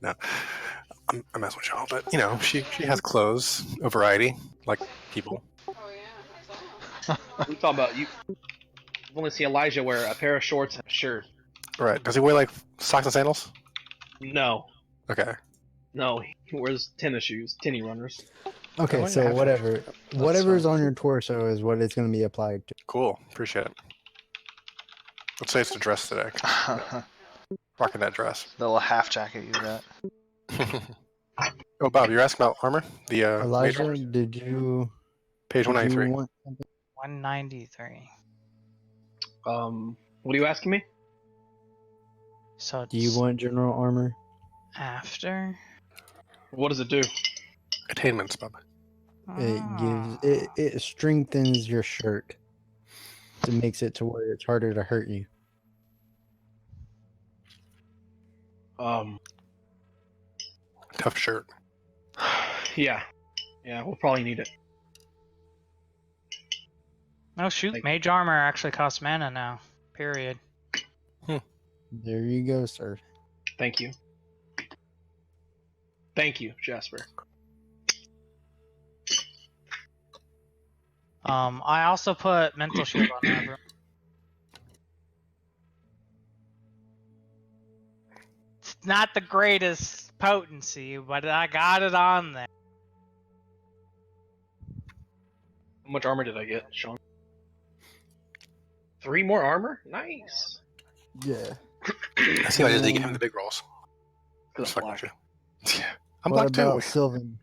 No, I'm messing with y'all, but she has clothes, a variety, like people. We talking about you. I've only seen Elijah wear a pair of shorts and a shirt. Right? Does he wear like socks and sandals? No, Okay. no, he wears tennis shoes, tenny runners. Okay, Well, so yeah, whatever. That's Whatever's fine. on your torso is what it's going to be applied to. Cool. Appreciate it. Let's say it's the dress today. 'Cause, rocking that dress. The little half jacket you got. Oh, Bob, you're asking about armor? The Mage Elijah, armor? did you Page did you 193. want something? 193. What are you asking me? So Do you it's want general armor? after? What does it do? Attainments, Bob. It gives Ah. it strengthens your shirt. It makes it to where it's harder to hurt you. Tough shirt. Yeah, we'll probably need it. No, shoot. Like- Mage armor actually costs mana now. Period. There you go, sir. Thank you. Thank you, Jasper. I also put mental shield on everyone. It's not the greatest potency, but I got it on there. How much armor did I get, Sean? 3 more armor? Nice. Yeah. I see why they give him the big rolls. Because Just I'm fucking black. with you. Yeah. I'm What black about too. Sylvan?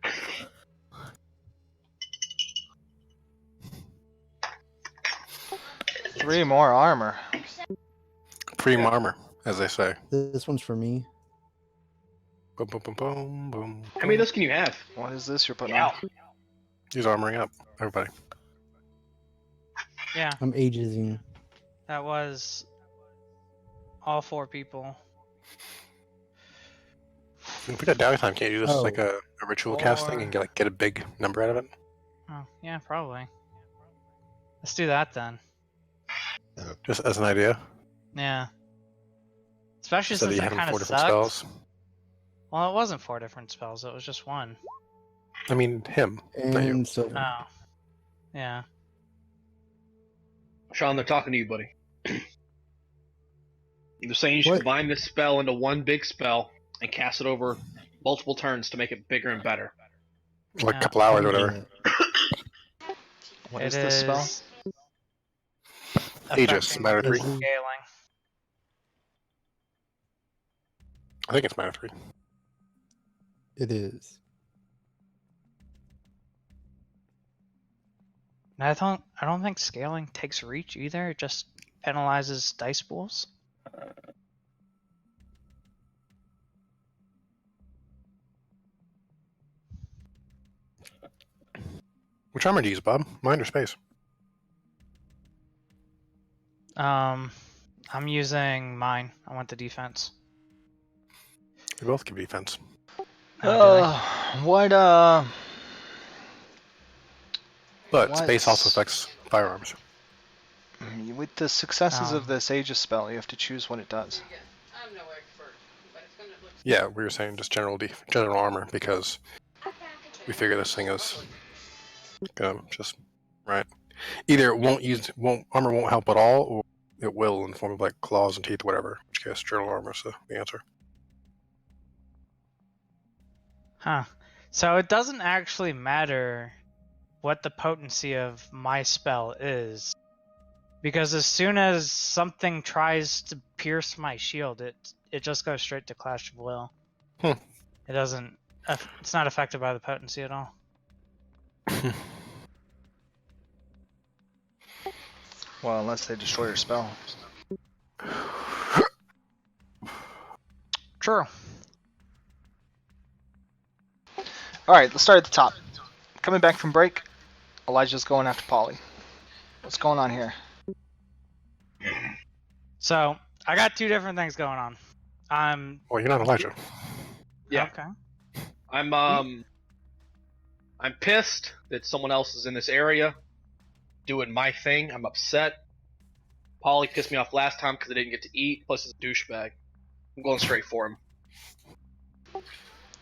Three more armor. Cream armor, as they say. This one's for me. Boom, boom, boom, boom, boom. How many of those can you have? What is this you're putting Yeah. on? He's armoring up, everybody. Yeah, I'm ageising. that was all 4 people. If we got downtime, can't you do this Oh. like a ritual cast thing and get a big number out of it? Oh, yeah, probably. Let's do that then. Just as an idea. Yeah. Especially So that since you it have kind 4 of different sucked. spells. Well, it wasn't 4 different spells. It was just 1. I mean, him. Not you. And Sylvan. Oh. Yeah. Sean, they're talking to you, buddy. They're saying you should What? combine this spell into one big spell and cast it over multiple turns to make it bigger and better. Like Yeah. a couple hours or whatever. What It is this spell? Aegis, affecting matter 3. Mhm. scaling. I think it's matter 3. It is. I don't think scaling takes reach either. It just penalizes dice pools. Which armor do you use, Bob? Mind or space? I'm using mine. I want the defense. They both give defense. Oh, What But What? space also affects firearms. with the successes of Um, this Aegis spell, you have to choose what it does. I'm no expert, but it's gonna look. Yeah, we were saying just general armor because we figure this thing is just right. Either it armor won't help at all, or it will in the form of like claws and teeth, whatever. In which case, general armor is the answer. Huh. So it doesn't actually matter what the potency of my spell is. Because as soon as something tries to pierce my shield, it just goes straight to Clash of Will. Hmm. It doesn't. It's not affected by the potency at all. Well, unless they destroy your spell. True. Alright, let's start at the top. Coming back from break, Elijah's going after Polly. What's going on here? So I got 2 different things going on. Well, you're not Elijah. Yeah. Okay. I'm pissed that someone else is in this area doing my thing. I'm upset. Polly pissed me off last time because I didn't get to eat. Plus, he's a douchebag. I'm going straight for him.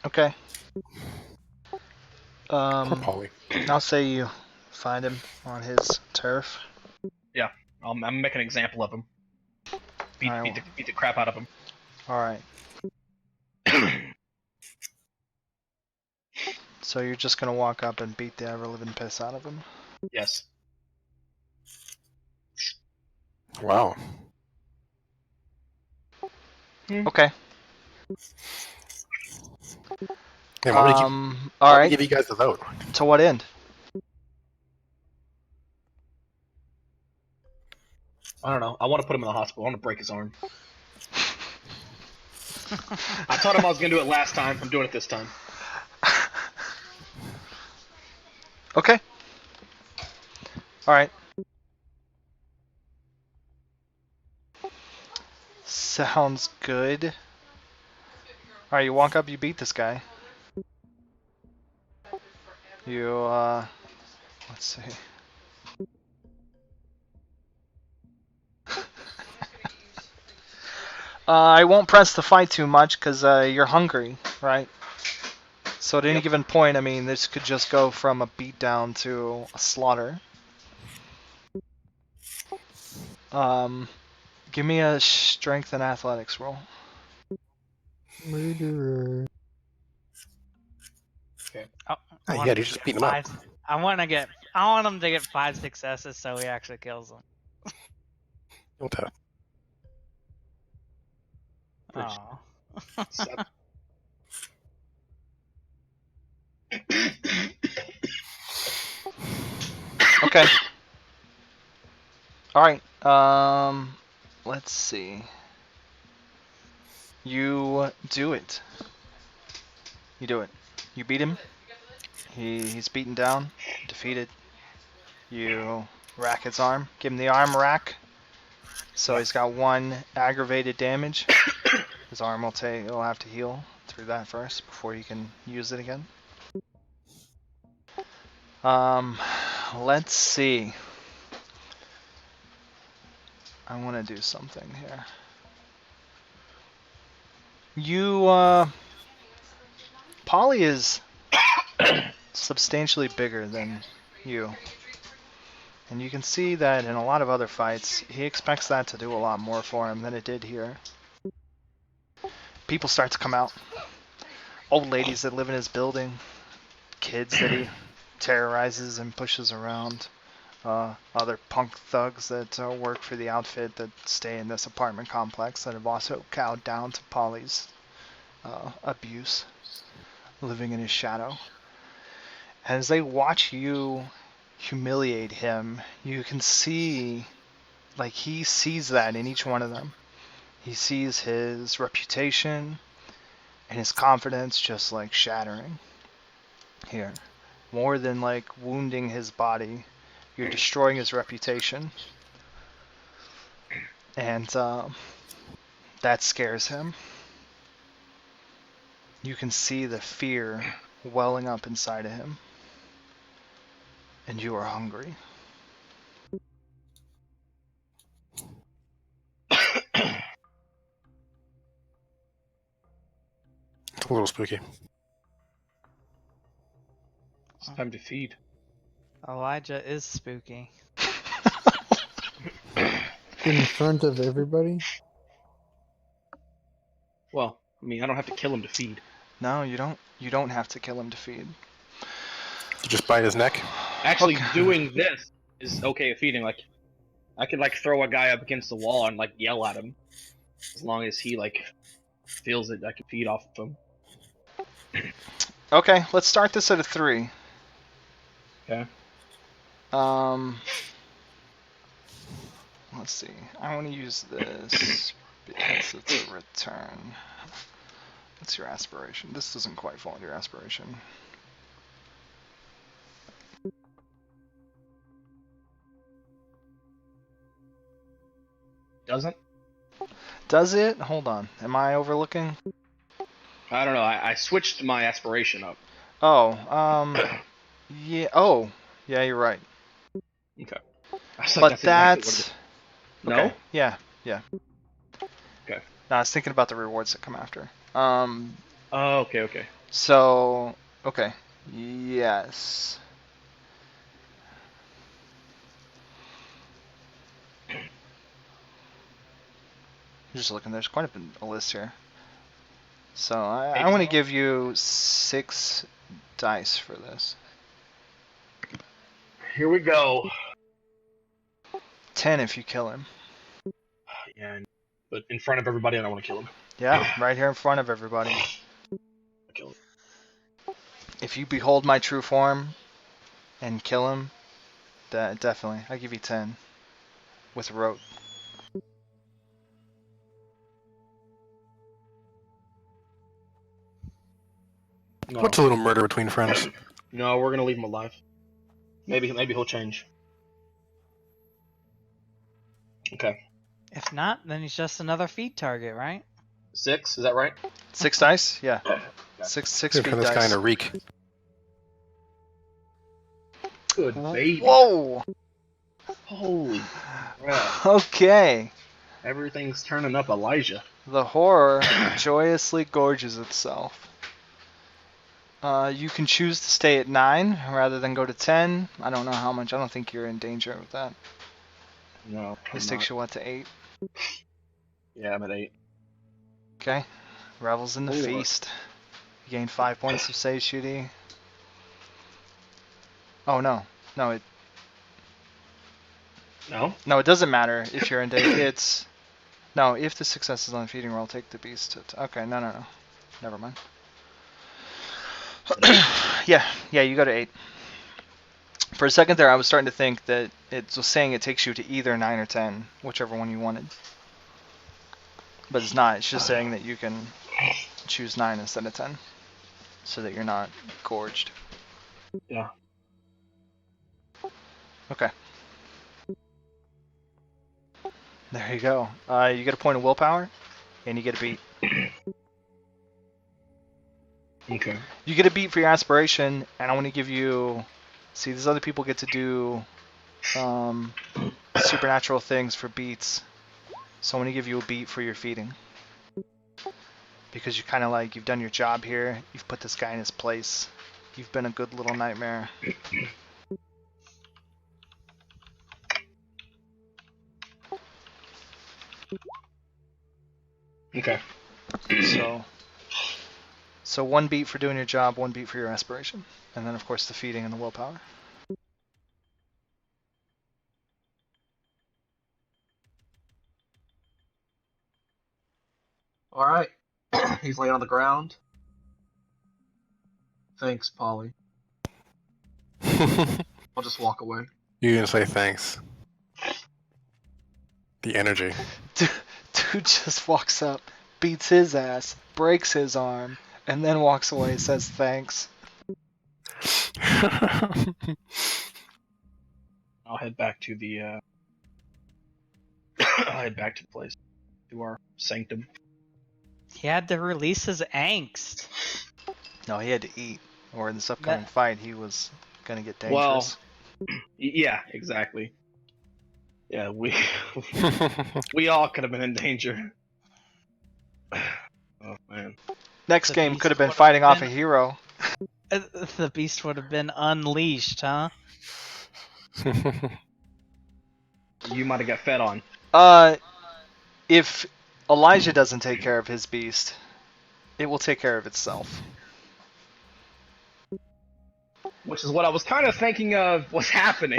Okay. Poor Polly. I'll say you find him on his turf. I'm making an example of him. Alright, Beat the crap out of him. Alright. So you're just gonna walk up and beat the ever-living piss out of him? Yes. Wow. Okay. Yeah, why would you Alright. give you guys the vote? To what end? I don't know. I want to put him in the hospital. I want to break his arm. I told him I was gonna do it last time. I'm doing it this time. Okay. Alright. Sounds good. Alright, you walk up, you beat this guy. You, let's see. I won't press the fight too much because you're hungry, right? So at any given point, I mean, this could just go from a beatdown to a slaughter. Give me a strength and athletics roll. Murderer. Oh, Hey, want yeah, him you to just get beat him up. I want him to get 5 successes so he actually kills him. Don't tell. Oh. Seven. Okay. Alright, let's see. You do it. You do it. You beat him. He's beaten down, defeated. You rack his arm. Give him the arm rack. So he's got 1 aggravated damage. His arm he'll have to heal through that first before he can use it again. Let's see. I want to do something here. Polly is substantially bigger than you. And you can see that in a lot of other fights, he expects that to do a lot more for him than it did here. People start to come out. Old ladies that live in his building. Kids that he terrorizes and pushes around. Other punk thugs that work for the outfit that stay in this apartment complex that have also cowed down to Polly's abuse, living in his shadow. As they watch you humiliate him, you can see, like, he sees that in each one of them. He sees his reputation and his confidence just, like, shattering here. More than, like, wounding his body, you're destroying his reputation. And that scares him. You can see the fear welling up inside of him. And you are hungry. It's a little spooky. It's time to feed. Elijah is spooky. In front of everybody? Well, I mean, I don't have to kill him to feed. No, you don't. You don't have to kill him to feed. You just bite his neck. Actually, Okay. doing this is okay with feeding. Like, I could, like, throw a guy up against the wall and, like, yell at him. As long as he, like, feels it, I can feed off of him. Okay, let's start this at a 3. Okay. Let's see. I want to use this because it's a return. What's your aspiration? This doesn't quite fall into your aspiration. Doesn't? Does it? Hold on. Am I overlooking? I don't know. I switched my aspiration up. Oh, yeah. Oh, yeah, you're right. Okay. I was like, But that's that's... exactly what it is. Okay. No? Yeah, yeah. Okay. No, I was thinking about the rewards that come after. Oh, okay. So, okay. Yes. Just looking, there's quite a list here. So I want to give you 6 dice for this. Here we go. 10 if you kill him. Yeah, but in front of everybody, I don't want to kill him. Yeah, right here in front of everybody. Kill him. If you behold my true form and kill him, that definitely. I'll give you 10 with rote. No. What's a little murder between friends? No, we're gonna leave him alive. Maybe he'll change. Okay. If not, then he's just another feed target, right? 6, is that right? 6 dice? Yeah. Okay. 6 Good feet for this dice. kind of reek. Good baby. Whoa! Holy crap. Okay. Everything's turning up Elijah. The horror joyously gorges itself. You can choose to stay at 9 rather than go to 10. I don't know how much. I don't think you're in danger with that. No. This takes you, what, to 8? Yeah, I'm at 8. Okay. Revels in the Ooh. feast. You gain 5 points of save shooting. Oh, no. No, it doesn't matter if you're in danger. It's... No, if the success is on the feeding roll, take the beast to... Okay, no. Never mind. yeah, you go to 8. For a second there, I was starting to think that it was saying it takes you to either 9 or 10, whichever one you wanted. But it's not. It's just saying that you can choose 9 instead of 10, so that you're not gorged. Yeah. Okay. There you go. You get a point of willpower, and you get a beat. Okay. You get a beat for your aspiration, and I want to give you... See, these other people get to do supernatural things for beats. So I'm going to give you a beat for your feeding. Because you're kind of like, you've done your job here. You've put this guy in his place. You've been a good little nightmare. Okay. So 1 beat for doing your job, 1 beat for your aspiration. And then, of course, the feeding and the willpower. Alright. He's laying on the ground. Thanks, Polly. I'll just walk away. You can say thanks. The energy. Dude just walks up, beats his ass, breaks his arm, and then walks away and says thanks. I'll head back to the place. To our sanctum. He had to release his angst. No, he had to eat, or in this upcoming fight, he was gonna get dangerous. Well, yeah, exactly. Yeah, we all could have been in danger. Oh man. Next The game beast could have been would fighting off a been- hero. The beast would have been unleashed, huh? You might have got fed on. If Elijah doesn't take care of his beast, it will take care of itself. Which is what I was kind of thinking of was happening.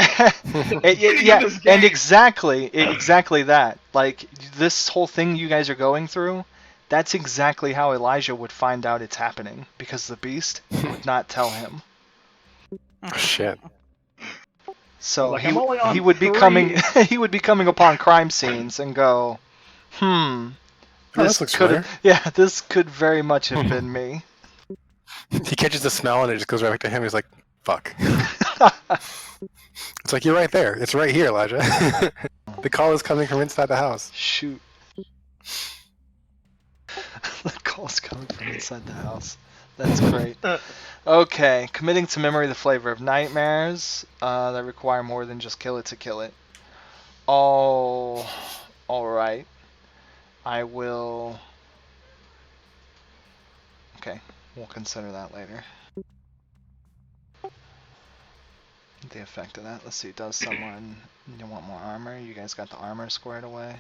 Yeah, and exactly that. Like, this whole thing you guys are going through, that's exactly how Elijah would find out it's happening, because the beast would not tell him. Shit. I'm So only on he would be 3. coming upon crime scenes and go, this looks this could very much have been me. He catches the smell and it just goes right back to him. He's like, fuck. It's like, you're right there. It's right here, Elijah. The call is coming from inside the house. Shoot. The call's coming from inside the house. That's great. Okay, committing to memory the flavor of nightmares that require more than just kill it to kill it. All right. I will... Okay, we'll consider that later. The effect of that. Let's see, does someone you want more armor? You guys got the armor squared away?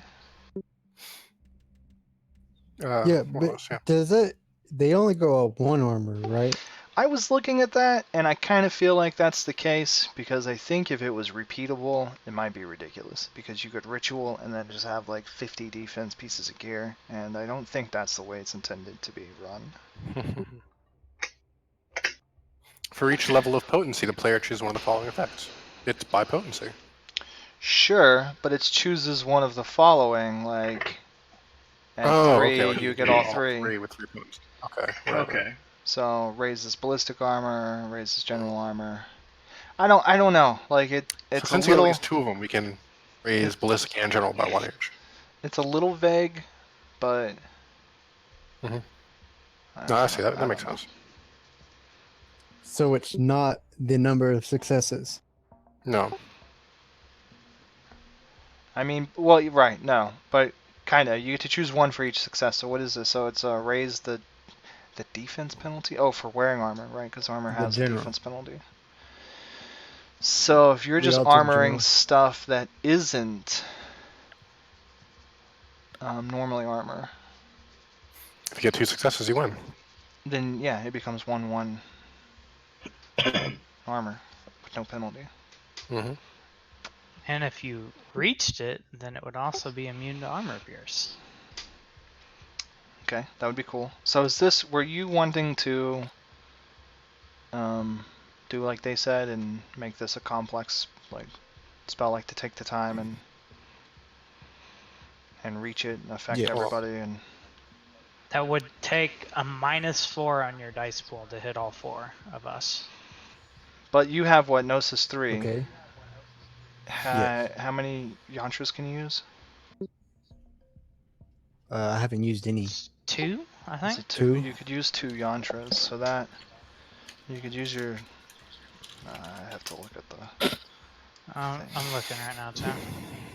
Yeah, more or but less, yeah. does it? They only go up one armor, right? I was looking at that, and I kind of feel like that's the case, because I think if it was repeatable, it might be ridiculous. Because you could ritual and then just have like 50 defense pieces of gear, and I don't think that's the way it's intended to be run. For each level of potency, the player chooses one of the following effects. It's by potency. Sure, but it chooses one of the following, like at Oh, 3 okay. Well, you get all 3. 3 with 3 potency. Okay. Right, Okay. right. So raises ballistic armor, raises general armor. I don't know. Like it's So a since you have at little least 2 of them, we can raise ballistic and general by 1 each. it's a little vague, but Mhm. I No, I don't see know. that. I That makes don't know. sense. So it's not the number of successes. No. I mean, well, you're right, no, but kind of. You get to choose one for each success. So what is this? So it's raise the defense penalty. Oh, for wearing armor, right? Because armor The has a general. defense penalty. So if you're We just all took armoring general. stuff that isn't normally armor, If you get 2 successes, you win. then yeah, it becomes 1/1 armor with no penalty. Mm-hmm. And if you reached it, then it would also be immune to armor pierce. Okay, that would be cool. So is this, were you wanting to do like they said and make this a complex like spell, like to take the time and reach it and affect Yeah. everybody? And That would take a -4 on your dice pool to hit all 4 of us. but you have what, Gnosis 3? Okay. Yes. How many yantras can you use? I haven't used any. 2, I Is think. it 2? 2? You could use 2 yantras, so that you could use your. I have to look at the. I'm looking right now too.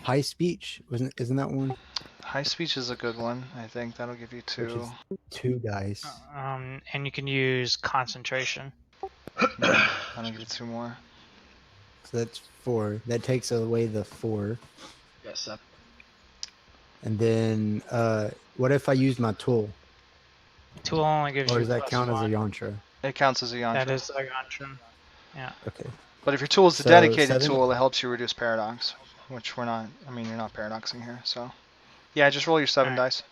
High speech isn't that one? High speech is a good one. I think that'll give you Which 2. is 2 dice. And you can use concentration. That'll give you 2 more. So that's 4. That takes away the 4. Yes. And then what if I use my tool? Tool only gives Or you does that count as a +1. yantra? It counts as a yantra. That is a yantra. Yeah. Okay. But if your tool is the So, dedicated 7? tool, it helps you reduce paradox, which we're not. I mean, you're not paradoxing here, so yeah, just roll your 7 Alright. dice.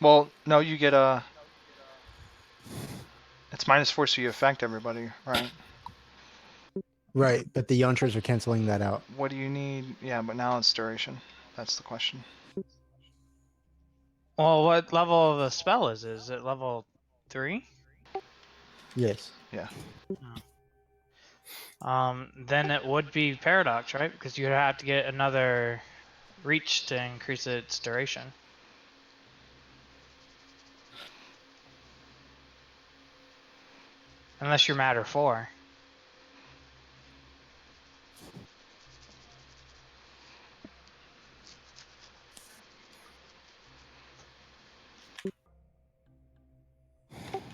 Well, no, you get a. It's -4, so you affect everybody, right? Right, but the yantras are canceling that out. What do you need? Yeah, but now it's duration. That's the question. Well, what level of the spell is it? Is it level 3? Yes. Then it would be paradox, right? Because you'd have to get another reach to increase its duration. Unless you're matter 4.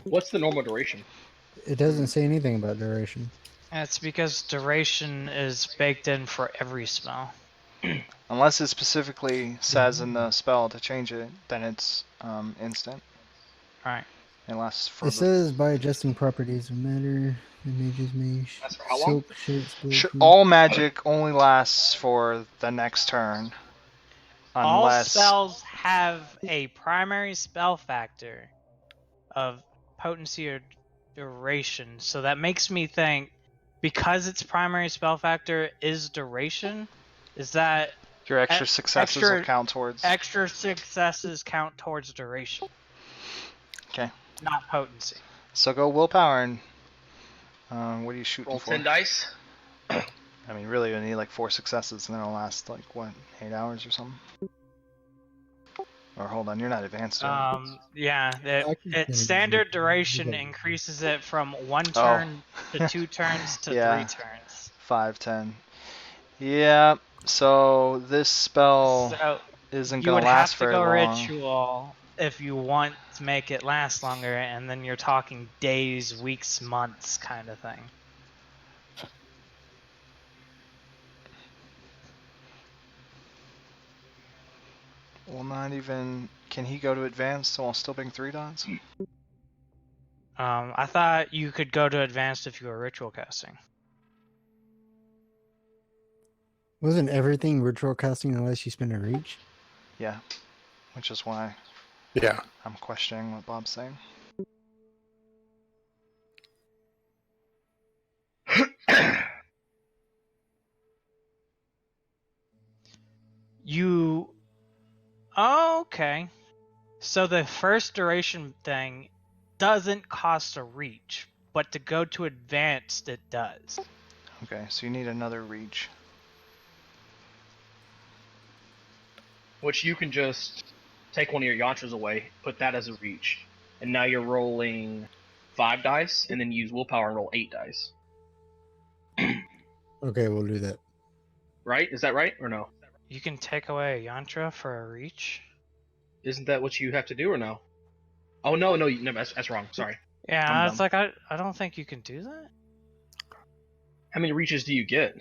What's the normal duration? It doesn't say anything about duration. It's because duration is baked in for every spell. Unless it specifically says in the spell to change it, then it's instant. Right. It lasts for It says by adjusting properties of matter, the mages may That's for how long? soak, shake, split. Sure, all magic only lasts for the next turn. All Unless spells have a primary spell factor of potency or duration, so that makes me think, because its primary spell factor is duration, is that your extra successes will count towards. extra successes count towards duration, Okay. not potency. So go willpower and what are you shooting Roll for? 10 dice. I mean, really, you need like 4 successes, and then it'll last like what, 8 hours or something. Or hold on, you're not advanced yet. Yeah, its standard duration increases it from 1 turn to 2 turns to Yeah. 3 turns. 5, 10. Yeah. So this spell So isn't you gonna would last have to very go long. ritual if you want to make it last longer, and then you're talking days, weeks, months kind of thing. Well, not even. Can he go to advanced while still being 3 dots? I thought you could go to advanced if you were ritual casting. Wasn't everything ritual casting unless you spend a reach? Yeah. Which is why Yeah. I'm questioning what Bob's saying. You. Oh, okay. So the first duration thing doesn't cost a reach, but to go to advanced, it does. Okay, so you need another reach. Which you can just take one of your yantras away, put that as a reach, and now you're rolling 5 dice, and then use willpower and roll 8 dice. Okay, we'll do that. Right? Is that right or no? You can take away a yantra for a reach. Isn't that what you have to do or no? Oh no, that's wrong. Sorry. Yeah, I'm it's dumb. like I don't think you can do that. How many reaches do you get?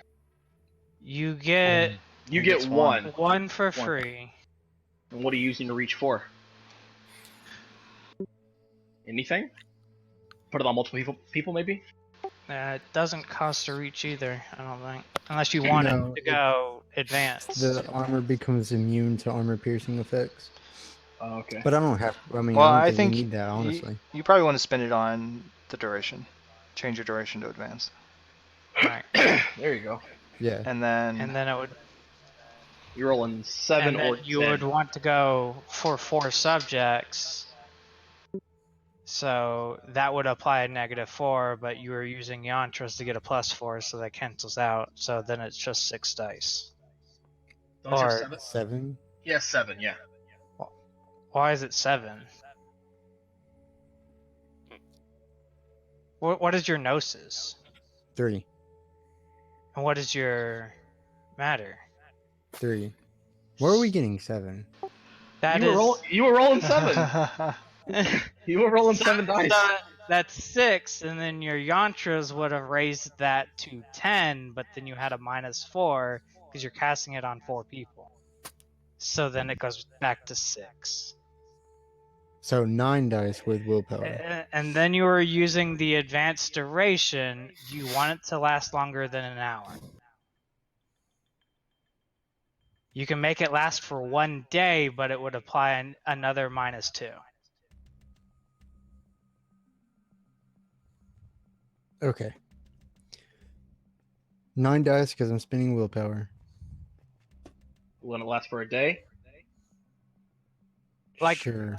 You get You He get gets one. one for One. free. And what are you using the reach for? Anything? Put it on multiple people, maybe? It doesn't cost a reach either, I don't think. Unless you want No, it to go advanced. The armor becomes immune to armor piercing effects. Oh, okay. But I don't have. I mean, Well, I I don't think we think need that, honestly. you probably want to spend it on the duration. Change your duration to advanced. Right. There you go. Yeah. And then And then it would You're rolling 7 and or then you 10. would want to go for 4 subjects. So that would apply a -4, but you were using yantras to get a +4, so that cancels out. So then it's just 6 dice. Don't you have or- 7? 7? Yeah, 7, yeah. Why is it 7? What is your gnosis? 3. And what is your matter? 3. Where are we getting 7? That you, is. you were rolling 7. You were rolling 7 dice. That's 6, and then your yantras would have raised that to 10, but then you had a -4 because you're casting it on 4 people. So then it goes back to 6. So 9 dice with willpower. And then you were using the advanced duration. You want it to last longer than an hour. You can make it last for 1 day, but it would apply another -2. Okay. 9 dice because I'm spending willpower. Will it last for a day? Like- Sure.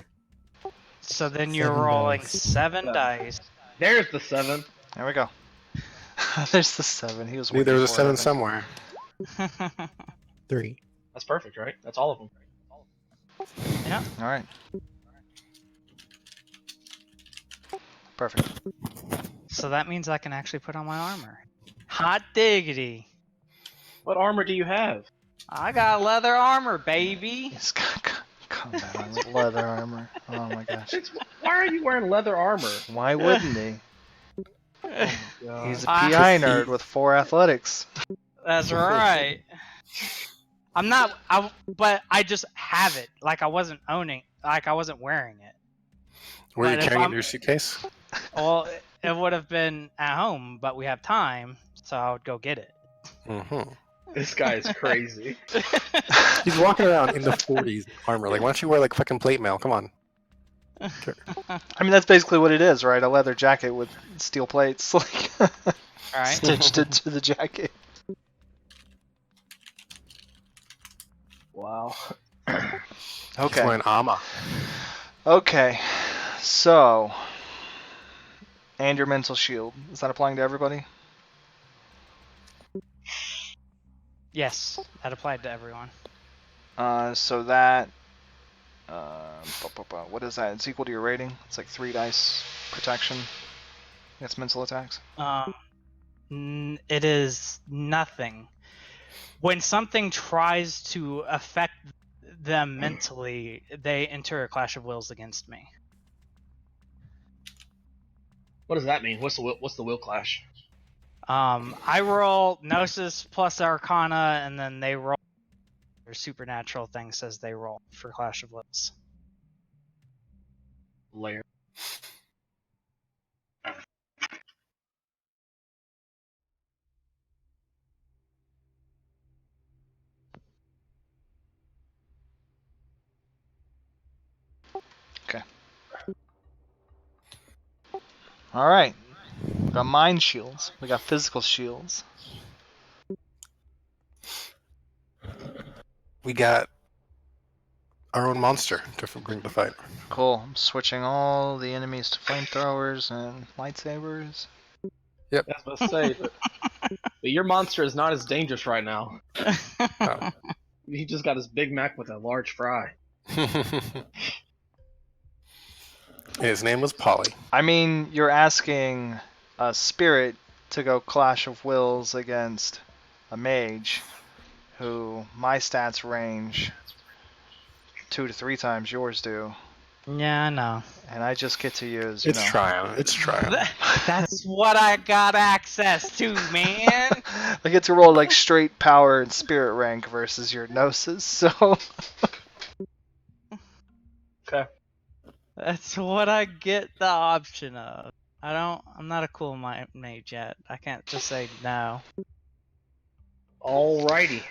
So then you're 7 rolling dice. 7 dice. There's the 7. there we go. There's the 7. He was. Dude, there was a waiting 7 for it, I think. somewhere. 3. That's perfect, right? That's all of them. Yeah. All right. Perfect. So that means I can actually put on my armor. Hot diggity. What armor do you have? I got leather armor, baby. He's got combat armor, leather armor. Oh my gosh. Why are you wearing leather armor? Why wouldn't he? He's a I- PI nerd with 4 athletics. That's right. But I just have it. Like I wasn't owning, like I wasn't wearing it. Were you But if carrying it I'm- in your suitcase? Well, it would have been at home, but we have time, so I would go get it. Mm-hmm. This guy is crazy. He's walking around in the 40s armor. Like, why don't you wear like fucking plate mail? Come on. I mean, that's basically what it is, right? A leather jacket with steel plates, like Alright. stitched into the jacket. Wow. He's Okay. wearing armor. Okay. So, and your mental shield. Is that applying to everybody? Yes, that applied to everyone. So that. What is that? It's equal to your rating. It's like 3 dice protection against mental attacks. It is nothing. When something tries to affect them mentally, they enter a clash of wills against me. What does that mean? What's the will clash? I roll Gnosis plus Arcana, and then they roll their supernatural thing says they roll for Clash of Wills. Layer. All right. We got mind shields. We got physical shields. We got our own monster to bring the fight. Cool. I'm switching all the enemies to flamethrowers and lightsabers. Yep. I was about to say, but your monster is not as dangerous right now. Oh. He just got his Big Mac with a large fry. His name was Polly. I mean, you're asking a spirit to go Clash of Wills against a mage, who my stats range 2 to 3 times yours do, Yeah, I know. and I just get to use, It's trying. It's trying. That's what I got access to, man. I get to roll like straight power and spirit rank versus your gnosis, so Okay. That's what I get the option of. I'm not a cool mage yet. I can't just say no. Alrighty.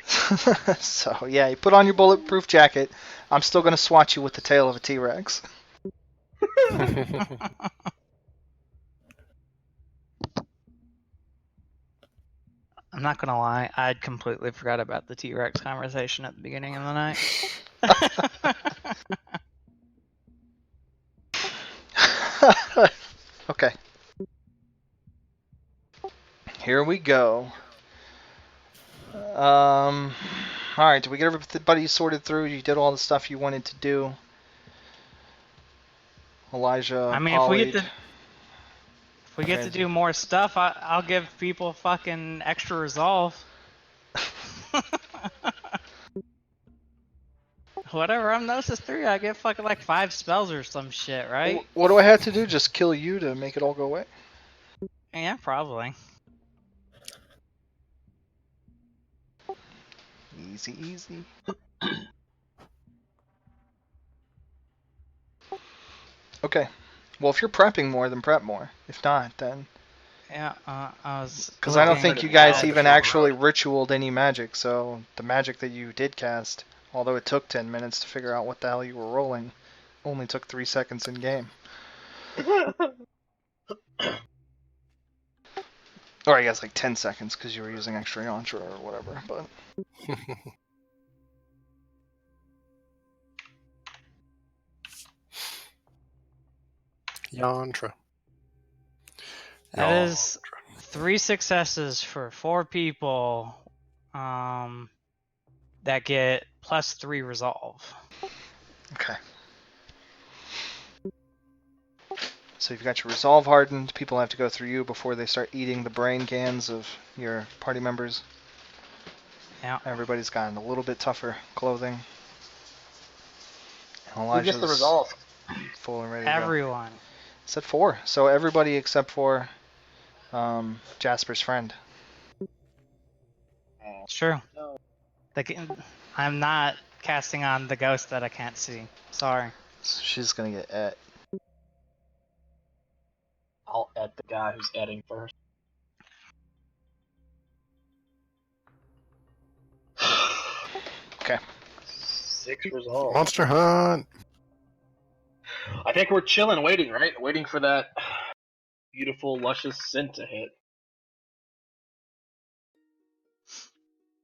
so yeah, you put on your bulletproof jacket. I'm still gonna swat you with the tail of a T-Rex. I'm not gonna lie, I'd completely forgot about the T-Rex conversation at the beginning of the night. Okay. Here we go. Alright, did we get everybody sorted through? You did all the stuff you wanted to do. Elijah, I mean, Polly, if we get to do more stuff, I'll give people fucking extra resolve. Whatever, I'm Gnosis 3, I get fucking like 5 spells or some shit, right? What do I have to do? Just kill you to make it all go away? Yeah, probably. Easy, easy. Okay. Well, if you're prepping more, then prep more. If not, then... Yeah, I was... Because I don't think you guys Yeah, even sure. actually ritualed any magic, so the magic that you did cast, although it took 10 minutes to figure out what the hell you were rolling, only took 3 seconds in game. Or I guess like 10 seconds because you were using extra yantra or whatever, but... Yantra. That is 3 successes for 4 people that get plus 3 resolve. Okay. So you've got your resolve hardened. People have to go through you before they start eating the brain cans of your party members. Yeah. Everybody's gotten a little bit tougher clothing. And Who gets the resolve? full and ready to go. Everyone. Said 4. So everybody except for Jasper's friend. It's true. I'm not casting on the ghost that I can't see. Sorry. So she's gonna get et. I'll add the guy who's adding first. Okay. 6 resolve. Monster Hunt. I think we're chilling, waiting, right? Waiting for that beautiful, luscious scent to hit.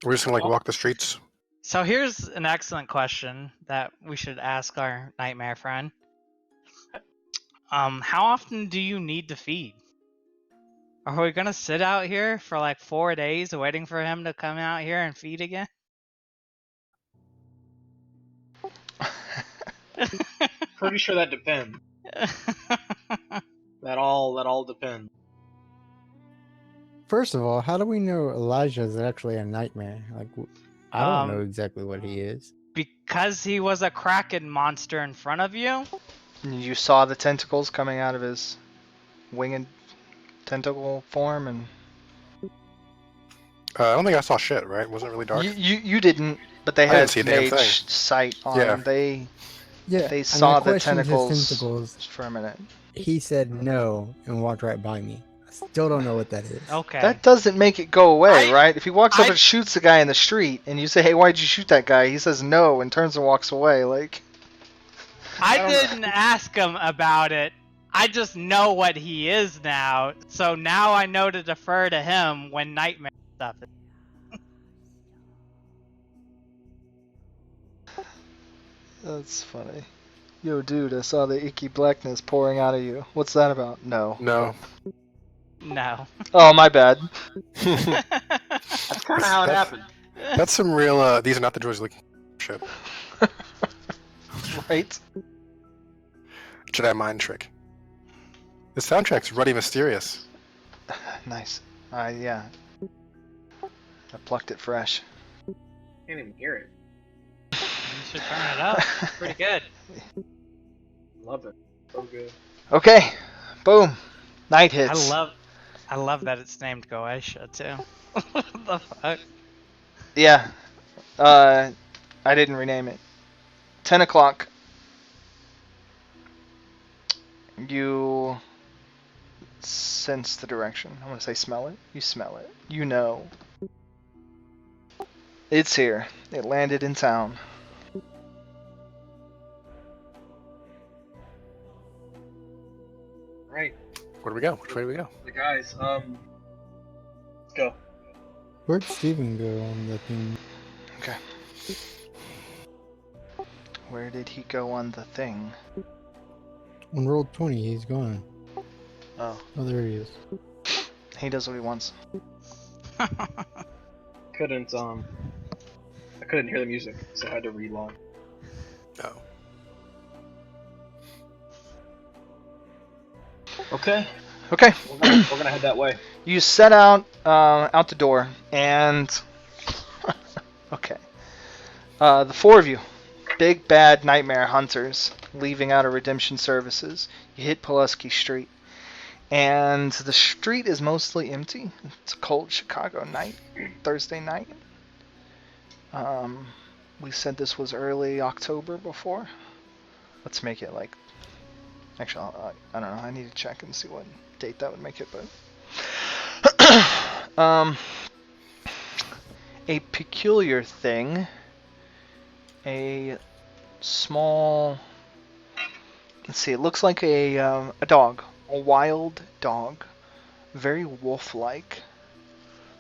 We're just gonna like walk the streets. So here's an excellent question that we should ask our nightmare friend. How often do you need to feed? Are we gonna sit out here for like 4 days waiting for him to come out here and feed again? Pretty sure that depends. That all depends. First of all, how do we know Elijah is actually a nightmare? Like, I don't know exactly what he is. because he was a kraken monster in front of you. You saw the tentacles coming out of his winged tentacle form, and I don't think I saw shit. Right? Wasn't it really dark? you didn't, but they I didn't had see a damn mage thing. sight on. Yeah. They Yeah, they I saw the questioned his tentacles tentacles. for a minute. He said no and walked right by me. I still don't know what that is. Okay. That doesn't make it go away, right? If he walks up I- and shoots the guy in the street, and you say, "Hey, why'd you shoot that guy?" He says no and turns and walks away. Like, I didn't ask him about it. I just know what he is now, so now I know to defer to him when nightmare stuff is. that's funny. Yo, dude, I saw the icky blackness pouring out of you. What's that about? No. No. No. Oh, my bad. That's kind of how it happened. That's some real. These are not the droids looking shit. Right? Jedi mind trick. The soundtrack's ruddy mysterious. Nice. Yeah. I plucked it fresh. Can't even hear it. You should turn it up. Pretty good. Love it. So good. Okay. Boom. Night hits. I love that it's named Goetia too. What the fuck? Yeah. I didn't rename it. 10 o'clock. You sense the direction. I want to say smell it. You smell it. You know. It's here. It landed in town. Right. Where do we go? Which way do we go? The guys, let's go. Where'd Steven go on the thing? Okay. Where did he go on the thing? On roll 20, he's gone. Oh, Oh, there he is. he does what he wants. Couldn't I couldn't hear the music, so I had to relog. Oh. Okay, Okay. we're gonna head that way. You set out out the door, and okay, the four of you, big bad nightmare hunters, leaving out of redemption services. You hit Pulaski Street, and the street is mostly empty. It's a cold Chicago night, Thursday night. We said this was early October before. Let's make it like. Actually, I don't know. I need to check and see what date that would make it, but a peculiar thing, a small. Let's see. It looks like a dog, a wild dog, very wolf-like.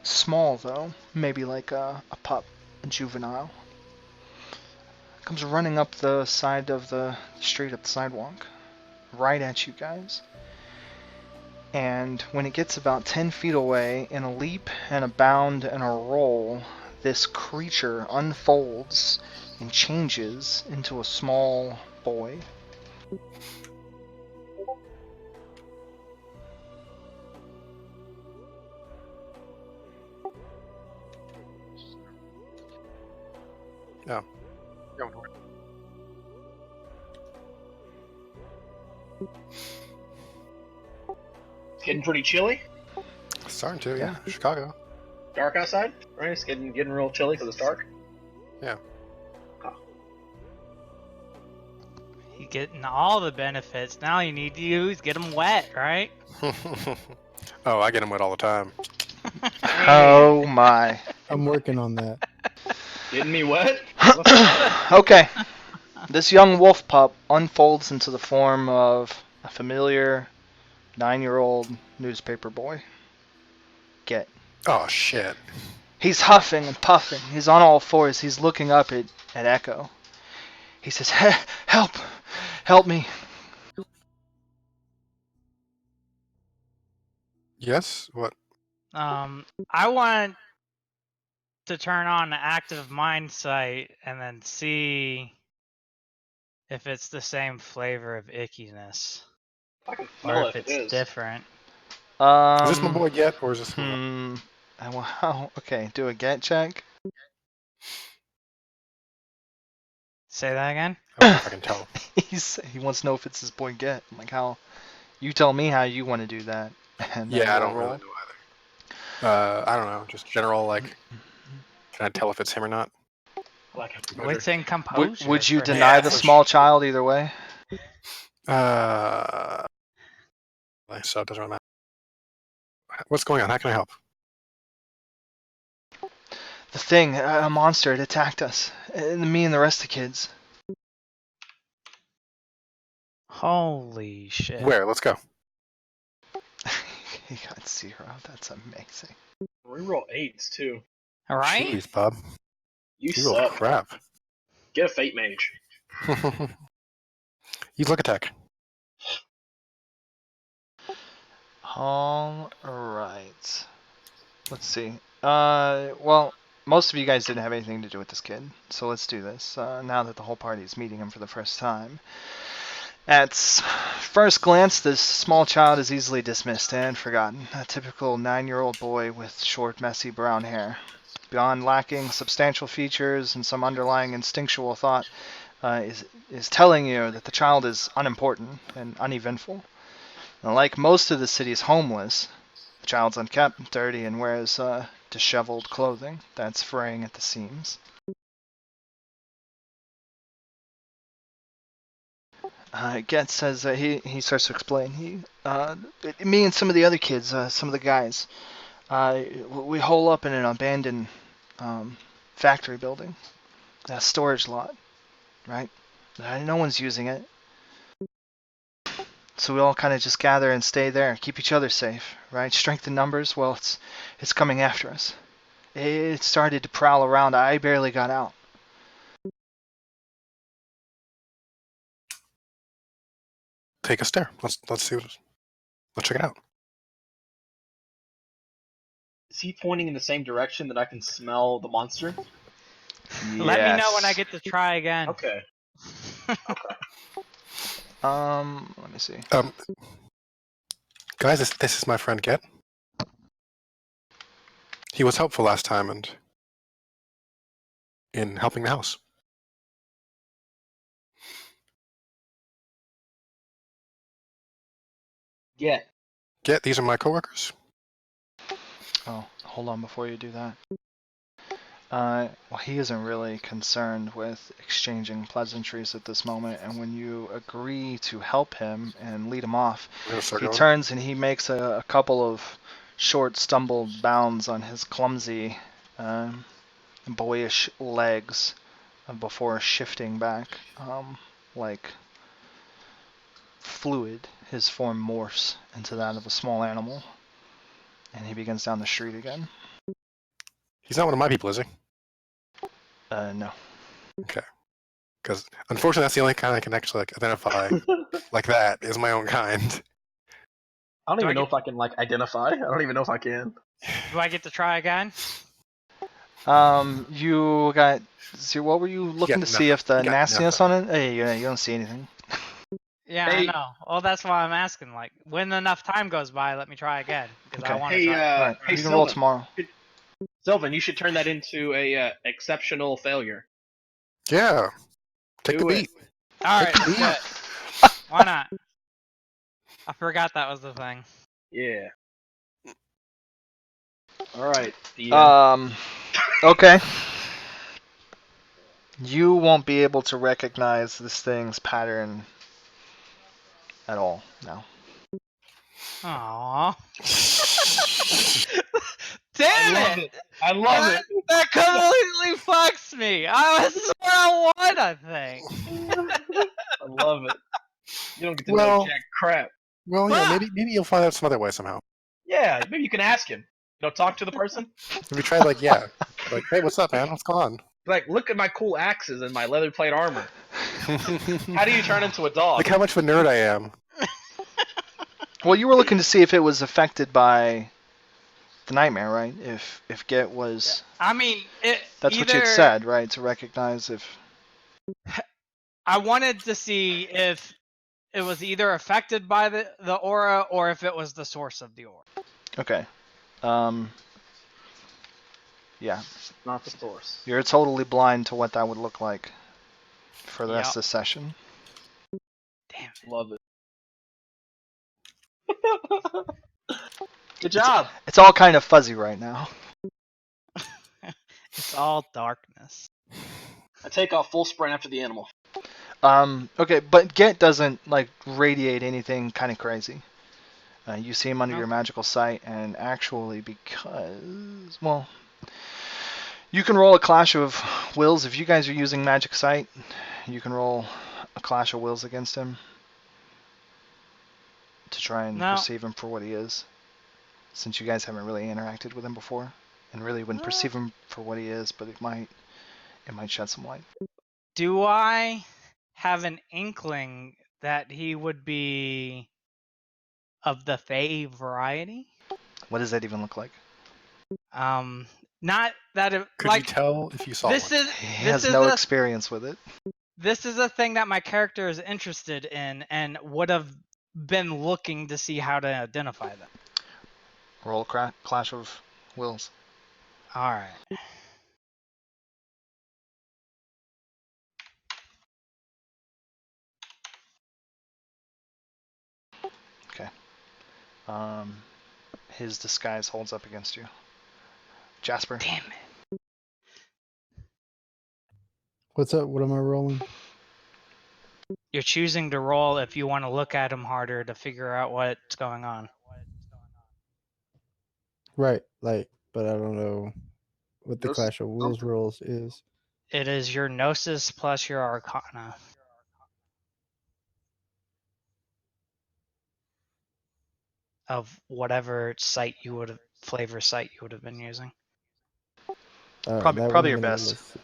Small though, maybe like a pup, a juvenile. Comes running up the side of the street, up the sidewalk, right at you guys. And when it gets about 10 feet away, in a leap and a bound and a roll, this creature unfolds and changes into a small boy. Oh. It's getting pretty chilly. Starting to, yeah. Chicago. Dark outside, right? It's getting real chilly because it's dark. Yeah. You're getting all the benefits. Now you need to get them wet, right? Oh, I get them wet all the time. Oh my. I'm working on that. Getting me wet? Okay. This young wolf pup unfolds into the form of a familiar 9-year-old newspaper boy. Get. Oh, shit. He's huffing and puffing. He's on all fours. He's looking up at Echo. He says, help! Help me! Yes? What? I want to turn on the active mind sight and then see if it's the same flavor of ickiness I can or smell if it. it's different. Is this my boy Get, or is this... Wow. Okay, do a get check. Say that again. I don't know if I can tell. He wants to know if it's his boy Get. I'm like, how? You tell me how you want to do that, and Yeah, I we'll don't roll. really know either. I don't know. Just general, like, can I tell if it's him or not? Like, Wits and composure. Would you for deny him. the small child either way? So it doesn't really matter. What's going on? How can I help? The thing, a monster, it attacked us. And me and the rest of the kids. Holy shit. Where? Let's go. He got 0. That's amazing. reroll 8s too. All right. Jeez, Bob. You You rolled suck. crap. Get a fate mage. Use luck attack. All right. Let's see. Well, most of you guys didn't have anything to do with this kid, so let's do this. Now that the whole party is meeting him for the first time. At first glance, this small child is easily dismissed and forgotten. A typical 9-year-old boy with short, messy brown hair. Beyond lacking substantial features and some underlying instinctual thought, is telling you that the child is unimportant and uneventful. Now, like most of the city's homeless, the child's unkempt, dirty, and wears disheveled clothing that's fraying at the seams. Get says he starts to explain. Me and some of the other kids, some of the guys, we hole up in an abandoned factory building, a storage lot, right? No one's using it, so we all kind of just gather and stay there, keep each other safe, right? Strength in numbers. Well, it's coming after us. It started to prowl around. I barely got out. Take a stare. Let's see. Let's check it out. Is he pointing in the same direction that I can smell the monster? Let me know when I get to try again. Okay. Let me see. Guys, this is my friend Get. He was helpful last time and in helping the house. Yeah. Get, these are my coworkers. Oh, hold on before you do that. Well, he isn't really concerned with exchanging pleasantries at this moment, and when you agree to help him and lead him off, he turns and he makes a couple of short stumbled bounds on his clumsy, boyish legs before shifting back, like fluid. His form morphs into that of a small animal, and he begins down the street again. He's not one of my people, is he? No. Okay. Because unfortunately, that's the only kind I can actually identify like that is my own kind. I don't even know if I can identify. I don't even know if I can. Do I get to try again? You got. So what were you looking to see if the nastiness on it? Hey, you don't see anything. Yeah, I know. Well, that's why I'm asking. Like, when enough time goes by, let me try again because I want to try. Right. You can roll tomorrow. Sylvan, you should turn that into a exceptional failure. Yeah. Take the beat. All right, good. Why not? I forgot that was the thing. Yeah. All right. Okay. You won't be able to recognize this thing's pattern at all now. Aww. Damn it! I love it. That completely fucks me. I was sure I won, I think. I love it. You don't get to know jack crap. Well, yeah, maybe you'll find out some other way somehow. Yeah, maybe you can ask him. Talk to the person. If you try, hey, what's up, man? What's going on? Like, look at my cool axes and my leather plate armor. How do you turn into a dog? Look how much of a nerd I am. Well, you were looking to see if it was affected by the nightmare, right? If Get was. I mean, that's what you'd said, right? To recognize if. I wanted to see if it was either affected by the aura or if it was the source of the aura. Okay. Yeah. Not the source. You're totally blind to what that would look like. for the rest of the session. Damn it. Love it. Good job. It's all kind of fuzzy right now. It's all darkness. I take off full sprint after the animal. Okay, but Get doesn't like radiate anything kind of crazy. You see him under your magical sight, and actually, because well, you can roll a clash of wills if you guys are using magic sight. You can roll a clash of wills against him to try and perceive him for what he is, since you guys haven't really interacted with him before, and really wouldn't perceive him for what he is, but it might shed some light. Do I have an inkling that he would be of the Fae variety? What does that even look like? Not that it, Could you tell if you saw this one? is He this has is no a, experience with it. This is a thing that my character is interested in and would have been looking to see how to identify them. Roll a clash of wills. All right. Okay. His disguise holds up against you. Jasper. Damn it. What's up? What am I rolling? You're choosing to roll if you want to look at him harder to figure out what's going on. Right, like, but I don't know what the Gnosis Clash of Wills something. rolls is. It is your Gnosis plus your Arcana. Of whatever flavor sight you would have been using. Probably that would've your been able best. to see.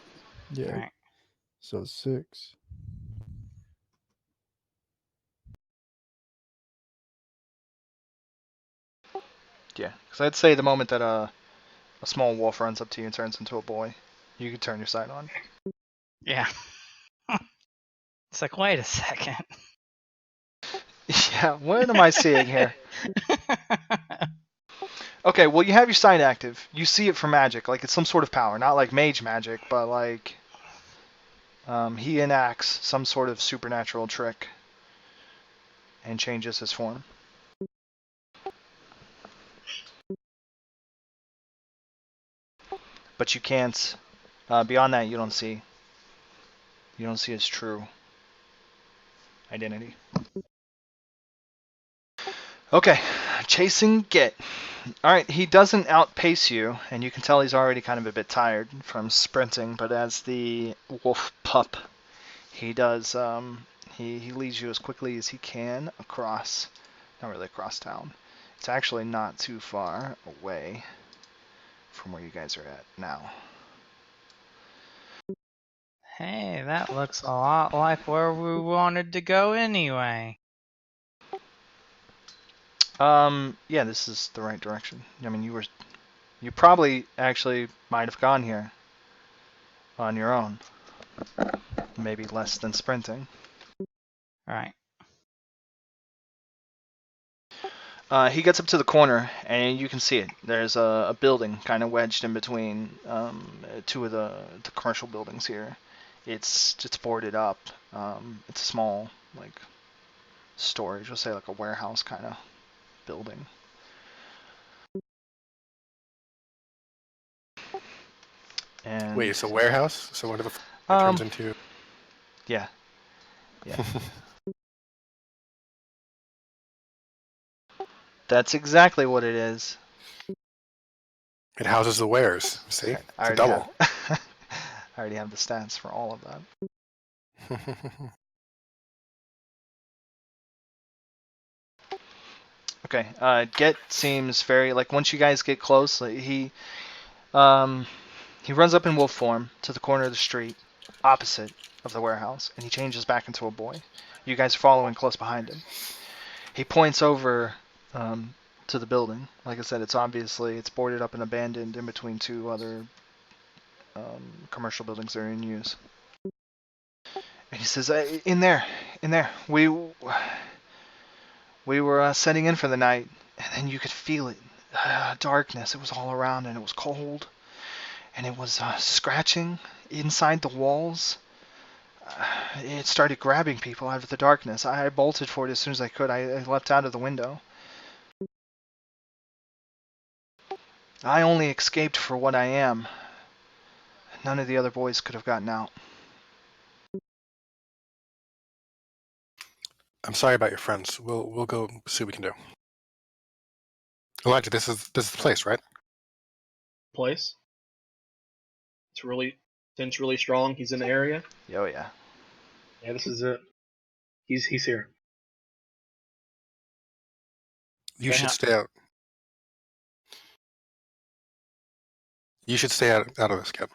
Yeah. Right. So 6. Yeah, because I'd say the moment that a small wolf runs up to you and turns into a boy, you could turn your sight on. Yeah. It's like, wait a second. Yeah, what am I seeing here? Okay, well, you have your sight active. You see it for magic, like it's some sort of power, not like mage magic, but like he enacts some sort of supernatural trick and changes his form. But you can't. Beyond that, you don't see his true identity. Okay, chasing Get. Alright, he doesn't outpace you, and you can tell he's already kind of a bit tired from sprinting, but as the wolf pup, he does, he leads you as quickly as he can across, not really across town. It's actually not too far away from where you guys are at now. Hey, that looks a lot like where we wanted to go anyway. Yeah, this is the right direction. I mean, you probably actually might have gone here on your own. Maybe less than sprinting. Right. He gets up to the corner, and you can see it. There's a building kind of wedged in between two of the commercial buildings here. It's boarded up. It's a small, like, storage. We'll say like a warehouse kind of building. And Wait, it's a warehouse? So what if it turns into... Yeah. That's exactly what it is. It houses the wares. See? It's I a double. I already have the stats for all of that. Okay, Get seems very, like, once you guys get close, like, he runs up in wolf form to the corner of the street opposite of the warehouse, and he changes back into a boy. You guys are following close behind him. He points over to the building. Like I said, it's boarded up and abandoned in between two other commercial buildings that are in use. And he says, in there. We were setting in for the night, and then you could feel it. Darkness. It was all around, and it was cold. And it was scratching inside the walls. it started grabbing people out of the darkness. I bolted for it as soon as I could. I leapt out of the window. I only escaped for what I am. None of the other boys could have gotten out. I'm sorry about your friends. We'll go see what we can do. Elijah, this is the place, right? Place. It's really strong. He's in the area. Oh yeah. Yeah, this is it. He's here. You Okay. should stay out. You should stay out of this, Cap.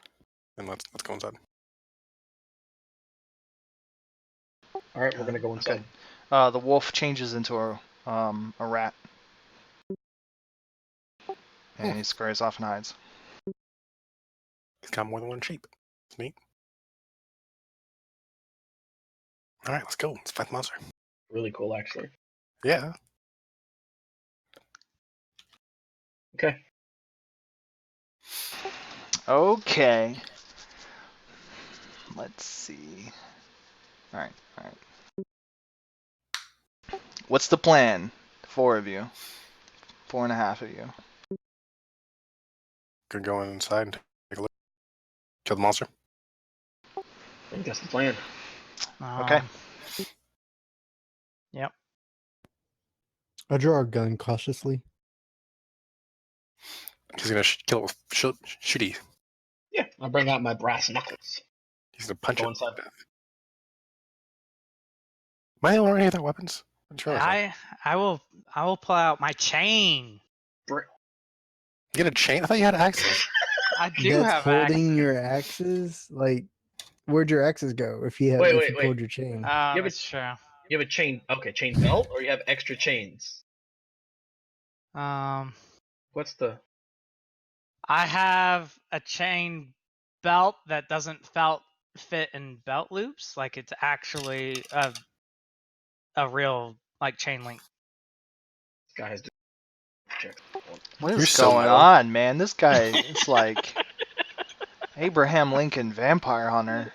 And let's go inside. All right, we're gonna go inside. The wolf changes into a rat. And he scurries off and hides. He's got more than one sheep. It's neat. All right, let's go. Let's fight the monster. Really cool, actually. Yeah. Okay. Okay. Let's see. Alright. What's the plan? 4 of you. 4.5 of you. Gonna go inside and take a look. Kill the monster. I think that's the plan. Okay. Yep. I draw a gun cautiously. He's gonna kill it with shooty. Yeah, I'll bring out my brass knuckles. He's gonna punch Go it. inside. Am I the only one who have weapons? I'm sure. I will pull out my chain. You get a chain? I thought you had axes. I do That's have holding axe. your axes. Like, where'd your axes go? If you Wait. pulled your chain. have That's true. You have a chain. Okay, chain belt, or you have extra chains. What's the? I have a chain belt that doesn't fit in belt loops. Like it's actually a real like chain link. This guy has to check. What You're is so going metal. on, man? This guy is like Abraham Lincoln vampire hunter.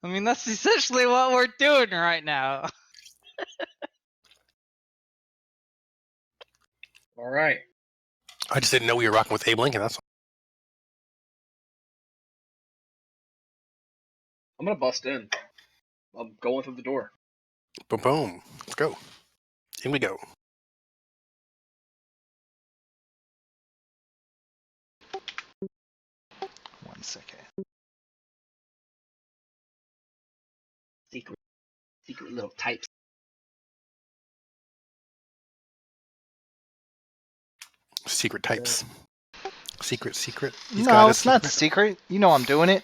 I mean, that's essentially what we're doing right now. All right. I just didn't know we were rocking with Abe Lincoln. That's all. I'm gonna bust in. I'm going through the door. Boom, boom. Let's go. In we go. One second. Secret little types. Secret types. Secret. He's No, got it's not secret. You know I'm doing it.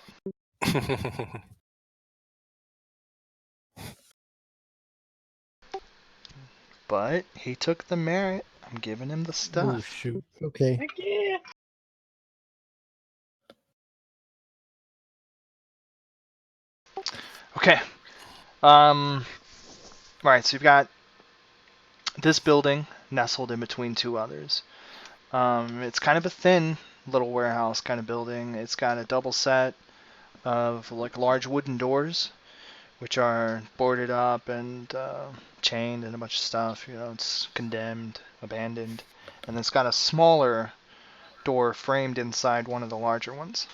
But he took the merit. I'm giving him the Oh stuff. shoot. Okay. Heck yeah. Okay. Alright, so you've got this building nestled in between 2 others. It's kind of a thin little warehouse kind of building. It's got a double set of like large wooden doors, which are boarded up and chained and a bunch of stuff. You know, it's condemned, abandoned, and it's got a smaller door framed inside one of the larger ones.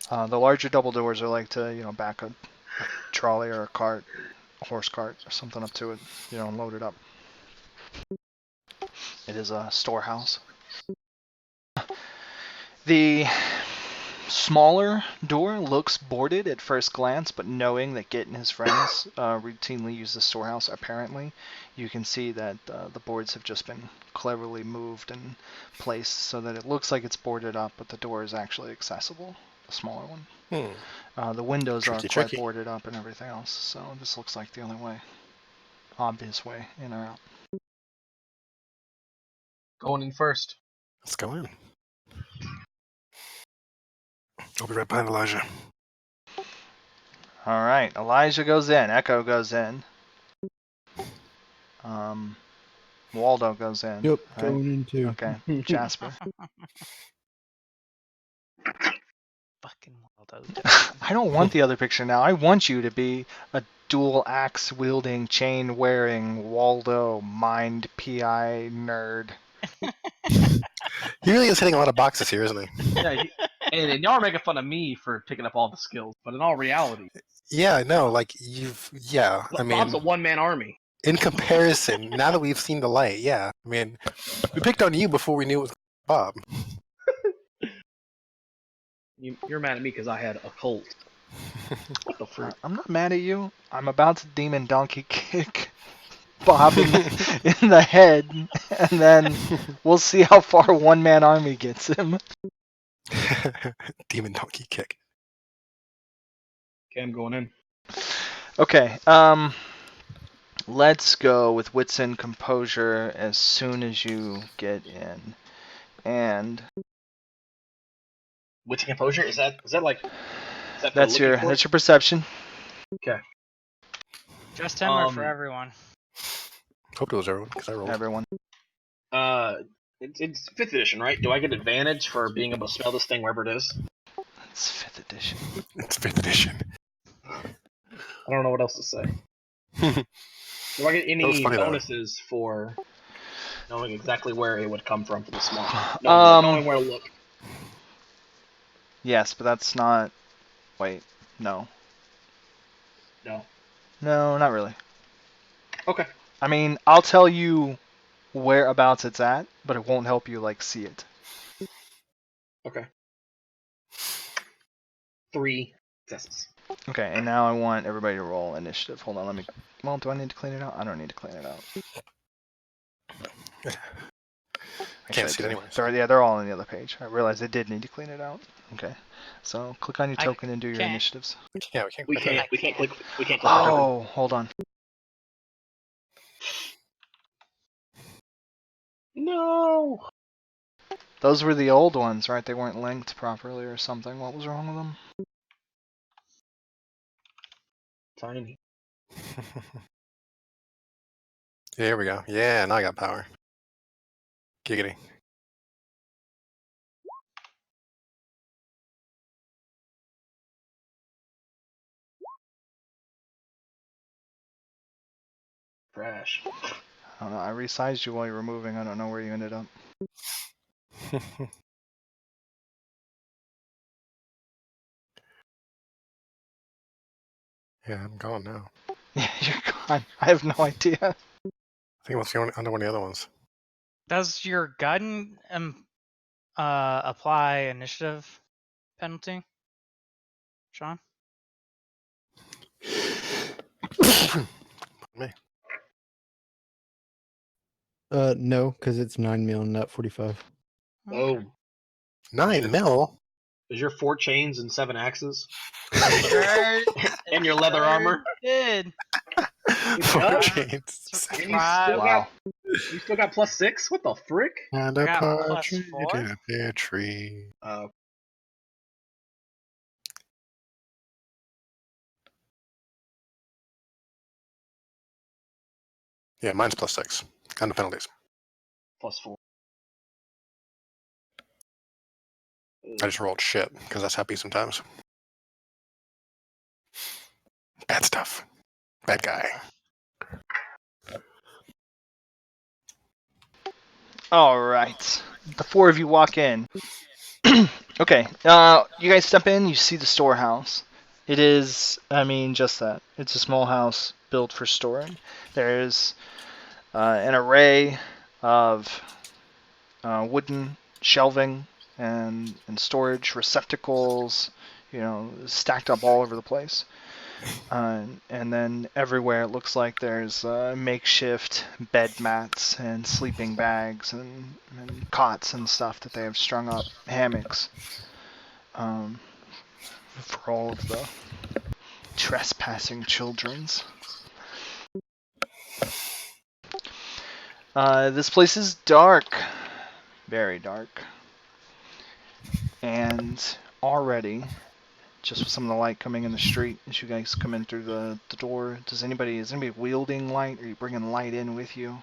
The larger double doors are like to back a trolley or a cart, a horse cart or something up to it, and load it up. It is a storehouse. The smaller door looks boarded at first glance, but knowing that Git and his friends routinely use the storehouse, apparently, you can see that the boards have just been cleverly moved and placed so that it looks like it's boarded up, but the door is actually accessible, the smaller one. The windows are quite boarded up and everything else, so this looks like the only way, obvious way in or out. Going in first. Let's go in. I'll be right behind Elijah. Alright, Elijah goes in, Echo goes in. Waldo goes in. Yep, right? going in too. Okay, Jasper. Fuck. fucking Waldo. I don't want the other picture now. I want you to be a dual axe wielding, chain wearing Waldo mind PI nerd. He really is hitting a lot of boxes here, isn't he? Yeah, and y'all are making fun of me for picking up all the skills, but in all reality, Yeah, no, like I Bob's a mean, one-man army. in comparison, now that we've seen the light, yeah. I mean, we picked on you before we knew it was Bob. You're mad at me because I had a cult. What the frick? I'm not mad at you. I'm about to demon donkey kick Bob in the head, and then we'll see how far one-man army gets him. Demon donkey kick. Okay, I'm going in. Okay, let's go with wits and composure as soon as you get in. And Wits and composure? Is that like? Is that that's your perception. Okay. Just him or for everyone? Hope it was everyone, because I rolled. Everyone. It's 5th edition, right? Do I get advantage for being able to smell this thing wherever it is? It's 5th edition. It's 5th edition. I don't know what else to say. Do I get any bonuses for knowing exactly where it would come from for the smell? Knowing where to look. Yes, but that's not. Wait, no. No. No, not really. Okay. I mean, I'll tell you whereabouts it's at, but it won't help you like see it. Okay. 3 successes. Okay, and now I want everybody to roll initiative. Hold on, let me. Well, do I need to clean it out? I don't need to clean it out. Can't see it anyway. They're all on the other page. I realized I did need to clean it out. Okay, so click on your token and do your initiatives. Yeah, we can't. We can't click. Oh, hold on. No. Those were the old ones, right? They weren't linked properly or something. What was wrong with them? Tiny. Yeah, here we go. Yeah, now I got power. Giggity. Crash. I don't know. I resized you while you were moving. I don't know where you ended up. Yeah, I'm gone now. Yeah, you're gone. I have no idea. I think it's under one of the other ones. Does your gun apply initiative penalty, Sean? Me. No, because it's 9 mil, not 45. Oh. 9 mil? Is your 4 chains and 7 axes? Sure. And your leather armor? Did. 4 chains. Wow. You still got +6? What the frick? And I a got partridge +4? in a pear tree. Yeah, mine's +6. Kind of penalties. +4. I just rolled shit, because that's happy sometimes. Bad stuff. Bad guy. Alright. The 4 of you walk in. Okay. You guys step in, you see the storehouse. It is, just that. It's a small house built for storing. There's an array of wooden shelving and storage receptacles, stacked up all over the place. And then everywhere it looks like there's makeshift bed mats and sleeping bags and cots and stuff that they have strung up, hammocks, for all of the trespassing childrens. This place is dark, very dark, and already, just with some of the light coming in the street as you guys come in through the door, is anybody wielding light? Are you bringing light in with you?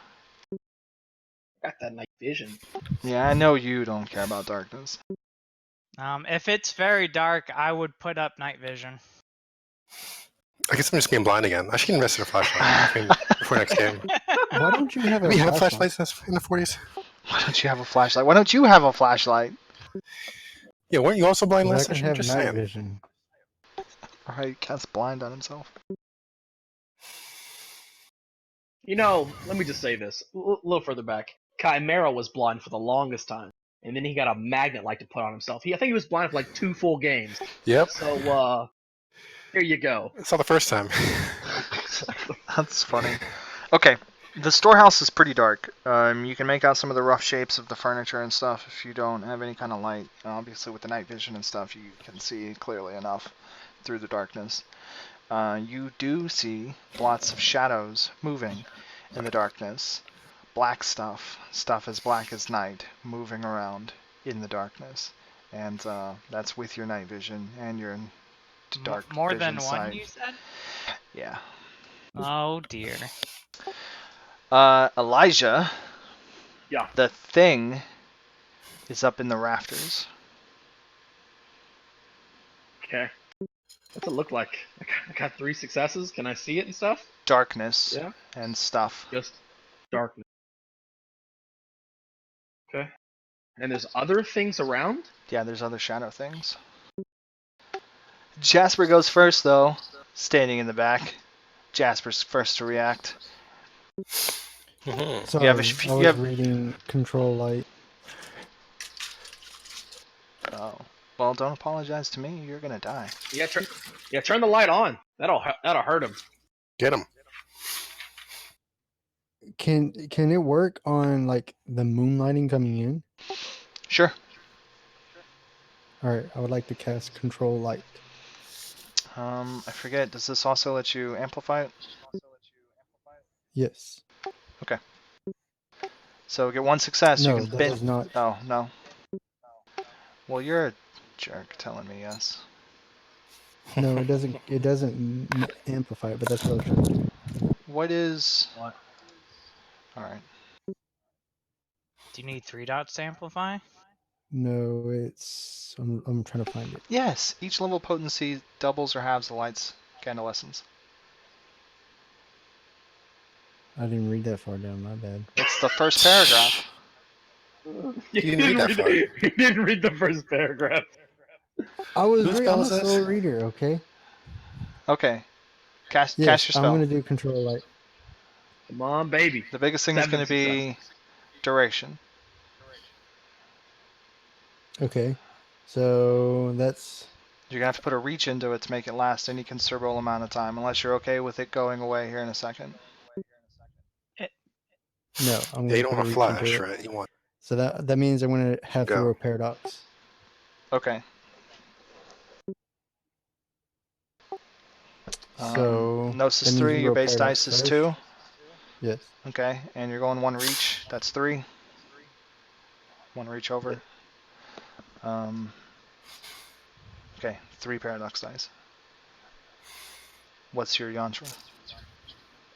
Got that night vision. Yeah, I know you don't care about darkness. If it's very dark, I would put up night vision. I guess I'm just getting blind again. I should invest in a flashlight before next game. Why don't you have Do a we have flashlight? flashlights in the 40s? Why don't you have a flashlight? Why don't you have a flashlight? Yeah, weren't you also blind 'Cause I last can session? have Just night saying. vision. Alright, Cat's blind on himself. You know, let me just say this. A little further back. Chimera was blind for the longest time. And then he got a magnet light to put on himself. I think he was blind for like 2 full games. Yep. So, here you go. It's not the first time. That's funny. Okay, the storehouse is pretty dark. You can make out some of the rough shapes of the furniture and stuff if you don't have any kind of light. Obviously, with the night vision and stuff, you can see clearly enough through the darkness. You do see lots of shadows moving in the darkness. Black stuff as black as night, moving around in the darkness. And that's with your night vision and your dark More vision than sight. one, you said? Yeah. Oh dear. Elijah. Yeah. The thing is up in the rafters. Okay. What's it look like? I got 3 successes. Can I see it and stuff? Darkness Yeah. and stuff. Just darkness. Okay. And there's other things around? Yeah, there's other shadow things. Jasper goes first, though, standing in the back. Jasper's first to react. Mhm. Sorry, have a I sh- was you have- reading Control Light. Oh, well, don't apologize to me. You're gonna die. Yeah, turn the light on. That'll hurt him. Get him. Can it work on like the moonlighting coming in? Sure. All right, I would like to cast Control Light. I forget. Does this also let you amplify it? Yes. So get 1 success. No, you can that bend. does not. Oh no. Well, you're a jerk telling me yes. No, it doesn't. It doesn't amplify it, but that's what I was trying to do. What is? What? All right. Do you need 3 dots to amplify? No, it's. I'm trying to find it. Yes. Each level potency doubles or halves the light's candlescence. I didn't read that far down. My bad. It's the first paragraph. You didn't read that far. You didn't read the first paragraph. I was. Whose I'm spell a is this? slow reader. Okay. Okay. Cast Yes, your I'm spell. gonna do Control Light. Come on, baby. The biggest thing is 7 going to be duration. Okay. So that's. You're going to have to put a reach into it to make it last any considerable amount of time, unless you're okay with it going away here in a second. No, I'm Yeah, you gonna don't put want a to reach into flash, it. right? You want So that means I'm gonna have to Go. roll paradox. Okay. So Gnosis that means 3, we your roll base paradox dice is first. 2. Yes. Okay, and you're going 1 reach. That's 3. 1 reach over. Okay, 3 paradox dice. What's your yantra?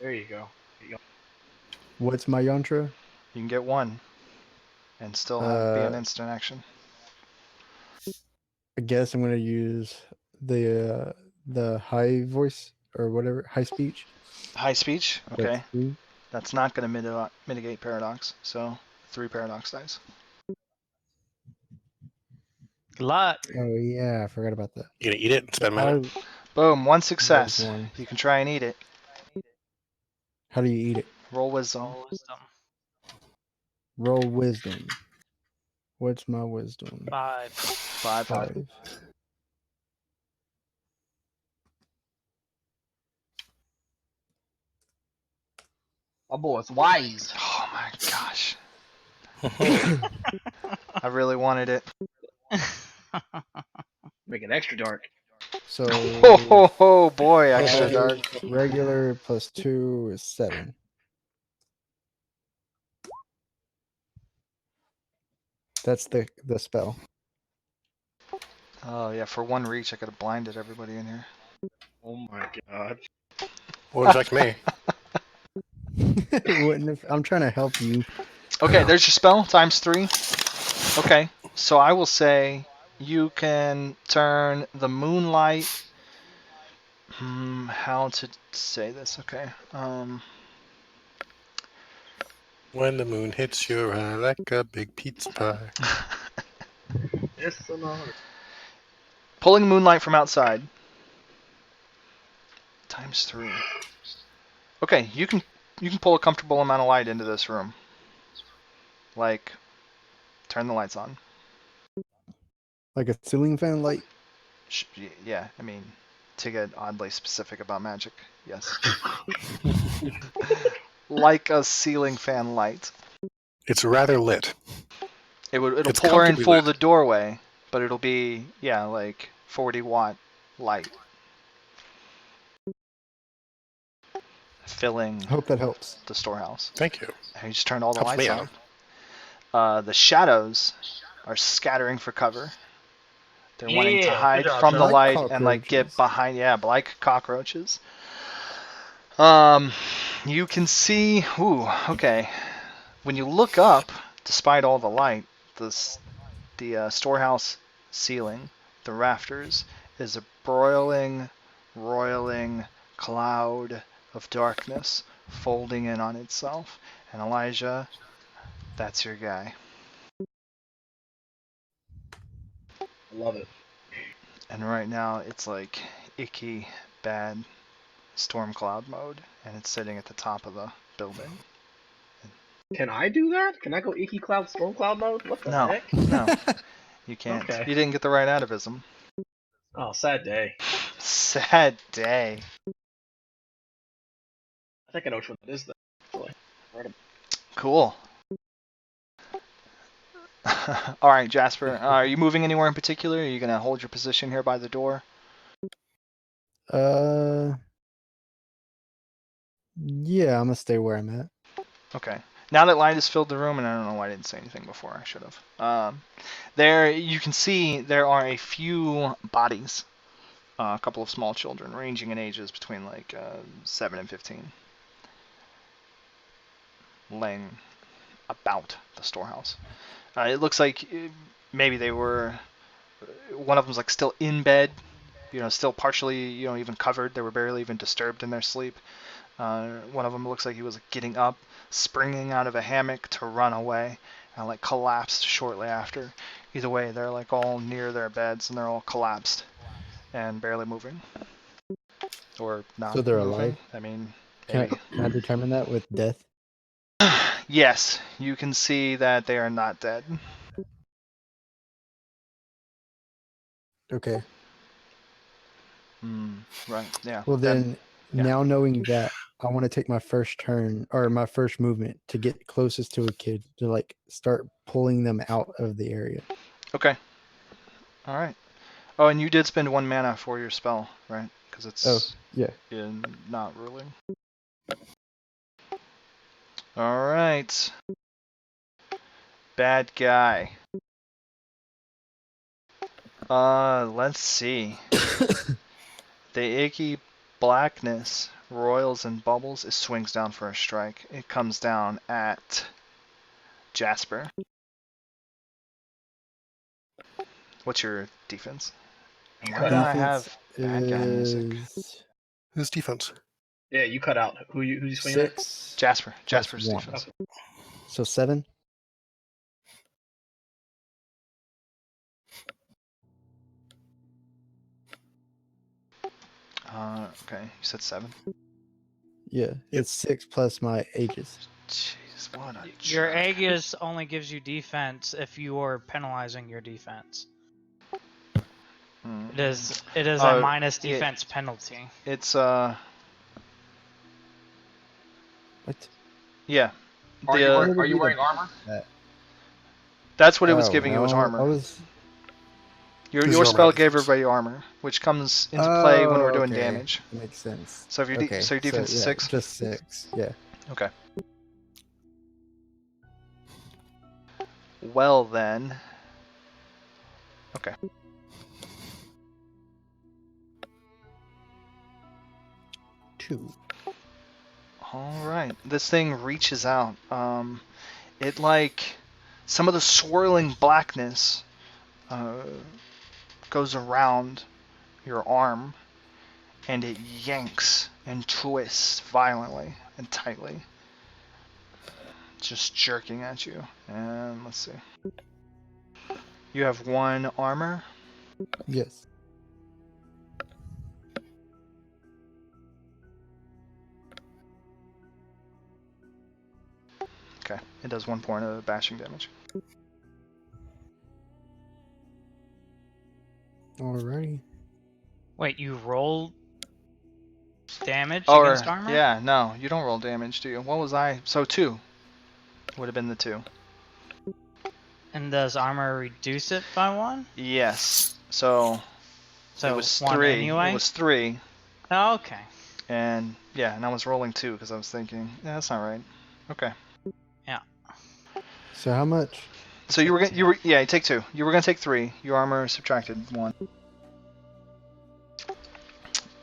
There you go. What's my yantra? You can get 1 and still have it be an instant action. I guess I'm gonna use the high voice or whatever, high speech. High speech? That's Okay. 3. That's not going to mitigate paradox, so 3 paradox dice. Good luck. Oh yeah, I forgot about that. you gonna eat it and spend mana? Boom, 1 success. There's one. You can try and eat it. How do you eat it? Roll wisdom. Roll wisdom. Roll wisdom. What's my wisdom? 5. 5. 5. My boy's wise. Oh my gosh. I really wanted it. Make it extra dark. So Oh boy, extra dark. regular plus 2 is 7. That's the spell. Oh yeah, for 1 reach I could have blinded everybody in here. Oh my god. Well, like me. Wouldn't if, I'm trying to help you. Okay, there's your spell, times 3. Okay, so I will say you can turn the moonlight. How to say this? Okay. When the moon hits your eye like a big pizza pie. Yes, no. Pulling moonlight from outside. ×3. Okay, you can pull a comfortable amount of light into this room. Like, turn the lights on. Like a ceiling fan light. Yeah, I mean, to get oddly specific about magic, yes. Like a ceiling fan light. It's rather lit. It'll It's pour in comfortably full lit. the doorway, but it'll be, yeah, like 40-watt light. Filling I hope that helps. the storehouse. Thank you. And you just turned all the Helps me lights on. The shadows are scattering for cover. They're wanting to Yeah, hide good job, from the Joe. Like light and like get cockroaches. behind, like cockroaches. You can see, okay. When you look up, despite all the light, the storehouse ceiling, the rafters, is a broiling, roiling cloud of darkness folding in on itself. And Elijah, that's your guy. Love it. And right now it's like icky, bad storm cloud mode, and it's sitting at the top of the building. Can I do that? Can I go Icky Cloud Storm Cloud mode? What the No, heck? no, you can't. Okay. You didn't get the right atavism. Oh, sad day. Sad day. I think I know which one that is, though. Actually. Right. Cool. All right, Jasper. Are you moving anywhere in particular? Are you gonna hold your position here by the door? Yeah, I'm gonna stay where I'm at. Okay. Now that light has filled the room, and I don't know why I didn't say anything before, I should have. There, you can see there are a few bodies, a couple of small children, ranging in ages between like 7 and 15, laying about the storehouse. It looks like maybe they were. One of them's like still in bed, still partially, even covered. They were barely even disturbed in their sleep. One of them looks like he was getting up, springing out of a hammock to run away, and like collapsed shortly after. Either way, they're like all near their beds, and they're all collapsed and barely moving, or not. So they're moving. alive? I mean, Can maybe. I determine that with death? Yes, you can see that they are not dead. Okay. Right. Yeah. Well then, yeah. now knowing that, I want to take my first turn or my first movement to get closest to a kid to like start pulling them out of the area. Okay. All right. Oh, and you did spend 1 mana for your spell, right? Because it's yeah. in not ruling. All right. Bad guy. Let's see. The icky blackness roils and bubbles. It swings down for a strike. It comes down at Jasper. What's your defense? And why do I have bad guy music? Who's defense? Yeah, you cut out. Who's you swinging at? 6. Jasper's one. defense. So 7. Okay, you said 7. Yeah, it's 6 plus my ages. Jeez, what a Your jerk. Aegis only gives you defense if you are penalizing your defense. It is a minus defense penalty. It's What? yeah. Are you wearing armor? That's what it was giving you, was no, armor. Your Your spell armor gave defense. everybody armor, which comes into play when we're doing okay. damage. That makes sense. So if your your defense is 6? Just 6, yeah. Okay. Well then. Okay. Two. Alright. This thing reaches out. It like some of the swirling blackness goes around your arm, and it yanks and twists violently and tightly, just jerking at you. And let's see. You have 1 armor. Yes. Okay, it does 1 point of bashing damage. Alrighty. Wait, you roll damage Or, against armor? yeah, no, you don't roll damage, do you? What was I? So 2 would have been the 2. And does armor reduce it by 1? Yes. So So it was 1 3. anyway? It was 3. Oh, okay. And yeah, and I was rolling 2 because I was thinking, yeah, that's not right. Okay. So how much? So you take 2. You were gonna take 3. Your armor subtracted 1.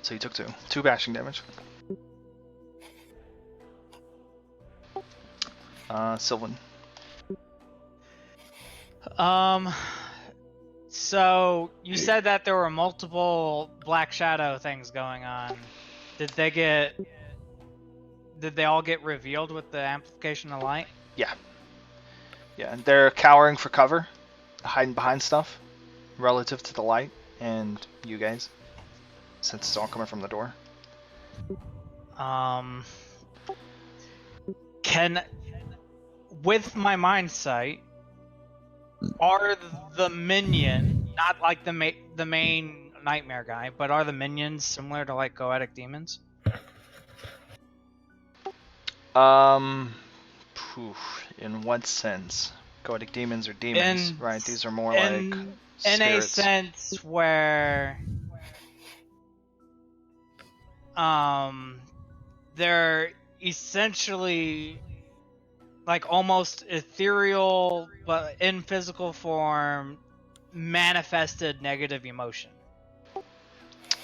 So you took 2. 2 bashing damage. Sylvan. So you said that there were multiple Black Shadow things going on. Did they all get revealed with the amplification of light? Yeah, and they're cowering for cover, hiding behind stuff, relative to the light and you guys, since it's all coming from the door. With my mind sight, are the minion, not like the main nightmare guy, but are the minions similar to like goetic demons? In what sense? Goetic demons are demons, right? These are more like in spirits. a sense where they're essentially like almost ethereal but in physical form manifested negative emotion.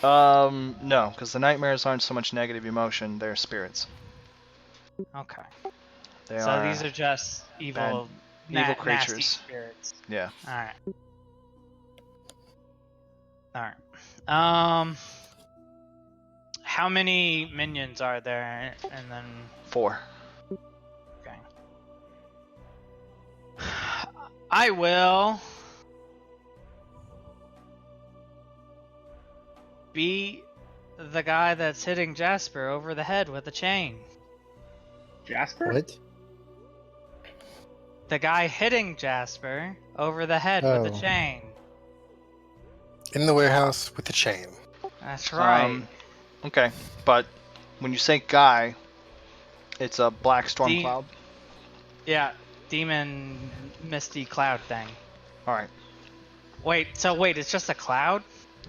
No, because the nightmares aren't so much negative emotion, they're spirits. Okay. They So these are just evil evil nasty creatures. spirits. Yeah. Alright. How many minions are there? And then 4. okay. I will beat the guy that's hitting Jasper over the head with a chain. Jasper? What? The guy hitting Jasper over the head with a Oh. chain. In the warehouse with the chain. That's right. Okay, but when you say guy, it's a black storm cloud. Yeah, demon misty cloud thing. Alright. Wait, it's just a cloud?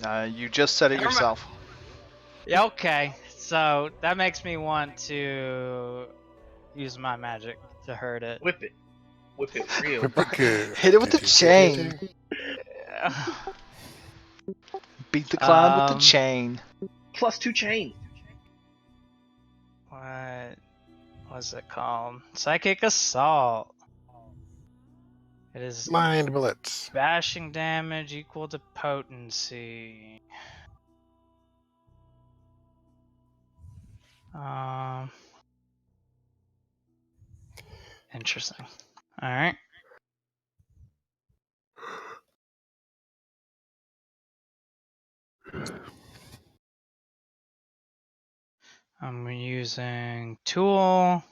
You just said it yourself. Yeah, okay. So that makes me want to use my magic to hurt it. Whip it. Whip it real. Whip it good. Hit it with the chain. Beat the cloud with the chain. +2 chain. What was it called? Psychic assault. It is Mind bullets. bashing damage equal to potency. Interesting. All right. I'm using tool.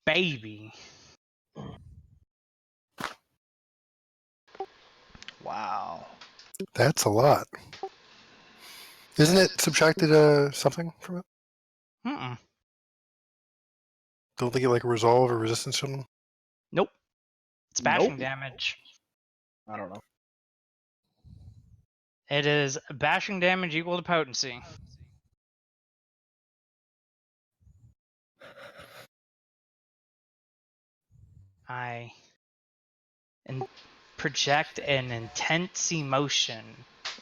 Baby. Wow. That's a lot. Isn't it subtracted something from it? Mm-mm. Don't they get like a resolve or resistance from them? Nope. It's bashing Nope. damage. I don't know. It is bashing damage equal to potency. I project an intense emotion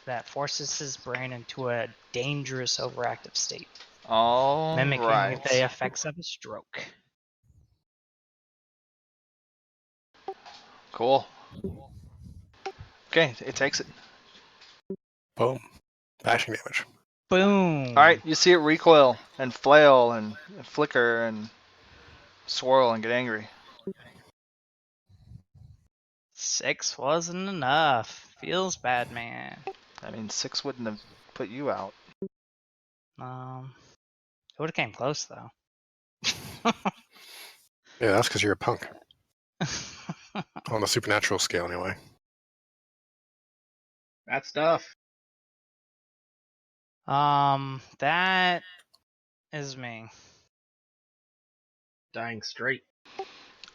that forces his brain into a dangerous overactive state All mimicking right. the effects of a stroke. Cool. Okay, it takes it. Boom. Bashing damage. Boom. All right, you see it recoil and flail and flicker and swirl and get angry. 6 wasn't enough. Feels bad, man. I mean, 6 wouldn't have put you out. It would have came close though. Yeah, that's because you're a punk. On the supernatural scale, anyway. That stuff. That is me. Dying straight.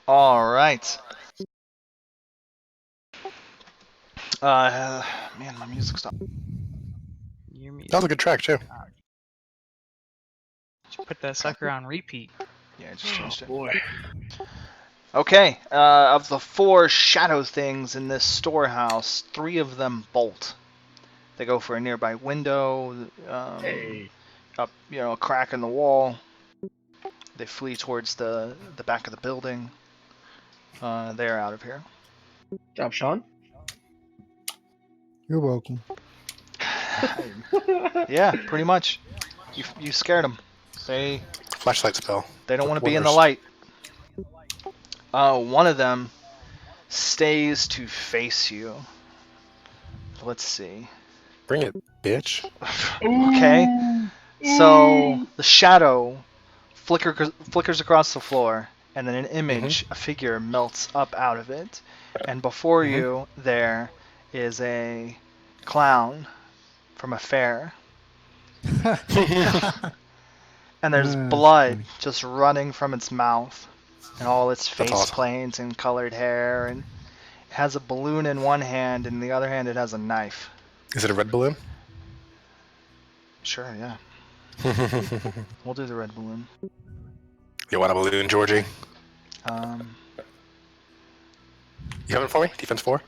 All right. Man, my music stopped. Your music. That was a good track, too. Should put that sucker on repeat. Yeah, I just changed it. Boy. Okay, of the 4 shadow things in this storehouse, 3 of them bolt. They go for a nearby window, Hey. up, a crack in the wall. They flee towards the back of the building. They're out of here. Good job, Sean. You're welcome. Yeah, pretty much. You scared them. They Flashlight spell. don't want to be in Wonders. the light. One of them stays to face you. Let's see. Bring it, bitch. Okay. So the shadow flickers across the floor, and then an image, a figure, melts up out of it. And before you, there is a clown from a fair. And there's That's blood funny. just running from its mouth, and all its face awesome. planes and colored hair, and it has a balloon in one hand, and in the other hand it has a knife. Is it a red balloon? Sure, yeah. We'll do the red balloon. You want a balloon, Georgie? You have it for me? Defense 4?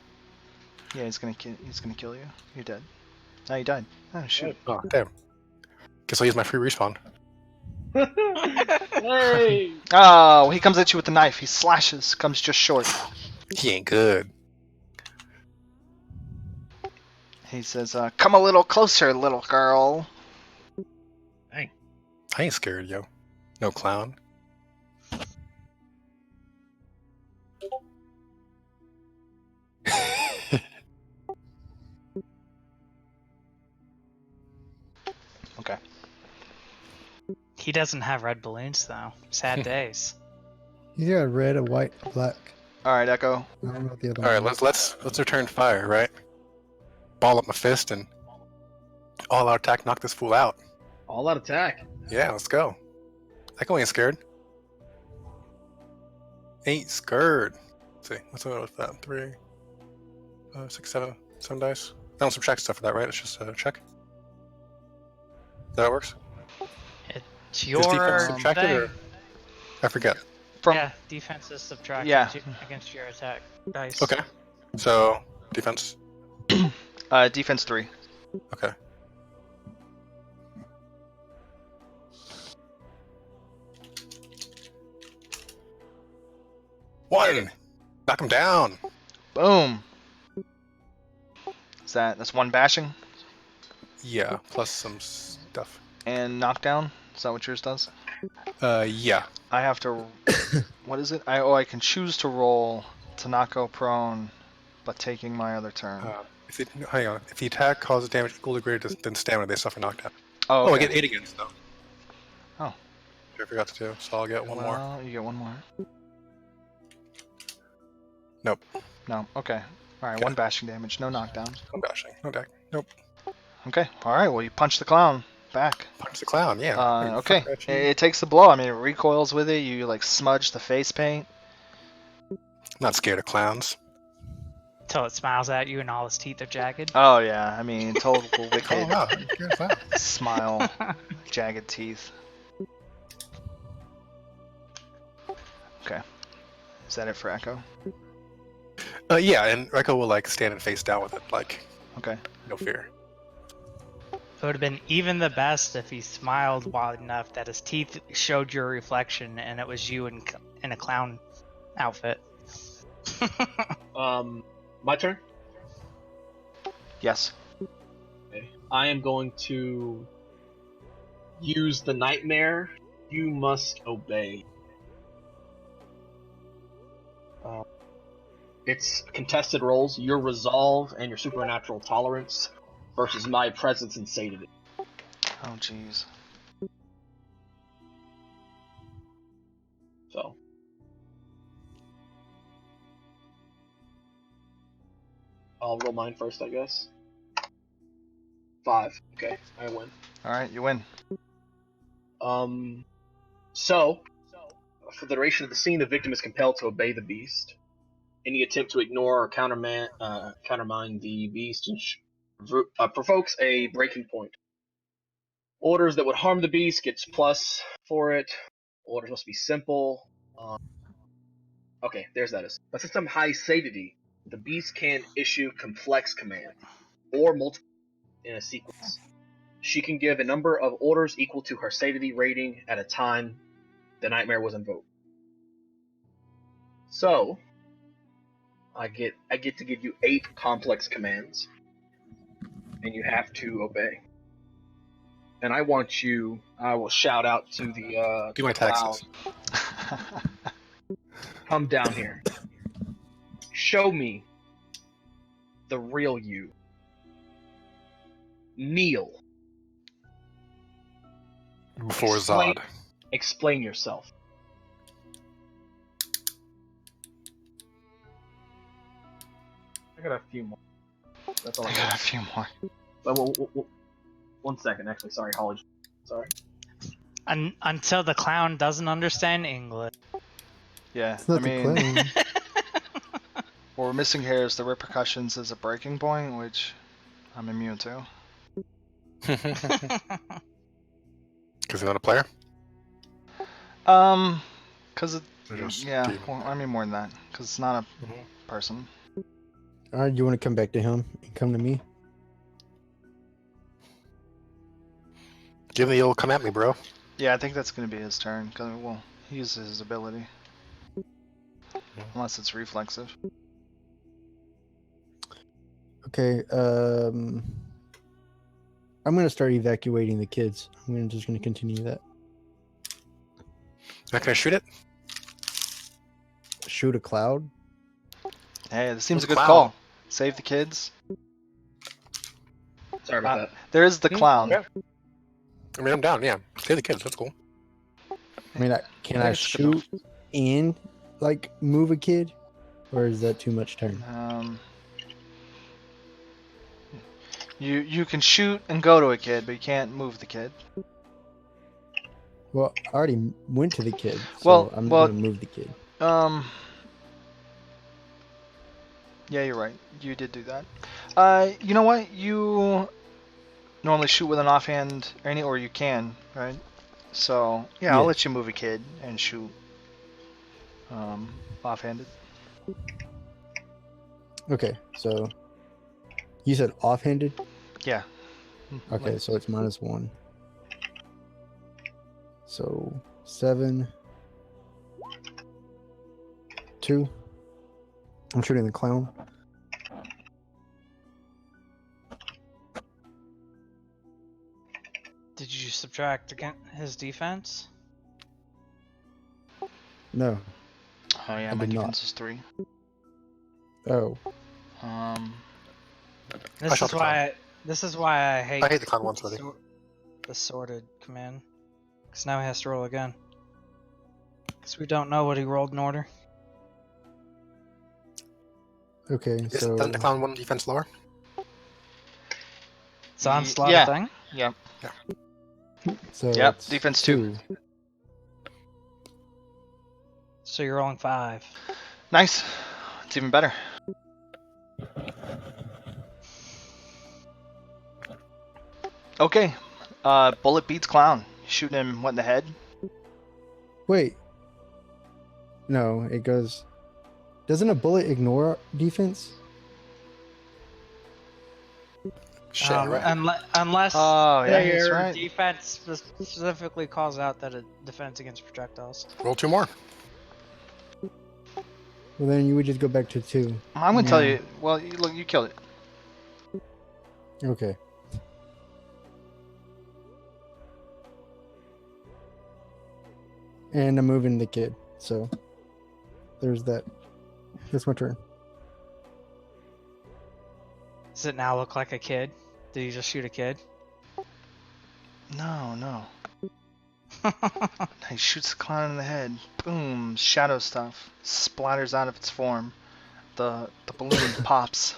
Yeah, he's gonna kill you. You're dead. Oh, you died. Oh shoot. Oh, damn. Guess I'll use my free respawn. Hey. Oh, he comes at you with the knife. He slashes, comes just short. He ain't good. He says, "Come a little closer, little girl." I ain't scared, yo. No clown. Okay. He doesn't have red balloons though. Sad days. He's got a red, a white, a black. All right, Echo. I don't know what the other All right, one is. let's return fire, right? Ball up my fist and all out attack, knock this fool out. All out attack. Yeah, let's go. Echo ain't scared. Ain't scared. Let's see, what's going on with that? 3, 6, 7 dice. I don't subtract stuff for that, right? It's just a check. Is that how it works? It's Is your defense subtracted thing. or I forget. From Defense is subtracted Yeah. against your attack dice. Okay. So defense. defense 3. Okay. One. Knock him down. Boom. That's 1 bashing Yeah, plus some stuff. and knockdown. Is that what yours does? Yeah. I have to. What is it? I can choose to roll to not go prone, but taking my other turn. Hang on. If the attack causes damage equal to greater than stamina, they suffer knockdown. Oh, Oh, I okay. get 8 against though. Oh. I forgot to do, so I'll get one more. Well, you get 1 more. Nope. No. Okay. All right. Okay. 1 bashing damage. No knockdown. No bashing. No deck. Nope. Okay. All right. Well, you punch the clown back. Punch the clown. Yeah. Hey, Okay. fuck that shit. It takes the blow. I mean, it recoils with it. You like smudge the face paint. Not scared of clowns. Till it smiles at you and all its teeth are jagged. Oh yeah. I mean, total Oh wicked wow. You're scared of clowns. smile, jagged teeth. Okay. Is that it for Echo? Yeah, and Echo will like stand and face down with it, like Okay. no fear. It would have been even the best if he smiled wide enough that his teeth showed your reflection and it was you in a clown outfit. My turn. Yes. Okay. I am going to use the nightmare. You must obey. It's contested roles. Your resolve and your supernatural tolerance versus my presence and sadity. Oh, jeez. So. I'll roll mine first, I guess. 5. Okay, I win. Alright, you win. So, for the duration of the scene, the victim is compelled to obey the beast. Any attempt to ignore or countermine the beast provokes a breaking point. Orders that would harm the beast gets plus for it. Orders must be simple. Okay, there's that. But system high sadity, the beast can issue complex commands or multiple in a sequence. She can give a number of orders equal to her sadity rating at a time the nightmare was invoked. So, I get to give you 8 complex commands, and you have to obey. And I will shout out to the Do my cloud. taxes. Come down here. Show me the real you. Kneel. Before Zod. Explain yourself. I got a few more. That's all I I got. got a few more. Well, 1 second, actually. Sorry, Holly. Sorry. Until the clown doesn't understand English. Yeah, It's not the clown. what we're missing here is the repercussions as a breaking point, which I'm immune to. Because you're not a player? Cause it, Or just yeah, demon? well, I mean more than that, cause it's not a Mhm. person. Alright, you want to come back to him and come to me? Give me the old come at me, bro. Yeah, I think that's gonna be his turn, cause well, he uses his ability. Unless it's reflexive. Okay, I'm gonna start evacuating the kids. Just gonna continue that. Not gonna shoot it? Shoot a cloud? Hey, this seems Who's a good clown? call. Save the kids. Sorry about that. There is the clown. yeah. I mean, I'm down, yeah. Save the kids, that's cool. I mean, can I I think it's good shoot and like move a kid, or is that too much turn? You can shoot and go to a kid, but you can't move the kid. Well, I already went to the kid, so I'm well- gonna move the kid. Yeah, you're right. You did do that. You know what? You normally shoot with an offhand, or you can, right? So yeah, I'll Yeah. let you move a kid and shoot offhanded. Okay, so you said offhanded. Yeah. Okay, so it's -1. So 7, 2. I'm shooting the clown. Did you subtract his defense? No. Oh yeah, I my did not. defense is 3. Oh, This shot is the why. This is why I hate. I hate the clown ones already. The sorted command, because now he has to roll again. Because we don't know what he rolled in order. okay. So Isn't the clown one defense lower? It's onslaught yeah. thing. Yeah. so Yep, it's defense 2. So you're rolling 5. Nice. It's even better. Okay. Bullet beats clown. Shooting him what in the head? Wait. No, it goes. Doesn't a bullet ignore defense? Shit, right. Unless Oh, yeah, Hey, that's Eric. right. defense specifically calls out that it defends against projectiles. Roll 2 more. Well, then you would just go back to 2. I'm gonna tell Yeah. you. Well, look, you killed it. Okay. And I'm moving the kid, so there's that. That's my turn. Does it now look like a kid? Did you just shoot a kid? No. He shoots the clown in the head. Boom! Shadow stuff splatters out of its form. The balloon pops,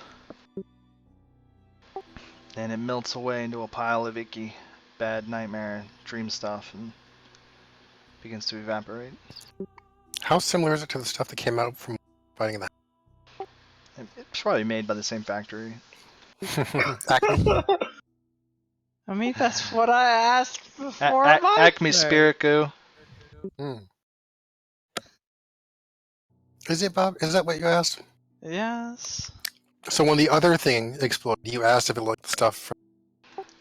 and it melts away into a pile of icky, bad nightmare dream stuff, and begins to evaporate. How similar is it to the stuff that came out from fighting that? It's probably made by the same factory. Acme? I mean, that's what I asked before. Acme Spirit Goo. Hmm. Is it, Bob? Is that what you asked? Yes. So when the other thing exploded, you asked if it looked stuff from...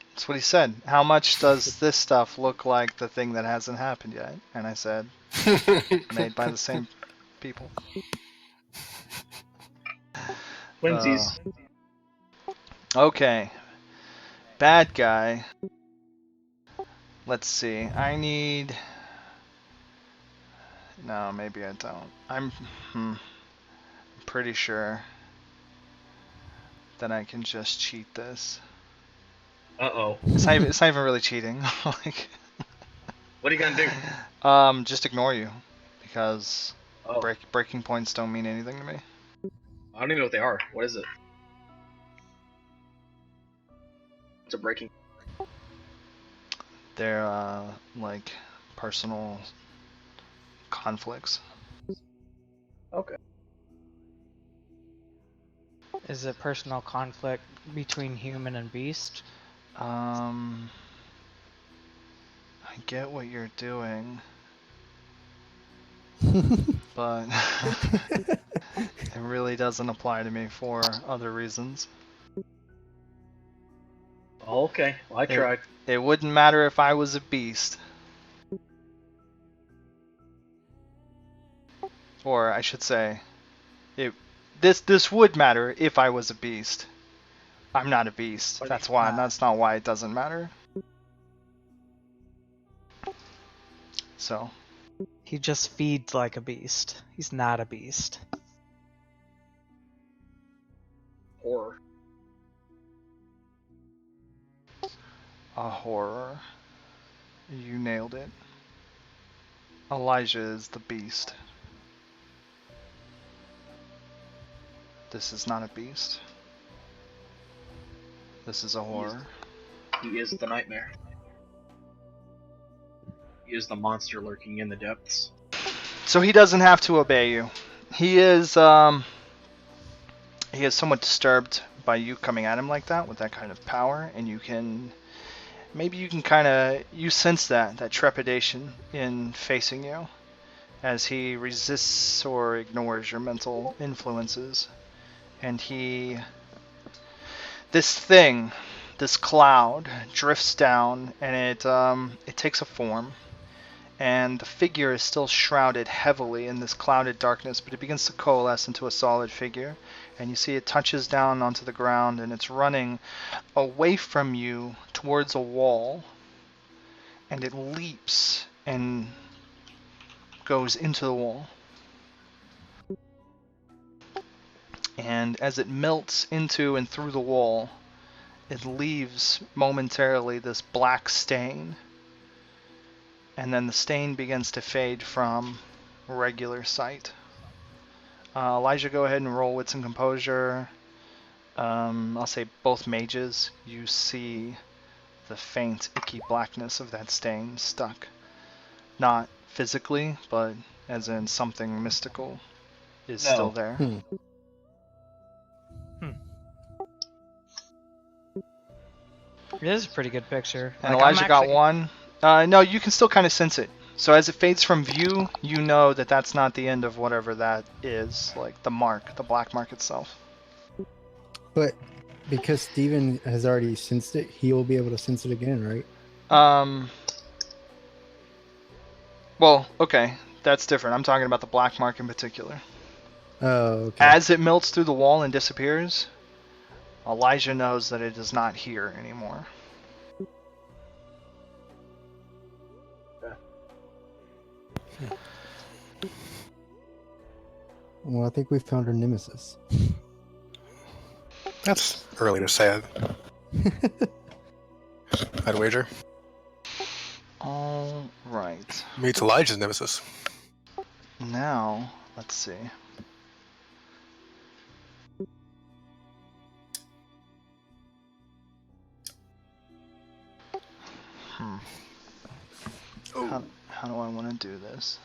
That's what he said. How much does this stuff look like the thing that hasn't happened yet? And I said, made by the same people. Twinsies. Okay. Bad guy. Let's see. I need... No, maybe I don't. I'm pretty sure that I can just cheat this. Uh-oh. It's not even really cheating. Like, What are you gonna do? just ignore you, because Oh, breaking points don't mean anything to me. I don't even know what they are. What is it? It's a breaking. They're like personal conflicts. Okay. Is it personal conflict between human and beast? I get what you're doing, but it really doesn't apply to me for other reasons. Okay. Well, I tried. It wouldn't matter if I was a beast. Or I should say, this would matter if I was a beast. I'm not a beast. That's not why it doesn't matter. So, He just feeds like a beast. He's not a beast. Horror. a horror. You nailed it. Elijah is the beast. This is not a beast. This is a horror. He is the nightmare. He is the monster lurking in the depths. So he doesn't have to obey you. He is somewhat disturbed by you coming at him like that, with that kind of power, and you can you sense that trepidation in facing you as he resists or ignores your mental influences. And this cloud drifts down, and it takes a form, and the figure is still shrouded heavily in this clouded darkness, but it begins to coalesce into a solid figure, and you see it touches down onto the ground, and it's running away from you towards a wall, and it leaps and goes into the wall. And as it melts into and through the wall, it leaves momentarily this black stain. And then the stain begins to fade from regular sight. Elijah, go ahead and roll Wits and Composure. I'll say both mages. You see the faint, icky blackness of that stain stuck. Not physically, but as in something mystical is still there. It is a pretty good picture. And Like, Elijah got one. No, you can still kind of sense it. So as it fades from view, you know that that's not the end of whatever that is, like the mark, the black mark itself. But Because Steven has already sensed it, he will be able to sense it again, right? Well, okay, that's different. I'm talking about the black mark in particular. Oh, okay. As it melts through the wall and disappears, Elijah knows that it is not here anymore. Well, I think we found our nemesis. That's early to say it. I'd wager. All right. Meets Elijah's nemesis. Now, let's see. How do I want to do this?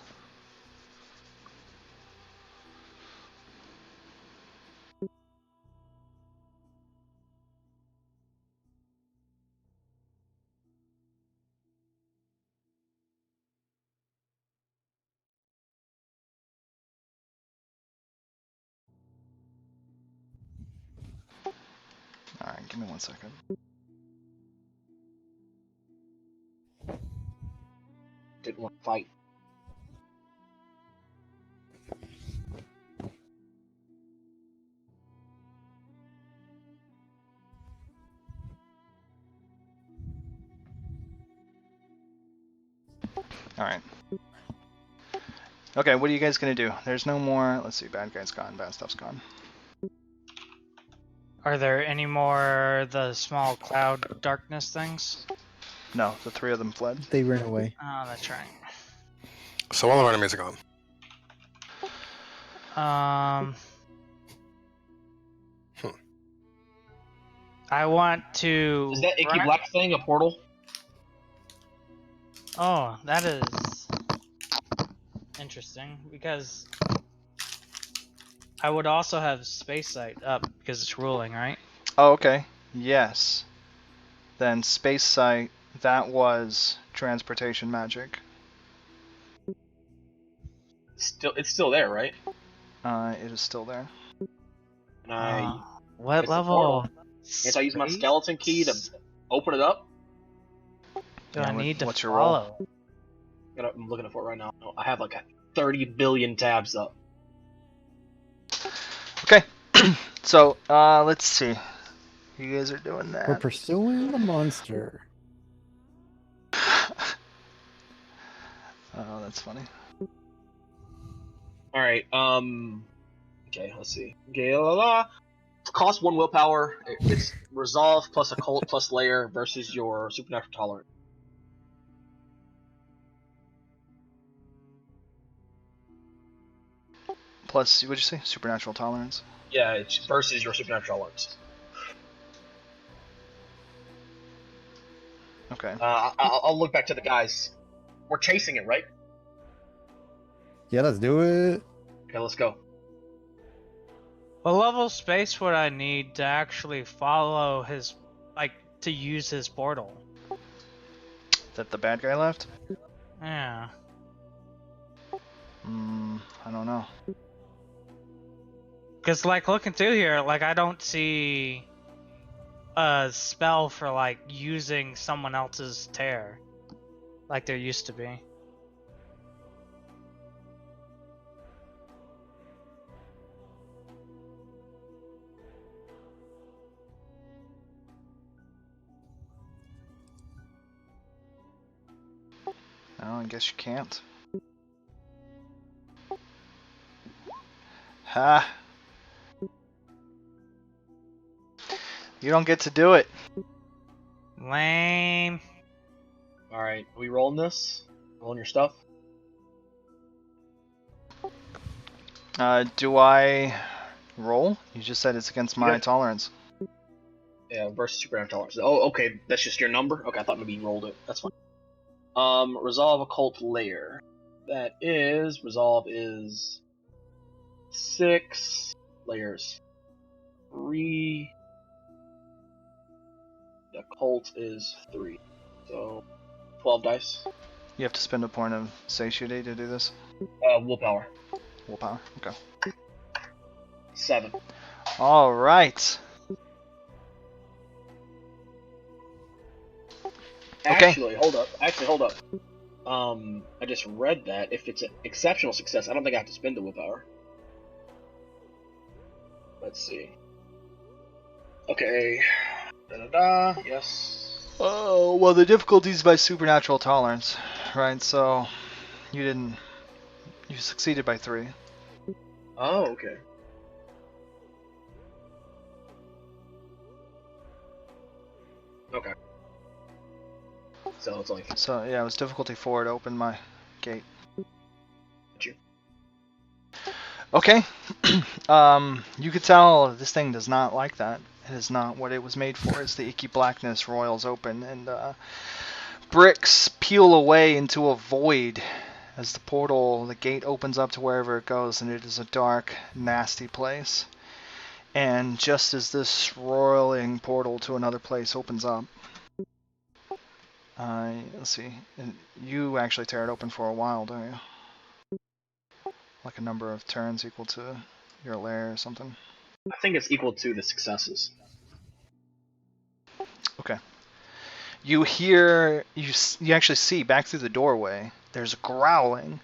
Alright, give me 1 second. Didn't want to fight. Alright. Okay, what are you guys gonna do? There's no more. Let's see, bad guy's gone, bad stuff's gone. Are there any more the small cloud darkness things? No, the 3 of them fled. They ran away. Oh, that's right. So all of our enemies are gone. I want to. Is that Icky Black thing a portal? Oh, that is interesting because I would also have space sight up because it's ruling, right? Oh, okay. Yes. Then space sight, that was transportation magic. It's still there, right? It is still there. And What it's a level? portal. If I use my skeleton key to open it up, Do I Yeah, need to what's your roll? follow? I'm looking for it right now. I have like 30 billion tabs up. Okay. So, let's see. You guys are doing that. We're pursuing the monster. Oh, that's funny. All right. Okay. Let's see. Cost 1 willpower. It's resolve plus occult plus layer versus your supernatural tolerance. Plus, what'd you say? Supernatural tolerance? Yeah, it's versus your supernatural tolerance. Okay. I'll look back to the guys. We're chasing it, right? Yeah, let's do it. Okay, let's go. What level of space would I need to actually follow his, like, to use his portal? That the bad guy left? Yeah. I don't know. Because, like, looking through here, like, I don't see a spell for, like, using someone else's tear. Like there used to be. No, I guess you can't. Ha! You don't get to do it. Lame. Alright, are we rolling this? Rolling your stuff? Do I roll? You just said it's against my Yeah. tolerance. Yeah, versus supernatural tolerance. Oh, okay, that's just your number? Okay, I thought maybe you rolled it. That's fine. Resolve occult layer. That is, resolve is 6 layers. 3. The occult is 3. So, 12 dice. You have to spend a point of satiety to do this? Willpower. Willpower? Okay. 7. Alright. Actually, hold up. I just read that if it's an exceptional success, I don't think I have to spend the willpower. Let's see. Okay. Yes. Oh, well, the difficulty is by supernatural tolerance, right? So, you succeeded by 3. Oh, okay. Okay. So it's only. So, yeah, it was difficulty 4 to open my gate. You. Okay. You could tell this thing does not like that. It is not what it was made for. As the icky blackness roils open and bricks peel away into a void as the gate opens up to wherever it goes, and it is a dark, nasty place. And just as this roiling portal to another place opens up, let's see, and you actually tear it open for a while, don't you? Like a number of turns equal to your lair or something. I think it's equal to the successes. Okay. You hear, you actually see back through the doorway, there's growling,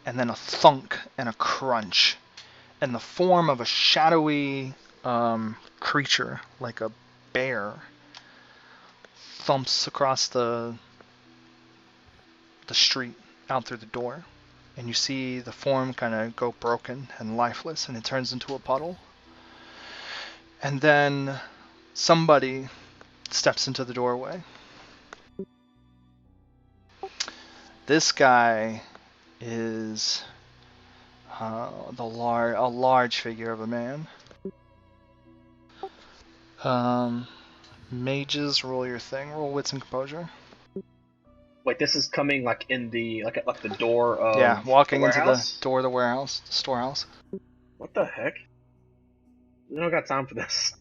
and then a thunk and a crunch, and the form of a shadowy creature, like a bear, thumps across the street out through the door, and you see the form kind of go broken and lifeless, and it turns into a puddle. And then somebody steps into the doorway. This guy is a large figure of a man. Mages, roll your thing. Roll wits and composure. Wait, this is coming like in the like the door of Yeah, walking the into warehouse? the door of the warehouse, the storehouse. What the heck? We don't got time for this.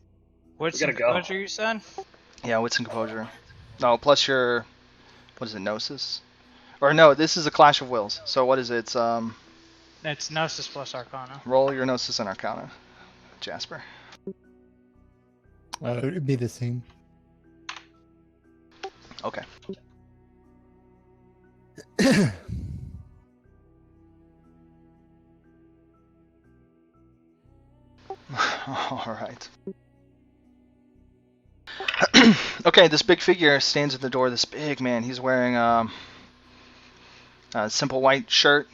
What's We the gotta go. composure you said? Yeah, wits and composure. No, plus your, what is it, gnosis? Or no, this is a clash of wills. So what is it? It's It's Gnosis plus Arcana. roll your gnosis and arcana, Jasper. It would be the same. Okay. All right. Okay, this big figure stands at the door. This big man. He's wearing a simple white shirt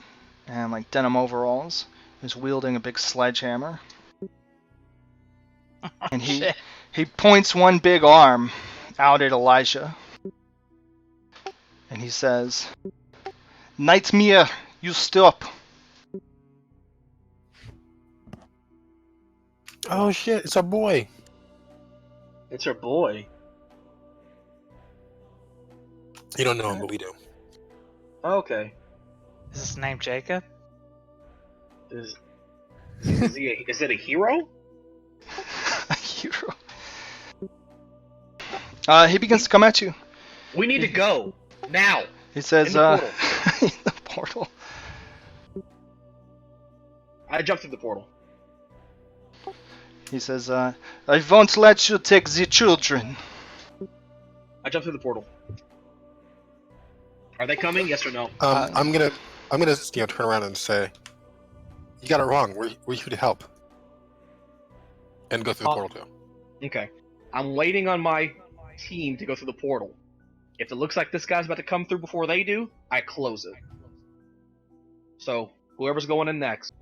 and like denim overalls. He's wielding a big sledgehammer, and Shit. he points one big arm out at Elijah, and he says, "Nightmare, you stop." Oh shit! It's our boy. It's her boy. You don't know him, but we do. Okay. Is his name Jacob? Is it a hero? A hero. He begins to come at you. We need to go now. He says, In the in the portal. I jumped through the portal. He says, I won't let you take the children. I jumped through the portal. Are they coming? Yes or no? I'm gonna turn around and say, you got it wrong. We're here to help. And go through the portal too. Okay. I'm waiting on my team to go through the portal. If it looks like this guy's about to come through before they do, I close it. So, whoever's going in next,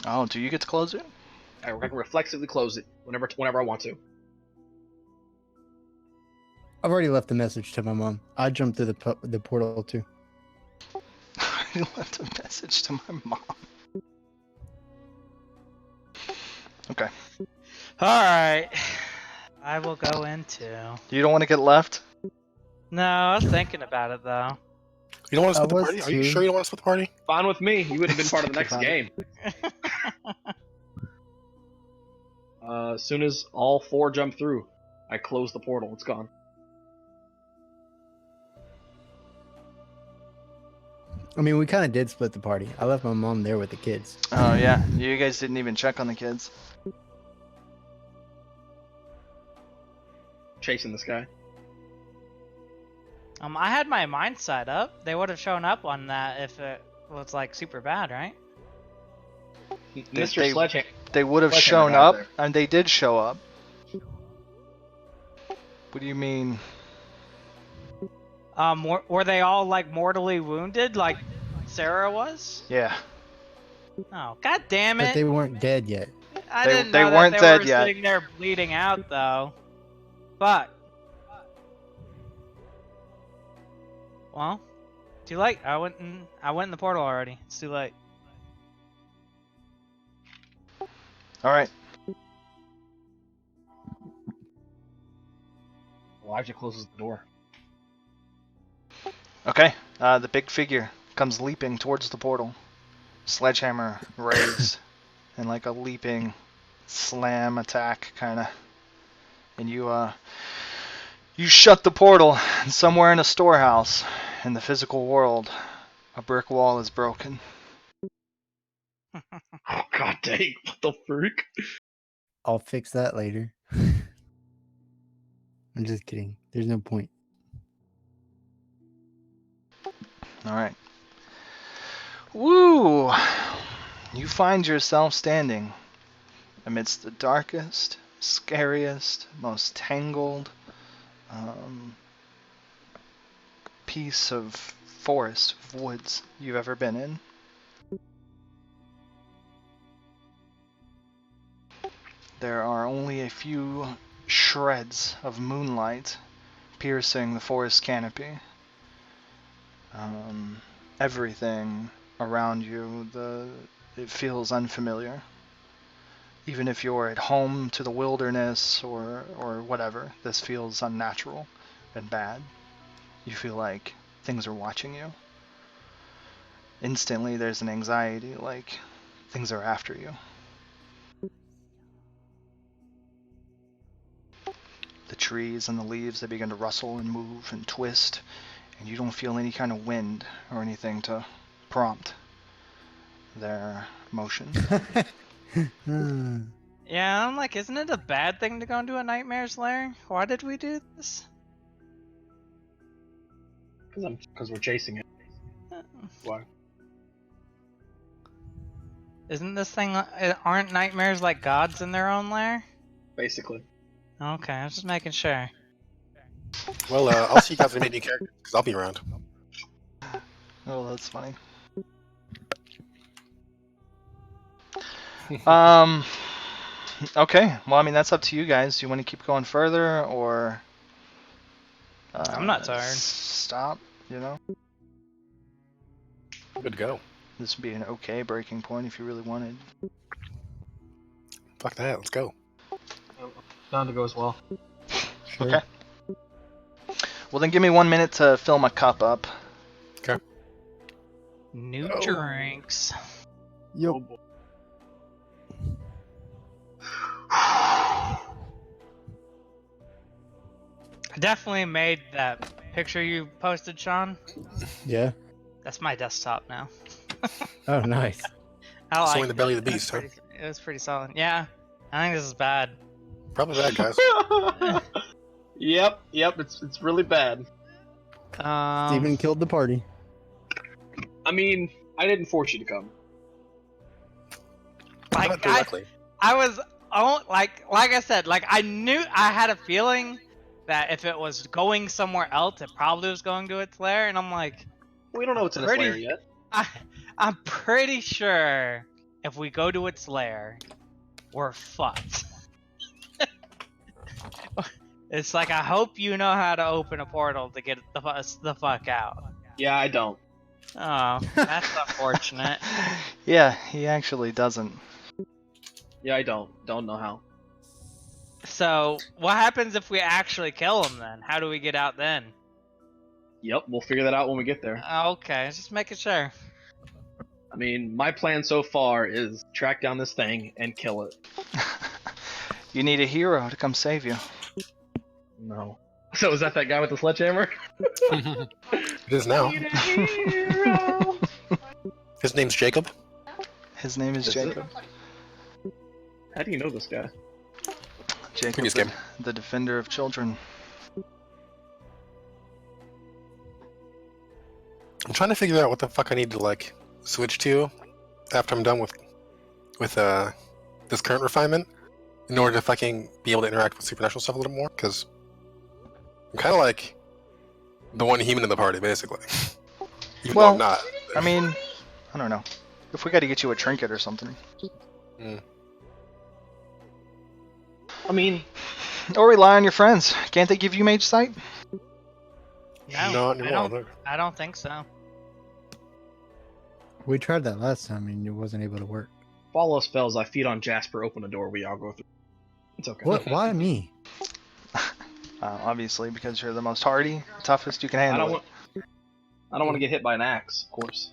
Oh, do you get to close it? I can reflexively close it whenever I want to. I've already left a message to my mom. I jumped through the portal too. I left a message to my mom. Okay. Alright. I will go into. You don't want to get left? No, I was thinking about it though. You don't want to I split the was party? Are you too. sure you don't want to split the party? Fine with me. You would have been part of the next About it. game. As soon as all 4 jump through, I close the portal. It's gone. I mean, we kind of did split the party. I left my mom there with the kids. Oh, yeah. You guys didn't even check on the kids. Chasing this guy. I had my mind side up. They would have shown up on that if it was like super bad, right? Mr. Sledgehammer. They would have Sledgehammer shown got up, there. and they did show up. What do you mean? Were they all like mortally wounded, like Sarah was? Yeah. Oh, god damn it! But they weren't dead yet. I They- didn't they know weren't that they dead were yet. sitting there bleeding out, though. Fuck. Well, too late. I went in the portal already. It's too late. All right. Elijah closes the door. Okay. The big figure comes leaping towards the portal. Sledgehammer raised, and like a leaping slam attack, kind of. And you shut the portal, and somewhere in a storehouse, in the physical world, a brick wall is broken. Oh god dang, what the freak? I'll fix that later. I'm just kidding. There's no point. All right. Woo! You find yourself standing amidst the darkest, scariest, most tangled piece of forest, of woods you've ever been in. There are only a few shreds of moonlight piercing the forest canopy. Everything around you, it feels unfamiliar. Even if you're at home to the wilderness or whatever, this feels unnatural and bad. You feel like things are watching you. Instantly there's an anxiety, like things are after you. The trees and the leaves, they begin to rustle and move and twist, and you don't feel any kind of wind or anything to prompt their motion. Yeah, I'm like, isn't it a bad thing to go into a nightmare's lair? Why did we do this? Because we're chasing it. Why? Isn't this thing? Aren't nightmares like gods in their own lair? Basically. Okay, I was just making sure. Well, I'll see you guys in a new character because I'll be around. Oh, that's funny. Okay. Well, I mean, that's up to you guys. Do you want to keep going further, or I'm not tired. Stop. You know, Good to go. this would be an okay breaking point if you really wanted. Fuck that. Let's go. Down to go as well. Sure. Okay. Well, then give me 1 minute to fill my cup up. New Oh. drinks. Yo, I definitely made that picture you posted, Sean. yeah. That's my desktop now. Oh, nice. I like Sewing the belly of the beast, huh? It was pretty solid. Yeah, I think this is bad. Probably bad, guys. Yep, it's really bad. Steven killed the party. I mean, I didn't force you to come. Not like directly. I was like I said, like I knew I had a feeling that if it was going somewhere else, it probably was going to its lair, and I'm like, We don't know what's in its Pretty- lair yet. I'm pretty sure if we go to its lair, we're fucked. It's like, I hope you know how to open a portal to get the fuck out. Yeah, I don't. Oh, that's unfortunate. Yeah, he actually doesn't. Yeah, I don't. Don't know how. So, what happens if we actually kill him then? How do we get out then? Yep, we'll figure that out when we get there. Okay, just making sure. I mean, my plan so far is track down this thing and kill it. You need a hero to come save you. No. So is that guy with the sledgehammer? It is now. Need a hero. His name's Jacob. His name is Is it? Jacob. How do you know this guy? Jacob, Previous game. the defender of children. trying to figure out what the fuck I need to like switch to after I'm done with this current refinement in order to fucking be able to interact with supernatural stuff a little more, because I'm kind of like the one human in the party, basically. Even though I'm not. I mean, I don't know. If we got to get you a trinket or something. I mean, Or rely on your friends. Can't they give you mage sight? No, Not anymore. I don't think so. We tried that last time and it wasn't able to work. follow spells. I feed on Jasper. Open the door. We all go through. It's okay. What? Why me? Obviously, because you're the most hardy, toughest you can handle. I don't want to get hit by an axe, of course.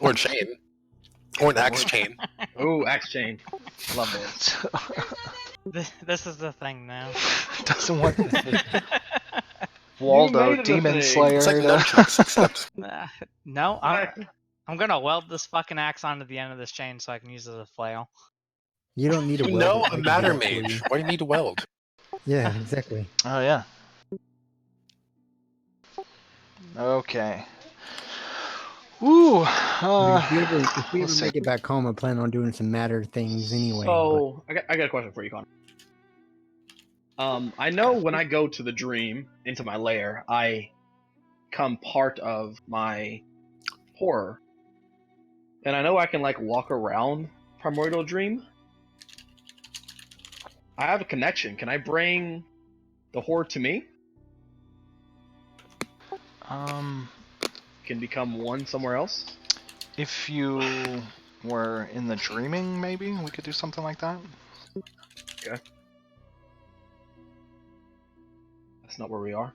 Or a chain. Or an axe chain. Oh, axe chain. Love those. This is the thing now. Doesn't want You Waldo, made it a Demon thing. Slayer. It's like to- nunchucks, except No, I'm gonna weld this fucking axe onto the end of this chain so I can use it as a flail. You don't need to you weld know it, a I can matter do it for mage. you. Why do you need to weld? Yeah, exactly. Oh yeah. Okay. Ooh. If we ever let's see. make it back home, I plan on doing some matter things anyway. So I got a question for you, Connor. I know when I go to the dream into my lair, I become part of my horror, and I know I can like walk around Primordial Dream. I have a connection. Can I bring the horror to me? Can become one somewhere else? If you were in the dreaming, maybe we could do something like that. Okay. That's not where we are.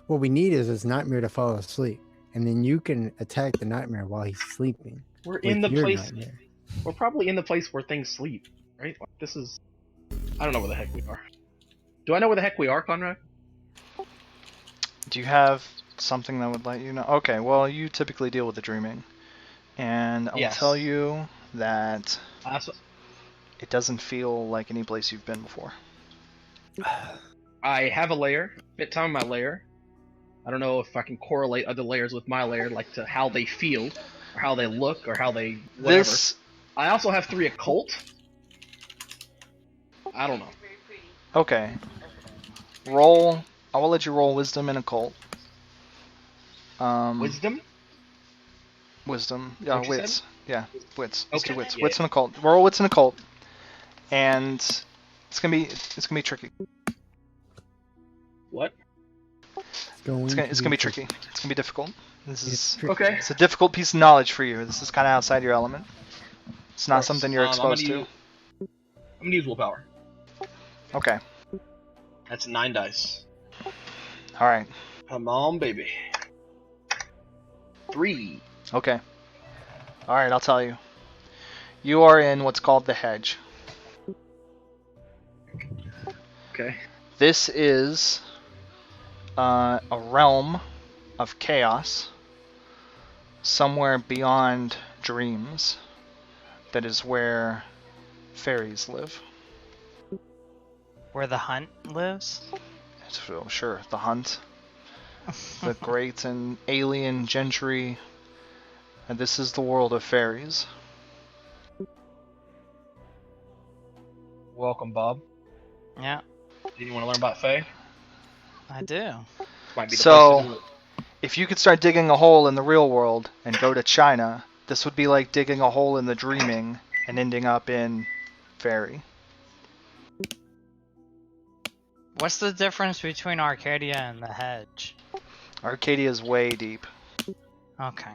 What we need is this nightmare to fall asleep, and then you can attack the nightmare while he's sleeping. We're with in the your place. nightmare. We're probably in the place where things sleep, right? Like, this is. I don't know where the heck we are. Do I know where the heck we are, Conrad? Do you have something that would let you know? Okay, well, you typically deal with the dreaming. And I'll Yes. tell you that So, it doesn't feel like any place you've been before. I have a layer. Bit time my layer. I don't know if I can correlate other layers with my layer, like to how they feel, or how they look, or how they whatever. This, I also have 3 occult. I don't know. Very pretty. okay. Roll, I will let you roll wisdom and occult. Wisdom? Wisdom. What Yeah, you wits. Yeah, wits. Let's do Okay, wits. yeah. Wits and occult. Roll wits and occult. And it's gonna be tricky. What? It's gonna be tricky. It's gonna be difficult. This is Okay. it's a difficult piece of knowledge for you. This is kind of outside your element. It's not something you're exposed to. I'm gonna use willpower. Okay. That's 9 dice. All right. Come on, baby. 3. Okay. All right. I'll tell you. You are in what's called the hedge. Okay. This is a realm of chaos, somewhere beyond dreams. That is where fairies live. Where the hunt lives? So, sure, the hunt, the great and alien gentry, and this is the world of fairies. Welcome, Bob. Yeah, Do you want to learn about Fae? I do. Might be the So- place to do it. If you could start digging a hole in the real world and go to China, this would be like digging a hole in the dreaming and ending up in fairy. What's the difference between Arcadia and the hedge? Arcadia is way deep. Okay.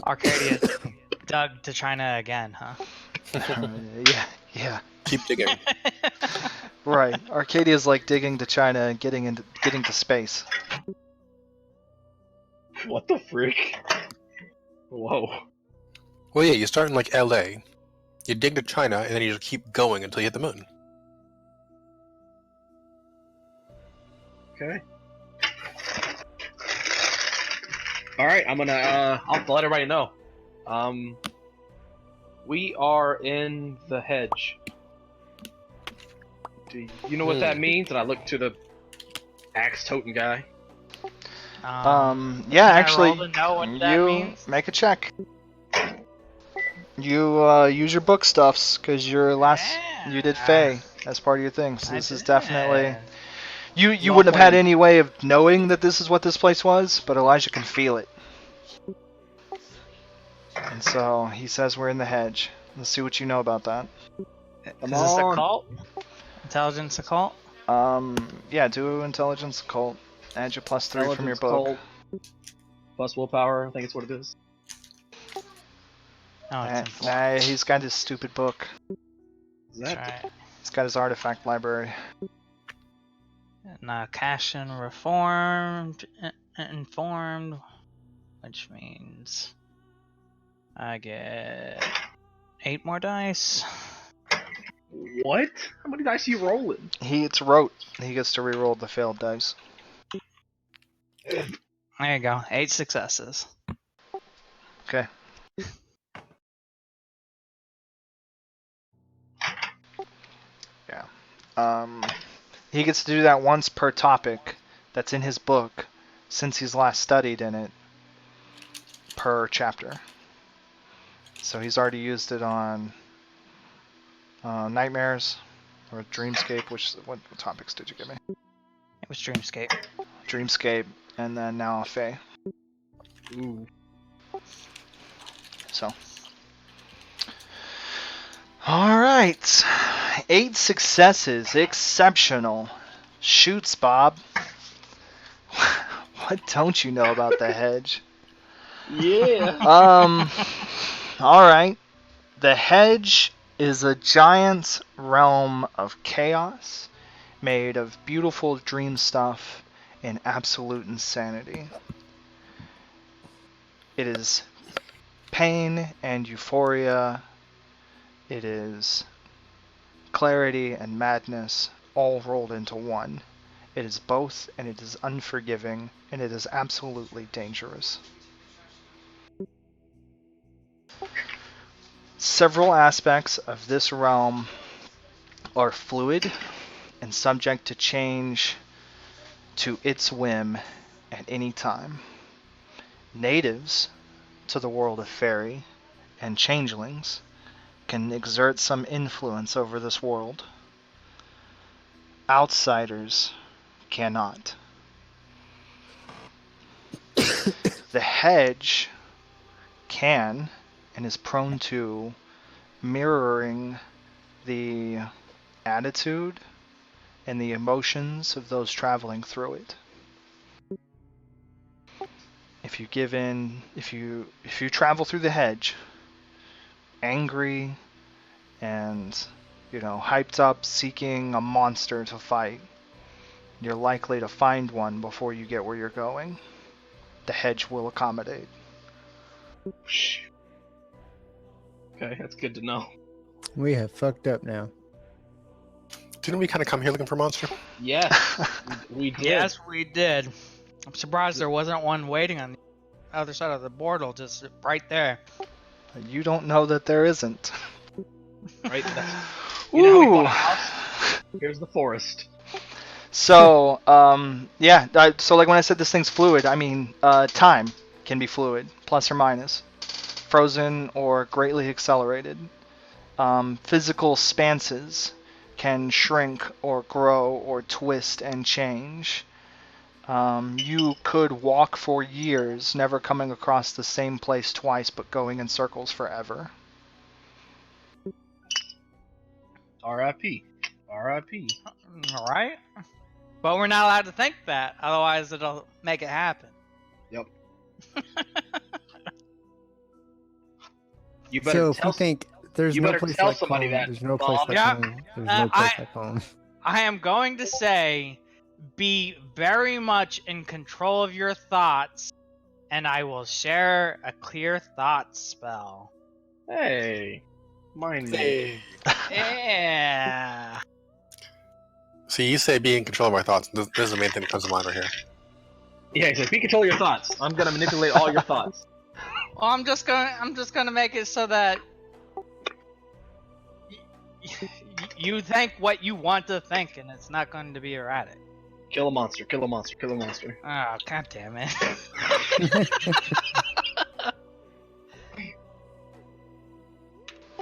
Arcadia dug to China again, huh? Yeah. Keep digging. Right. Arcadia is like digging to China and getting to space. What the freak? Whoa. Well, yeah, you start in like LA, you dig to China, and then you just keep going until you hit the moon. Okay. Alright, I'm gonna, I'll have to let everybody know. We are in the hedge. Do you know what that means? And I look to the axe toting guy. Yeah, can actually, I roll to know what that you means? make a check. You use your book stuffs because you did Fey as part of your thing. So this is definitely you wouldn't have had any way of knowing that this is what this place was, but Elijah can feel it. And so he says we're in the hedge. Let's see what you know about that. Is this a cult? Intelligence occult? Yeah, do intelligence occult. Add your +3 from your book. Cult, plus willpower, I think it's what it is. Oh, it's informed. Nah, he's got his stupid book. Is that That's right. He's got his artifact library. And Cashin reformed, informed, which means I get 8 more dice. what? How many dice are you rolling? It's rote. He gets to reroll the failed dice. There you go, 8 successes. Okay. Yeah. He gets to do that once per topic that's in his book since he's last studied in it per chapter. So he's already used it on Nightmares or Dreamscape. What topics did you give me? It was Dreamscape. Dreamscape, and then now Fae. Ooh. So. Alright. 8 successes. Exceptional. Shoots, Bob. What don't you know about the hedge? Yeah. Alright. The hedge is a giant realm of chaos made of beautiful dream stuff and absolute insanity. It is pain and euphoria. It is clarity and madness all rolled into one. It is both, and it is unforgiving, and it is absolutely dangerous. Several aspects of this realm are fluid and subject to change to its whim at any time. Natives to the world of fairy and changelings can exert some influence over this world. Outsiders cannot. The hedge can and is prone to mirroring the attitude and the emotions of those traveling through it. If you travel through the hedge angry and, hyped up seeking a monster to fight, you're likely to find one before you get where you're going. The hedge will accommodate. Okay, that's good to know. We have fucked up now. Didn't we kind of come here looking for a monster? Yes, we did. Yes, we did. I'm surprised there wasn't one waiting on the other side of the portal, just right there. You don't know that there isn't. Right? You know how we bought a house? Here's the forest. So, so like when I said this thing's fluid, I mean, time can be fluid, plus or minus. Frozen or greatly accelerated. Physical spanses can shrink or grow or twist and change. You could walk for years, never coming across the same place twice, but going in circles forever. R.I.P. R.I.P. Alright? But we're not allowed to think that, otherwise it'll make it happen. Yep. You better So if tell you think there's you no better place tell like somebody home, that, there's no place Bob. like Yeah. home. There's no place like home. I am going to say, be very much in control of your thoughts, and I will share a clear thought spell. Hey, mind me. Yeah. See, you say be in control of our thoughts. This is the main thing that comes to mind right here. Yeah, he says, be control your thoughts. I'm gonna manipulate all your thoughts. Well, I'm just gonna make it so that You think what you want to think, and it's not going to be erratic. Kill a monster, kill a monster, kill a monster. Oh, god damn it.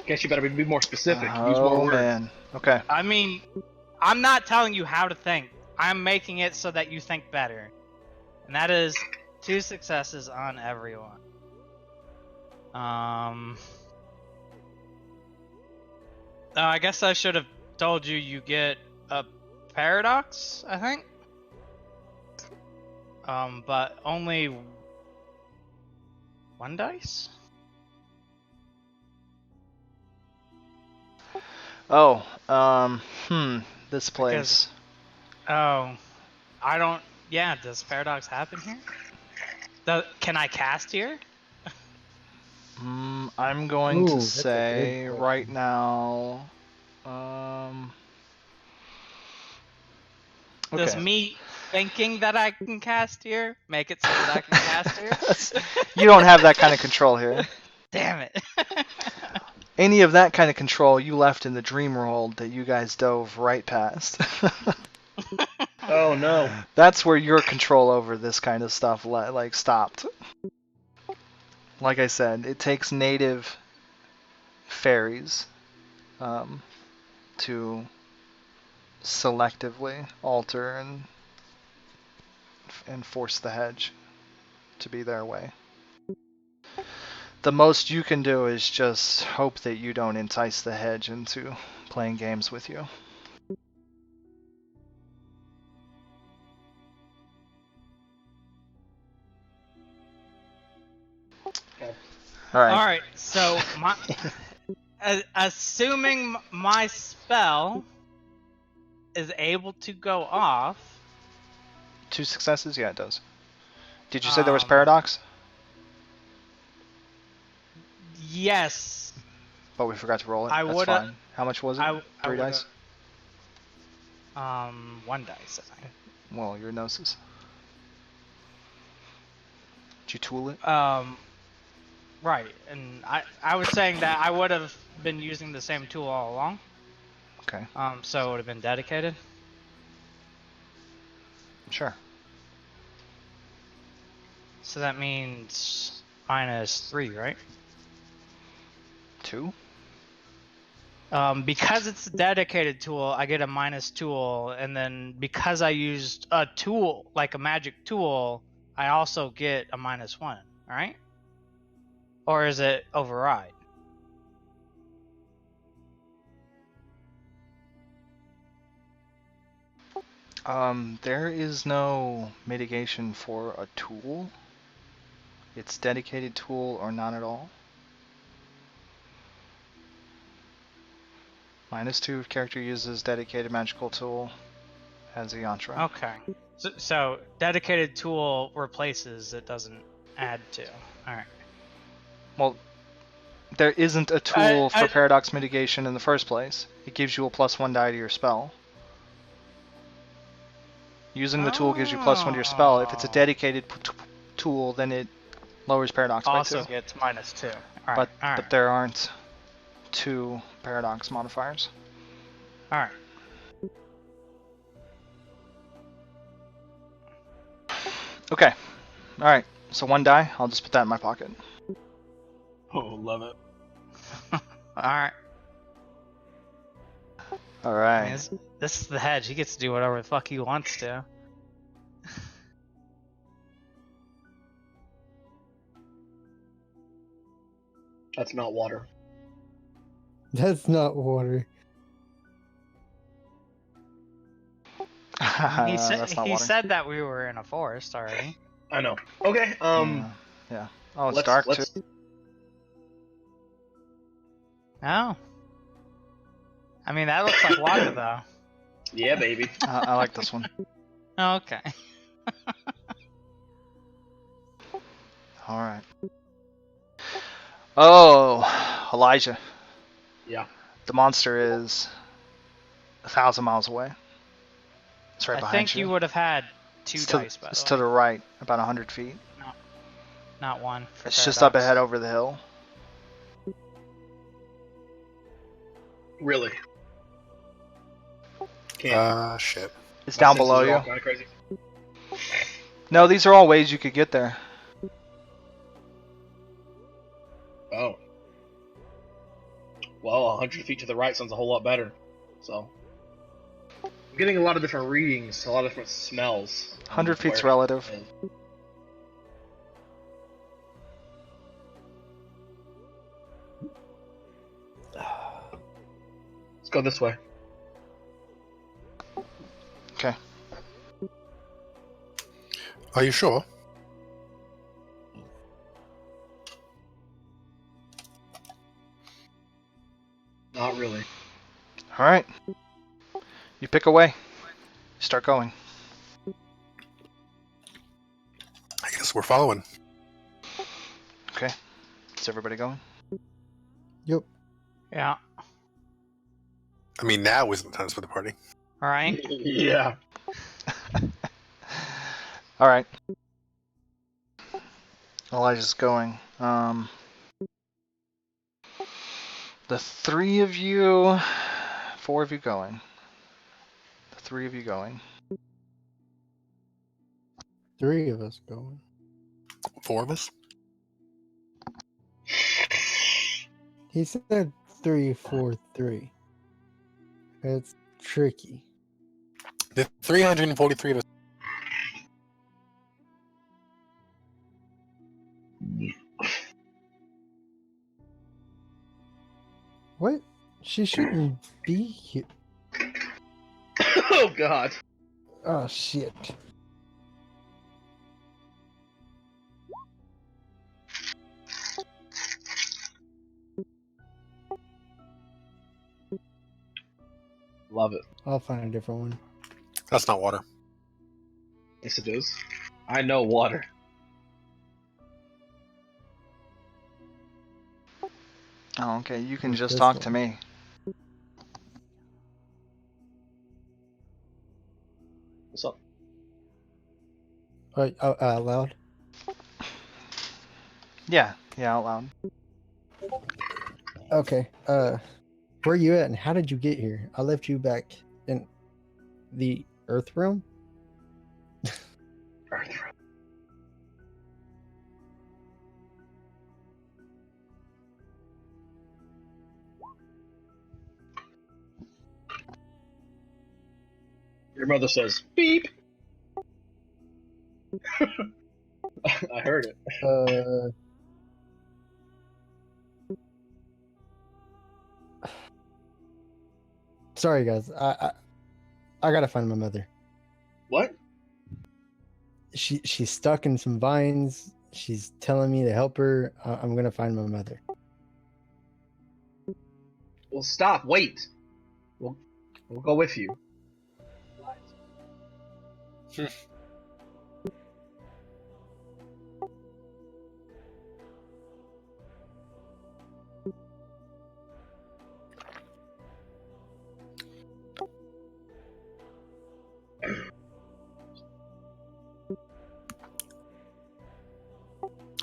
Guess you better be more specific. Use more Oh words. man. Okay. I mean, I'm not telling you how to think. I'm making it so that you think better. And that is 2 successes on everyone. I guess I should have told you you get a paradox, I think. But only 1 dice? Oh, this place. Oh, I don't. Yeah, does paradox happen here? Can I cast here? I'm going Ooh, to that's a good say question. right now. Does Okay. me thinking that I can cast here make it so that I can cast here? You don't have that kind of control here. Damn it. Any of that kind of control you left in the dream world that you guys dove right past. Oh no. That's where your control over this kind of stuff like stopped. Like I said, it takes native fairies to selectively alter and force the hedge to be their way. The most you can do is just hope that you don't entice the hedge into playing games with you. Alright, so assuming my spell is able to go off. 2 successes? Yeah, it does. Did you say there was paradox? Yes. But we forgot to roll it. I That's would've- fine. How much was it? I 3 dice? 1 dice, I think. Well, your gnosis. Did you tool it? Right, and I was saying that I would have been using the same tool all along. Okay. So it would have been dedicated. Sure. So that means -3, right? 2? Because it's a dedicated tool, I get a -tool, and then because I used a tool, like a magic tool, I also get a -1, right? Or is it override? There is no mitigation for a tool. It's dedicated tool or not at all. -2 if character uses dedicated magical tool as a yantra. Okay. So dedicated tool replaces, it doesn't add to. Alright. Well, there isn't a tool for paradox mitigation in the first place. It gives you a +1 die to your spell. Using the tool gives you +1 to your spell. If it's a dedicated tool, then it lowers paradox by 2. Also gets -2. Alright. But there aren't 2 paradox modifiers. Alright. Okay. Alright. So 1 die. I'll just put that in my pocket. Oh, love it. Alright. Alright. This is the hedge. He gets to do whatever the fuck he wants to. That's not water. That's not water. He That's not water. said that we were in a forest already. I know. Okay. Yeah. Oh, it's let's, dark let's, too. Oh. I mean, that looks like water, though. Yeah, baby. I like this one. Okay. Alright. Oh, Elijah. Yeah. The monster is 1,000 miles away. It's right I behind think you would have had 2 dice, by It's the to way. the right, about 100 feet. Not 1. For It's just up paradox. ahead over the hill. Really? Can't. Shit. It's My down senses below are you. all kinda crazy. No, these are all ways you could get there. Oh. Well, 100 feet to the right sounds a whole lot better. So. I'm getting a lot of different readings, a lot of different smells. 100 feet's where- relative. Let's go this way. Okay. Are you sure? Not really. All right. You pick a way. Start going. I guess we're following. Okay. Is everybody going? Yep. Yeah. I mean, now isn't the time for the party. All right. Yeah. All right. Elijah's going. The 3 of you, 4 of you going. The 3 of you going. 3 of us going. 4 of us? He said 3, 4, 3. It's tricky. The 343 of us. What? She shouldn't be here. Oh god. Oh shit. Love it. I'll find a different one. That's not water. Yes, it is. I know water. Oh, okay. You can What's just this talk one? to me. What's up? Out loud. Yeah. Yeah, out loud. Okay. Where you at and how did you get here? I left you back in the Earth realm. Earth. Your mother says, beep. I heard it. Sorry guys. I gotta find my mother. What? She's stuck in some vines. She's telling me to help her. I'm gonna find my mother. Well, stop. Wait. We'll go with you. I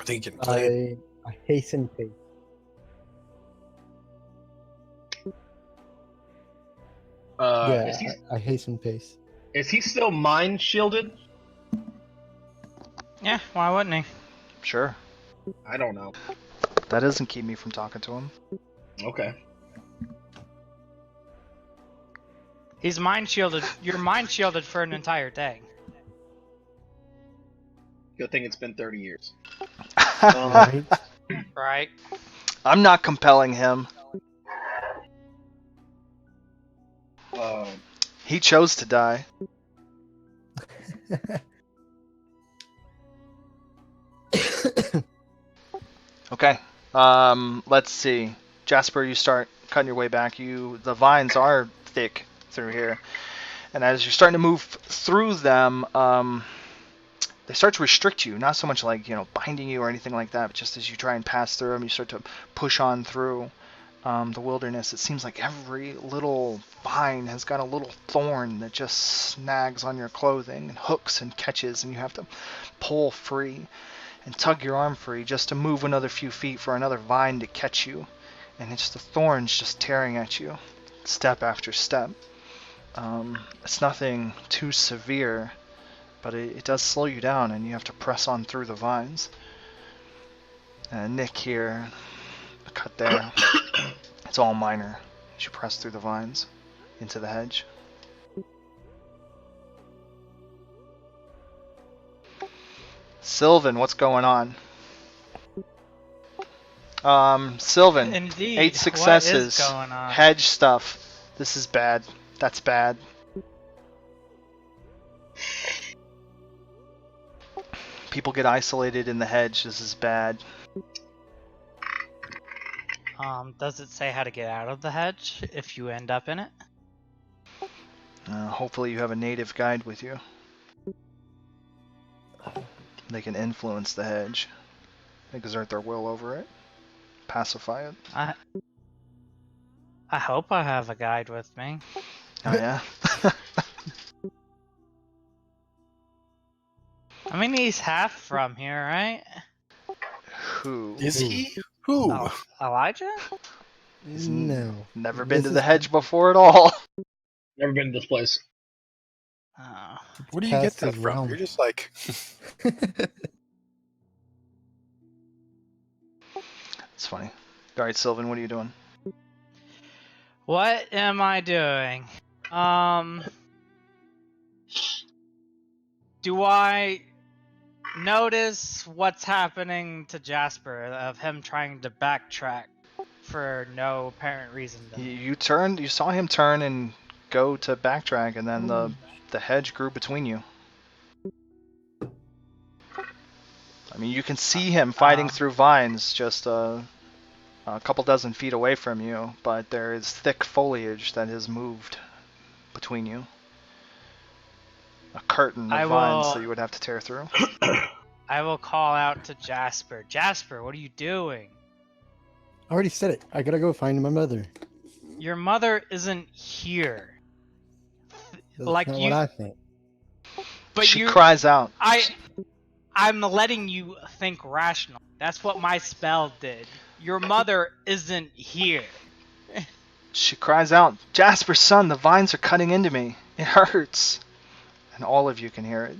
think you can play. I hasten pace. Is I hasten pace. he still mind shielded? Yeah. Why wouldn't he? Sure. I don't know. That doesn't keep me from talking to him. Okay. He's mind shielded. You're mind shielded for an entire day. Good thing it's been 30 years. Right? Right. I'm not compelling him. He chose to die. Okay. Let's see. Jasper, you start cutting your way back. The vines are thick through here. And as you're starting to move through them, they start to restrict you. Not so much like, binding you or anything like that, but just as you try and pass through them, you start to push on through the wilderness. It seems like every little vine has got a little thorn that just snags on your clothing and hooks and catches, and you have to pull free and tug your arm free just to move another few feet for another vine to catch you. And it's the thorns just tearing at you, step after step. It's nothing too severe, but it does slow you down, and you have to press on through the vines. Nick here, a cut there. It's all minor as you press through the vines into the hedge. Sylvan, what's going on? Sylvan, Indeed. 8 successes. What is going on? Hedge stuff. This is bad. That's bad. People get isolated in the hedge. This is bad. Does it say how to get out of the hedge if you end up in it? Hopefully you have a native guide with you. They can influence the hedge. Exert their will over it. Pacify it. I hope I have a guide with me. Oh yeah? I mean, he's half from here, right? Who? Is he? Who? Oh, Elijah? He's No. Never been This to is the hedge before at all. Never been to this place. Oh. Where do you get Past that his from? realm. You're just like, It's funny. Alright, Sylvan, what are you doing? What am I doing? Do I notice what's happening to Jasper of him trying to backtrack for no apparent reason? You turned, you saw him turn and go to backtrack, and then the hedge grew between you. I mean, you can see him fighting through vines just a couple dozen feet away from you, but there is thick foliage that has moved between you. A curtain of vines that you would have to tear through. I will call out to Jasper. Jasper, what are you doing? I already said it. I gotta go find my mother. Your mother isn't here. That's Like not you, what I think. but She you, cries out. I'm letting you think rational. That's what my spell did. Your mother isn't here. She cries out, Jasper, son, the vines are cutting into me. It hurts. And all of you can hear it.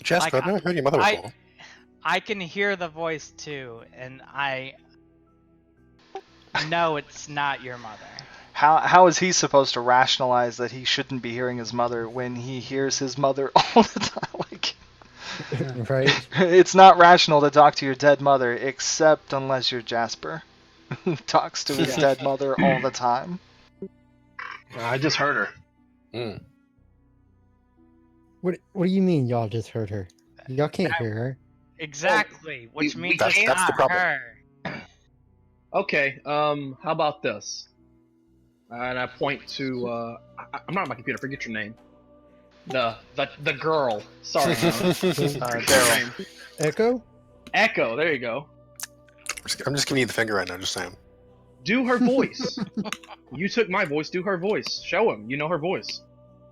Jasper, Like, I've never heard your mother before. I can hear the voice too, and I know it's not your mother. How is he supposed to rationalize that he shouldn't be hearing his mother when he hears his mother all the time? Like, Right? it's not rational to talk to your dead mother, except unless you're Jasper, who talks to his dead mother all the time. I just heard her. Mm. What do you mean y'all just heard her? Y'all can't hear her. Exactly, which means that's it's the not problem. her. Okay, how about this? And I point to, I'm not on my computer, forget your name. The girl. Sorry. Daryl. Echo? Echo, there you go. I'm just giving you the finger right now, just saying. Do her voice. You took my voice, do her voice. Show him, you know her voice.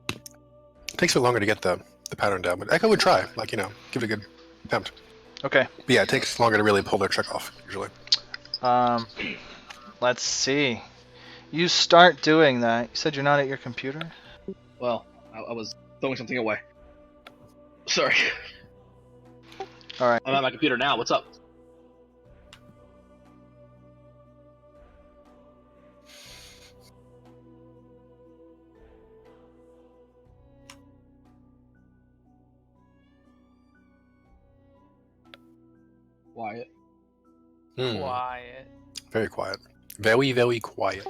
It takes a bit longer to get the pattern down, but Echo would try. Like, give it a good attempt. Okay. But yeah, it takes longer to really pull their trick off, usually. Let's see. You start doing that. You said you're not at your computer? Well, I was throwing something away. Sorry. Alright. I'm at my computer now, what's up? Quiet. Quiet. Very quiet. Very, very quiet.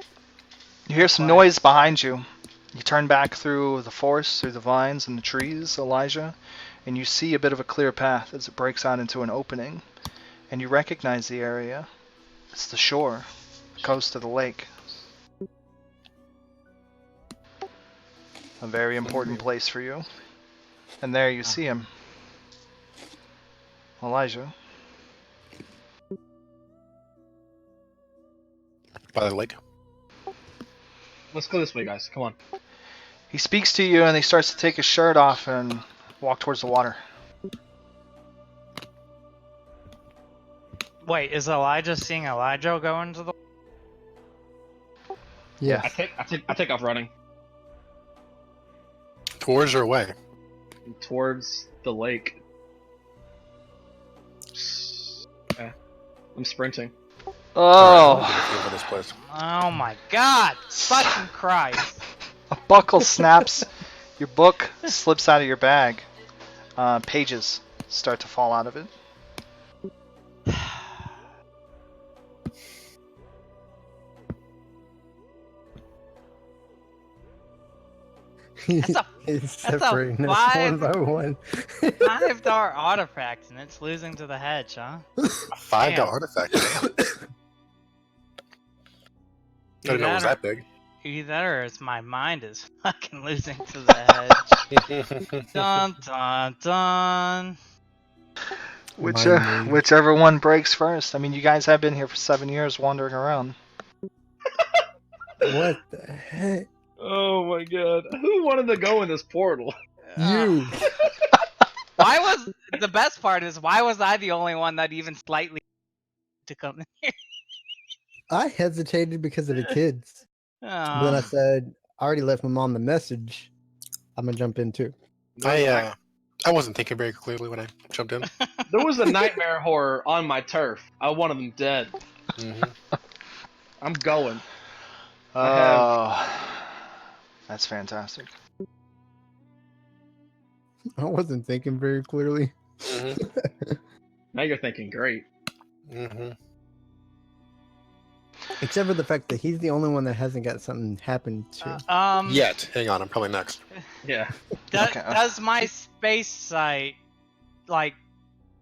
You hear some noise behind you. You turn back through the forest, through the vines and the trees, Elijah, and you see a bit of a clear path as it breaks out into an opening. And you recognize the area. It's the shore, the coast of the lake. A very important place for you. And there you see him. Elijah. By the lake. Let's go this way, guys, come on. He speaks to you and he starts to take his shirt off and walk towards the water. Wait, is Elijah seeing Elijah go into the... Yeah. I take off running Towards or away? towards the lake. Yeah, I'm sprinting. Alright, Oh, get a feel for this place. Oh my god! Fucking Christ! a buckle snaps. Your book slips out of your bag. Pages start to fall out of it. That's a It's that's a separating us one five- by one. $5 artifact and it's losing to the hedge, huh? A $5 Damn. artifact. Damn. I didn't know it was that big. Either that or it's my mind is fucking losing to the hedge. Dun dun dun. Mind Whichever one breaks first. I mean, you guys have been here for 7 years wandering around. What the heck? Oh my god, who wanted to go in this portal? You. Why was the best part is why was I the only one that even slightly to come in here? I hesitated because of the kids. But then I Oh. said, I already left my mom the message. I'm gonna jump in too. I wasn't thinking very clearly when I jumped in. There was a nightmare horror on my turf. I wanted them dead. Hmm. I'm going. Oh, that's fantastic. I wasn't thinking very clearly. Hmm. Now you're thinking great. Hmm. Except for the fact that he's the only one that hasn't got something happen to. Yet. Hang on, I'm probably next. Yeah. Okay. Does my space site like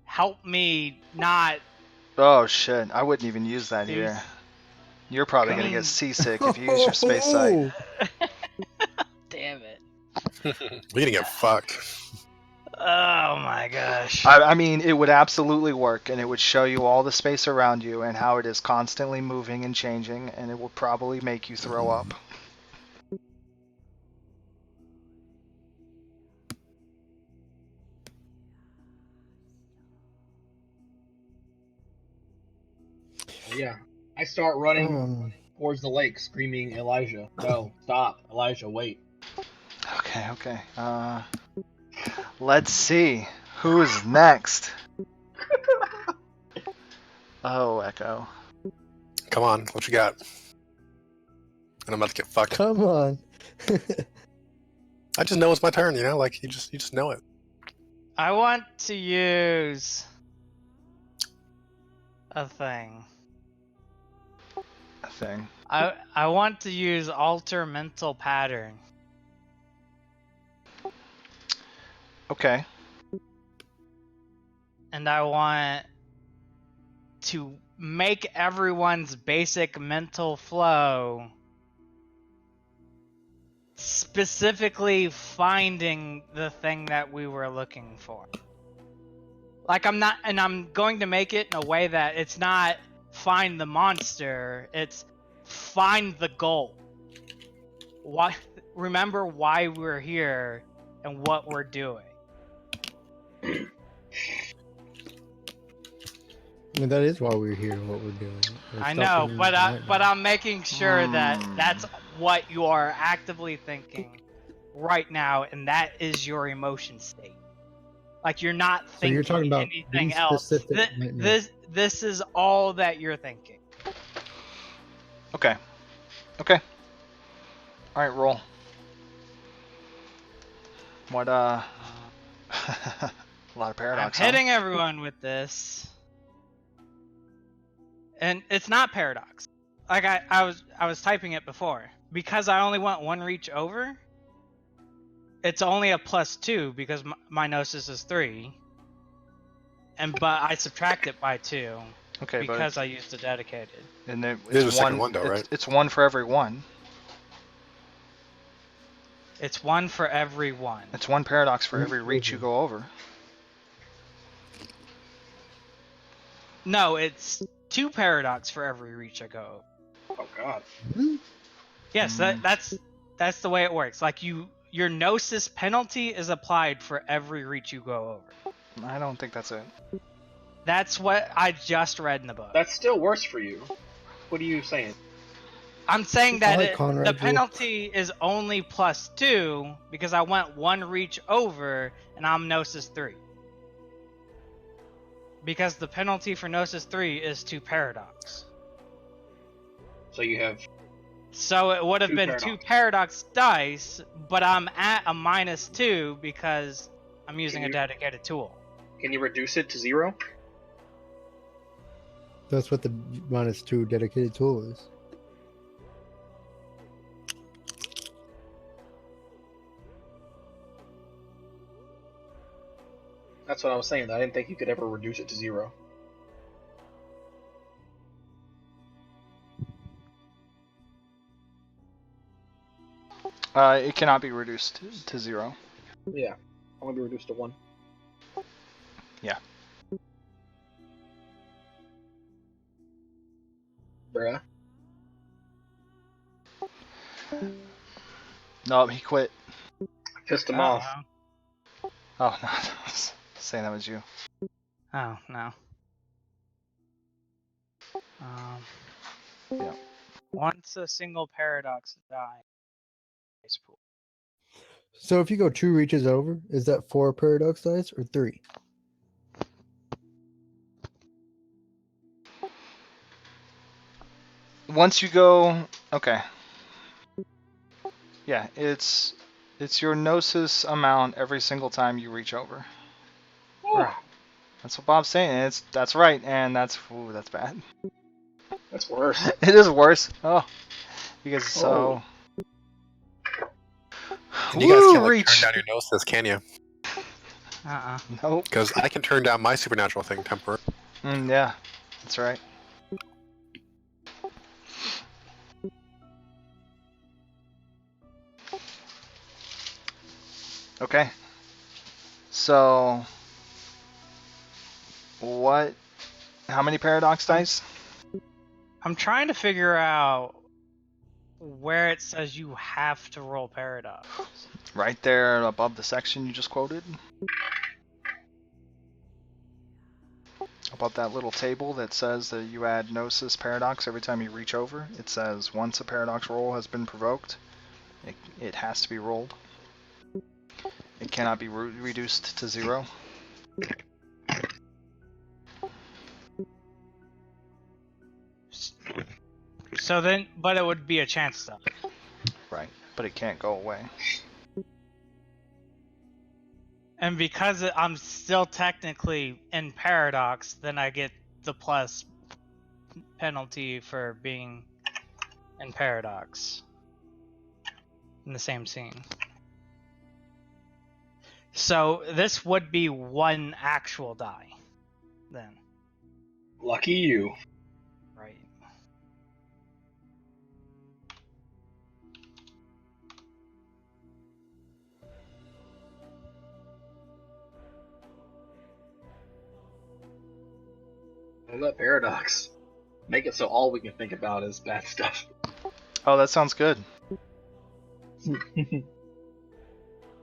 help me not? Oh shit, I wouldn't even use that Use- here. You're probably gonna mean- get seasick if you use your space site. Damn it! We're gonna get fucked. Oh my gosh! I mean, it would absolutely work, and it would show you all the space around you and how it is constantly moving and changing, and it will probably make you throw up. Yeah. I start running Um, towards the lake, screaming, Elijah, no, stop. Elijah, wait. Okay. Let's see. Who's next? Oh, Echo. Come on, what you got? And I'm about to get fucked. come on. I just know it's my turn, you know? Like, you just know it. I want to use a thing. A thing. I want to use alter mental pattern. Okay. And I want to make everyone's basic mental flow specifically finding the thing that we were looking for. Like I'm going to make it in a way that it's not find the monster, it's find the goal. Why remember why we're here and what we're doing. I mean, that is why we're here, what we're doing. We're I know, stopping but right now. I'm making sure that that's what you are actively thinking right now, and that is your emotion state. Like you're not So thinking you're talking about anything these else. specific nightmares. This is all that you're thinking. Okay. Alright, roll. What, a lot of I'm paradox. hitting everyone with this, and it's not paradox. Like I was typing it before because I only want one reach over. It's only a +2 because my gnosis is 3, but I subtract it by 2 Okay, because I used a dedicated. and There's it's a second one, though, it's, right? It's one for every one. It's one for every one. It's one paradox for every reach you go over. No, it's 2 paradox for every reach I go over. Oh god. Yes, that's the way it works. Like your gnosis penalty is applied for every reach you go over. I don't think that's it. That's what I just read in the book. That's still worse for you. What are you saying? I'm saying I that like Conrad the rule. penalty is only +2 because I went 1 reach over and I'm Gnosis 3. Because the penalty for Gnosis 3 is 2 Paradox. So you have So it would have 2 been Paradox. 2 Paradox dice, but I'm at a -2 because I'm using a dedicated tool. Can you reduce it to 0? That's what the -2 dedicated tool is. That's what I was saying. I didn't think you could ever reduce it to 0. It cannot be reduced to 0. Yeah. I want to be reduced to 1. Yeah. Bruh. No, he quit. Pissed him off. Oh, no. I was saying that was you. Oh, no. Yeah. Once a single Paradox dice pool. So if you go 2 reaches over, is that 4 paradox dice or 3? Once you go, okay. Yeah, it's your Gnosis amount every single time you reach over. Right. That's what Bob's saying. That's right, and that's bad. That's worse. It is worse. Oh, because so. And you guys can't like, reach. turn down your Gnosis, can you? Nope. Because I can turn down my supernatural thing temporarily. Yeah, that's right. Okay. So, what? How many paradox dice? I'm trying to figure out where it says you have to roll Paradox. Right there above the section you just quoted. Above that little table that says that you add Gnosis Paradox every time you reach over, it says once a Paradox roll has been provoked, it has to be rolled. It cannot be reduced to 0. So then, but it would be a chance though. Right, but it can't go away. And because I'm still technically in Paradox, then I get the plus penalty for being in Paradox in the same scene. So this would be 1 actual die then. Lucky you. Right. Well, that paradox. Make it so all we can think about is bad stuff. Oh, that sounds good.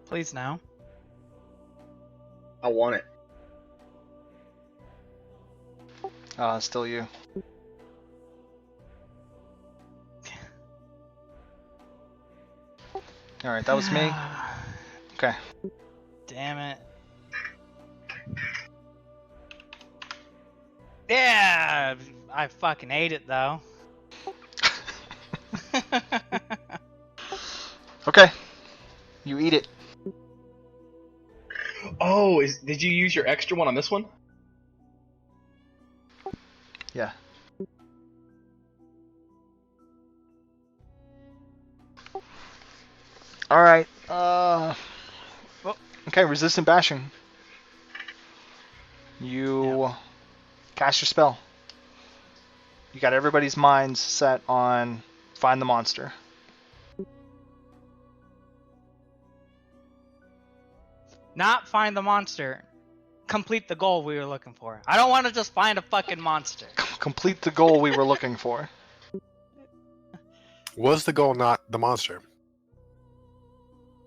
Please now. I want it. Still you. Alright, that was me. Okay. Damn it. Yeah, I fucking ate it though. Okay. You eat it. Oh, did you use your extra one on this one? Yeah. Alright. Okay, resistant bashing. You cast your spell. You got everybody's minds set on find the monster. Not find the monster. Complete the goal we were looking for. I don't want to just find a fucking monster. Complete the goal we were looking for. Was the goal not the monster?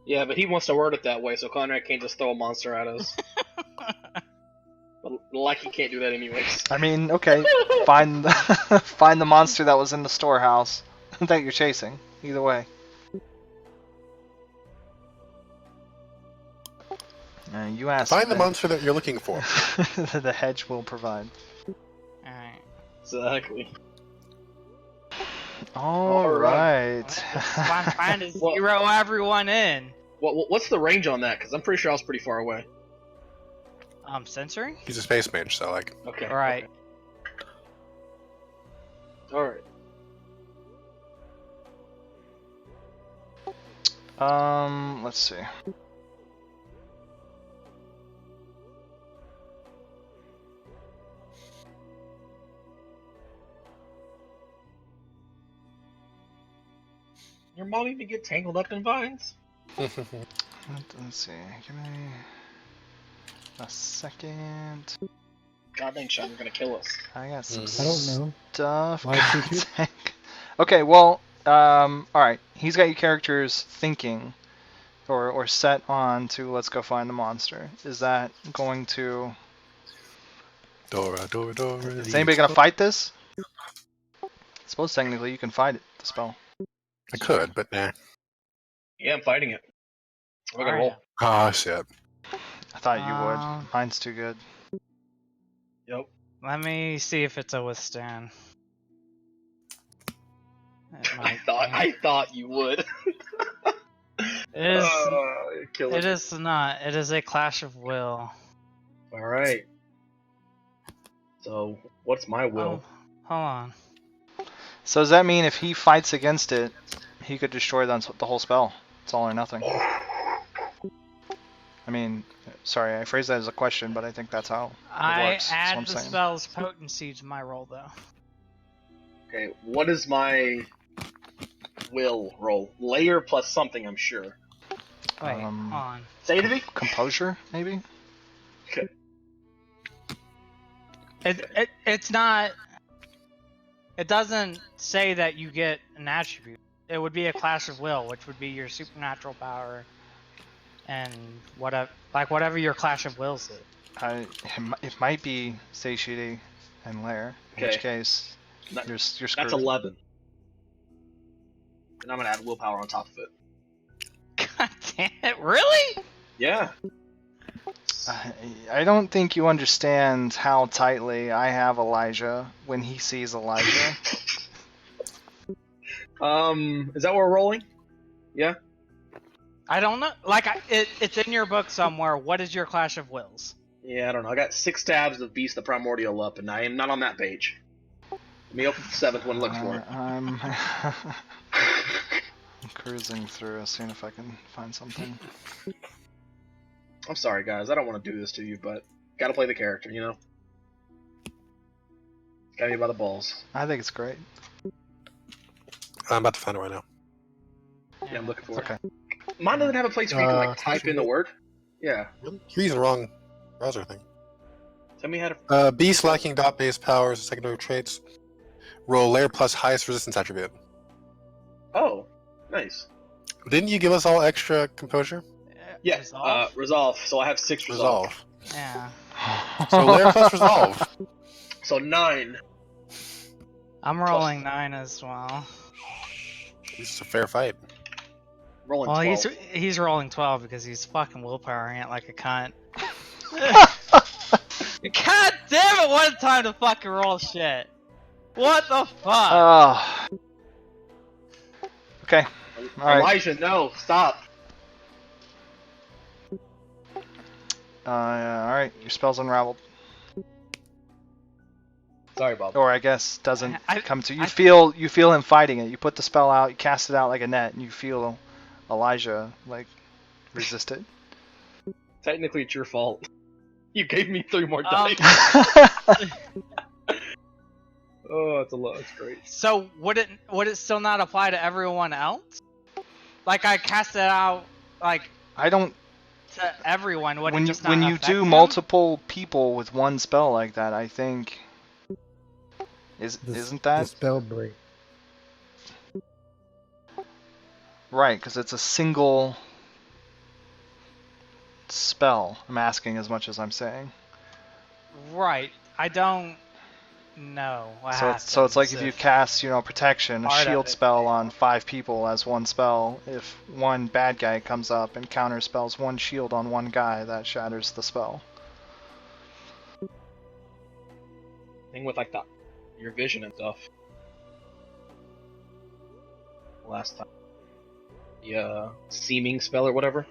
Yeah, but he wants to word it that way, so Conrad can't just throw a monster at us. But like he can't do that anyways. I mean, okay, find the monster that was in the storehouse. that you're chasing. Either way. You asked. Find the monster that you're looking for. The hedge will provide. Alright. Exactly. All right. I'm trying to zero everyone in. What's the range on that? Because I'm pretty sure I was pretty far away. Censoring? He's a space mage, so like. Okay. Right. Okay. All right. Let's see. Your mom even get tangled up in vines? Let's see. Give me a second. God dang, Sean, you're gonna kill us. I got some I don't know. stuff. Why should you? Okay, well, alright. He's got your characters thinking or set on to let's go find the monster. Is that going to... Dora. Is anybody going to fight this? I suppose technically you can fight it, the spell. I could, but nah. Yeah, I'm fighting it. We're gonna Alright. roll. Ah, shit. I thought you would. Mine's too good. Yep. Let me see if it's a withstand. It I might I thought you would. be. It is. You're killing It me. is not. It is a clash of will. All right. So, what's my will? Oh, hold on. So does that mean if he fights against it, he could destroy the whole spell? It's all or nothing. I mean, sorry, I phrased that as a question, but I think that's how it I works. That's what add I'm the saying. spell's potency to my roll, though. Okay, what is my will roll? Layer plus something, I'm sure. Wait, hold on. Say it to me. Composure, maybe? Okay. It's not. It doesn't say that you get an attribute. It would be a clash of will, which would be your supernatural power, and whatever your clash of wills is. It might be satiety and lair. In which case, you're screwed. That's 11. And I'm gonna add willpower on top of it. God damn it! Really? Yeah. I don't think you understand how tightly I have Elijah when he sees Elijah. Is that what we're rolling? Yeah. I don't know. Like, it's in your book somewhere. What is your clash of wills? Yeah, I don't know. I got 6 tabs of Beast the Primordial up, and I am not on that page. Let me open the 7th one and look for it. I'm cruising through, seeing if I can find something. I'm sorry, guys. I don't want to do this to you, but gotta play the character, you know? Got me by the balls. I think it's great. I'm about to find it right now. Yeah, I'm looking for Okay. it. Mine doesn't have a place where you can like type in the word. Yeah. Really? You're using the wrong browser thing. Tell me how to. Beast lacking dot-based powers, secondary traits. Roll layer plus highest resistance attribute. Oh, nice. Didn't you give us all extra composure? Yeah. Resolve? Resolve. So I have 6 resolve. Yeah. So layer plus resolve. So 9. I'm rolling 9 as well. This is a fair fight. Rolling Well, 12. he's rolling 12 because he's fucking willpowering it like a cunt. God damn it! What a time to fucking roll shit. What the fuck? Oh. Okay. All right. Elijah, no, stop. All right. Your spell's unraveled, Sorry, Bob. or I guess doesn't I- come to you. I- Feel him fighting it. You put the spell out. You cast it out like a net, and you feel Elijah like resist it. Technically, it's your fault. You gave me 3 more Um, dice. Oh, that's a lot. That's great. So would it still not apply to everyone else? Like I cast it out like I don't. to everyone. Would When it you just not when you affect do them? multiple people with one spell like that, I think isn't The that spell break? right? Because it's a single spell. I'm asking as much as I'm saying. Right. I don't No. What So it's like if happens you cast, protection, a part of shield it spell on 5 people as one spell. If one bad guy comes up and counter spells one shield on one guy, that shatters the spell. Thing with like your vision and stuff. Last time. The seeming spell or whatever.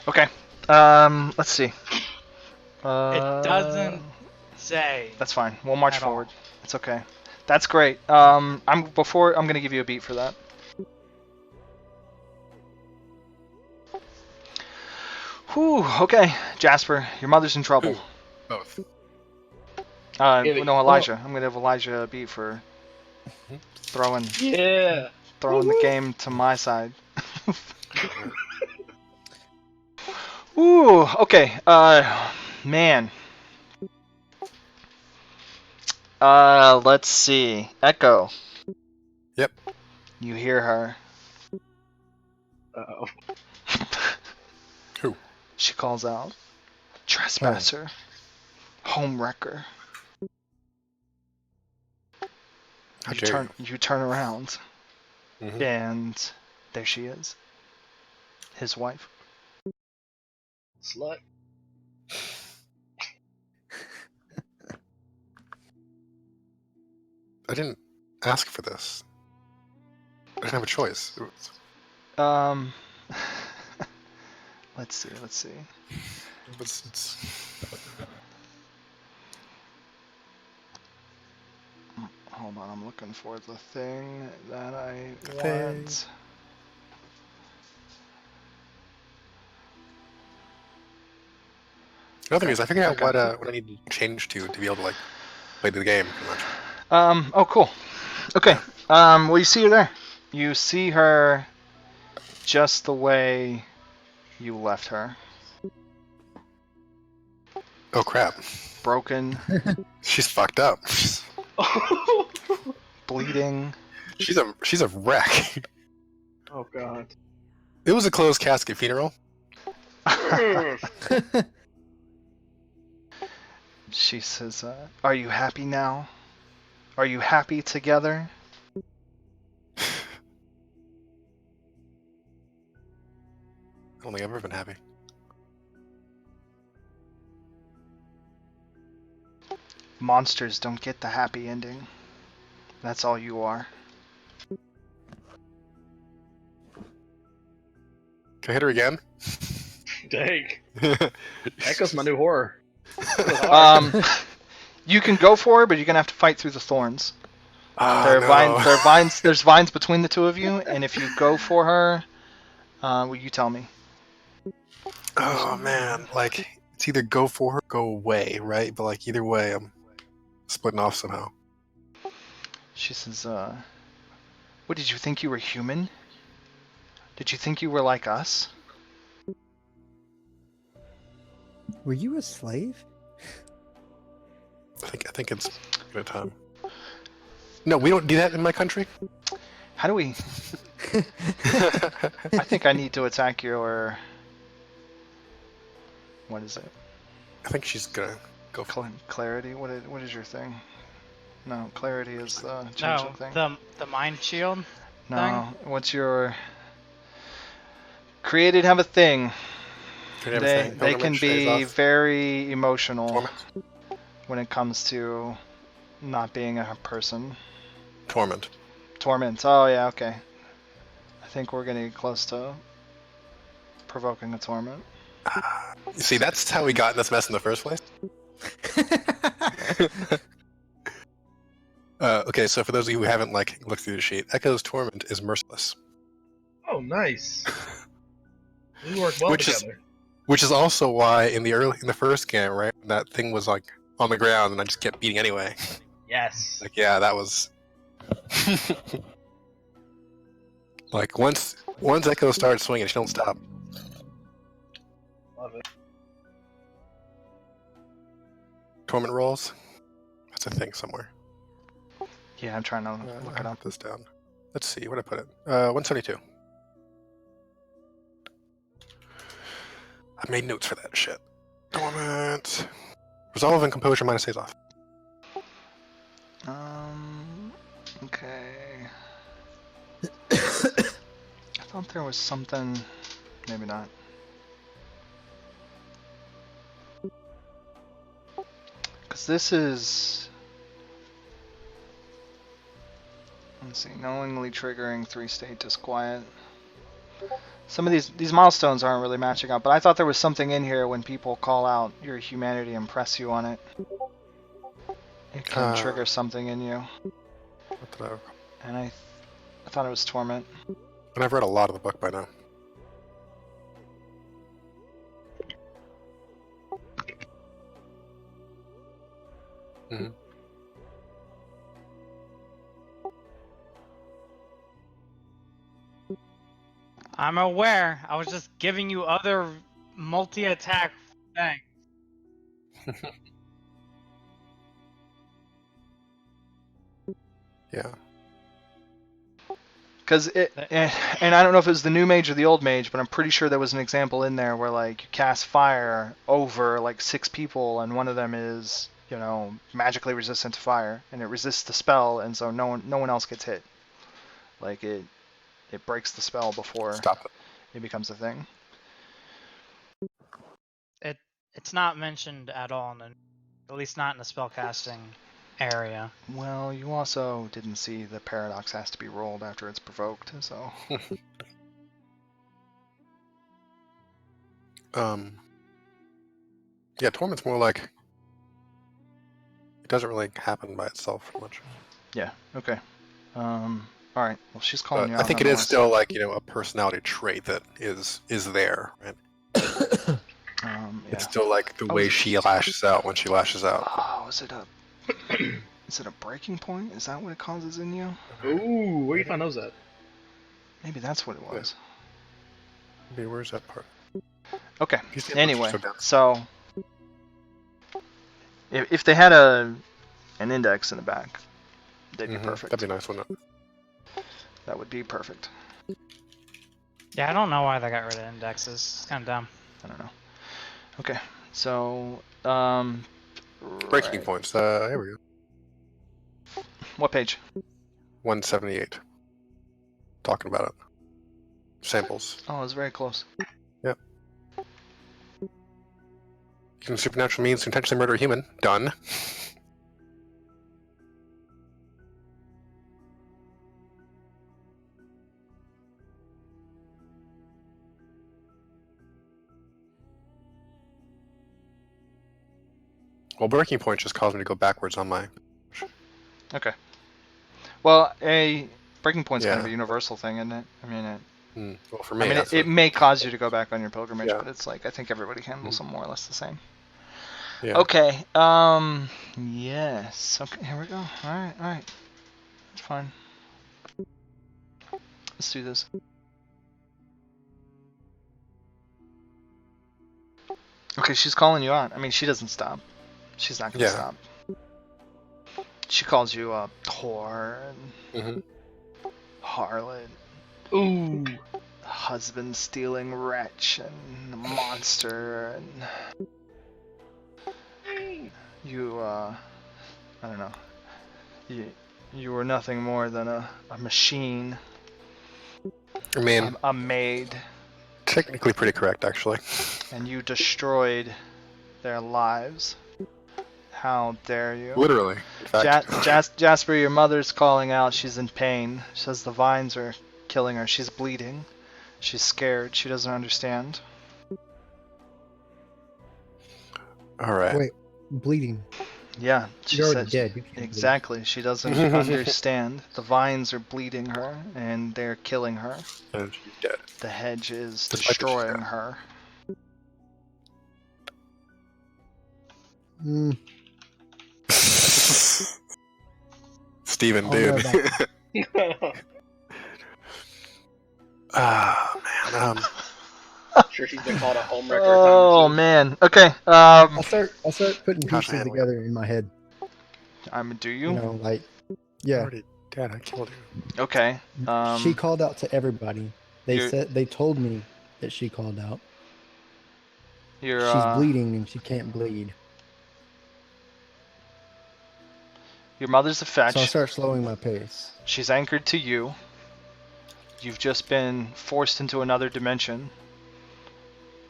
Okay. Let's see. It doesn't say. That's fine. We'll march at all. forward. It's okay. That's great. I'm gonna give you a beat for that. Whew. Okay, Jasper, your mother's in trouble. Both. Elijah. I'm gonna give Elijah a beat for throwing Yeah. the game to my side. Ooh. Okay. Man. Let's see. Echo. Yep. You hear her. Uh-oh. Who? She calls out, "Trespasser, home wrecker." How dare You turn around, Mhm. and there she is, his wife. Slut. I didn't ask for this. I didn't have a choice. It was- Let's see. it's Hold on, I'm looking for the thing that I thing. want. The other thing is, I figured out Okay. what I need to change to be able to like play the game. Pretty much. Oh, cool. Okay. Well, you see her there. You see her just the way you left her. Oh crap! Broken, She's fucked up. bleeding. She's a wreck. Oh god. It was a closed casket funeral. She says, "Are you happy now? Are you happy together?" I don't think I've ever been happy. Monsters don't get the happy ending. That's all you are. Can I hit her again? Dang. Echo's my new horror. You can go for her, but you're gonna have to fight through the thorns. Oh, There are no. vines. There's vines between the two of you, and if you go for her, well, you tell me. Oh man, like it's either go for her, or go away, right? But like either way, I'm splitting off somehow. She says, "What did you think you were human? Did you think you were like us?" Were you a slave? I think it's a good time. No, we don't do that in my country. How do we? I think I need to attack your. What is it? I think she's gonna go for Clarity. What is your thing? No, clarity is the change No, of thing. the mind shield. No, what's your? Created have a thing. They can be very emotional Torment. when it comes to not being a person. Torment. Torment. Oh yeah, okay. I think we're getting close to provoking a torment. You see, that's how we got in this mess in the first place. Okay, so for those of you who haven't like looked through the sheet, Echo's Torment is merciless, Oh, nice. We work well together. which is also why in the first game, right, when that thing was like on the ground and I just kept beating anyway. Yes. Like, yeah, that was like once Echo starts swinging, she don't stop. Love it. Torment rolls. That's a thing somewhere. Yeah, I'm trying to look it I'll up. put this down. Let's see, where'd I put it? 172. I made notes for that shit. Torment. Resolve and composure minus stays off. Okay. I thought there was something. Maybe not. Because this is. Let's see. Knowingly triggering 3-state disquiet. Some of these milestones aren't really matching up, but I thought there was something in here when people call out your humanity and press you on it. It can trigger something in you. What did I... And I thought it was torment. And I've read a lot of the book by now. Mm-hmm. I'm aware. I was just giving you other multi-attack things. Yeah. Because and I don't know if it was the new mage or the old mage, but I'm pretty sure there was an example in there where like you cast fire over like 6 people, and one of them is, you know, magically resistant to fire, and it resists the spell, and so no one else gets hit. Like it breaks the spell before Stop it. it becomes a thing. It's not mentioned at all, at least not in the spellcasting area. Well, you also didn't see the paradox has to be rolled after it's provoked, so. Yeah, torment's more like it doesn't really happen by itself much. Yeah. Okay. All right. Well, she's calling But you I out. think it is still like, you know, a personality trait that is there, right? Yeah. It's still like the way she lashes out when she lashes out. Oh, is it a breaking point? Is that what it causes in you? Ooh, where you find those at? Maybe that's what it was. Maybe where's that part? Okay. These things Anyway, are so dense. so if they had an index in the back, they'd be perfect. That'd be nice, wouldn't it? That would be perfect. Yeah, I don't know why they got rid of indexes. It's kind of dumb. I don't know. Okay. So Breaking right. points. Here we go. What page? 178. Talking about it. Samples. Oh, it's very close. Yep. Using supernatural means to intentionally murder a human. Done. Well, breaking points just caused me to go backwards on my... Okay. Well, a breaking point's kind of a Yeah. universal thing, isn't it? I mean, Well, for me, it may cause you to go back on your pilgrimage, Yeah. but it's like I think everybody handles them more or less the same. Yeah. Okay. Yes. Okay. Here we go. All right. That's fine. Let's do this. Okay, she's calling you out. I mean, she doesn't stop. She's not gonna stop. She calls you a whore and harlot. Ooh. Husband-stealing wretch and monster and you I don't know. You were nothing more than a machine. I mean, a maid. Technically pretty correct, actually. And you destroyed their lives. How dare you? Literally. In fact. Jasper, your mother's calling out. She's in pain. She says the vines are killing her. She's bleeding. She's scared. She doesn't understand. All right. Wait, bleeding. Yeah, she You're already said dead. You can't exactly. She doesn't understand. The vines are bleeding her, and they're killing her. And she's dead. The hedge is Despite that she's destroying dead. her. bleed. Steven, I'll know dude. Man. Sure, she's been called a homewrecker. Oh man. Okay. I'll start putting Gosh, pieces man, together in my head. Do You you? know, like, You're yeah. already dead. I killed you. Okay. She called out to everybody. You're- They told me that she called out. You're She's bleeding and she can't bleed. Your mother's a fetch. So I'll start slowing my pace. She's anchored to you. You've just been forced into another dimension.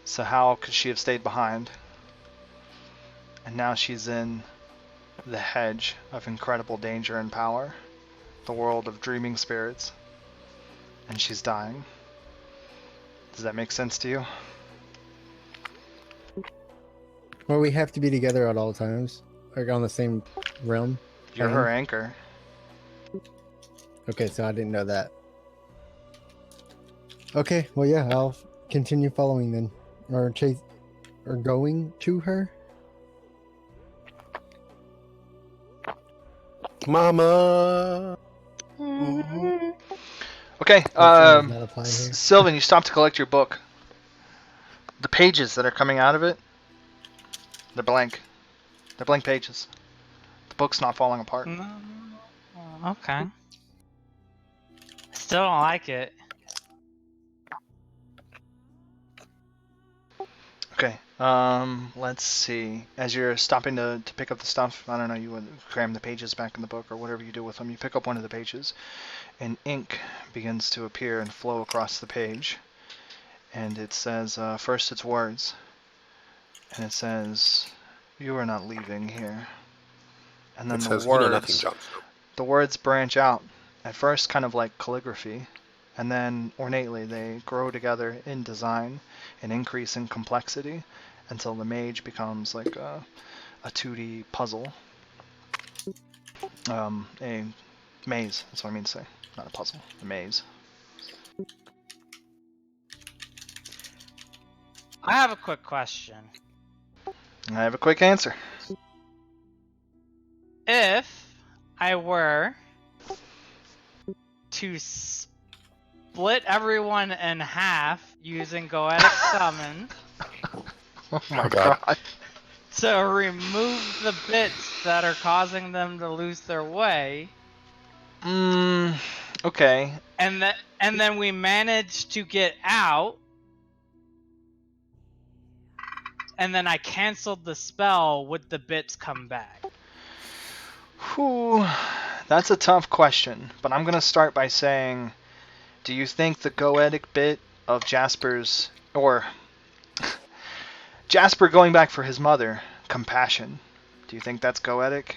So how could she have stayed behind? And now she's in the hedge of incredible danger and power. The world of dreaming spirits. And she's dying. Does that make sense to you? Well, we have to be together at all times. Like on the same realm. You're her anchor. Okay, so I didn't know that. Okay, well yeah, I'll continue following then. Or chase or going to her. Mama. Okay, Does not apply here. Sylvan, you stop to collect your book. The pages that are coming out of it, they're blank. They're blank pages. The book's not falling apart. Okay. Still don't like it. Okay, let's see. As you're stopping to pick up the stuff, I don't know, you would cram the pages back in the book or whatever you do with them. You pick up one of the pages, and ink begins to appear and flow across the page. And it says, first it's words. And it says, "You are not leaving here." And then It the says, words, "You know nothing, Jon Snow." the words branch out. At first kind of like calligraphy. And then ornately they grow together in design and increase in complexity until the mage becomes like a 2D puzzle. A maze, that's what I mean to say. Not a puzzle, a maze. I have a quick question. I have a quick answer. If I were to split everyone in half using Goetic Summon Oh my God. to remove the bits that are causing them to lose their way, Okay. and then we manage to get out, and then I canceled the spell, would the bits come back? Whew. That's a tough question, but I'm going to start by saying, do you think the Goetic bit of Jasper's, or Jasper going back for his mother, compassion, do you think that's Goetic?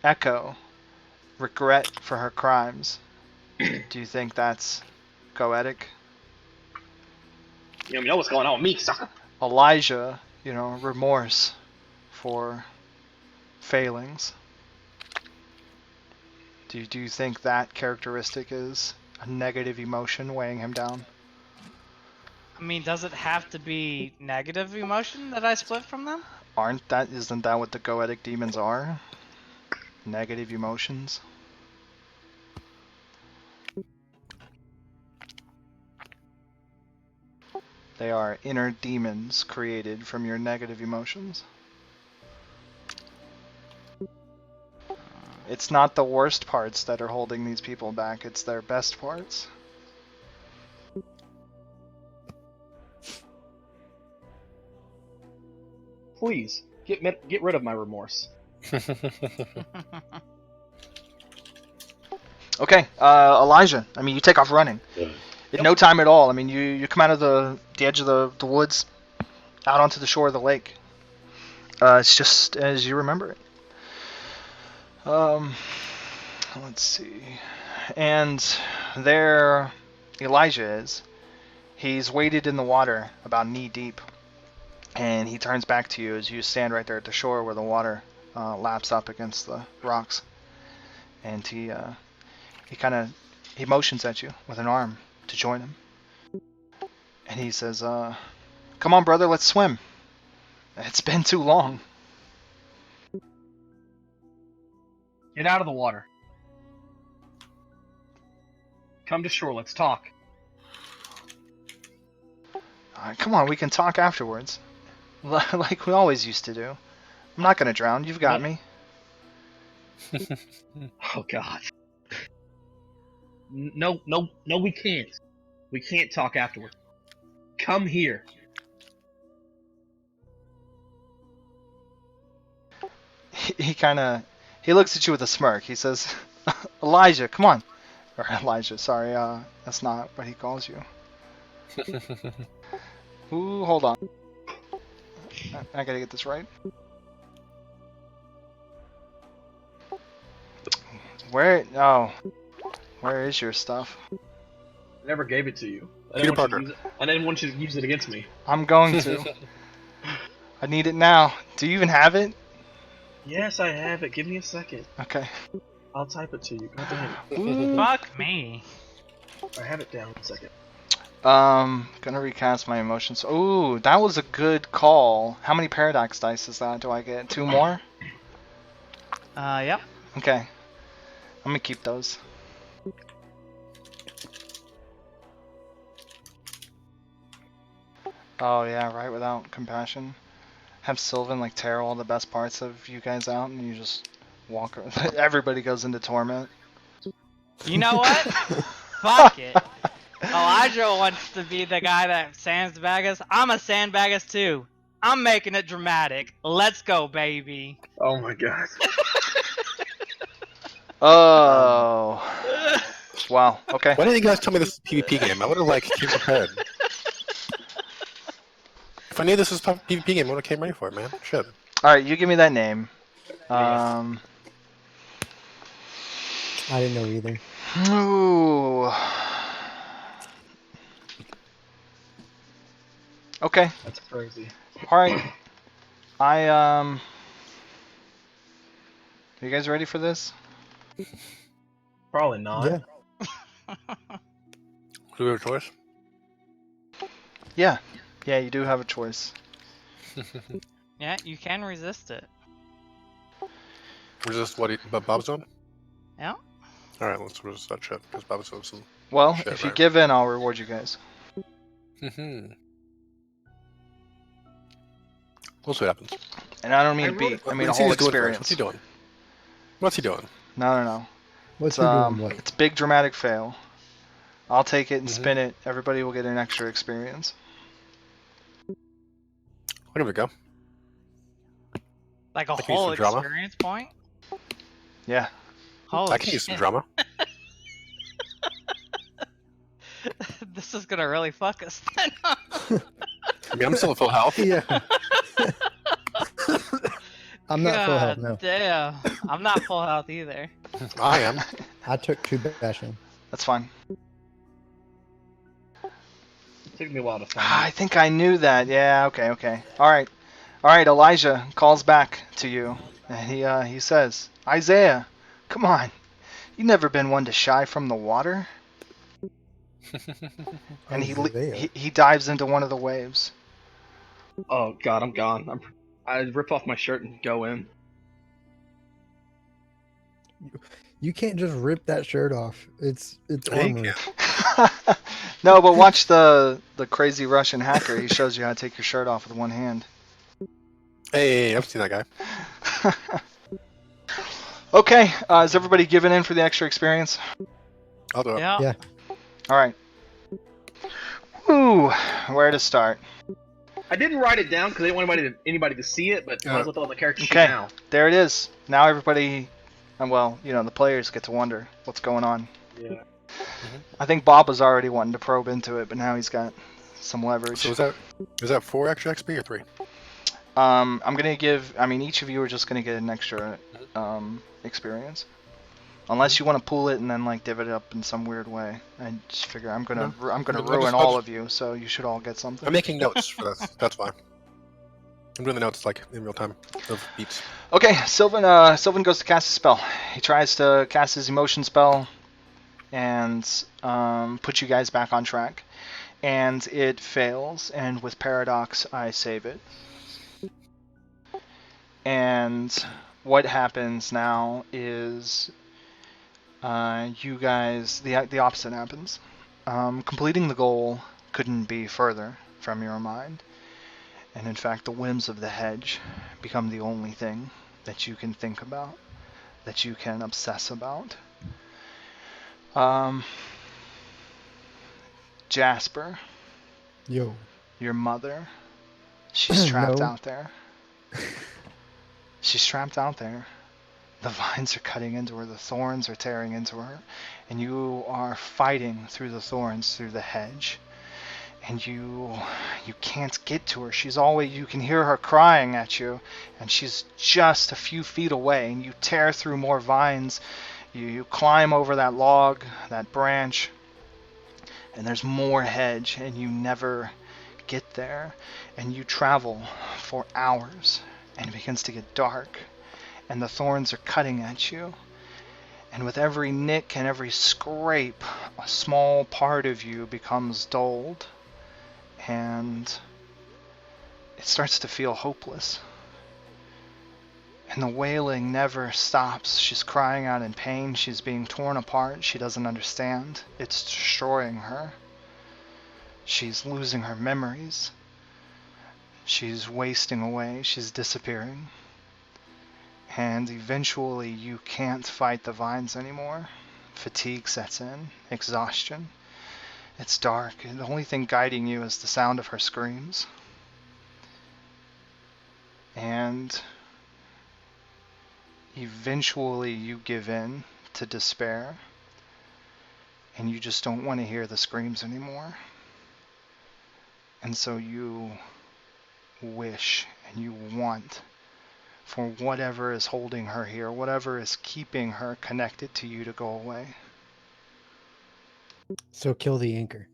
Echo, regret for her crimes, do you think that's Goetic? You know what's going on with me, sucker. Elijah, remorse for failings. Do you think that characteristic is a negative emotion weighing him down? I mean, does it have to be negative emotion that I split from them? Isn't that what the Goetic demons are? Negative emotions? They are inner demons created from your negative emotions. It's not the worst parts that are holding these people back, it's their best parts. Please, get rid of my remorse. Okay, Elijah, you take off running. In no time at all. You come out of the edge of the woods, out onto the shore of the lake. It's just as you remember it. Let's see. And there Elijah is. He's waded in the water about knee deep. And he turns back to you as you stand right there at the shore where the water laps up against the rocks. And he motions at you with an arm to join him. And he says, "Come on, brother, let's swim. It's been too long." Get out of the water. Come to shore, let's talk. Come on, we can talk afterwards. Like we always used to do. I'm not gonna drown, you've got me. Oh, God. No, we can't. We can't talk afterward. Come here. He He looks at you with a smirk. He says, Elijah, come on. Or Elijah, sorry, that's not what he calls you. Ooh, hold on. I gotta get this right. Where is your stuff? I never gave it to you. Peter Parker. I didn't want you to use it against me. I'm going to. I need it now. Do you even have it? Yes, I have it. Give me a second. Okay. I'll type it to you. God damn it. Ooh. Fuck me. I have it down. 1 second. Gonna recast my emotions. Ooh, that was a good call. How many paradox dice is that? Do I get 2 more? Yep. Okay. I'm gonna keep those. Oh yeah, right, without compassion. Have Sylvan like tear all the best parts of you guys out and you just walk everybody goes into torment. You know what? Fuck it. Elijah wants to be the guy that sandbag us. I'm a sandbag us too. I'm making it dramatic. Let's go, baby. Oh my god. Oh. Wow, okay. Why didn't you guys tell me this is a PvP game? I would have like came prepared. If I knew this was a PvP game, I would have came ready for it, man. Shit. Alright, you give me that name. I didn't know either. Ooh. Okay. That's crazy. Alright. Are you guys ready for this? Probably not. Yeah. Do we have a choice? Yeah. Yeah, you do have a choice. Yeah, you can resist it. Resist what? Bob's doing? Yeah. Alright, let's resist that shit, because Bob's doing some... Well, Shit, if you right. give in, I'll reward you guys. We'll see what happens. And I don't mean I beat, I mean a What's he whole doing first? experience. What's he doing? What's he doing? No. What's It's, he doing? What? it's big dramatic fail. I'll take it and Mhm. spin it. Everybody will get an extra experience. I'll give it a go. Like a I can use whole some drama. experience point? Yeah. Holy I can use some shit. drama. This is gonna really fuck us then. I mean, I'm still at full health. Yeah. I'm not full health, God no. Damn. I'm not full health either. I am. I took 2 bashing. That's fine. It took me a while to find I think I knew that. Yeah, okay. Alright, Elijah calls back to you. And he says, Isaiah, come on. You've never been one to shy from the water. And he dives into one of the waves. it. Oh god, I'm gone. I rip off my shirt and go in. You can't just rip that shirt off. It's Yeah, you armor. No, but watch the crazy Russian hacker. He shows you how to take your shirt off with one hand. Hey, I've seen that guy. Okay, is everybody giving in for the extra experience? I'll do it. Yeah. Yeah. Alright. Ooh, where to start? I didn't write it down because I didn't want anybody to see it, but I was looking on the character sheet Okay, now. there it is. Now everybody, well, the players get to wonder what's going on. Yeah. I think Bob was already wanting to probe into it, but now he's got some leverage. So is that 4 extra XP or 3? I'm gonna give. I mean, each of you are just gonna get an extra experience, unless you want to pool it and then like divvy it up in some weird way. I just figure I'm gonna I'll ruin just- all of you, so you should all get something. I'm making notes for this. That's why. I'm doing the notes like in real time of beats. Okay, Sylvan goes to cast a spell. He tries to cast his emotion spell and put you guys back on track, and it fails. And with paradox, I save it. And what happens now is you guys, the opposite happens. Completing the goal couldn't be further from your mind. And in fact, the whims of the hedge become the only thing that you can think about, that you can obsess about. Jasper, Yo. your mother, she's trapped No. out there. She's trapped out there. The vines are cutting into her, the thorns are tearing into her, and you are fighting through the thorns, through the hedge. And you can't get to her. You can hear her crying at you, and she's just a few feet away, and you tear through more vines. You climb over that log, that branch, and there's more hedge, and you never get there. And you travel for hours, and it begins to get dark, and the thorns are cutting at you. And with every nick and every scrape, a small part of you becomes dulled, and it starts to feel hopeless. And the wailing never stops. She's crying out in pain. She's being torn apart. She doesn't understand. It's destroying her. She's losing her memories. She's wasting away. She's disappearing. And eventually you can't fight the vines anymore. Fatigue sets in. Exhaustion. It's dark, and the only thing guiding you is the sound of her screams. And eventually you give in to despair, and you just don't want to hear the screams anymore. And so you wish and you want for whatever is holding her here, whatever is keeping her connected to you, to go away. So kill the anchor.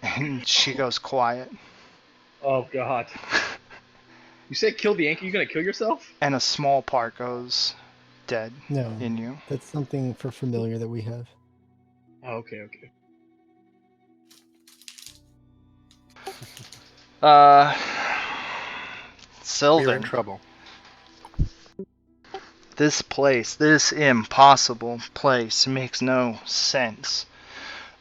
And she goes quiet. Oh god. You said kill the anchor, you gonna kill yourself? And a small part goes dead No, in you. that's something for familiar that we have. Oh, okay. We're in Sylvan, trouble. this place, this impossible place makes no sense.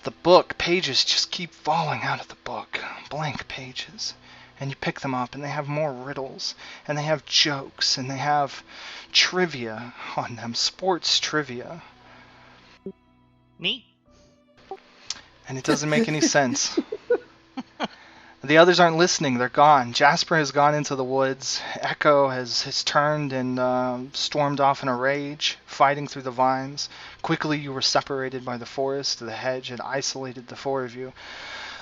The book, pages just keep falling out of the book. Blank pages. And you pick them up and they have more riddles. And they have jokes. And they have trivia on them. Sports trivia. Neat. And it doesn't make any sense. The others aren't listening. They're gone. Jasper has gone into the woods. Echo has turned and stormed off in a rage, fighting through the vines. Quickly you were separated by the forest. The hedge had isolated the four of you.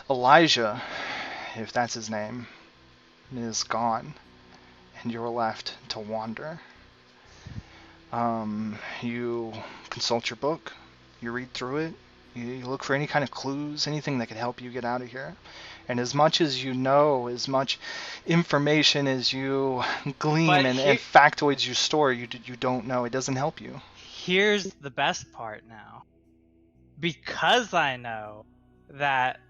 Elijah, if that's his name, is gone. And you're left to wander. You consult your book. You read through it. You look for any kind of clues, anything that could help you get out of here. And as much as you know, as much information as you glean and factoids you store, you don't know. It doesn't help you. Here's the best part now. Because I know that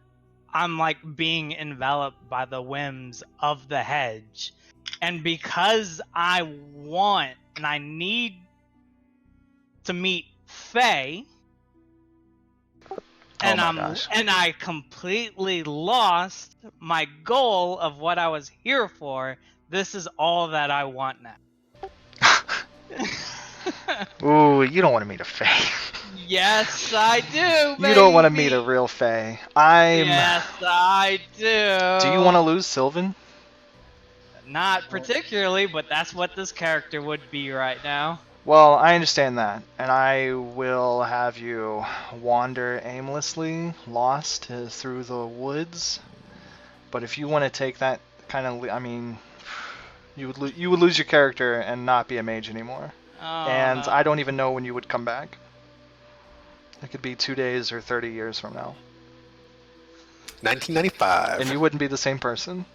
I'm like being enveloped by the whims of the hedge, and because I want and I need to meet Faye, and I completely lost my goal of what I was here for. This is all that I want now. Ooh, you don't want to meet a Fae. Yes, I do, baby. You don't want to meet a real Fae. Yes, I do. Do you want to lose Sylvan? Not particularly, but that's what this character would be right now. Well, I understand that, and I will have you wander aimlessly, lost through the woods. But if you want to take that kind of, you would lose your character and not be a mage anymore. Oh, and no. I don't even know when you would come back. It could be 2 days or 30 years from now. 1995. And you wouldn't be the same person.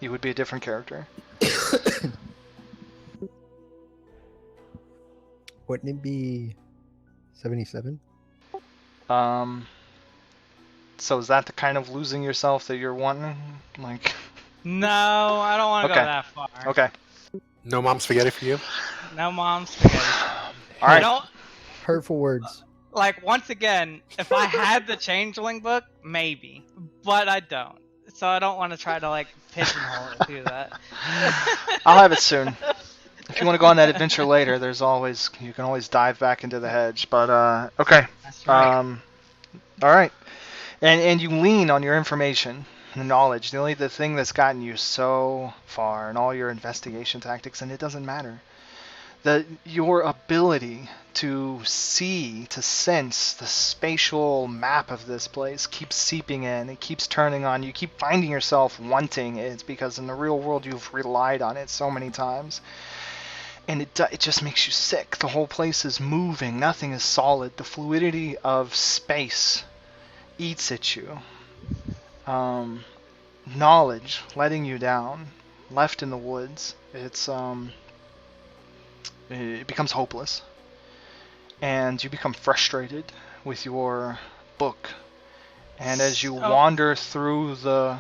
You would be a different character. Wouldn't it be 77? So is that the kind of losing yourself that you're wanting? Like, No, I don't want to Okay. go that far. okay. No mom spaghetti for you? No mom's spaghetti. All right. You know, Hurtful words. like, once again, if I had the Changeling book, maybe. But I don't. So I don't want to try to, like, pigeonhole it through that. I'll have it soon. If you want to go on that adventure later, you can always dive back into the hedge. But okay. That's right. All right. And you lean on your information, knowledge, the thing that's gotten you so far and all your investigation tactics, and it doesn't matter. Your ability to see, to sense the spatial map of this place keeps seeping in. It keeps turning on. You keep finding yourself wanting it because in the real world you've relied on it so many times. And it just makes you sick. The whole place is moving. Nothing is solid. The fluidity of space eats at you. Knowledge letting you down. Left in the woods. It becomes hopeless. And you become frustrated with your book. And as you wander through the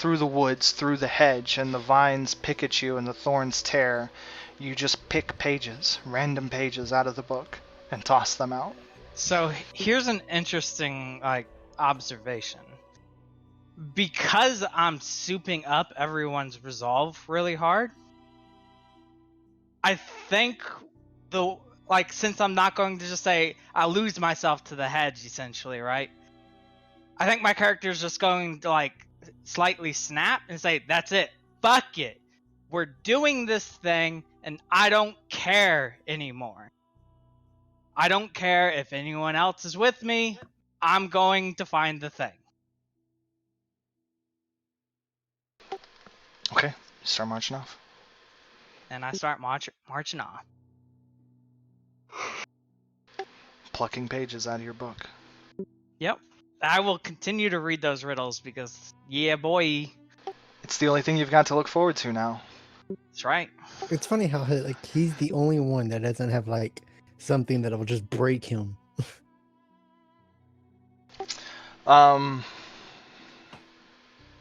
woods, through the hedge, and the vines pick at you and the thorns tear, you just pick pages, random pages out of the book, and toss them out. So here's an interesting observation. Because I'm souping up everyone's resolve really hard, I think since I'm not going to just say I lose myself to the hedge, essentially, right? I think my character's just going to slightly snap and say, that's it. Fuck it. We're doing this thing and I don't care anymore. I don't care if anyone else is with me. I'm going to find the thing. Okay, start marching off. And I start marching off. Plucking pages out of your book. Yep. I will continue to read those riddles because, yeah, boy. It's the only thing you've got to look forward to now. That's right. It's funny how he's the only one that doesn't have something that will just break him.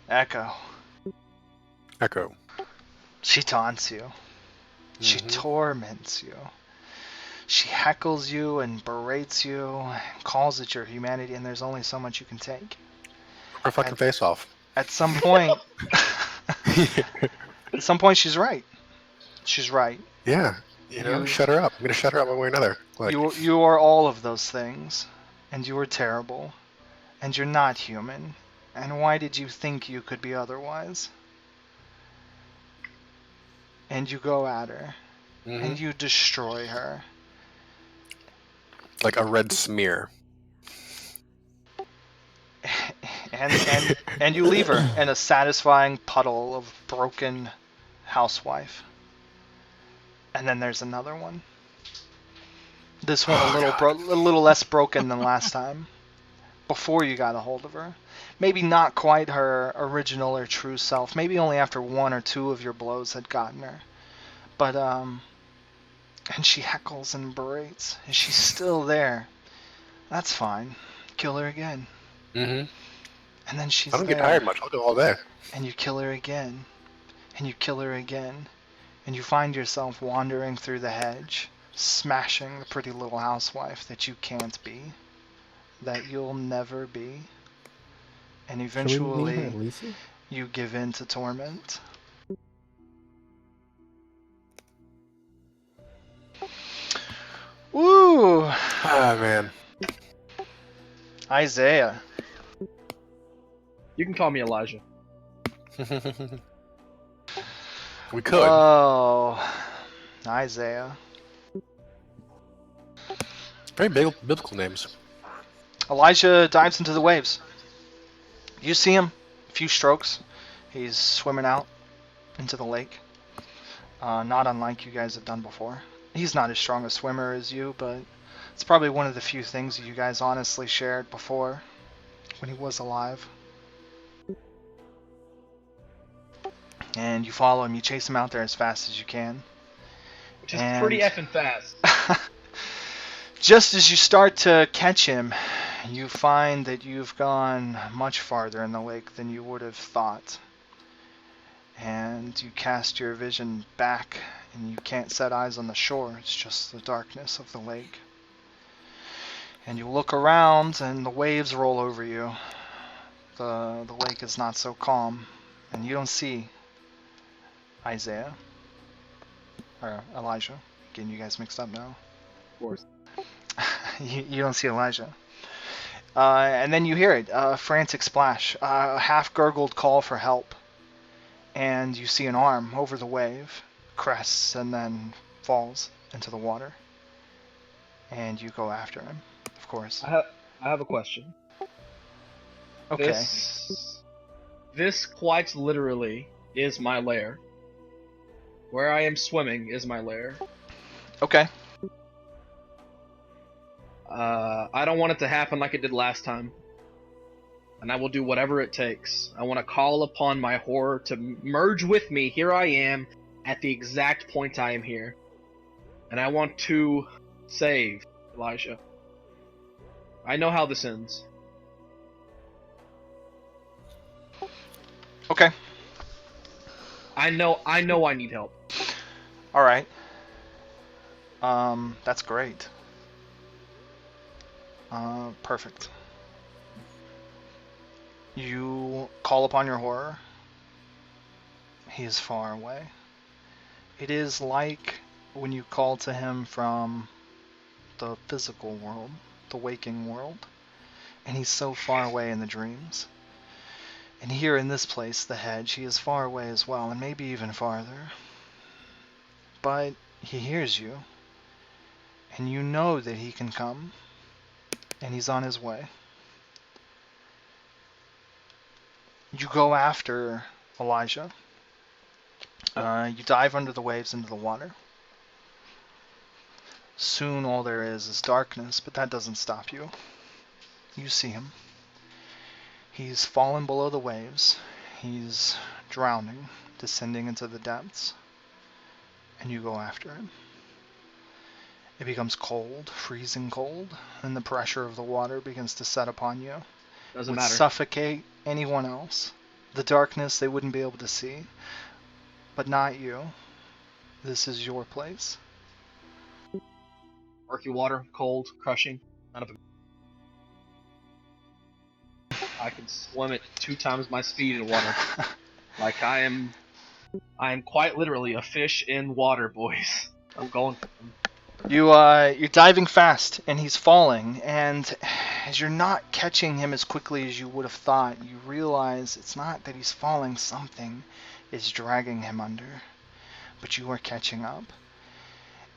Echo. Echo. She taunts you. She torments you. She heckles you and berates you and calls at your humanity, and there's only so much you can take. Her fucking face off. At some point... At some point, she's right. She's right. Yeah. Shut her up. I'm gonna shut her up one way or another. You are all of those things, and you are terrible, and you're not human. And why did you think you could be otherwise? And you go at her, and you destroy her. Like a red smear. And you leave her in a satisfying puddle of broken housewife. And then there's another one. This one a little less broken than last time. Before you got a hold of her. Maybe not quite her original or true self. Maybe only after one or two of your blows had gotten her. But, and she heckles and berates. And she's still there. That's fine. Kill her again. Mm-hmm. And then she's I don't there. get tired much. I'll go all day. And you kill her again. And you kill her again. And you find yourself wandering through the hedge, smashing the pretty little housewife that you can't be, that you'll never be. And eventually, you give in to torment. Woo! Ah, man. Isaiah. You can call me Elijah. We could. Oh, Isaiah. Very biblical names. Elijah dives into the waves. You see him, a few strokes. He's swimming out into the lake. Not unlike you guys have done before. He's not as strong a swimmer as you, but it's probably one of the few things that you guys honestly shared before, when he was alive. And you follow him, you chase him out there as fast as you can. Which is pretty effing fast. Just as you start to catch him, you find that you've gone much farther in the lake than you would have thought. And you cast your vision back, and you can't set eyes on the shore. It's just the darkness of the lake. And you look around, and the waves roll over you. The lake is not so calm, and you don't see Isaiah. Or Elijah. Getting you guys mixed up now. Of course. You don't see Elijah. And then you hear it, a frantic splash, a half-gurgled call for help. And you see an arm over the wave, crests, and then falls into the water. And you go after him, of course. I have a question. Okay. This quite literally is my lair. Where I am swimming is my lair. Okay. I don't want it to happen like it did last time. And I will do whatever it takes. I want to call upon my horror to merge with me. Here I am, at the exact point I am here. And I want to save Elijah. I know how this ends. Okay. I know I need help. All right. That's great. Perfect. You call upon your horror. He is far away. It is like when you call to him from the physical world, the waking world, and he's so far away in the dreams. And here in this place, the hedge, he is far away as well, and maybe even farther. But he hears you, and you know that he can come, and he's on his way. You go after Elijah. You dive under the waves into the water. Soon all there is darkness, but that doesn't stop you. You see him. He's fallen below the waves. He's drowning, descending into the depths. And you go after him. It becomes cold, freezing cold, and the pressure of the water begins to set upon you. Doesn't Would matter. suffocate anyone else. The darkness they wouldn't be able to see. But not you. This is your place. Murky water, cold, crushing. None of it. I can swim at 2 times my speed in water. Like I am quite literally a fish in water, boys. I'm going for them. You're diving fast, and he's falling, and as you're not catching him as quickly as you would have thought, you realize it's not that he's falling, something is dragging him under. But you are catching up,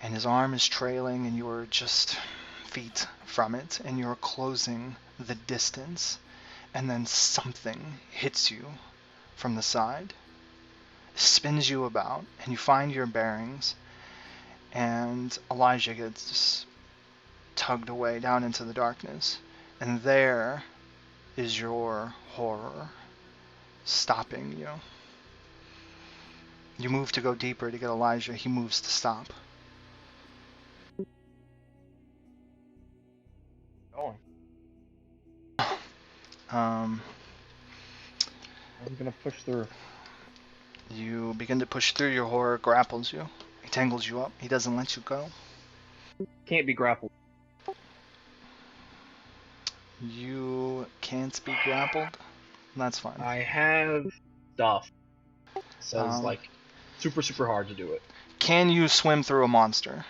and his arm is trailing, and you are just feet from it, and you're closing the distance, and then something hits you from the side, spins you about, and you find your bearings. And Elijah gets just tugged away down into the darkness. And there is your horror stopping you. You move to go deeper to get Elijah. He moves to stop. Going. Um, I'm gonna push through. you begin to push through. Your horror grapples you. He tangles you up. He doesn't let you go. Can't be grappled. You can't be grappled. That's fine. I have stuff. So it's Um, like super hard to do it. Can you swim through a monster?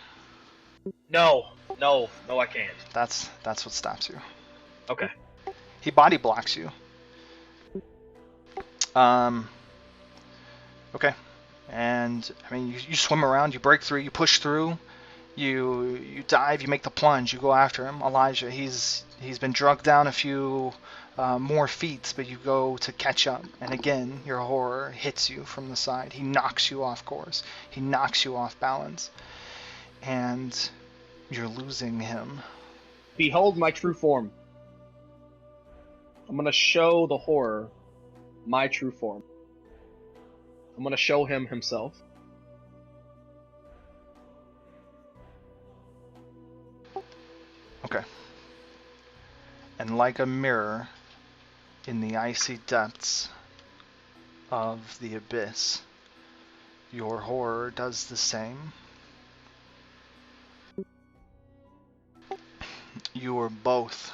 No, I can't. That's what stops you. Okay. He body blocks you. Okay. And I mean, you swim around, you break through, you push through, you dive, you make the plunge, you go after him. Elijah, he's been drugged down a few more feet, but you go to catch up, and again your horror hits you from the side. He knocks you off course. He knocks you off balance, and you're losing him. Behold my true form. I'm gonna show the horror my true form. I'm gonna show him himself. Okay. And like a mirror in the icy depths of the abyss, your horror does the same. You are both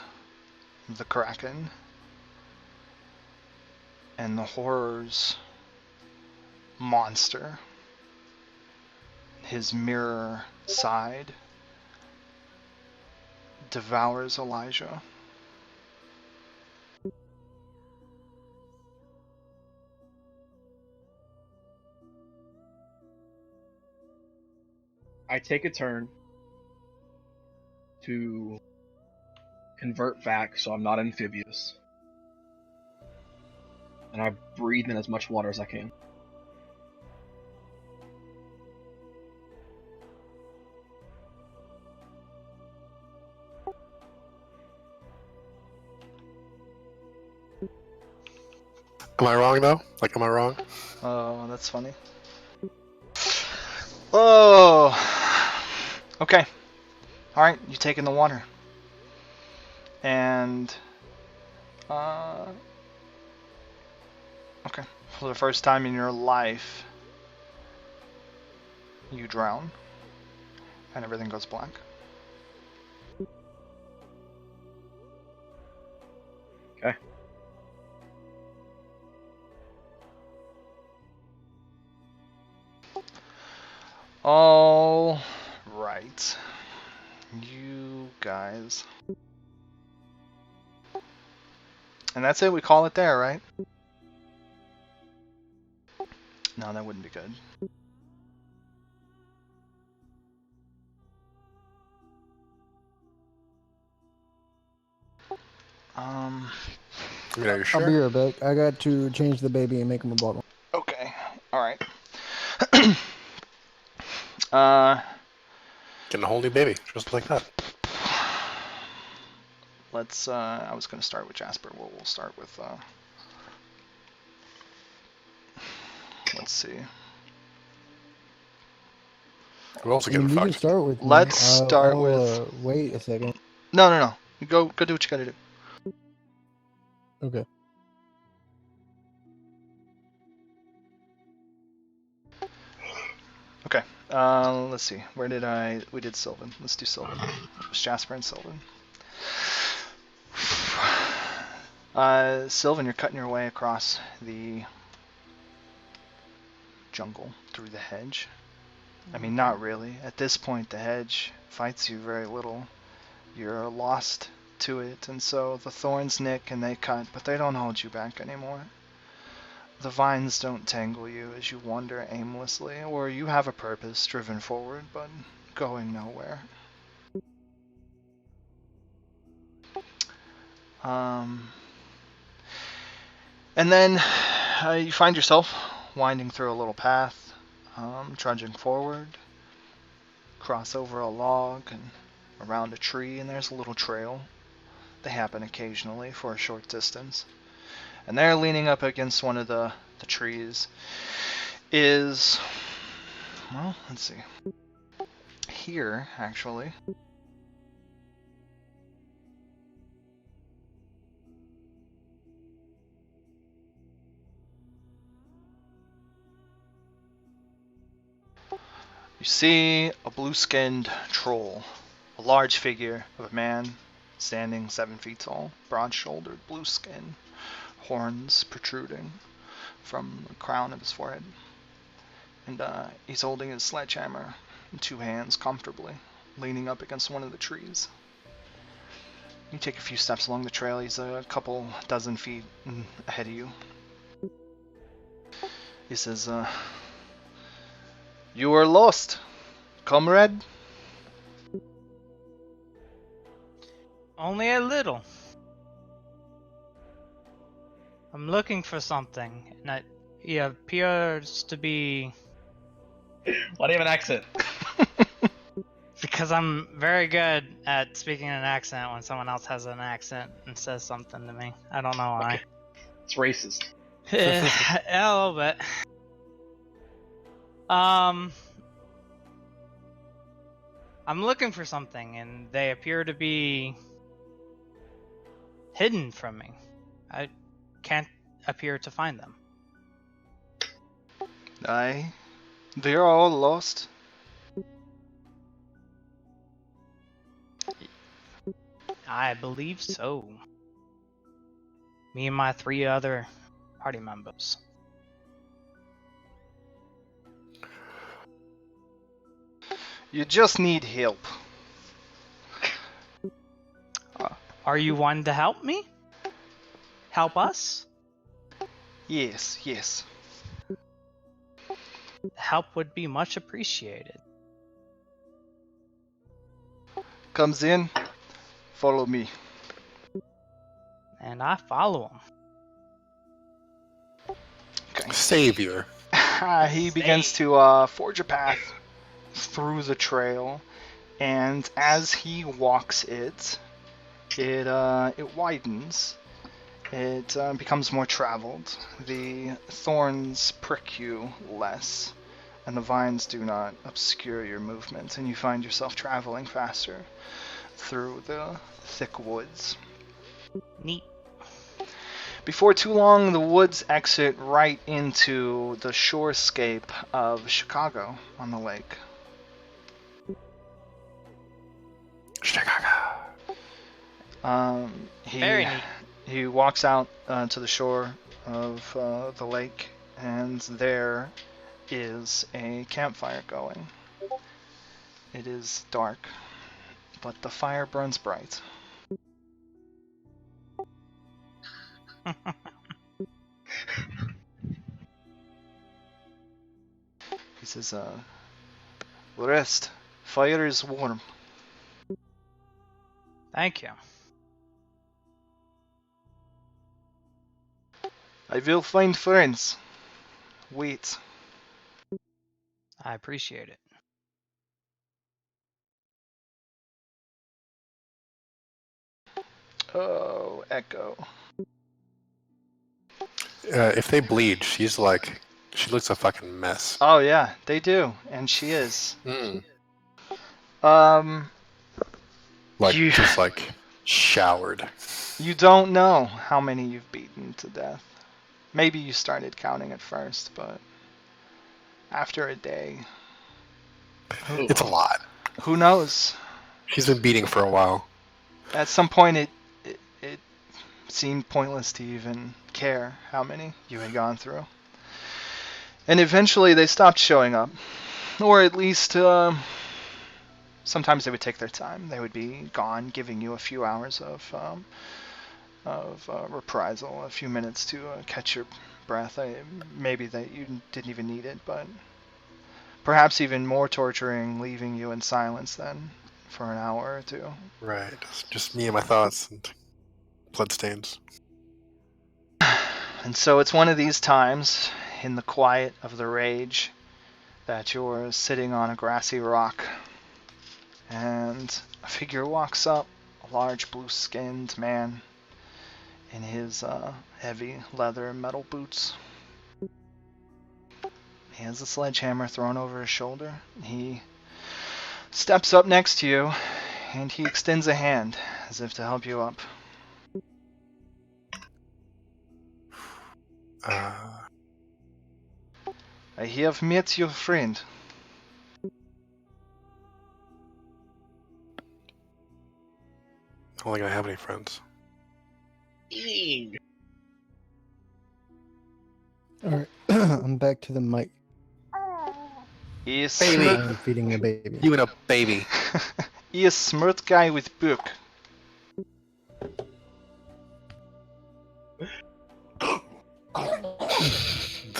the Kraken and the horror's monster. His mirror side devours Elijah. I take a turn to convert back so I'm not amphibious. And I breathe in as much water as I can. Am I wrong though? Like, am I wrong? Oh, that's funny. Oh. Okay. All right, you take in the water. And okay. For the first time in your life, you drown and everything goes black. Okay. All right. You guys. And that's it, we call it there, right? No, that wouldn't be good. You know, you're I'll sure? be right back. I got to change the baby and make him a bottle. Okay. Alright. Getting a whole new baby, just like that. Let's, I was gonna start with Jasper. We'll start with, let's see. We're also I mean, getting you can fucked. start with me. Let's start with... Wait a second. No. Go do what you gotta do. Okay. Okay. Let's see. Where did we did Sylvan. Let's do Sylvan. It was Jasper and Sylvan. Sylvan, you're cutting your way across the jungle through the hedge. I mean, not really. At this point, the hedge fights you very little. You're lost to it, and so the thorns nick and they cut, but they don't hold you back anymore. The vines don't tangle you as you wander aimlessly, or you have a purpose driven forward, but going nowhere. And then you find yourself winding through a little path, trudging forward, cross over a log and around a tree, and there's a little trail. They happen occasionally for a short distance. And there, leaning up against one of the trees, is, well, let's see. Here, actually. You see a blue-skinned troll, a large figure of a man standing 7 feet tall, broad-shouldered, blue skin, horns protruding from the crown of his forehead. And he's holding his sledgehammer in 2 hands comfortably, leaning up against one of the trees. You take a few steps along the trail. He's a couple dozen feet ahead of you. He says, "You are lost, comrade." Only a little. I'm looking for something, and he appears to be... Why do you have an accent? Because I'm very good at speaking in an accent when someone else has an accent and says something to me. I don't know why. Okay. It's racist. A little bit. I'm looking for something, and they appear to be hidden from me. I can't appear to find them. Aye, they are all lost. I believe so. Me and my 3 other party members. You just need help. Are you one to help me? Help us? Yes. Help would be much appreciated. comes in. Follow me. And I follow him. Okay. Savior. He begins to forge a path through the trail, and as he walks it widens. It becomes more traveled. The thorns prick you less, and the vines do not obscure your movement, and you find yourself traveling faster through the thick woods. Neat. Before too long, the woods exit right into the shorescape of Chicago on the lake. Chicago. Very neat. He walks out to the shore of the lake, and there is a campfire going. It is dark, but the fire burns bright. He says, rest. Fire is warm. Thank you. I will find friends. Wait. I appreciate it. Oh, Echo. If they bleed, she looks a fucking mess. Oh yeah, they do, and she is. Just like showered. You don't know how many you've beaten to death. Maybe you started counting at first, but after a day, It's a lot. who knows? She's been beating for a while. At some point, it seemed pointless to even care how many you had gone through. And eventually they stopped showing up. Or at least, sometimes they would take their time. They would be gone, giving you a few hours of reprisal, a few minutes to catch your breath. Maybe that you didn't even need it, but perhaps even more torturing, leaving you in silence then for an hour or two. Right. Just me and my thoughts and bloodstains. And so it's one of these times, in the quiet of the rage, that you're sitting on a grassy rock, and a figure walks up, a large blue-skinned man in his heavy leather metal boots. He has a sledgehammer thrown over his shoulder. He steps up next to you, and he extends a hand as if to help you up. I have met your friend. I don't think I have any friends. Alright, I'm back to the mic. Is Baby. I'm feeding a baby. You and a baby. He is smart guy with book. Is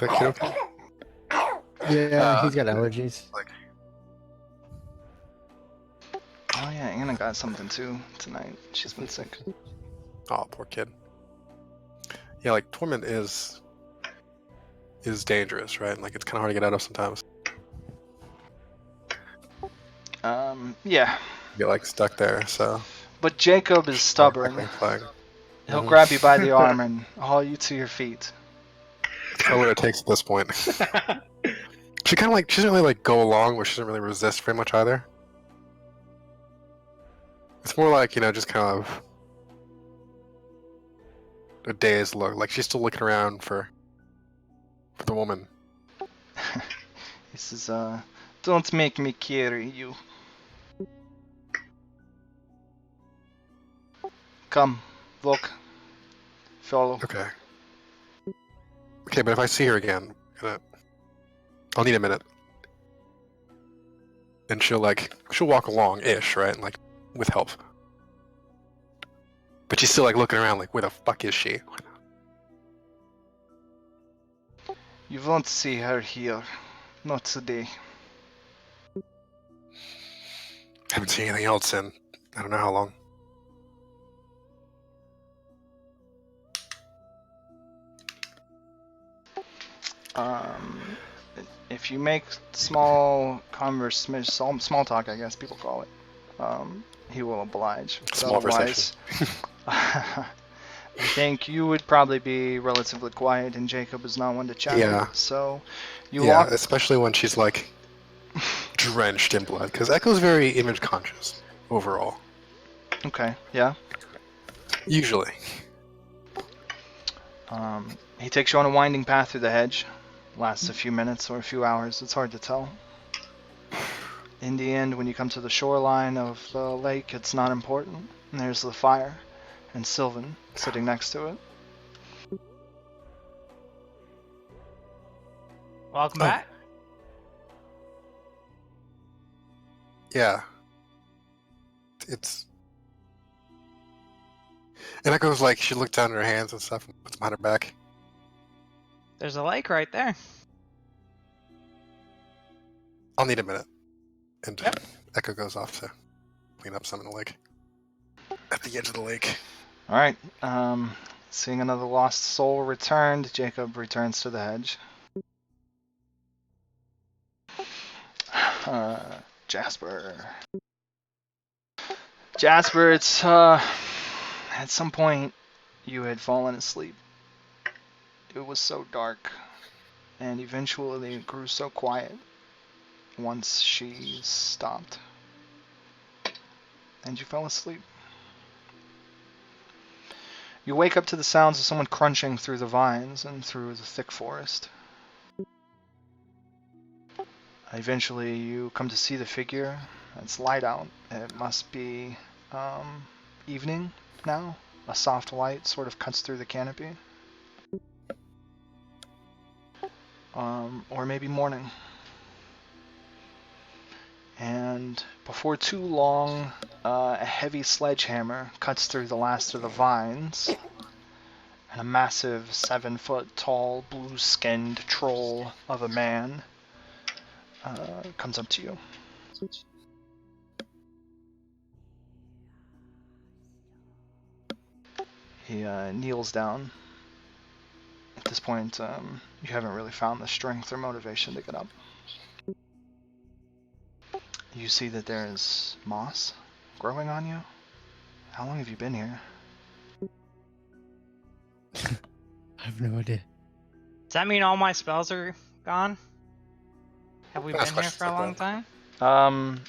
that kid okay? Yeah, he's got allergies. Oh yeah, Anna got something too tonight. She's been sick. Oh, poor kid. Yeah, like torment is dangerous, right? Like it's kind of hard to get out of sometimes. Yeah. You get like stuck there, so. But Jacob is stubborn. Black flag. He'll grab you by the arm and haul you to your feet. That's kind of what it takes at this point. She doesn't really like go along, but she doesn't really resist very much either. It's more like, just kind of a dazed look. Like she's still looking around for the woman. He says, don't make me carry you. Come, look, follow. Okay. Okay, but if I see her again, I'll need a minute. And she'll walk along-ish, right? Like, with help. But she's still like looking around like, where the fuck is she? You won't see her here. Not today. Haven't seen anything else in I don't know how long. If you make small small talk, I guess people call it, he will oblige. But Small otherwise, I think you would probably be relatively quiet, and Jacob is not one to chat. Yeah. So you Yeah, walk. especially when she's like drenched in blood, because Echo's very image conscious overall. Okay. Yeah. Usually. He takes you on a winding path through the hedge. Lasts a few minutes or a few hours. It's hard to tell. In the end, when you come to the shoreline of the lake, it's not important. And there's the fire, and Sylvan sitting next to it. Welcome back. Yeah. It's. And Echo's like, she looked down at her hands and stuff and puts them on her back. There's a lake right there. I'll need a minute. And Yep. Echo goes off to clean up some in the lake. At the edge of the lake. All right. Seeing another lost soul returned, Jacob returns to the hedge. Jasper. Jasper, it's at some point you had fallen asleep. It was so dark, and eventually it grew so quiet once she stopped, and you fell asleep. You wake up to the sounds of someone crunching through the vines and through the thick forest. Eventually you come to see the figure. It's light out. It must be evening now. A soft light sort of cuts through the canopy. Or maybe morning. And before too long, a heavy sledgehammer cuts through the last of the vines, and a massive 7-foot tall, blue-skinned troll of a man comes up to you. He kneels down. At this point, you haven't really found the strength or motivation to get up. You see that there is moss growing on you. How long have you been here? I have no idea. Does that mean all my spells are gone? Have we Ask been here questions for a like long that. time?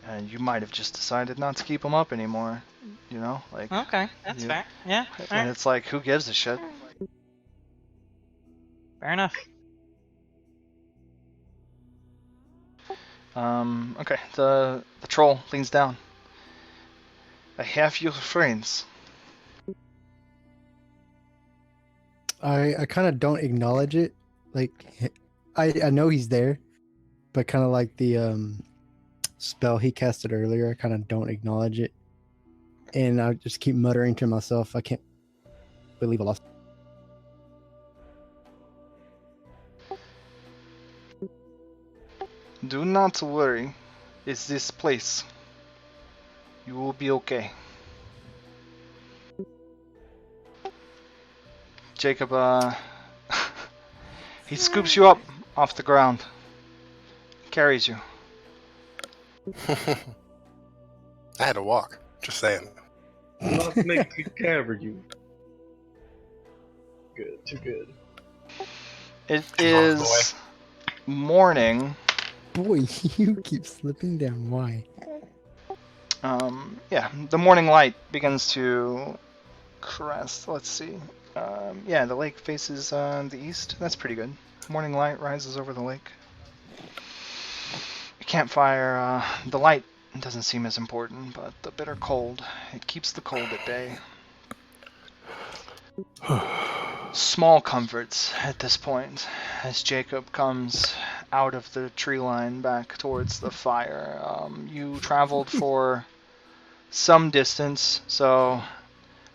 And you might have just decided not to keep them up anymore. You know, like. Okay, that's you- fair. Yeah, And alright, it's like, who gives a shit? fair enough. Okay, the troll leans down. I have your friends. I kind of don't acknowledge it. Like, I know he's there, but kind of like the spell he casted earlier, I kind of don't acknowledge it, and I just keep muttering to myself, I can't believe I lost. Do not worry. It's this place. You will be okay. Jacob, he scoops you up off the ground. Carries you. I had to walk. Just saying. Not make me carry you. Good, too good. It Come on, is morning. Boy, you keep slipping down. Why? Yeah, the morning light begins to crest. Let's see. Yeah, the lake faces the east. That's pretty good. Morning light rises over the lake. Campfire, the light doesn't seem as important, but the bitter cold, it keeps the cold at bay. Small comforts at this point, as Jacob comes out of the tree line back towards the fire. You traveled for some distance, so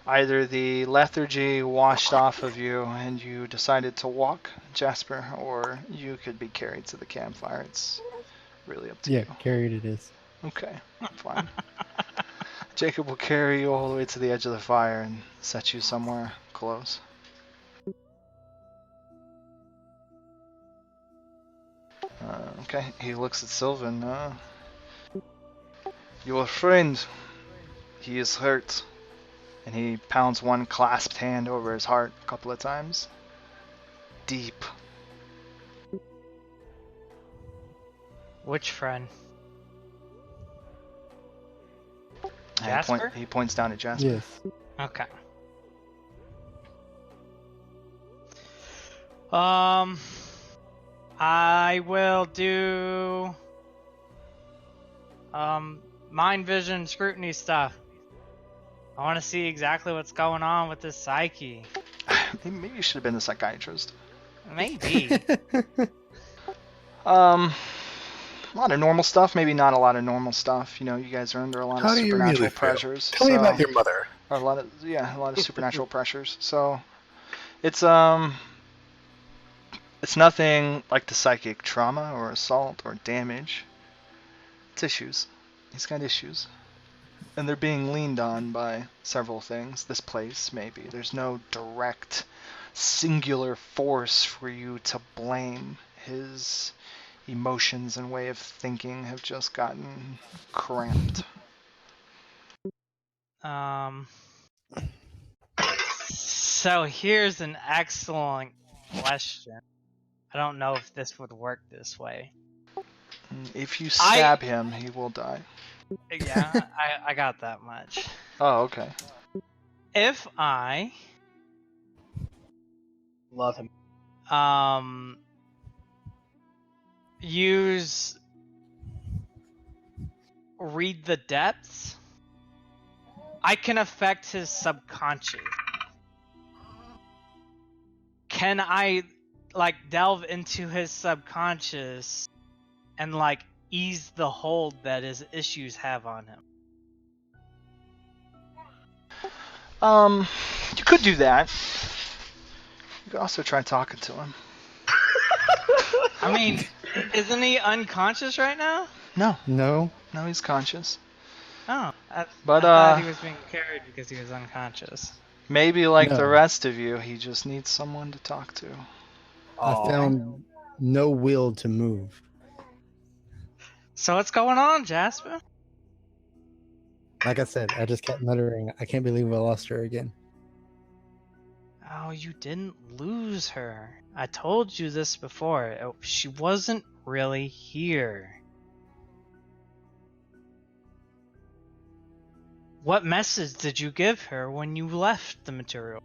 either the lethargy washed off of you and you decided to walk, Jasper, or you could be carried to the campfire. It's really up to Yeah, you. carried it is. Okay, fine. Jacob will carry you all the way to the edge of the fire and set you somewhere close. Okay, he looks at Sylvan. Your friend, he is hurt. And he pounds one clasped hand over his heart a couple of times. Deep. Which friend? And Jasper? he points down at Jasper. Yes. Okay. I will do mind vision scrutiny stuff. I want to see exactly what's going on with this psyche. Maybe you should have been a psychiatrist. Maybe. A lot of normal stuff, maybe not a lot of normal stuff. You know, you guys are under a lot How of do you supernatural really feel? pressures. Tell me about your mother. A lot of supernatural pressures. So it's nothing like the psychic trauma or assault or damage. It's issues. He's got issues. And they're being leaned on by several things. This place, maybe. There's no direct, singular force for you to blame. His emotions and way of thinking have just gotten cramped. So here's an excellent question. I don't know if this would work this way. If you stab him, he will die. Yeah, I got that much. Oh, okay. If I Love him. use read the depths, I can affect his subconscious. Can I delve into his subconscious and ease the hold that his issues have on him? You could do that. You could also try talking to him. I mean, isn't he unconscious right now? No, No. he's conscious. Oh, I But, thought he was being carried because he was unconscious. Maybe like the No. rest of you, he just needs someone to talk to. I found no will to move. So what's going on, Jasper? Like I said, I just kept muttering, I can't believe I lost her again. Oh, you didn't lose her. I told you this before. She wasn't really here. What message did you give her when you left the material?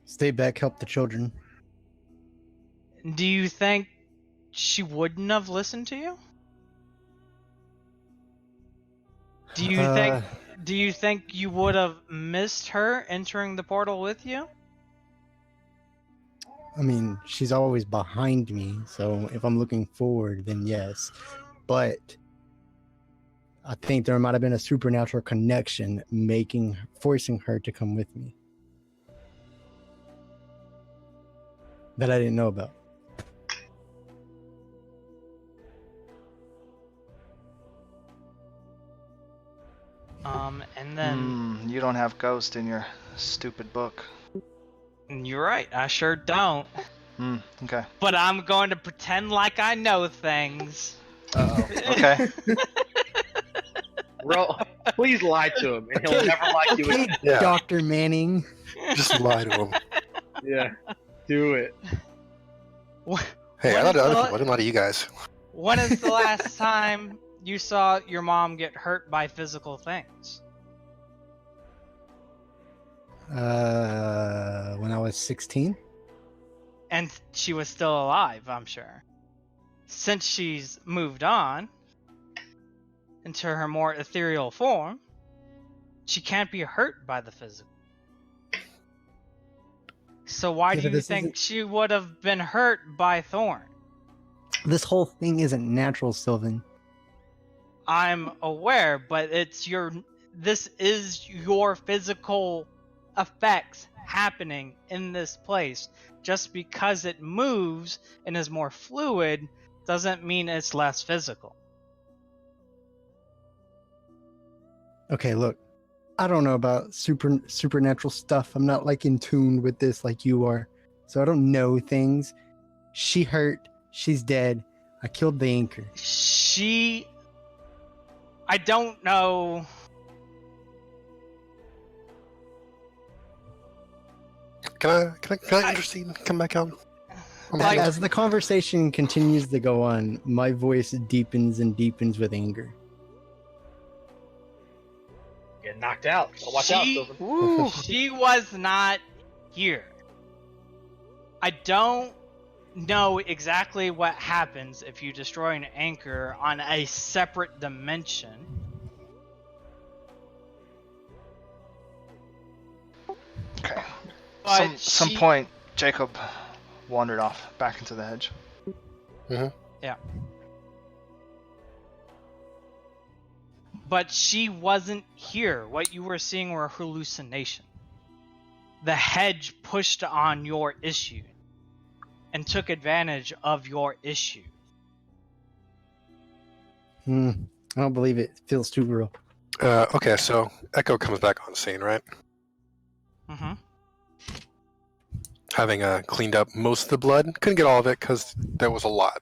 Stay back, help the children. Do you think she wouldn't have listened to you? Do you think you would have missed her entering the portal with you? I mean, she's always behind me, so if I'm looking forward, then yes. But I think there might have been a supernatural connection forcing her to come with me. That I didn't know about. And then You don't have ghost in your stupid book. you're right, I sure don't. Okay. But I'm going to pretend like I know things. Uh-oh. Okay. Please lie to him, and he'll never like you again. Yeah. Dr. Manning. Just lie to him. Yeah, do it. Hey, I lied to other people. I didn't lie to you guys. When is the last time you saw your mom get hurt by physical things? When I was 16. And she was still alive, I'm sure. Since she's moved on into her more ethereal form, she can't be hurt by the physical. So why do you think she would have been hurt by Thorn? This whole thing isn't natural, Sylvan. I'm aware, but this is your physical effects happening in this place. Just because it moves and is more fluid doesn't mean it's less physical. Okay, look. I don't know about supernatural stuff. I'm not like in tune with this like you are. So I don't know things. She hurt. She's dead. I killed the anchor. I don't know. Can I intercede? Come back out. Like- As the conversation continues to go on, my voice deepens and deepens with anger. Get knocked out. So watch out, Sylvan. Woo! She was not here. I don't know exactly what happens if you destroy an anchor on a separate dimension. Okay. But Some she- point, Jacob wandered off back into the hedge. But she wasn't here. What you were seeing were hallucinations. The hedge pushed on your issue and took advantage of your issue. I don't believe it. It feels too real. Okay, so Echo comes back on scene, right? Mm-hmm. Having cleaned up most of the blood. Couldn't get all of it because there was a lot.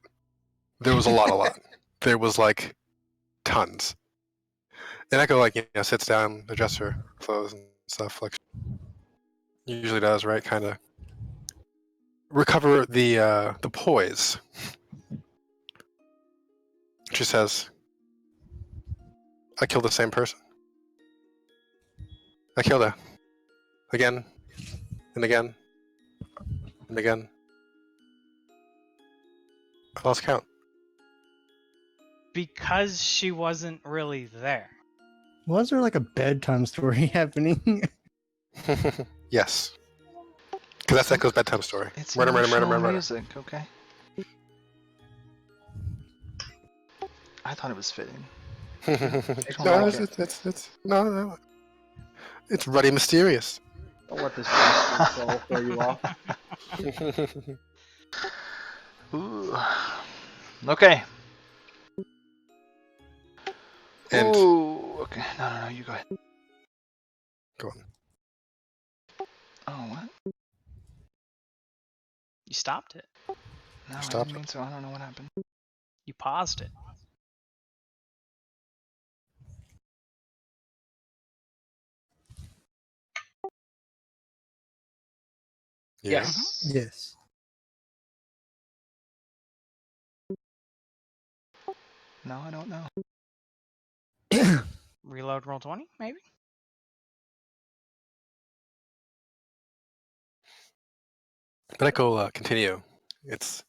There was a lot. There was like tons. And Echo sits down, adjusts her clothes and stuff like she usually does, right? Kind of recover the poise. She says, "I killed the same person. I killed her again and again and again. I lost count." Because she wasn't really there. Was there like a bedtime story happening? Yes. Because that's Echo's bedtime story. It's Murder. music, okay? I thought it was fitting. No, like no. It's ruddy mysterious. Don't let this soul throw you off. Ooh. Okay. And Ooh. Okay. No. You go ahead. go on. Oh, what? You stopped it. No, I Stop didn't mean to. I don't know what happened. You paused it. Yeah. Yes. Yes. No, I don't know. Reload roll 20, maybe? But Echo continue. It's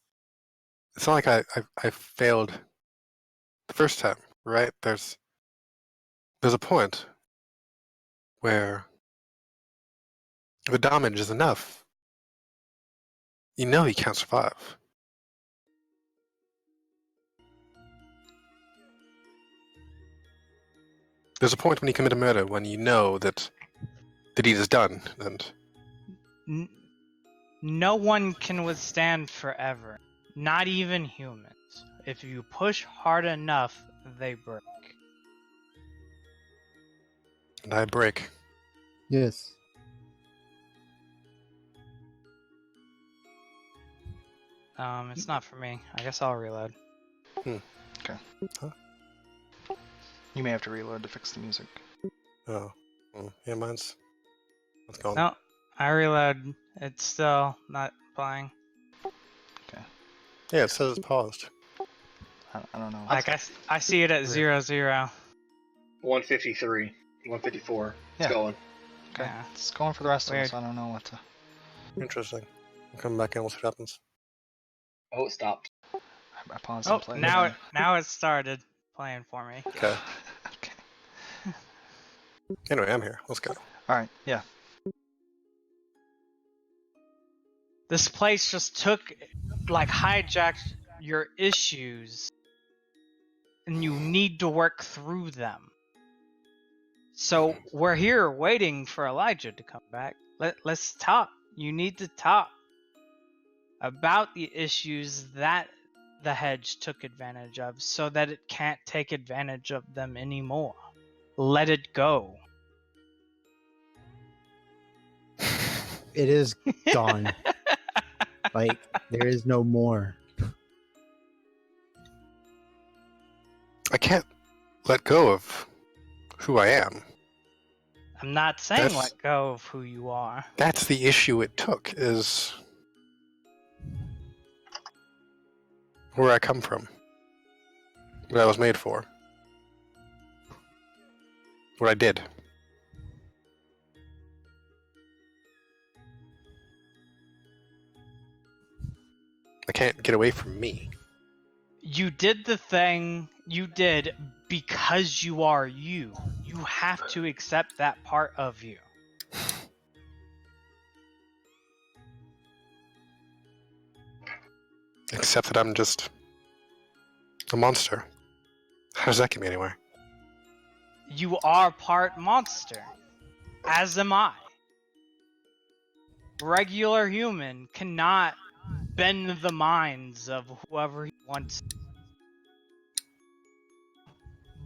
not like I failed the first time, right? There's a point where the damage is enough. You know you can't survive. There's a point when you commit a murder when you know that the deed is done, and No one can withstand forever. Not even humans. If you push hard enough, they break. I break. Yes. It's not for me. I guess I'll reload. You may have to reload to fix the music. Oh, yeah, mine's gone. No, I reload. It's still not playing. Yeah, it says it's paused. I don't know. Like I see it at 0, 153. 154. Yeah. It's going. Okay. Yeah. It's going for the rest Weird. of us. I don't know what to. Interesting. I'll come back and we'll see what happens. Oh, it stopped. I paused Oh, and played. now it started playing for me. Okay. Okay. Anyway, I'm here. Let's go. All right. Yeah. This place just hijacked your issues, and you need to work through them. So we're here waiting for Elijah to come back. Let's talk. You need to talk about the issues that the hedge took advantage of so that it can't take advantage of them anymore. let it go. It is gone. Like, there is no more. I can't let go of who I am. I'm not saying That's- let go of who you are. That's the issue it took, is where I come from. What I was made for. What I did. I can't get away from me. You did the thing you did because you are you. You have to accept that part of you. Except that I'm just a monster. How does that get me anywhere? You are part monster, as am I. Regular human cannot bend the minds of whoever he wants.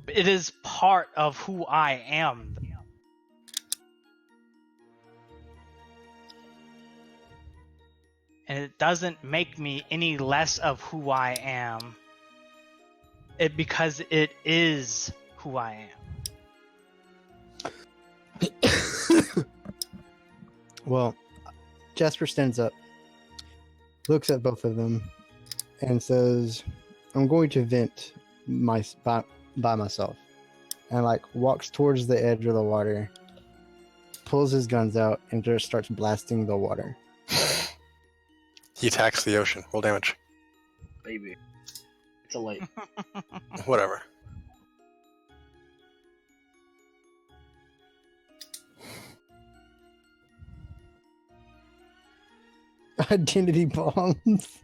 It is part of who I am. And it doesn't make me any less of who I am. Because it is who I am. Well, Jasper stands up, looks at both of them, and says, I'm going to vent by myself. And like walks towards the edge of the water, pulls his guns out, and just starts blasting the water. He attacks the ocean. Roll damage. Baby. It's a lake. Whatever. Identity bombs.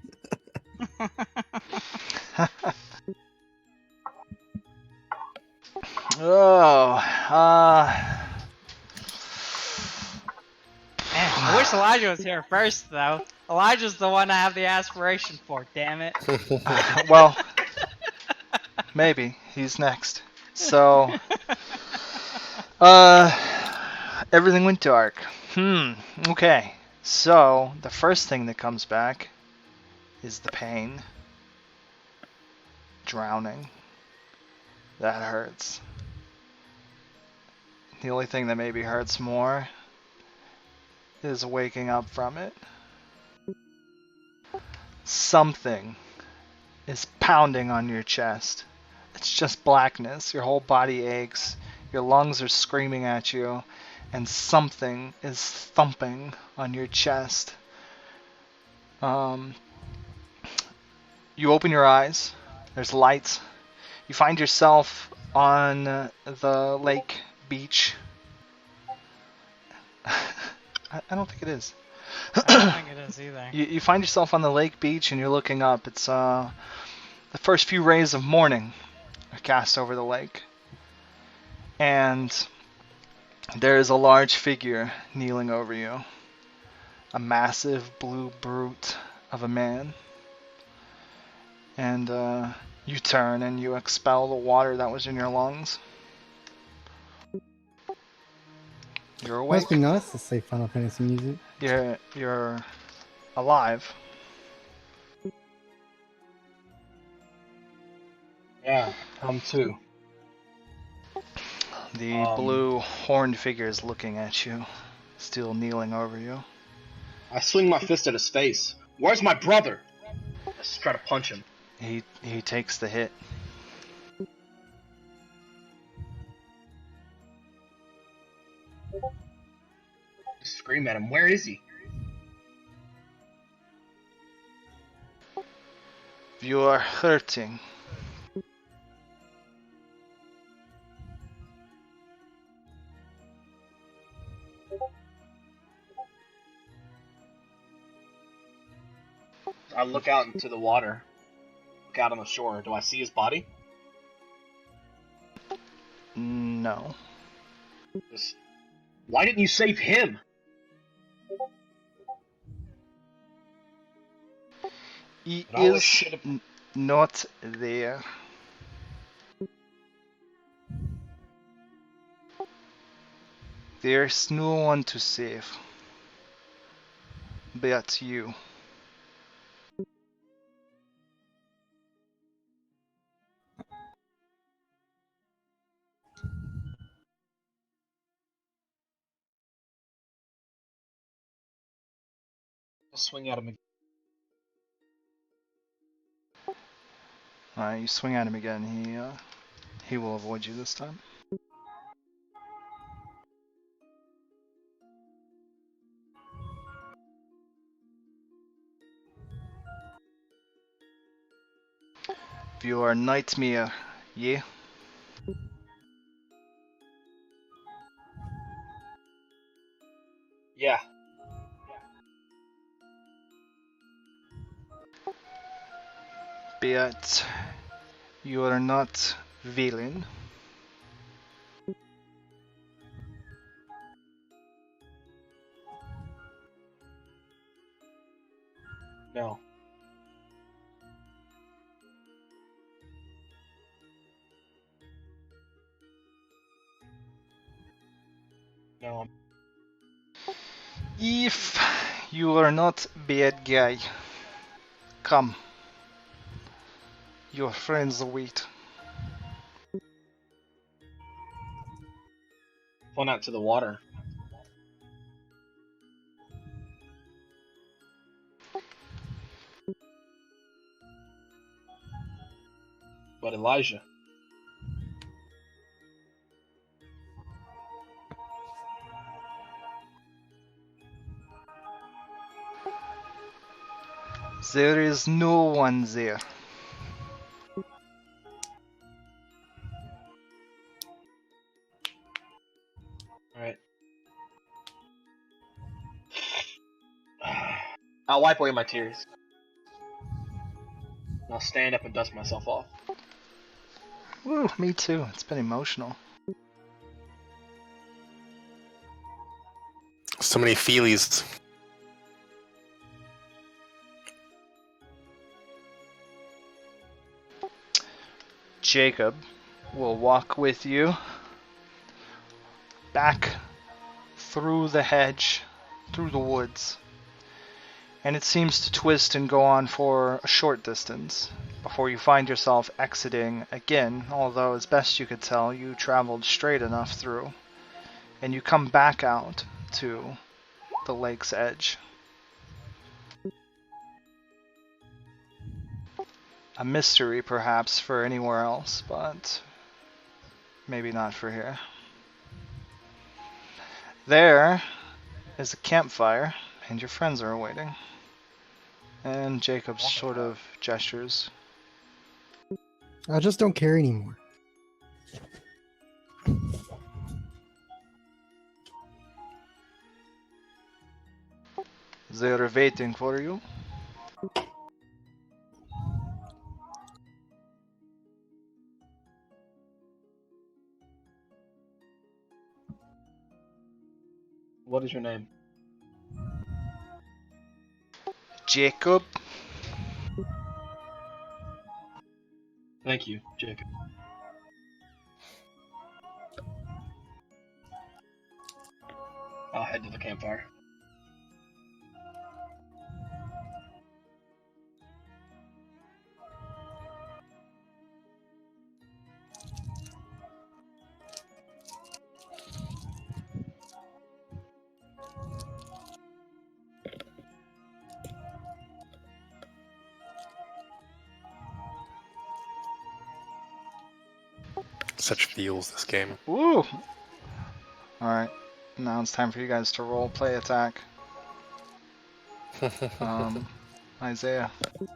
Oh, Man, I wish Elijah was here first, though. Elijah's the one I have the aspiration for, damn it. well, maybe he's next. So, everything went dark. Okay. So, the first thing that comes back is the pain. Drowning. That hurts. The only thing that maybe hurts more is waking up from it. Something is pounding on your chest. It's just blackness. Your whole body aches. Your lungs are screaming at you. And something is thumping on your chest. You open your eyes. There's lights. You find yourself on the lake beach. I don't think it is. I don't think it is either. You find yourself on the lake beach and you're looking up. It's the first few rays of morning are cast over the lake. And there is a large figure kneeling over you. A massive blue brute of a man. And you turn and you expel the water that was in your lungs. You're awake. Must be nice to say Final Fantasy music. You're alive. Yeah, too. The blue horned figure is looking at you, still kneeling over you. I swing my fist at his face. Where's my brother? I just try to punch him. He takes the hit. Scream at him. Where is he? You are hurting. I look out into the water. Look out on the shore. Do I see his body? No. Why didn't you save him? He It always is should've- not there. There's no one to save. But you. I'll swing at him again. You swing at him again. He will avoid you this time. You are nightmare, yeah? Yeah. But you are not villain. No. No. If you are not bad guy, come. Your friends wait. Phone out to the water. But Elijah. There is no one there. Alright. I'll wipe away my tears. And I'll stand up and dust myself off. Woo, me too. It's been emotional. So many feelies. Jacob will walk with you back through the hedge, through the woods. And it seems to twist and go on for a short distance before you find yourself exiting again, although as best you could tell, you traveled straight enough through. And you come back out to the lake's edge. A mystery, perhaps, for anywhere else, but maybe not for here. There is a campfire, and your friends are waiting. And Jacob sort of gestures. I just don't care anymore. They're waiting for you. What is your name? Jacob. Thank you, Jacob. I'll head to the campfire. Such feels, this game. Woo! Alright, now it's time for you guys to roll play attack. Isaiah. I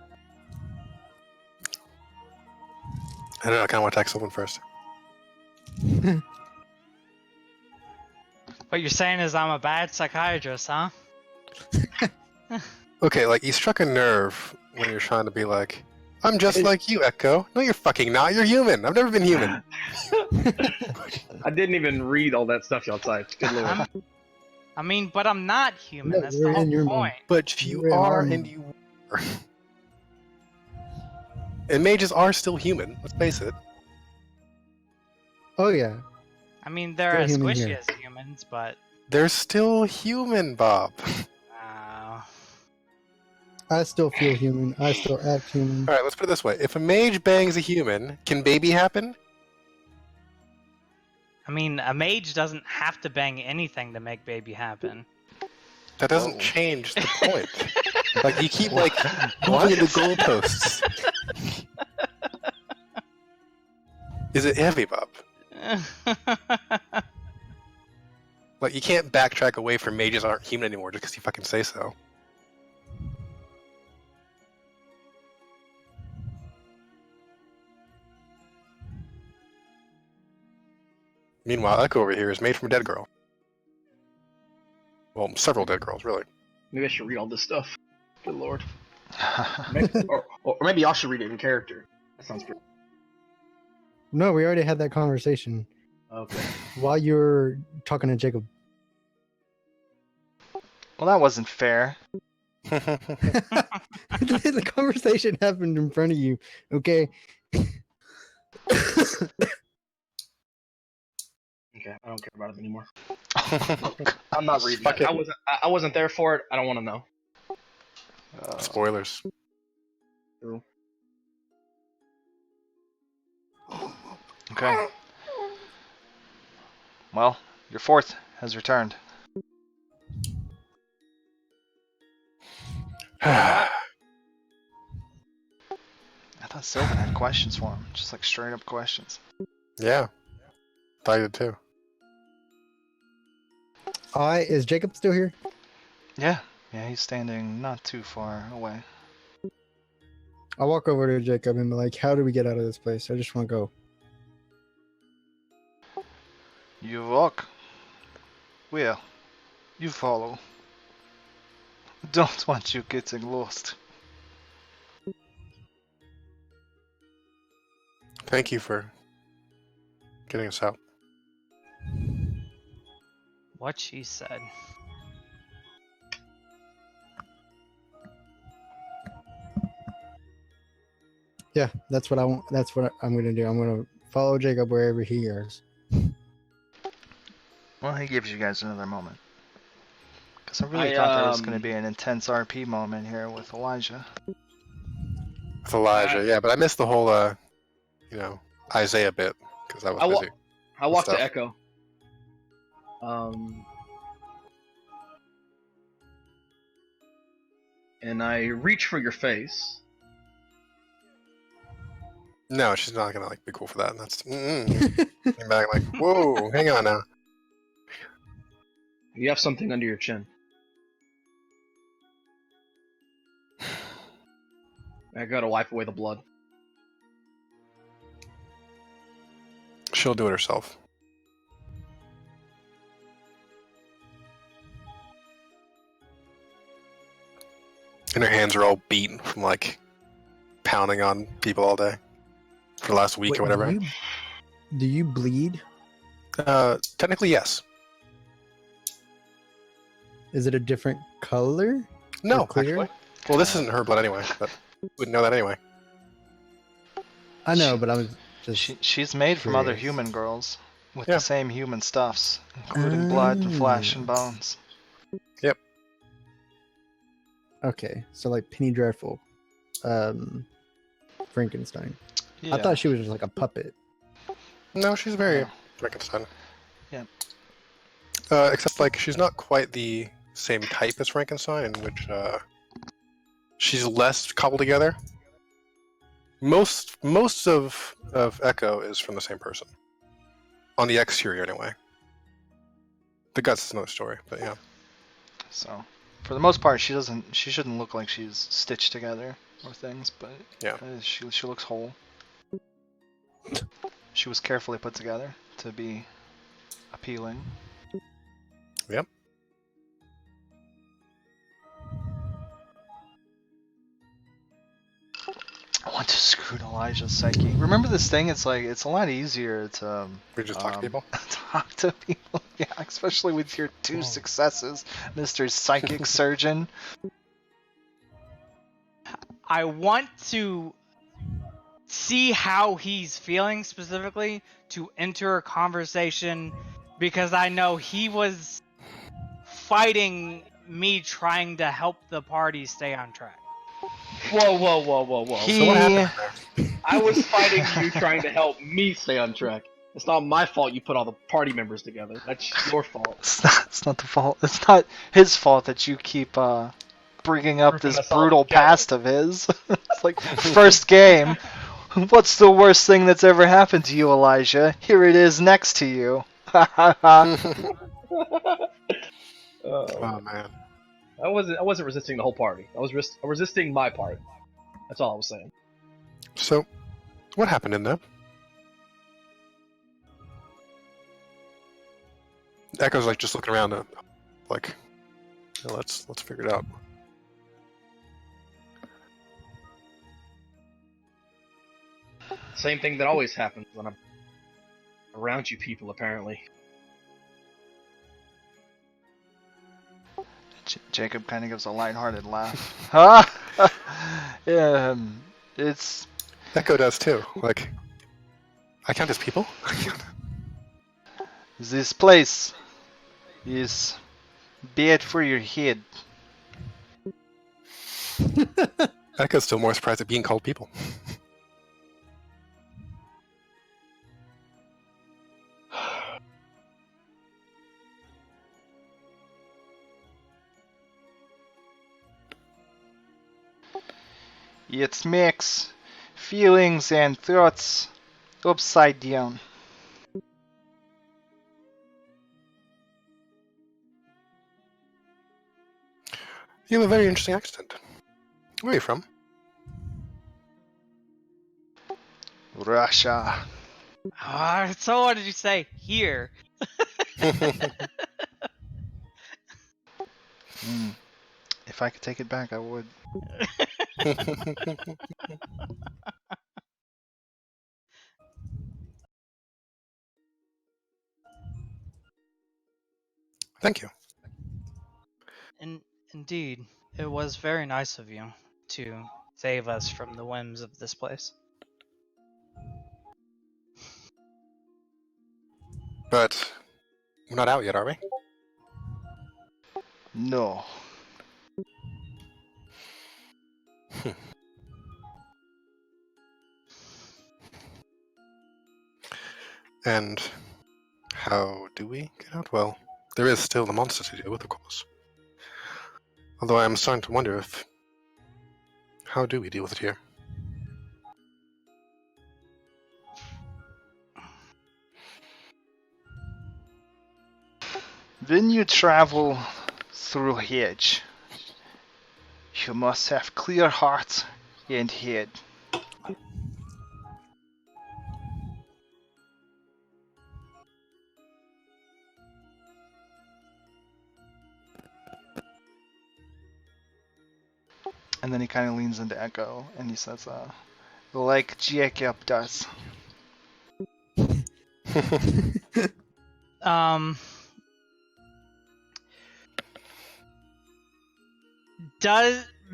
don't know, I kind of want to attack someone first. What you're saying is I'm a bad psychiatrist, huh? Okay, like, you struck a nerve when you're trying to be like, I'm just like you, Echo. No, you're fucking not. You're human. I've never been human. I didn't even read all that stuff y'all typed. Good lord. I mean, but I'm not human. No, That's you're the in your whole mind. point. But you You're in are, our and mind. you were. And mages are still human. Let's face it. Oh yeah. I mean, they're Still as human squishy here. as a human. humans, but They're still human, Bob. I still feel human. I still act human. All right, let's put it this way: if a mage bangs a human, can baby happen? I mean, a mage doesn't have to bang anything to make baby happen. That doesn't Whoa. change the point. Like you keep like moving the goalposts. Is it heavy, Bob? Like you can't backtrack away from mages aren't human anymore just because you fucking say so. Meanwhile, Echo over here is made from a dead girl. Well, several dead girls, really. Maybe I should read all this stuff. Good lord. Maybe, or maybe y'all should read it in character. That sounds good. No, we already had that conversation Okay. while you were talking to Jacob. Well, that wasn't fair. The conversation happened in front of you. Okay. Okay, I don't care about it anymore. I'm not reading Fuck it. it. I wasn't there for it. I don't want to know. Spoilers. True. Okay. Well, your fourth has returned. I thought Sylvan had questions for him, just like straight up questions. Yeah. I did too. Is Jacob still here? Yeah, he's standing not too far away. I'll walk over to Jacob and be like, how do we get out of this place? I just want to go. You walk. Well, you follow. Don't want you getting lost. Thank you for getting us out. What she said. Yeah, that's what I want. That's what I'm gonna do. I'm gonna follow Jacob wherever he goes. Well, he gives you guys another moment. Because I really thought there was going to be an intense RP moment here with Elijah. With Elijah, yeah, but I missed the whole, Isaiah bit because I was busy. I walked to Stuff. Echo. And I reach for your face. No, she's not gonna be cool for that. And that's came back like, whoa, hang on now. You have something under your chin. I gotta wipe away the blood. She'll do it herself. And her hands are all beat from pounding on people all day for the last week Wait, or whatever. Do you bleed? Technically, yes. Is it a different color? No, Or clear? actually. Well, this isn't her blood anyway, but you wouldn't know that anyway. I know, but I was just. She's made from other curious. human girls with Yeah. the same human stuffs, including blood and flesh and bones. Okay, so like Penny Dreadful, Frankenstein. Yeah. I thought she was just like a puppet. No, she's very Yeah. Frankenstein. Yeah. Except she's not quite the same type as Frankenstein, in which she's less cobbled together. Most of Echo is from the same person. On the exterior, anyway. The guts is another story, but yeah. So, for the most part, she shouldn't look like she's stitched together or things, but Yeah. she looks whole. She was carefully put together to be appealing. Yep. I want to screw Elijah's psyche. Remember this thing? It's a lot easier to We just talk to people. talk to people. Yeah, especially with your two successes, Mr. Psychic Surgeon. I want to see how he's feeling specifically to enter a conversation because I know he was fighting me trying to help the party stay on track. Whoa, whoa, whoa, whoa, whoa. He... So what happened there? I was fighting you trying to help me stay on track. It's not my fault you put all the party members together. That's your fault. It's not the fault. It's not his fault that you keep bringing up Grouping this us all brutal together. past of his. It's like first game. What's the worst thing that's ever happened to you, Elijah? Here it is next to you. Oh man. I wasn't resisting the whole party. I was resisting my part. That's all I was saying. So, what happened in there? Echo's like just looking around, like, yeah, let's figure it out. Same thing that always happens when I'm around you people, apparently. Jacob kind of gives a lighthearted laugh. Ha! Yeah, it's... Echo does too. Like, I count as people? This place is bad for your head. Echo's still more surprised at being called people. It makes feelings and thoughts upside down. You have a very interesting accent. Where are you from? Russia. So what did you say? Here. If I could take it back, I would. Thank you. Indeed, it was very nice of you to save us from the whims of this place. But we're not out yet, are we? No. And how do we get out? Well, there is still the monster to deal with, of course. Although I'm starting to wonder if... How do we deal with it here? When you travel through hedge, you must have clear heart and head. And then he kind of leans into Echo and he says, like Jacob does.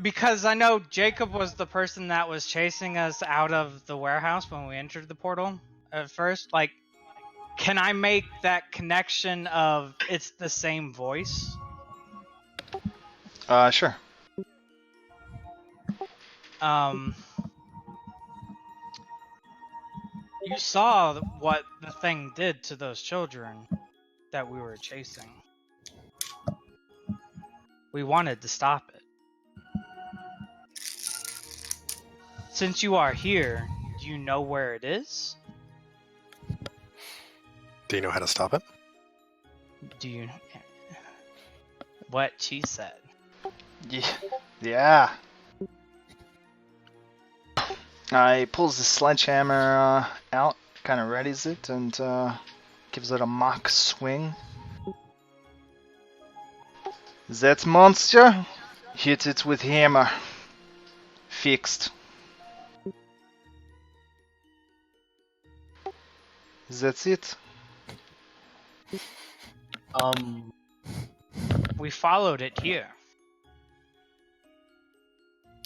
Because I know Jacob was the person that was chasing us out of the warehouse when we entered the portal at first, like, can I make that connection of it's the same voice? Sure. You saw what the thing did to those children that we were chasing. We wanted to stop it. Since you are here, do you know where it is? Do you know how to stop it? Do you... What she said. Yeah. He pulls the sledgehammer out, kind of readies it, and gives it a mock swing. That monster, hit it with hammer. Fixed. That's it. We followed it here,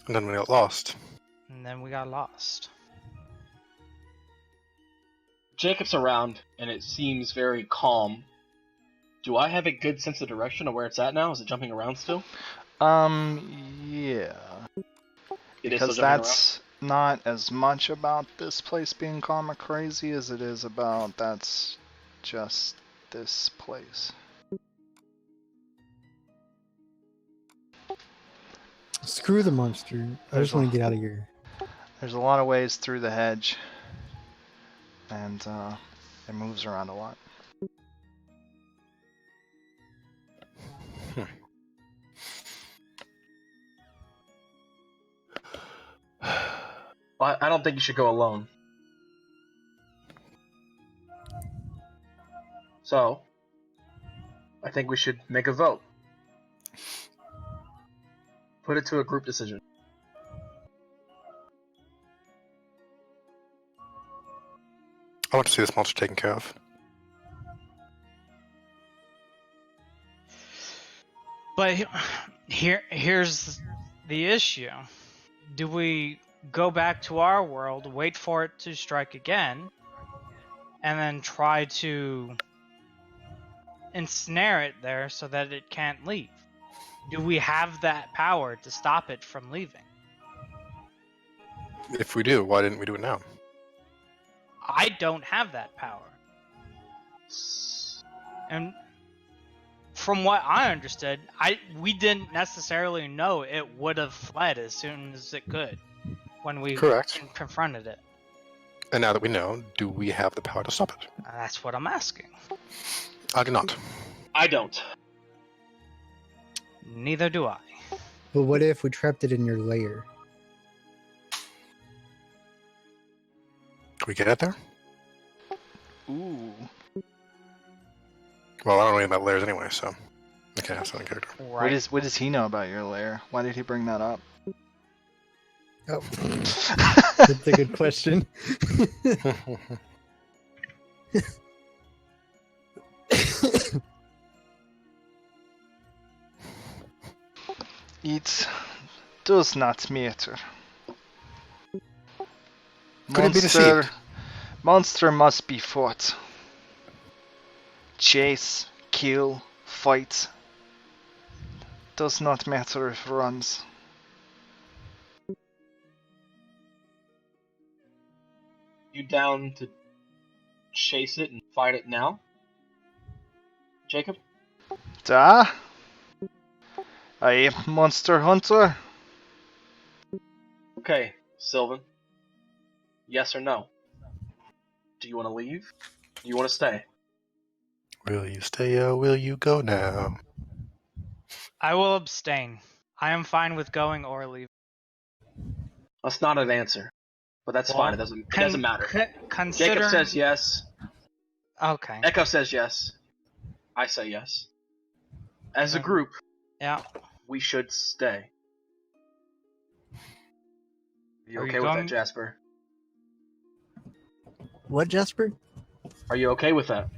And then we got lost. and then we got lost. Jacob's around, and it seems very calm Do I have a good sense of direction of where it's at now? Is it jumping around still? Yeah. It is still Because jumping around? that's not as much about this place being karma crazy as it is about that's just this place. Screw the monster. I just want to get out of here. There's a lot of ways through the hedge, and it moves around a lot. I don't think you should go alone. So, I think we should make a vote. Put it to a group decision. I want to see this monster taken care of. But here's the issue. Do we go back to our world, wait for it to strike again, and then try to ensnare it there so that it can't leave? Do we have that power to stop it from leaving? If we do, why didn't we do it now? I don't have that power. And from what I understood, we didn't necessarily know it would have fled as soon as it could when we Correct. confronted it. And now that we know, do we have the power to stop it? That's what I'm asking. I do not. I don't. Neither do I. But what if we trapped it in your lair? Can we get it there? Ooh. Well, I don't know anything about layers anyway, so I can't ask that character. Right. What does he know about your lair? Why did he bring that up? Oh, that's a good question. It does not matter. Could it be deceived? Monster must be fought. Chase, kill, fight. Does not matter if it runs. You down to chase it and fight it now? Jacob? Da? I am monster hunter. Okay, Sylvan. Yes or no? Do you want to leave? Do you want to stay? Will you stay or will you go now? I will abstain. I am fine with going or leaving. That's not an answer, but that's Well, fine. It doesn't matter. Considering... Jacob says yes. Okay. Echo says yes. I say yes. As a group, Yeah. we should stay. You Are okay you with going- that, Jasper? What, Jasper? Are you okay with that?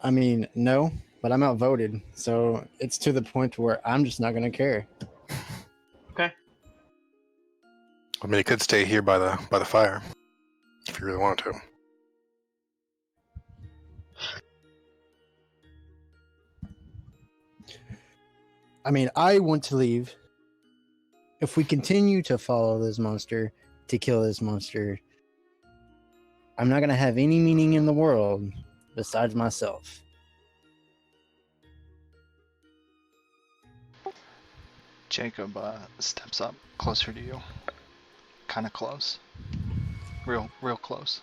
I mean, no, but I'm outvoted, so it's to the point where I'm just not gonna care. Okay. I mean, you could stay here by the fire if you really wanted to. I mean, I want to leave. If we continue to follow this monster, to kill this monster, I'm not gonna have any meaning in the world besides myself. Jacob steps up closer to you. Kind of close. Real close.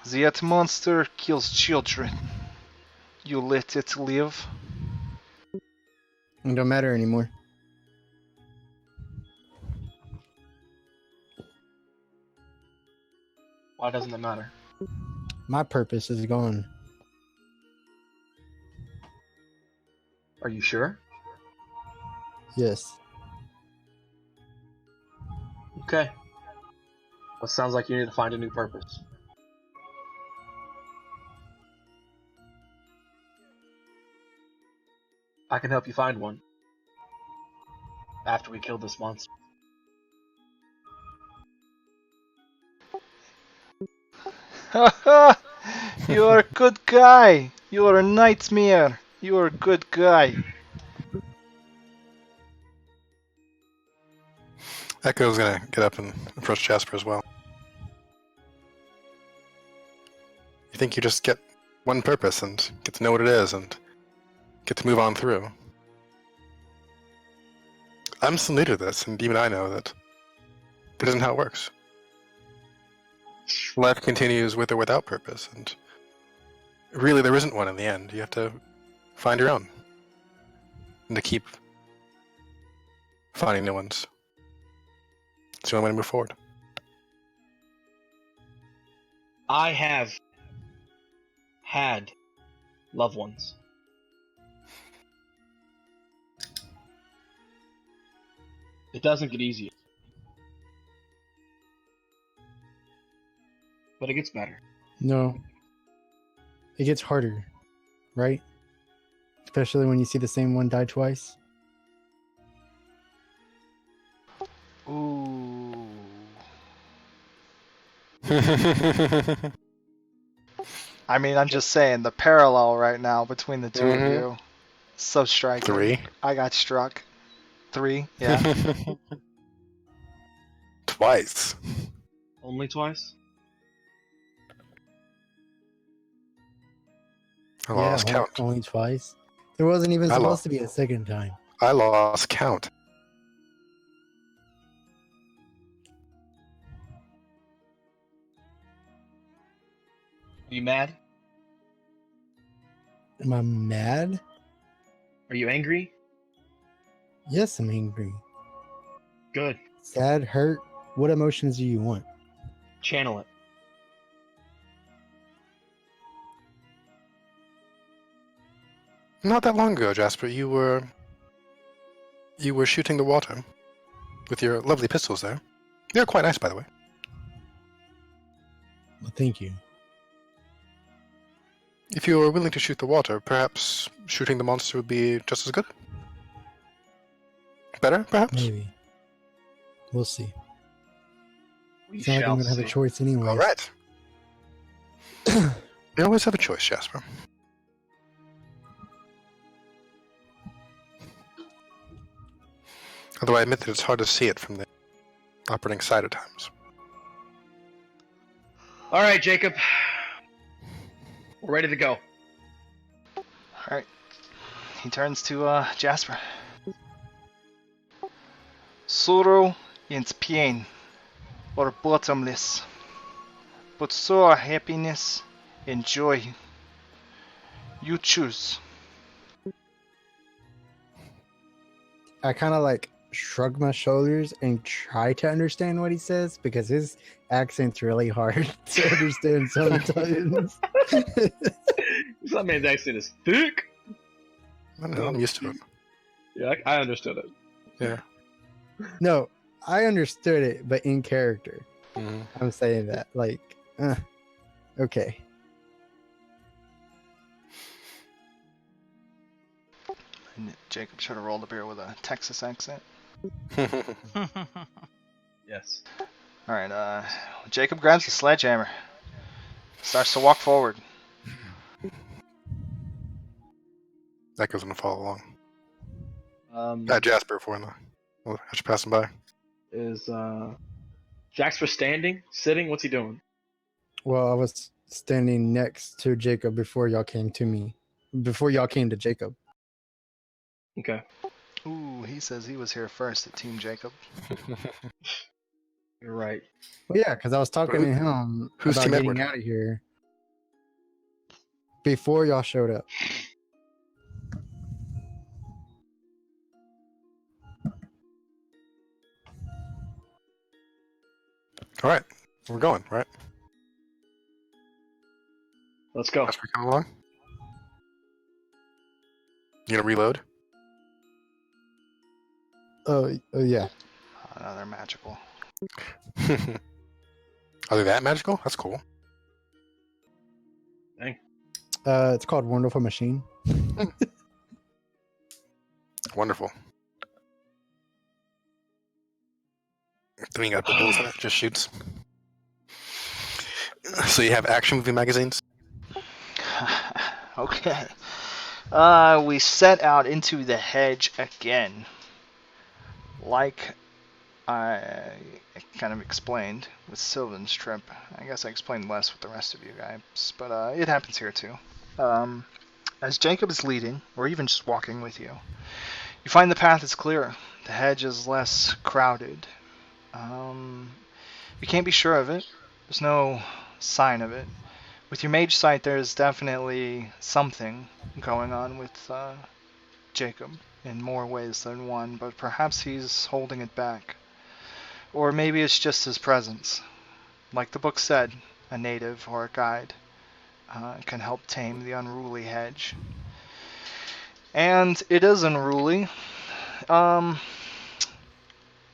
That monster kills children. You let it live? It don't matter anymore. Why doesn't it matter? My purpose is gone. Are you sure? Yes. Okay. Well, it sounds like you need to find a new purpose. I can help you find one. After we kill this monster. You are a good guy. You are a nightmare. You are a good guy. Echo's gonna get up and approach Jasper as well. You think you just get one purpose and get to know what it is and get to move on through. I'm still new to this, and even I know that isn't how it works. Life continues with or without purpose, and really there isn't one in the end. You have to find your own. And to keep finding new ones. It's the only way to move forward. I have had loved ones. It doesn't get easier. But it gets better. No. It gets harder, right? Especially when you see the same one die twice. Ooh. I mean, I'm just saying the parallel right now between the two of you. So striking. 3. I got struck. 3, yeah. Twice. Only twice? I lost yeah, count. only twice. There wasn't even I supposed lost. to be a second time. I lost count. Are you mad? Am I mad? Are you angry? Yes, I'm angry. Good. Sad, hurt. What emotions do you want? Channel it. Not that long ago, Jasper, you were shooting the water with your lovely pistols there. They're quite nice, by the way. Well, thank you. If you were willing to shoot the water, perhaps shooting the monster would be just as good. Better, perhaps? Maybe. We'll see. We It's not like I'm gonna have a choice anyway. All right. You always have a choice, Jasper. Although I admit that it's hard to see it from the operating side at times. All right, Jacob. We're ready to go. Alright. He turns to Jasper. Sorrow and pain are bottomless, but so are happiness and joy. You choose. I kind of like shrug my shoulders and try to understand what he says because his accent's really hard to understand sometimes. That man's accent is thick. I don't know, I'm used to it. Yeah, I understood it. Yeah. No, I understood it, but in character. Mm-hmm. I'm saying that. Like, okay. And Jacob should have rolled a beer with a Texas accent. Yes. Alright, Jacob grabs the sledgehammer. Starts to walk forward. That goes gonna follow along. Um, Jasper before now. I should pass him by. is Jasper standing, sitting? What's he doing? Well, I was standing next to Jacob before y'all came to me. Before y'all came to Jacob. Okay. Ooh, he says he was here first at Team Jacob. You're right. Well, yeah, because I was talking to him who's about Team getting Edward? out of here before y'all showed up. All right, we're going, right? Let's go. Jasper coming along? You gonna reload? Oh yeah. Another magical. Are they that magical? That's cool. It's called Wonderful Machine. Wonderful. Then you got the bullets in it, just shoots. So you have action movie magazines? Okay. We set out into the hedge again. Like I kind of explained with Sylvan's trip. I guess I explained less with the rest of you guys, but it happens here too. As Jacob is leading, or even just walking with you, you find the path is clearer. The hedge is less crowded. You can't be sure of it. There's no sign of it. With your mage sight, there's definitely something going on with Jacob in more ways than one, but perhaps he's holding it back. Or maybe it's just his presence. Like the book said, a native or a guide can help tame the unruly hedge. And it is unruly.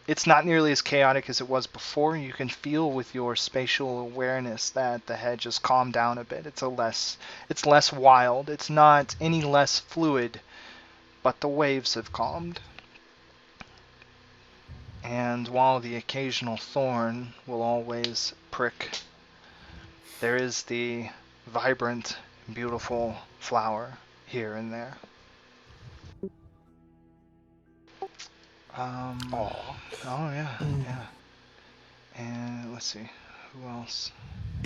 It's not nearly as chaotic as it was before. You can feel with your spatial awareness that the hedge has calmed down a bit. It's less wild. It's not any less fluid, but the waves have calmed. And while the occasional thorn will always prick, there is the vibrant, beautiful flower here and there. Aw. Oh yeah, yeah. And let's see, who else?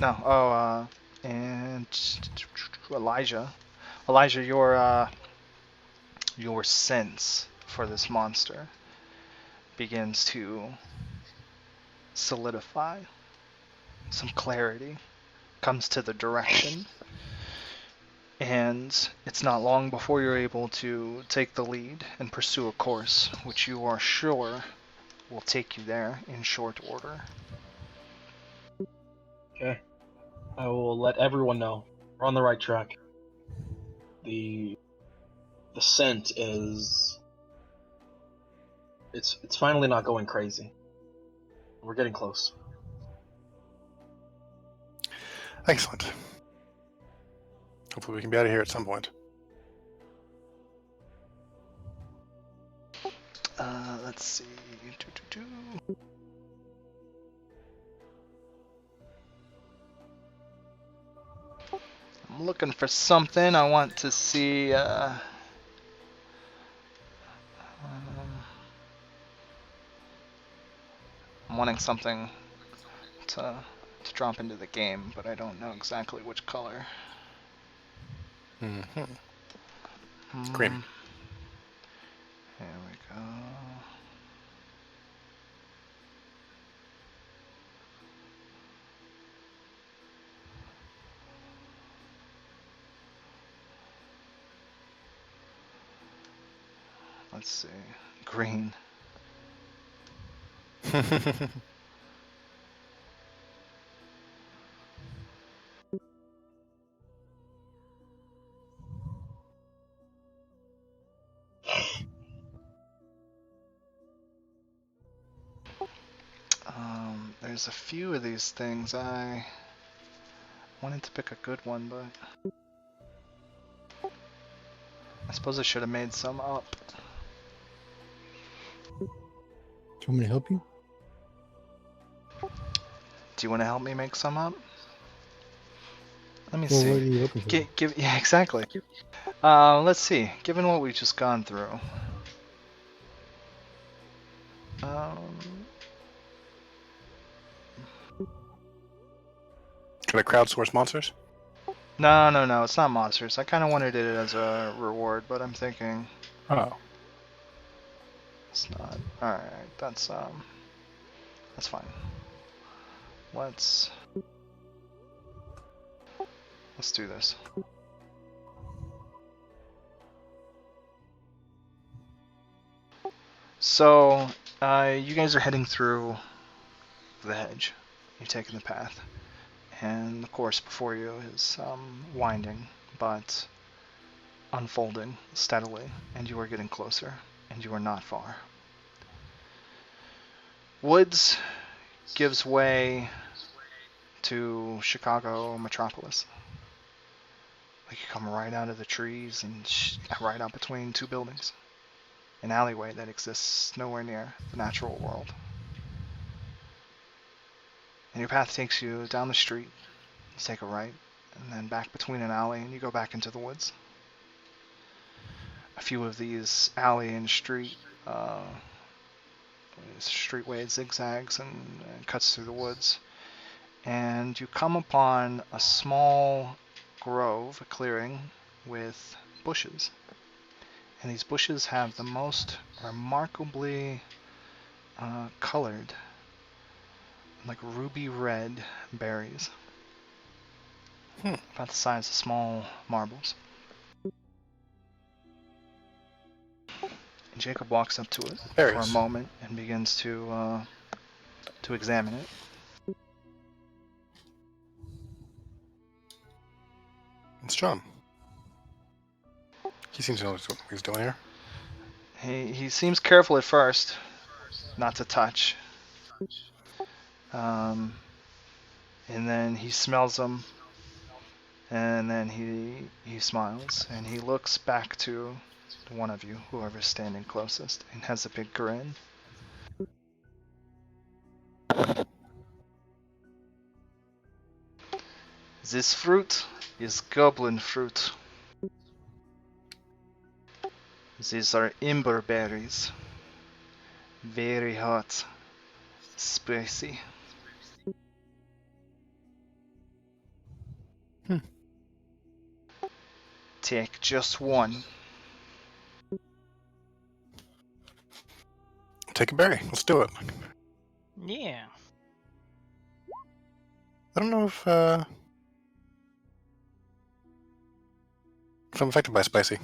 No, and Elijah. Elijah, your sense for this monster begins to solidify. Some clarity comes to the direction. And it's not long before you're able to take the lead and pursue a course which you are sure will take you there in short order. Okay. I will let everyone know we're on the right track. The scent is it's finally not going crazy. We're getting close. Excellent. Hopefully we can be out of here at some point. Let's see. I'm looking for something. I want to see. I'm wanting something to drop into the game, but I don't know exactly which color. Mm-hmm. Cream. Here we go. Let's see. Green. There's a few of these things. I wanted to pick a good one, but I suppose I should have made some up. Do you want me to help you? Do you want to help me make some up? Let me Well, see. what are you looking for? Yeah, exactly. Let's see. Given what we've just gone through, Can I crowdsource monsters? no, it's not monsters. I kind of wanted it as a reward, but I'm thinking Oh. it's not. All right, that's fine. Let's do this. So, you guys are heading through the hedge. You've taken the path. And the course before you is winding, but unfolding steadily, and you are getting closer, and you are not far. Woods gives way to Chicago metropolis. Like you come right out of the trees and right out between two buildings. An alleyway that exists nowhere near the natural world. And your path takes you down the street. You take a right, and then back between an alley, and you go back into the woods. A few of these alley and streetway zigzags and cuts through the woods, and you come upon a small grove, a clearing with bushes. And these bushes have the most remarkably colored, like ruby red berries. About the size of small marbles. And Jacob walks up to it for a Berries. moment and begins to examine it. It's John. He seems to know what he's doing here. He seems careful at first, not to touch. And then he smells them, and then he smiles, and he looks back to one of you, whoever's standing closest, and has a big grin. This fruit is goblin fruit. These are ember berries. Very hot. Spicy. Take just one. Take a berry. Let's do it. Yeah. I don't know if I'm affected by spicy.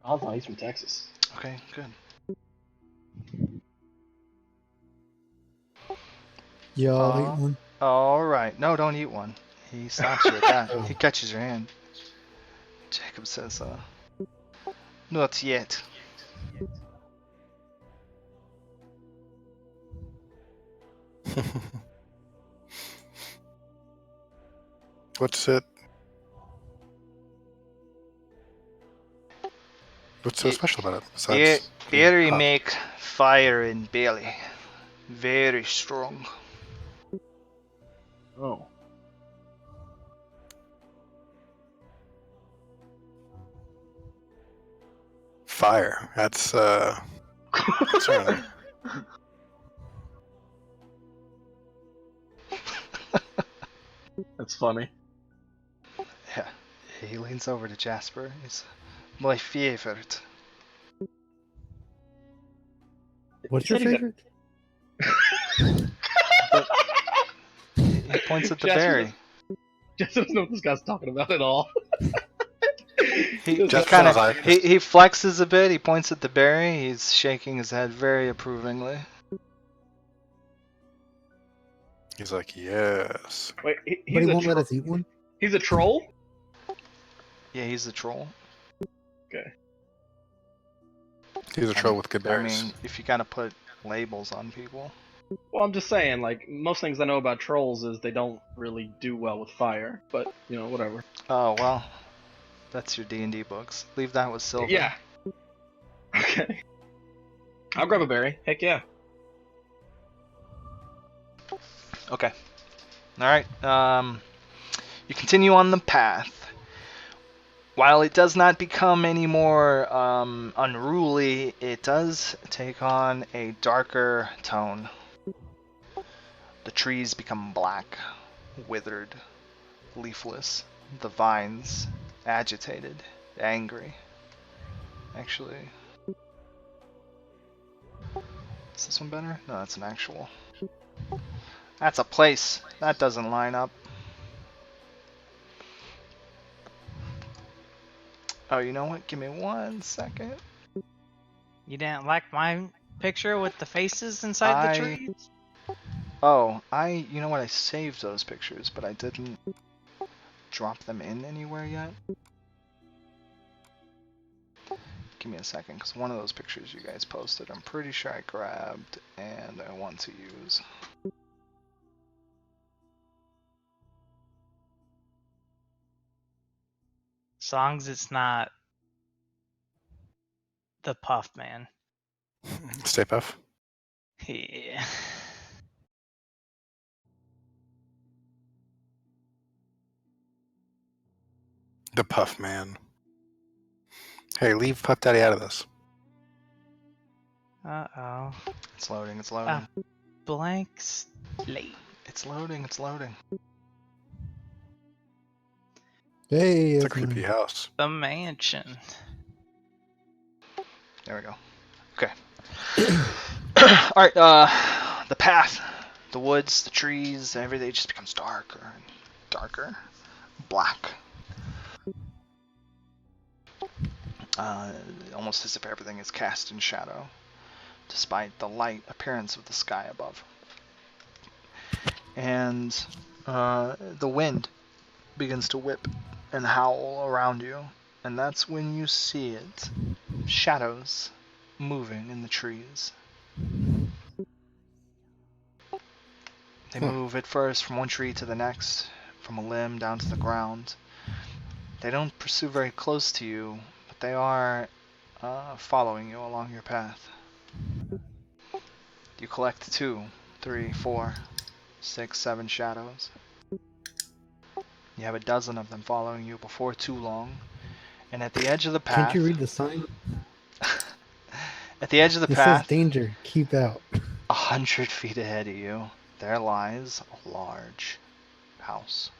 Oh, he's from Texas. Okay, good. Y'all eat one. Alright. No, don't eat one. He stops you at that. He catches your hand. Jacob says, not yet. What's it? What's so special about it? Besides Berry hot? make fire in belly. Very strong. Oh. Fire. That's concerning. That's funny. Yeah. He leans over to Jasper. He's my favorite. What's He your said he's favorite? He points at the Jasper berry. Justin doesn't know what this guy's talking about at all. He Just kind of sounds like- he flexes a bit. He points at the berry. He's shaking his head very approvingly. He's like, yes. Wait, But he's he a won't let us eat one? he's a troll? Yeah, he's a troll. Okay. He's a troll with good I berries. mean, if you gotta put labels on people. Well, I'm just saying, like, most things I know about trolls is they don't really do well with fire, but, you know, whatever. Oh well, that's your D&D books. Leave that with Silver. Yeah. Okay. I'll grab a berry. Heck yeah. Okay. All right. You continue on the path. While it does not become any more unruly, it does take on a darker tone. The trees become black, withered, leafless. The vines agitated, angry. Actually, is this one better? No, that's an actual. That's a place. That doesn't line up. Oh, you know what? Give me 1 second. You didn't like my picture with the faces inside the trees? Oh, you know what? I saved those pictures, but I didn't drop them in anywhere yet. Give me a second, because one of those pictures you guys posted, I'm pretty sure I grabbed and I want to use. As long as it's not the Puff Man. Stay puff. Yeah. The Puff Man. Hey, leave Puff Daddy out of this. Uh-oh. It's loading. It's loading. Blank slate. It's loading. It's loading. Hey, It's a creepy house. The mansion. There we go. Okay. All right. The path, the woods, the trees, everything just becomes darker and darker, black. Almost as if everything is cast in shadow, despite the light appearance of the sky above. And the wind begins to whip and howl around you, and that's when you see it. Shadows moving in the trees. They move at first from one tree to the next, from a limb down to the ground. They don't pursue very close to you, but they are following you along your path. You collect 2, 3, 4, 6, 7 shadows. You have a dozen of them following you before too long. And at the edge of the path... Can't you read the sign? At the edge of the It path... says danger, keep out. 100 feet ahead of you, there lies a large house.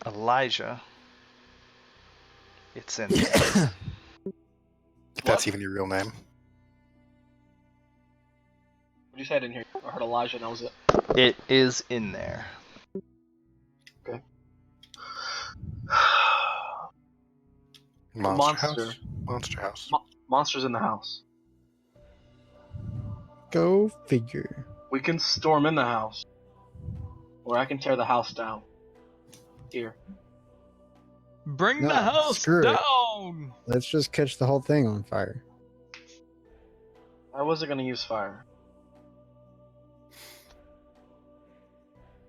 Elijah, it's in there. If that's even your real name. What you say? I didn't hear you. I heard Elijah, and that was it. It is in there. Okay. Monster Monster. house. Monster house. Monster's in the house. Go figure. We can storm in the house, or I can tear the house down. Here. Bring No, the house screw it. down! Let's just catch the whole thing on fire. I wasn't gonna use fire.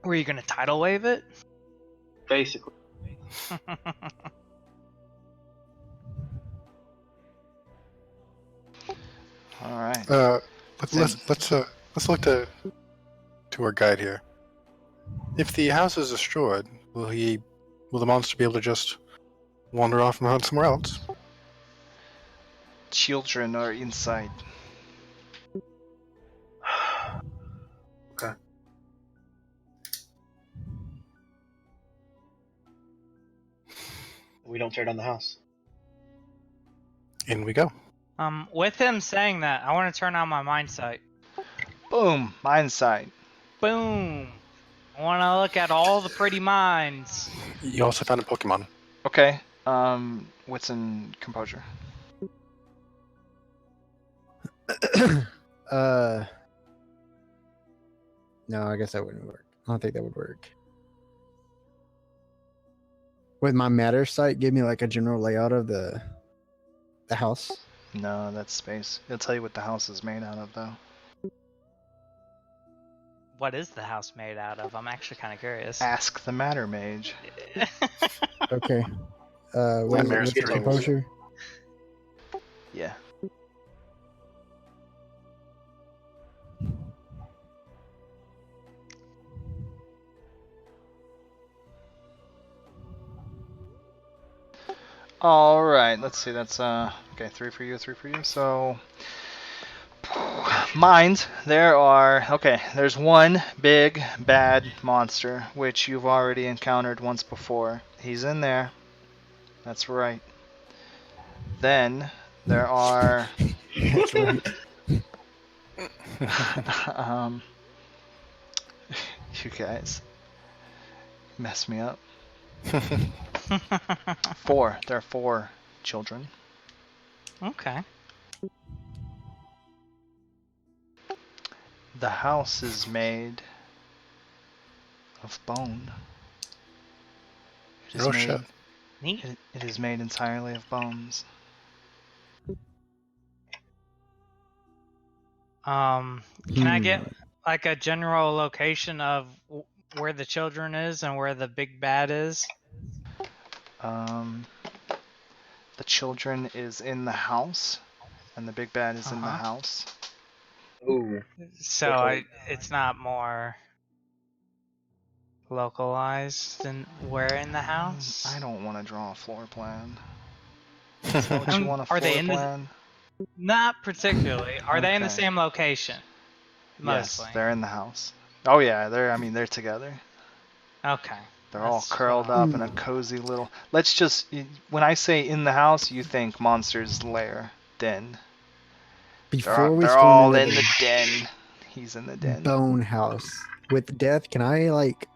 Were you gonna tidal wave it? Basically. All right. Let's look to our guide here. If the house is destroyed, will the monster be able to just wander off and hunt somewhere else? Children are inside. Okay. We don't tear down the house. In we go. With him saying that, I want to turn on my mind sight. Boom! Mind sight. Boom! I want to look at all the pretty minds. You also found a Pokemon. Okay. Wits and composure. No, I guess that wouldn't work. I don't think that would work. With my matter sight, give me like a general layout of the house. No, that's space. It'll tell you what the house is made out of, though. What is the house made out of? I'm actually kind of curious. Ask the matter mage. Okay. What is it? What's the Strings. composure? Yeah. All right. Let's see. That's okay. 3 for you. 3 for you. So. Mind, there's one big bad monster which you've already encountered once before. He's in there. That's right. Then there are That's right. you guys mess me up. 4. There are 4 children. Okay. The house is made of bone. It is Oh made, shit. Neat. it is made entirely of bones. Can I get like a general location of where the children is and where the big bad is? The children is in the house, and the big bad is in the Uh-huh. house. Ooh. So it's not more. localized and where in the house? I don't want to draw a floor plan. Is that what you want, a Are they floor in plan? Not particularly. Are they in the Okay. same location? Mostly. Yes, they're in the house. Oh yeah, they're together. Okay. They're all That's curled what up in a cozy little. Let's just. When I say in the house, you think monster's lair, den. Before we They're storm all into in the the den. He's in the den. bone house with death, can I like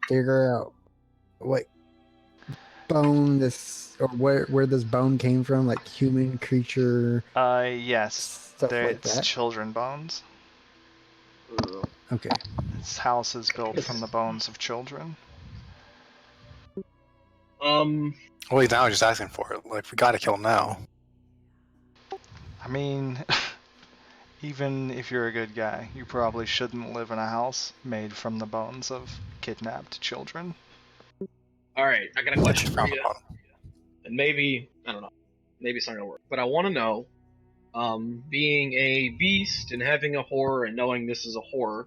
figure out what bone this or where this bone came from? Like human creature, Yes. stuff like It's that. children bones. Okay. This house is built from the bones of children. Well, he's now just asking for it. Like, we gotta kill him now. I mean, even if you're a good guy, you probably shouldn't live in a house made from the bones of kidnapped children. All right, I got a It's question for frowned you, upon. and maybe I don't know, maybe it's not gonna work, but I want to know, being a beast and having a horror and knowing this is a horror,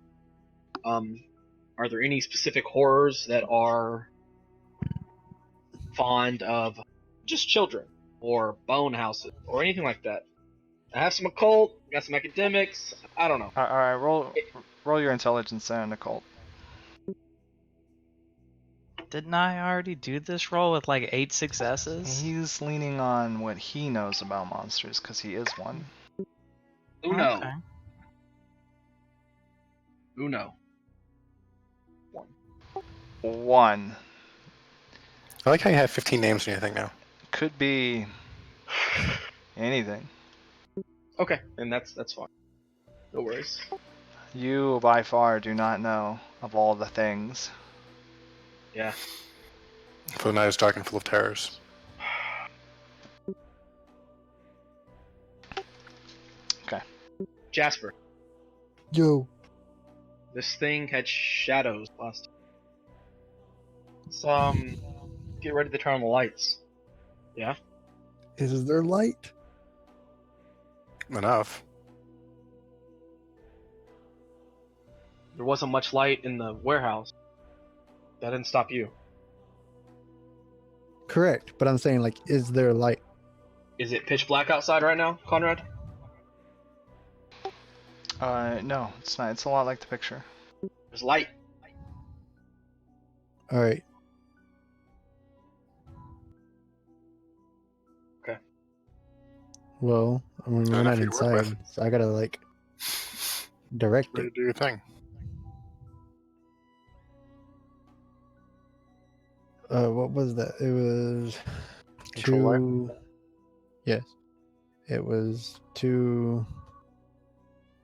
are there any specific horrors that are fond of just children or bone houses or anything like that? I have some occult, got some academics. I don't know. All right, roll your intelligence there, Nicole. Didn't I already do this roll with like 8 successes? He's leaning on what he knows about monsters because he is one. Uno. Okay. Uno. One. I like how you have 15 names in your thing now. Could be anything. Okay, and that's fine. No worries. You, by far, do not know of all the things. Yeah. For the night is dark and full of terrors. Okay. Jasper, Yo. this thing had shadows last time. Let's get ready to turn on the lights. Yeah? Is there light? Enough. There wasn't much light in the warehouse. That didn't stop you. Correct, but I'm saying like, is there light? Is it pitch black outside right now, Conrad? No, it's not. It's a lot like the picture. There's light. All right. Okay. Well, I mean, we're Enough not for you to work inside, so I gotta like direct Ready it. to do your thing. What was that? It was Control light? 2. Yes. It was 2,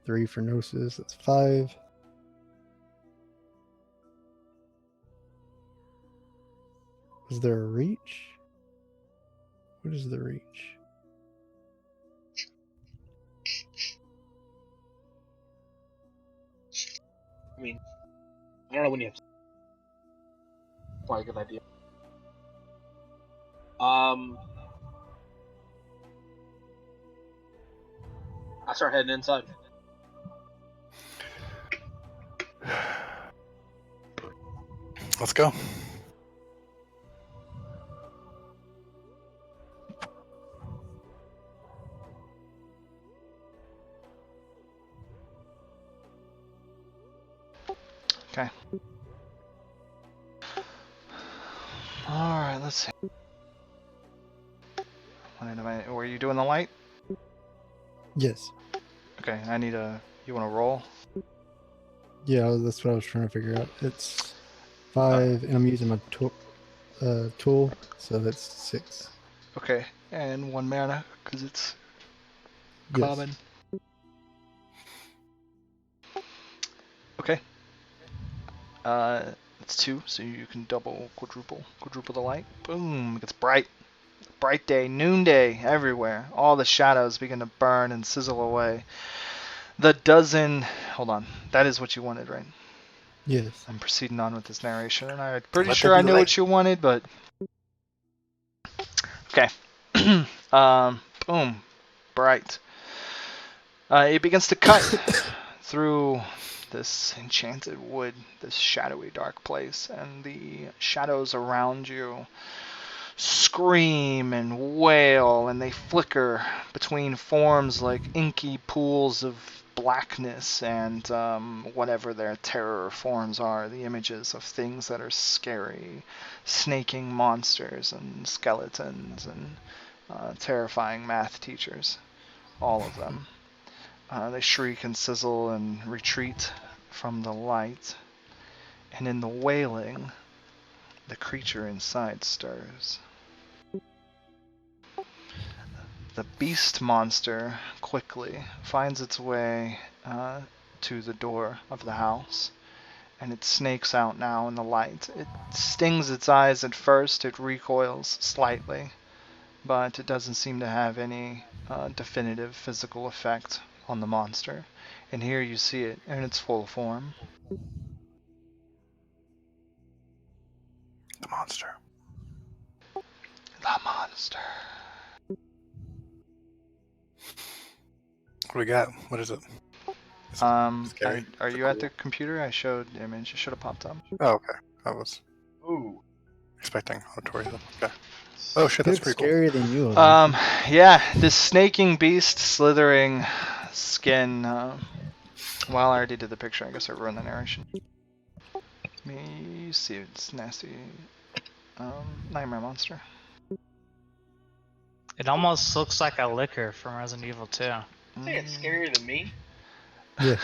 3 for Gnosis. That's 5. Was there a reach? What is the reach? I mean, I don't know when you have to. Probably a good idea. I start heading inside. Let's go. Okay. Alright, let's see. Were you doing the light? Yes. Okay, I need you want to roll? Yeah, that's what I was trying to figure out. It's 5, and I'm using my tool, so that's 6. Okay, and 1 mana, because it's Yes. common. Okay. It's 2, so you can quadruple the light. Boom, it gets bright. Bright day, noonday, everywhere. All the shadows begin to burn and sizzle away. Hold on, that is what you wanted, right? Yes. I'm proceeding on with this narration, and I'm pretty Let sure there I be knew light. what you wanted, but... Okay. Boom. Bright. It begins to cut through this enchanted wood, this shadowy dark place, and the shadows around you scream and wail, and they flicker between forms like inky pools of blackness and whatever their terror forms are, the images of things that are scary, snaking monsters and skeletons and terrifying math teachers, all of them. They shriek and sizzle and retreat from the light, and in the wailing, the creature inside stirs. The beast monster quickly finds its way to the door of the house, and it snakes out now in the light. It stings its eyes at first, it recoils slightly, but it doesn't seem to have any definitive physical effect on the monster. And here you see it in its full form. The monster. The monster. What do we got? What is it? Scary? Are Is it you at cool? the computer? I showed the image. It should have popped up. Oh, okay. I was Ooh. expecting auditory stuff. Okay. Oh shit, that's It's pretty cool. scarier than you. Elijah. Yeah, this snaking beast, slithering skin. Well, I already did the picture. I guess I ruined the narration. Me see, it's nasty. Nightmare monster. It almost looks like a liquor from Resident Evil 2. Say it's scarier than me. Yeah. You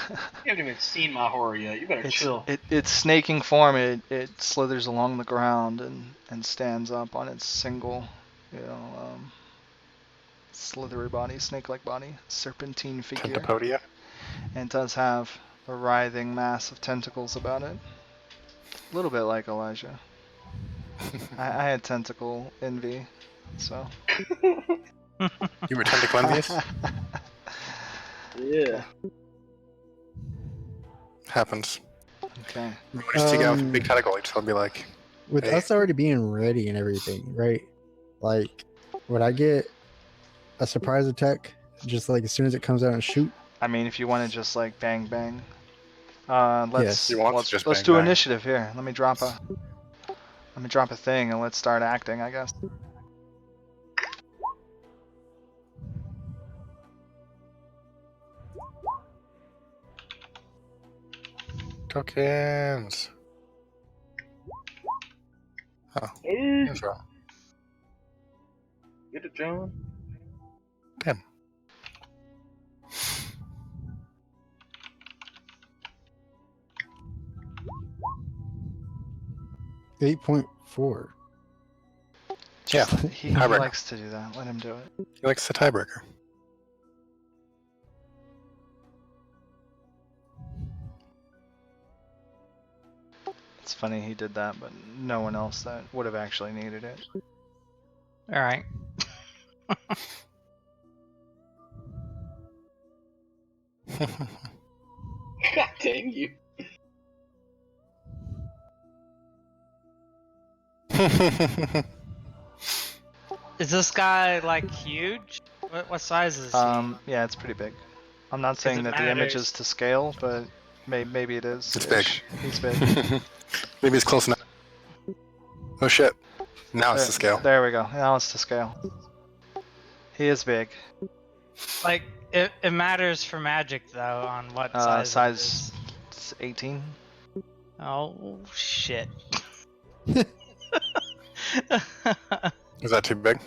haven't even seen my horror yet. You better chill. Its snaking form, it slithers along the ground and stands up on its single, slithery body, snake-like body, serpentine figure. Tentapodia. And it does have a writhing mass of tentacles about it. A little bit like Elijah. I had tentacle envy, so. You were tentacle envious? Yeah. Happens. Okay. When you see a guy with a big tentacle, you just be like, With Hey. us already being ready and everything, right? Like, would I get a surprise attack just like as soon as it comes out and shoot? I mean, if you want to just like bang bang, Yes. let's You want to just let's bang do bang. initiative here. Let me drop a thing and let's start acting, I guess. tokens. Oh, Hey, that's wrong. get it, John. Damn. $8.4. Yeah, He tiebreaker. likes to do that. Let him do it. He likes the tiebreaker. It's funny he did that, but no one else that would have actually needed it. Alright. God dang you. Is this guy, like, huge? What size is he? Yeah, it's pretty big. I'm not saying it that the image matters. is to scale, but maybe it is. It's big. He's big. Maybe it's close enough. Oh shit. Now it's the scale. There we go. Now it's to scale. He is big. Like, it matters for magic, though, on what size Size it is. 18. Oh, shit. Is that too big?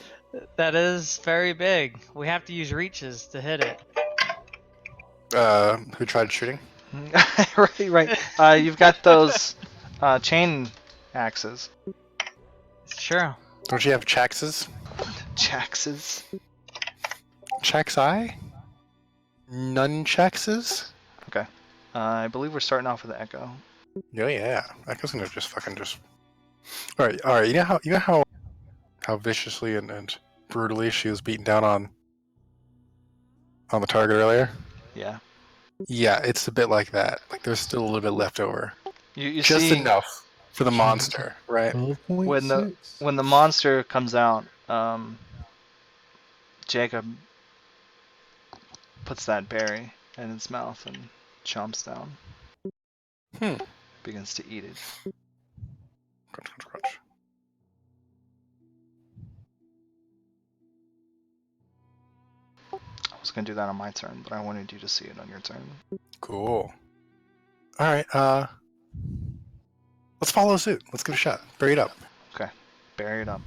That is very big. We have to use reaches to hit it. Who tried shooting? right. You've got those chain axes. It's true. Don't you have chaxes? Jaxes. Chaxi? Nunchaxes? Okay. I believe we're starting off with the echo. Oh yeah. Echo's gonna just fucking just. Alright. You know how viciously and brutally she was beaten down on the target earlier? Yeah. Yeah, it's a bit like that. Like there's still a little bit left over. You Just see, enough for the monster, right? 12.6. when the monster comes out, Jacob puts that berry in its mouth and chomps down. begins to eat it. Crunch, crunch, crunch. I was gonna do that on my turn, but I wanted you to see it on your turn. Cool. All right. Let's follow suit. Let's give it a shot. Bury it up. Bury it up.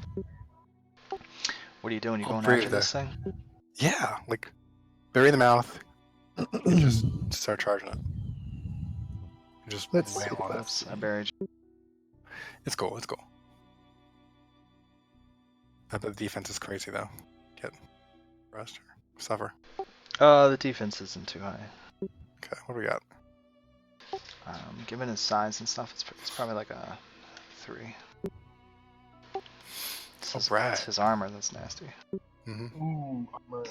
What are you doing? You I'll going bury after it this thing? Yeah, like bury the mouth and just start charging it. Just Let's wail on it. Oops, I buried you. It's cool. It's cool. I bet the defense is crazy though. Get rest or suffer. The defense isn't too high. Okay, what do we got? Given his size and stuff, it's probably like a 3. It's Alright. his armor that's nasty. Mm-hmm. Ooh, armor.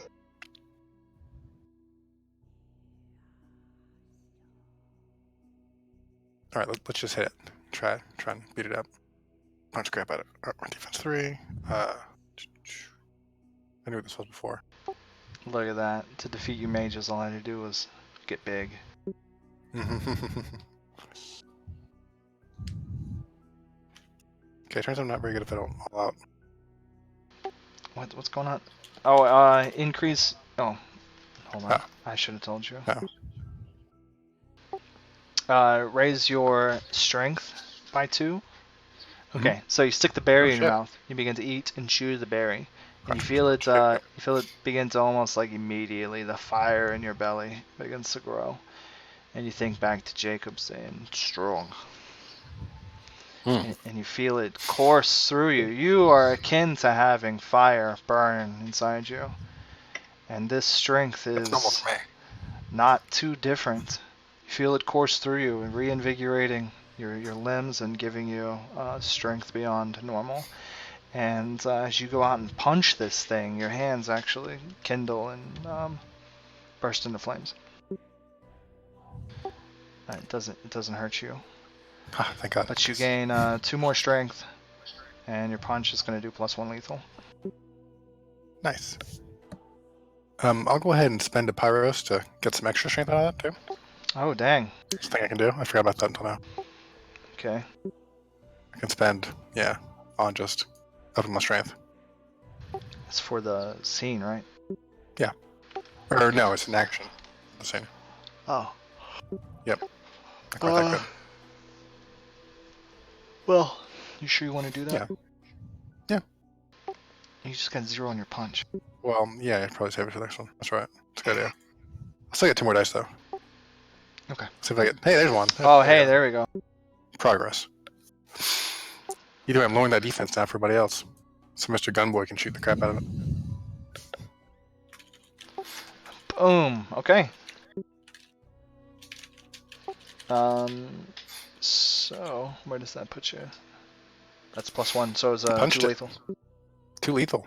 All right, let's just hit it. Try and beat it up. Punch crap at it. All right, defense 3. I knew what this was before. Look at that. To defeat you mages, all I had to do was get big. Okay, turns out I'm not very good if I don't all out. What's going on? Oh, increase. Oh, hold on. Oh. I should have told you. Oh. Raise your strength by 2. Okay, so you stick the berry in your shit. mouth. You begin to eat and chew the berry, and you feel it. You feel it begin to almost like immediately. The fire in your belly begins to grow, and you think back to Jacob saying, "Strong." And you feel it course through you. You are akin to having fire burn inside you. And this strength It's normal is for me. not too different. You feel it course through you and reinvigorating your limbs and giving you strength beyond normal. And as you go out and punch this thing, your hands actually kindle and burst into flames. It doesn't hurt you. Ah, thank God. But you gain 2 more strength, and your punch is going to do +1 lethal. Nice. I'll go ahead and spend a Pyros to get some extra strength out of that too. Oh, dang. It's a thing I can do. I forgot about that until now. Okay. I can spend, on just upping my strength. It's for the scene, right? Or no, it's an action. The same. Oh. Not quite that good. Well, you sure you want to do that? Yeah. You just got 0 on your punch. Well, yeah, I'd probably save it for the next one. That's right. It's a good idea. I'll still get 2 more dice though. Okay. See if I get. Hey, there's one. Oh, hey, there we go. Progress. Either way, I'm lowering that defense down for everybody else, so Mr. Gunboy can shoot the crap out of it. Boom. Okay. So where does that put you? That's +1. So it's Punched 2 it. lethal. 2 lethal.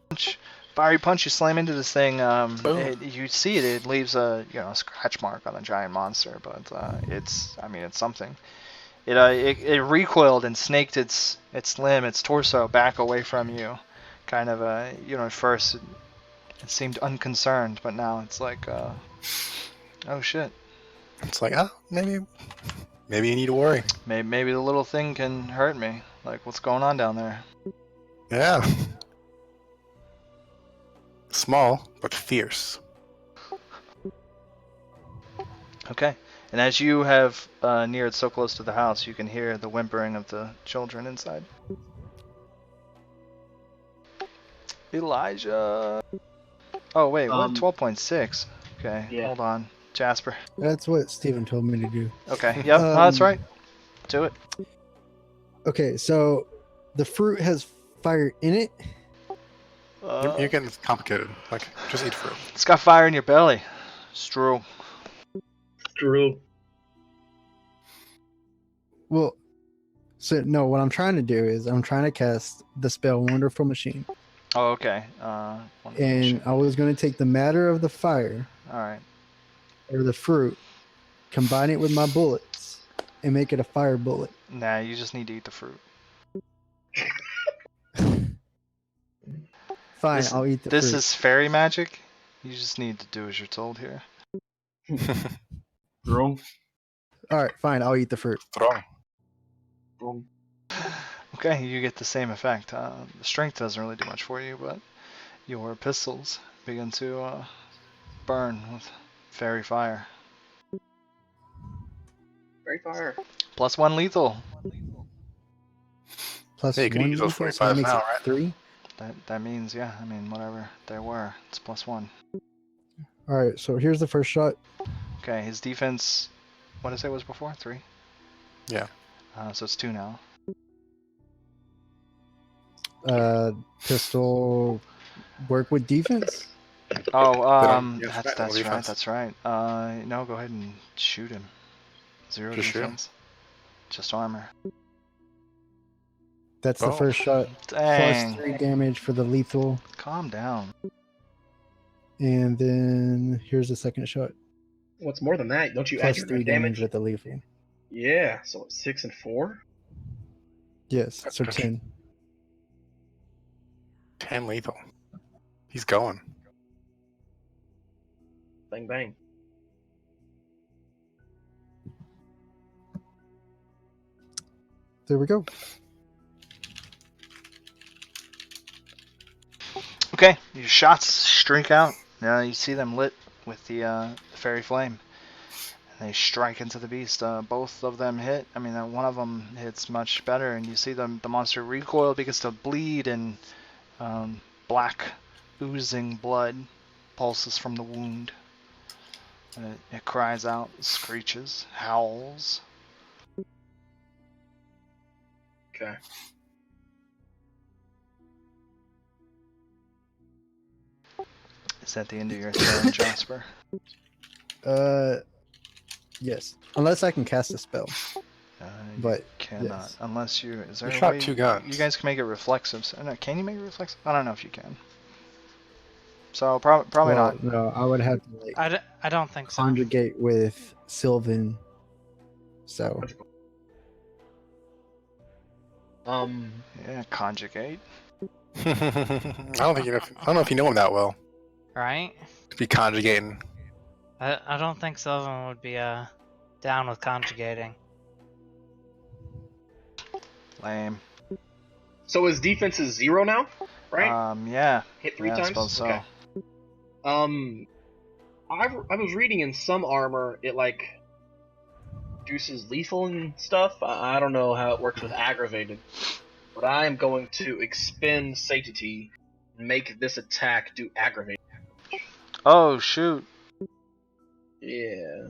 Punch. Fiery punch. You slam into this thing. Boom. You see it. It leaves a scratch mark on a giant monster, but it's something. It recoiled and snaked its limb, its torso back away from you. Kind of at first it seemed unconcerned, but now it's like oh shit. It's like, maybe you need to worry. Maybe the little thing can hurt me. Like, what's going on down there? Yeah. Small, but fierce. Okay. And as you have neared so close to the house, you can hear the whimpering of the children inside. Elijah. Oh wait, we're at 12.6. Okay, Yeah. hold on, Jasper. That's what Steven told me to do. Okay, yep, no, that's right. Do it. Okay, so the fruit has fire in it. You're getting complicated. Like, just eat fruit. It's got fire in your belly. It's true. True. Well, so no, what I'm trying to do is I'm trying to cast the spell Wonderful Machine. Oh, okay. And I was going to take the matter of the fire All right. or the fruit, combine it with my bullets, and make it a fire bullet. Nah, you just need to eat the fruit. Fine, I'll eat the fruit. This is fairy magic. You just need to do as you're told here. True. All right, fine. I'll eat the fruit. Wrong. Okay, you get the same effect. The strength doesn't really do much for you, but your pistols begin to burn with fairy fire. Very fire. +1 lethal. Plus Yeah, you could one use those lethal, so that 45s makes now, it right? 3. That means, yeah, I mean, whatever they were, it's +1. All right, so here's the first shot. Okay, his defense, what did I say was before? 3? Yeah. So it's 2 now. Pistol work with defense. Oh, yeah, that's no right, defense. that's right. No, go ahead and shoot him. 0 Just shoot him. defense. Just armor. That's the Oh. first shot. Dang. Plus 3 damage for the lethal. Calm down. And then here's the second shot. What's more than that? Don't you add Plus your 3 red damage damage? with the lethal. Yeah, so it's 6 and 4. Yes, so Gotcha. 10. 10 lethal. He's going. Bang bang. There we go. Okay, your shots streak out. Now you see them lit with the fairy flame. And they strike into the beast. Both of them hit. I mean, one of them hits much better, and you see the monster recoil, begins to bleed, and black, oozing blood pulses from the wound. It cries out, screeches, howls. Okay. Is that the end of your turn, Jasper? Yes. Unless I can cast a spell. You But, cannot, yes. unless you. Is there You a shot way 2 guns. You guys can make it reflexive? No, can you make it reflexive? I don't know if you can. So probably Well, not. no, I would have to like I don't think so. conjugate with Sylvan. So Yeah, conjugate. I don't know if you know him that well. Right? To be conjugating. I don't think Sylvan would be down with conjugating. Lame. So his defense is 0 now, right? Yeah. Hit 3 Yeah, I times? suppose so. Okay. I was reading in some armor it like reduces lethal and stuff. I don't know how it works with aggravated, but I am going to expend sanctity and make this attack do aggravated. Oh shoot. Yeah.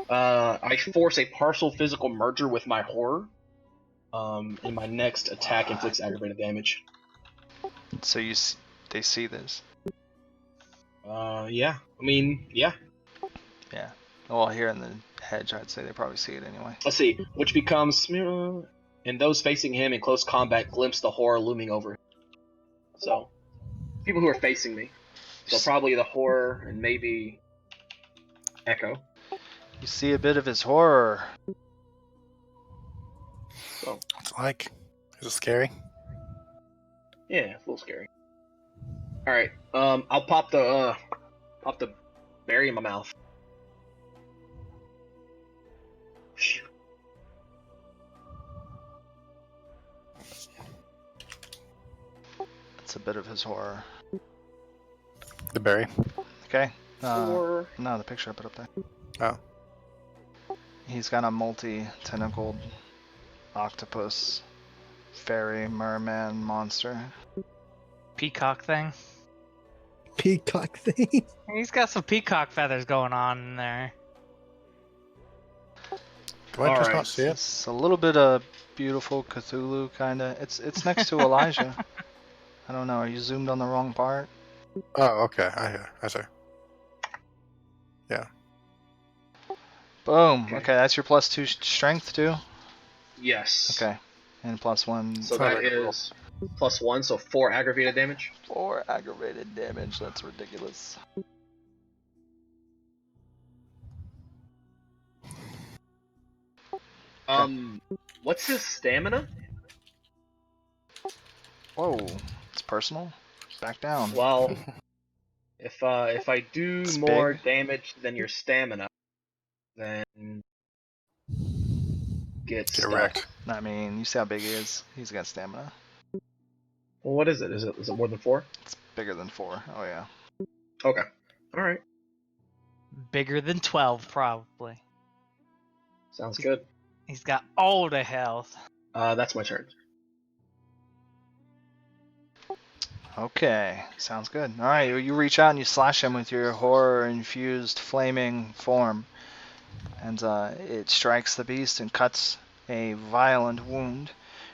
I force a partial physical merger with my horror. And my next attack inflicts aggravated damage. So they see this. Yeah. I mean, yeah. Yeah. Well, here in the hedge, I'd say they probably see it anyway. Let's see. Which becomes, and those facing him in close combat glimpse the horror looming over him. So, people who are facing me. So probably the horror and maybe Echo. You see a bit of his horror. So, What's it like? Is it scary? yeah, it's a little scary. All right. I'll pop the berry in my mouth. Phew. It's a bit of his horror. The berry. Or Okay. No, the picture I put up there. Oh. He's got a multi-tentacled octopus, fairy, merman monster. Peacock thing. peacock thing. He's got some peacock feathers going on in there. Do I just Alright. not see it? It's a little bit of beautiful Cthulhu kind of. It's next to Elijah. I don't know. Are you zoomed on the wrong part? Oh, okay. I see. Boom. Okay. Okay, that's your +2 strength too. yes. Okay, and +1. So Sounds that like a is +1, so 4 aggravated damage. 4 aggravated damage. That's ridiculous. What's his stamina? Whoa, it's personal. Back down. Well, if I do It's more big. damage than your stamina, then get Get stuck. wrecked. I mean, you see how big he is. He's got stamina. Well, what is it? Is it more than 4? It's bigger than 4. Oh yeah. Okay. All right. Bigger than 12, probably. Sounds good. He's got all the health. That's my turn. Okay, sounds good. All right, you reach out and you slash him with your horror-infused flaming form, and it strikes the beast and cuts a violent wound.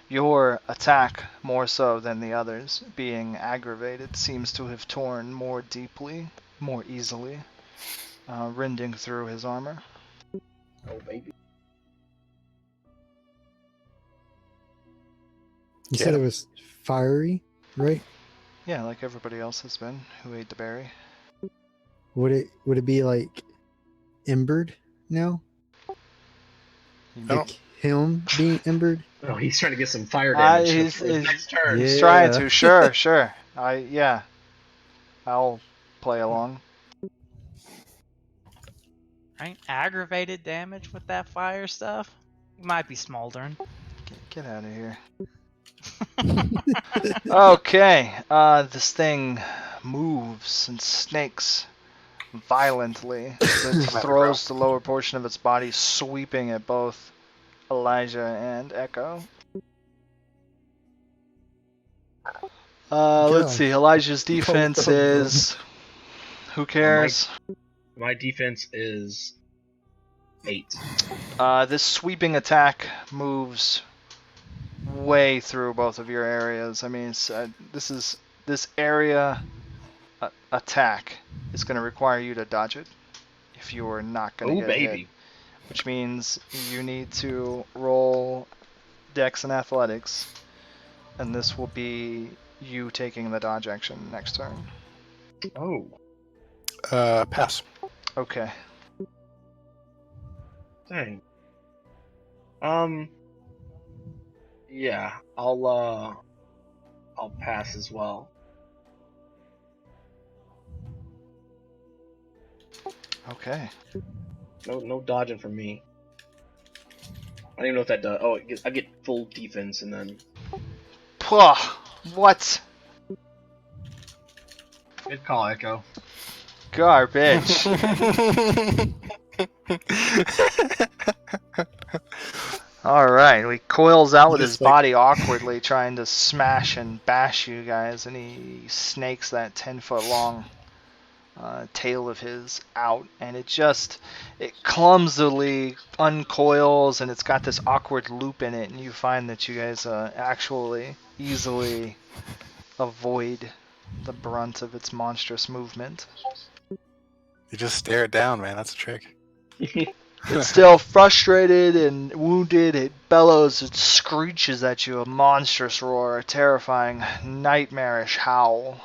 Your attack, more so than the others, being aggravated, seems to have torn more deeply, more easily, rending through his armor. Oh, baby. You Get said it him. was fiery, right? Yeah, like everybody else has been who ate the berry. Would it be like embered now? I don't- Like him being embered? Oh, he's trying to get some fire damage He's- for his he's- next turn. He's trying Yeah. to, sure. Yeah, I'll play along. Right? Aggravated damage with that fire stuff? You might be smoldering. Get out of here. Okay, this thing moves and snakes violently as it throws the lower portion of its body, sweeping at both Elijah and Echo. Let's see, Elijah's defense Both of them. is... Who cares? My defense is 8. This sweeping attack moves way through both of your areas. I mean, this area attack is going to require you to dodge it if you are not going to Oh, get baby. hit, which means you need to roll Dex and Athletics, and this will be you taking the dodge action next turn. Oh. Pass. Okay. Dang. Yeah, I'll pass as well. Okay. No dodging from me. I don't even know if that does. Oh, I get full defense and then. Pwah! What? Good call, Echo. Garbage. Alright, he coils out with his Just like- body awkwardly, trying to smash and bash you guys, and he snakes that 10-foot long tail of his out, and it clumsily uncoils, and it's got this awkward loop in it, and you find that you guys actually easily avoid the brunt of its monstrous movement. You just stare it down, man. That's a trick. It's still frustrated and wounded. It bellows, it screeches at you, a monstrous roar, a terrifying, nightmarish howl.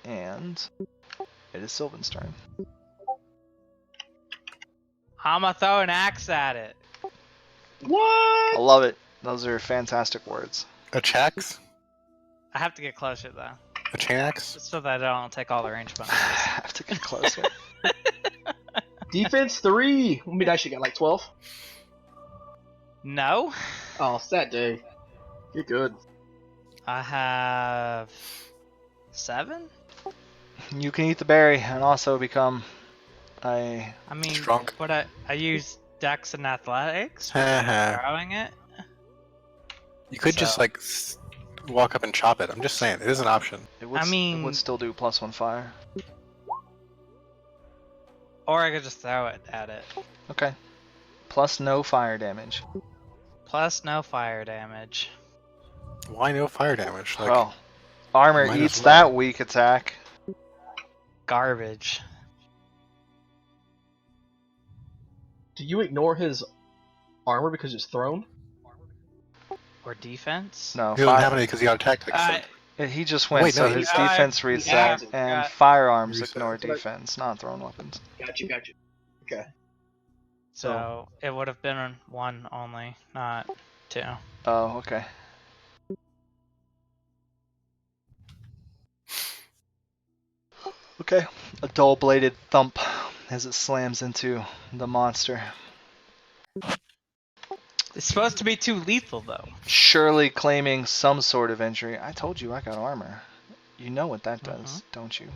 And it is Sylvan's turn. I'ma throw an axe at it. What? I love it. Those are fantastic words. A chax? I have to get closer though, A chain axe? just so that I don't take all the range I bonuses. have to get closer. Defense 3. What did I should get like 12? No, Oh, stat day. You're good. I have 7. You can eat the berry and also become a... I mean, Strong. but I use Dex and Athletics for Haha. throwing it. You could just So- like walk up and chop it. I'm just saying, it is an option. It would, I it mean- would still do +1 fire. Or I could just throw it at it. Okay. Plus no fire damage. Plus no fire damage. Why no fire damage? Like, Well, armor might as eats well. that weak attack. Garbage. Do you ignore his armor because it's thrown? Or defense? No, he doesn't have fire, any because he got attacked. Like, he just went, Wait, so no, his he- defense he reset, adds it. and Got- firearms Reset. ignore That's what I- defense, not thrown weapons. Got you. Okay. So it would have been 1 only, not 2. Oh, okay. Okay. A dull-bladed thump as it slams into the monster. It's supposed to be too lethal, though. Surely claiming some sort of injury. I told you I got armor. You know what that does, don't you?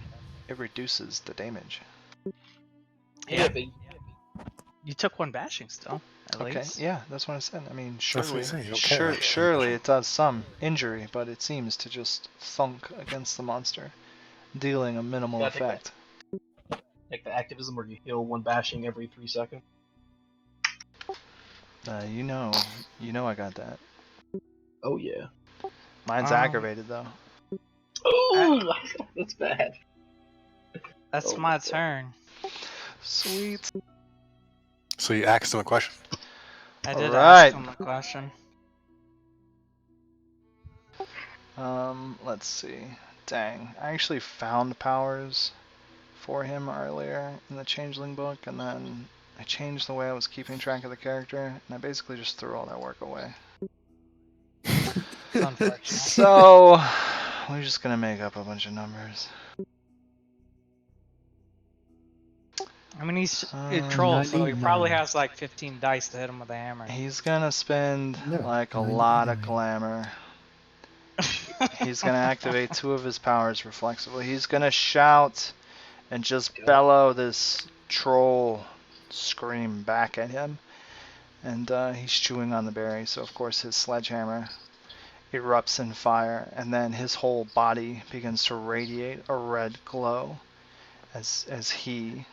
It reduces the damage. Yeah. You took 1 bashing still, at Okay, least. yeah, that's what I said. I mean, That's what surely, you say, you don't care. surely it does some injury, but it seems to just thunk against the monster, dealing a minimal Yeah, I think effect. Like the activism where you heal 1 bashing every 3 seconds. You know I got that. Oh yeah. Mine's aggravated though. Oh, that's bad. That's my turn. Sweet. So you asked him a question. I did Alright. ask him a question. Let's see. Dang, I actually found powers for him earlier in the Changeling book, and then I changed the way I was keeping track of the character, and I basically just threw all that work away. It's unfortunate. So, we're just gonna make up a bunch of numbers. I mean, he's a troll, so he 99. probably has like 15 dice to hit him with a hammer. He's gonna spend No, like a lot of 99. glamour. He's gonna activate 2 of his powers reflexively. He's gonna shout and just bellow this troll scream back at him. And he's chewing on the berry, so of course his sledgehammer erupts in fire, and then his whole body begins to radiate a red glow as he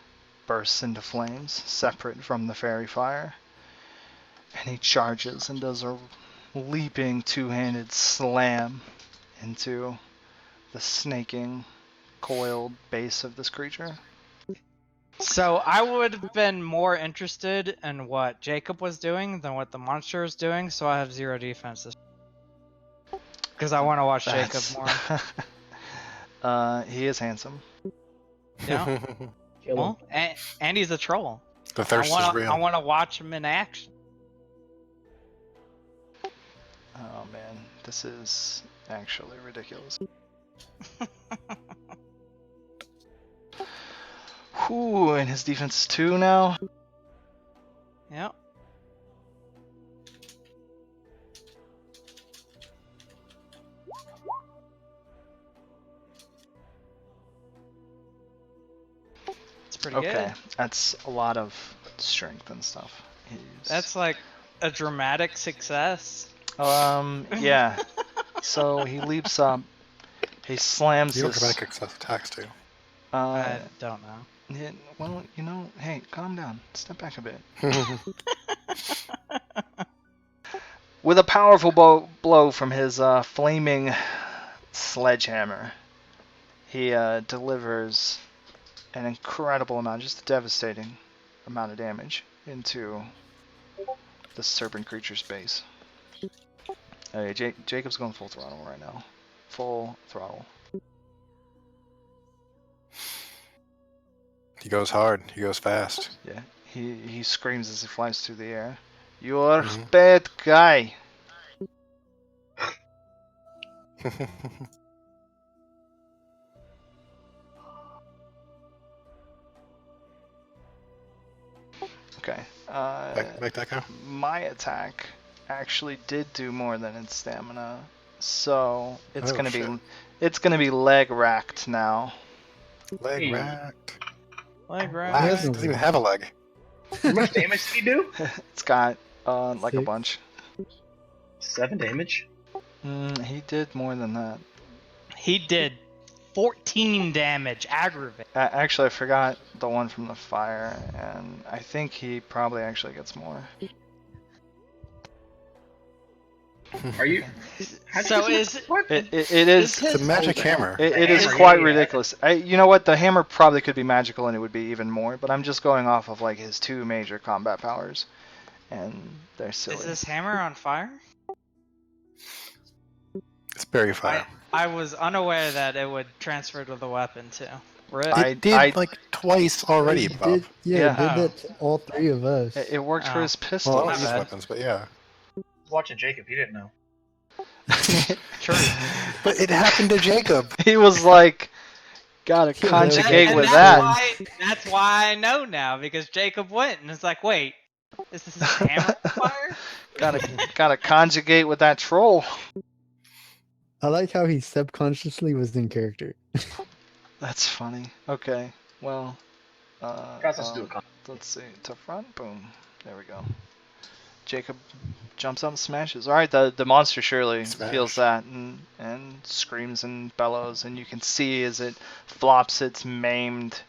bursts into flames, separate from the fairy fire. And he charges and does a leaping 2-handed slam into the snaking, coiled base of this creature. So I would have been more interested in what Jacob was doing than what the monster is doing, so I have 0 defenses. Because I want to watch Jacob more. He is handsome. Yeah. Kill him. Well, and he's a troll. The thirst is real. I want to watch him in action. Oh man, this is actually ridiculous. Whew, and his defense is 2 now. Yep. It's pretty Okay, good. that's a lot of strength and stuff. That's like a dramatic success. Yeah. So he leaps up. He slams You don't this. dramatic excess attacks too. I don't know. Yeah, well, hey, calm down. Step back a bit. With a powerful blow from his flaming sledgehammer, he delivers an incredible amount, just a devastating amount of damage into the serpent creature's base. Okay, Jacob's going full throttle right now. Full throttle. He goes hard. He goes fast. Yeah, he screams as he flies through the air. You're a bad guy. Okay. Make that go. My attack actually did do more than its stamina, so it's gonna be leg racked now. Leg racked. Leg Wow, rack. it doesn't even have a leg. How much damage did he do? It's got like a 6. bunch. 7 damage. He did more than that. He did 14 damage aggravate. Actually, I forgot the one from the fire, and I think he probably actually gets more. Are you? So is What? It is. It's a magic hammer. It is Hammer, quite yeah. ridiculous. You know what? The hammer probably could be magical, and it would be even more. But I'm just going off of like his 2 major combat powers, and they're silly. Is this hammer on fire? It's berry fire. I was unaware that it would transfer to the weapon too. Rip. It did like twice already, It Bob. did, yeah, Yeah. it did that to all 3 of us. It worked for Oh. his Well, pistol. not Not these bad. weapons, but yeah. Watching Jacob, he didn't know. True. But it happened to Jacob. He was like, Gotta Yeah, conjugate and with that's that. Why, that's why I know now, because Jacob went and it's like, wait, is this hammer fire? Gotta conjugate with that troll. I like how he subconsciously was in character. That's funny. Okay, well, Guys, let's do a con. let's see. To front, boom. There we go. Jacob jumps up and smashes. All right, the monster surely Smash. feels that and screams and bellows, and you can see as it flops its maimed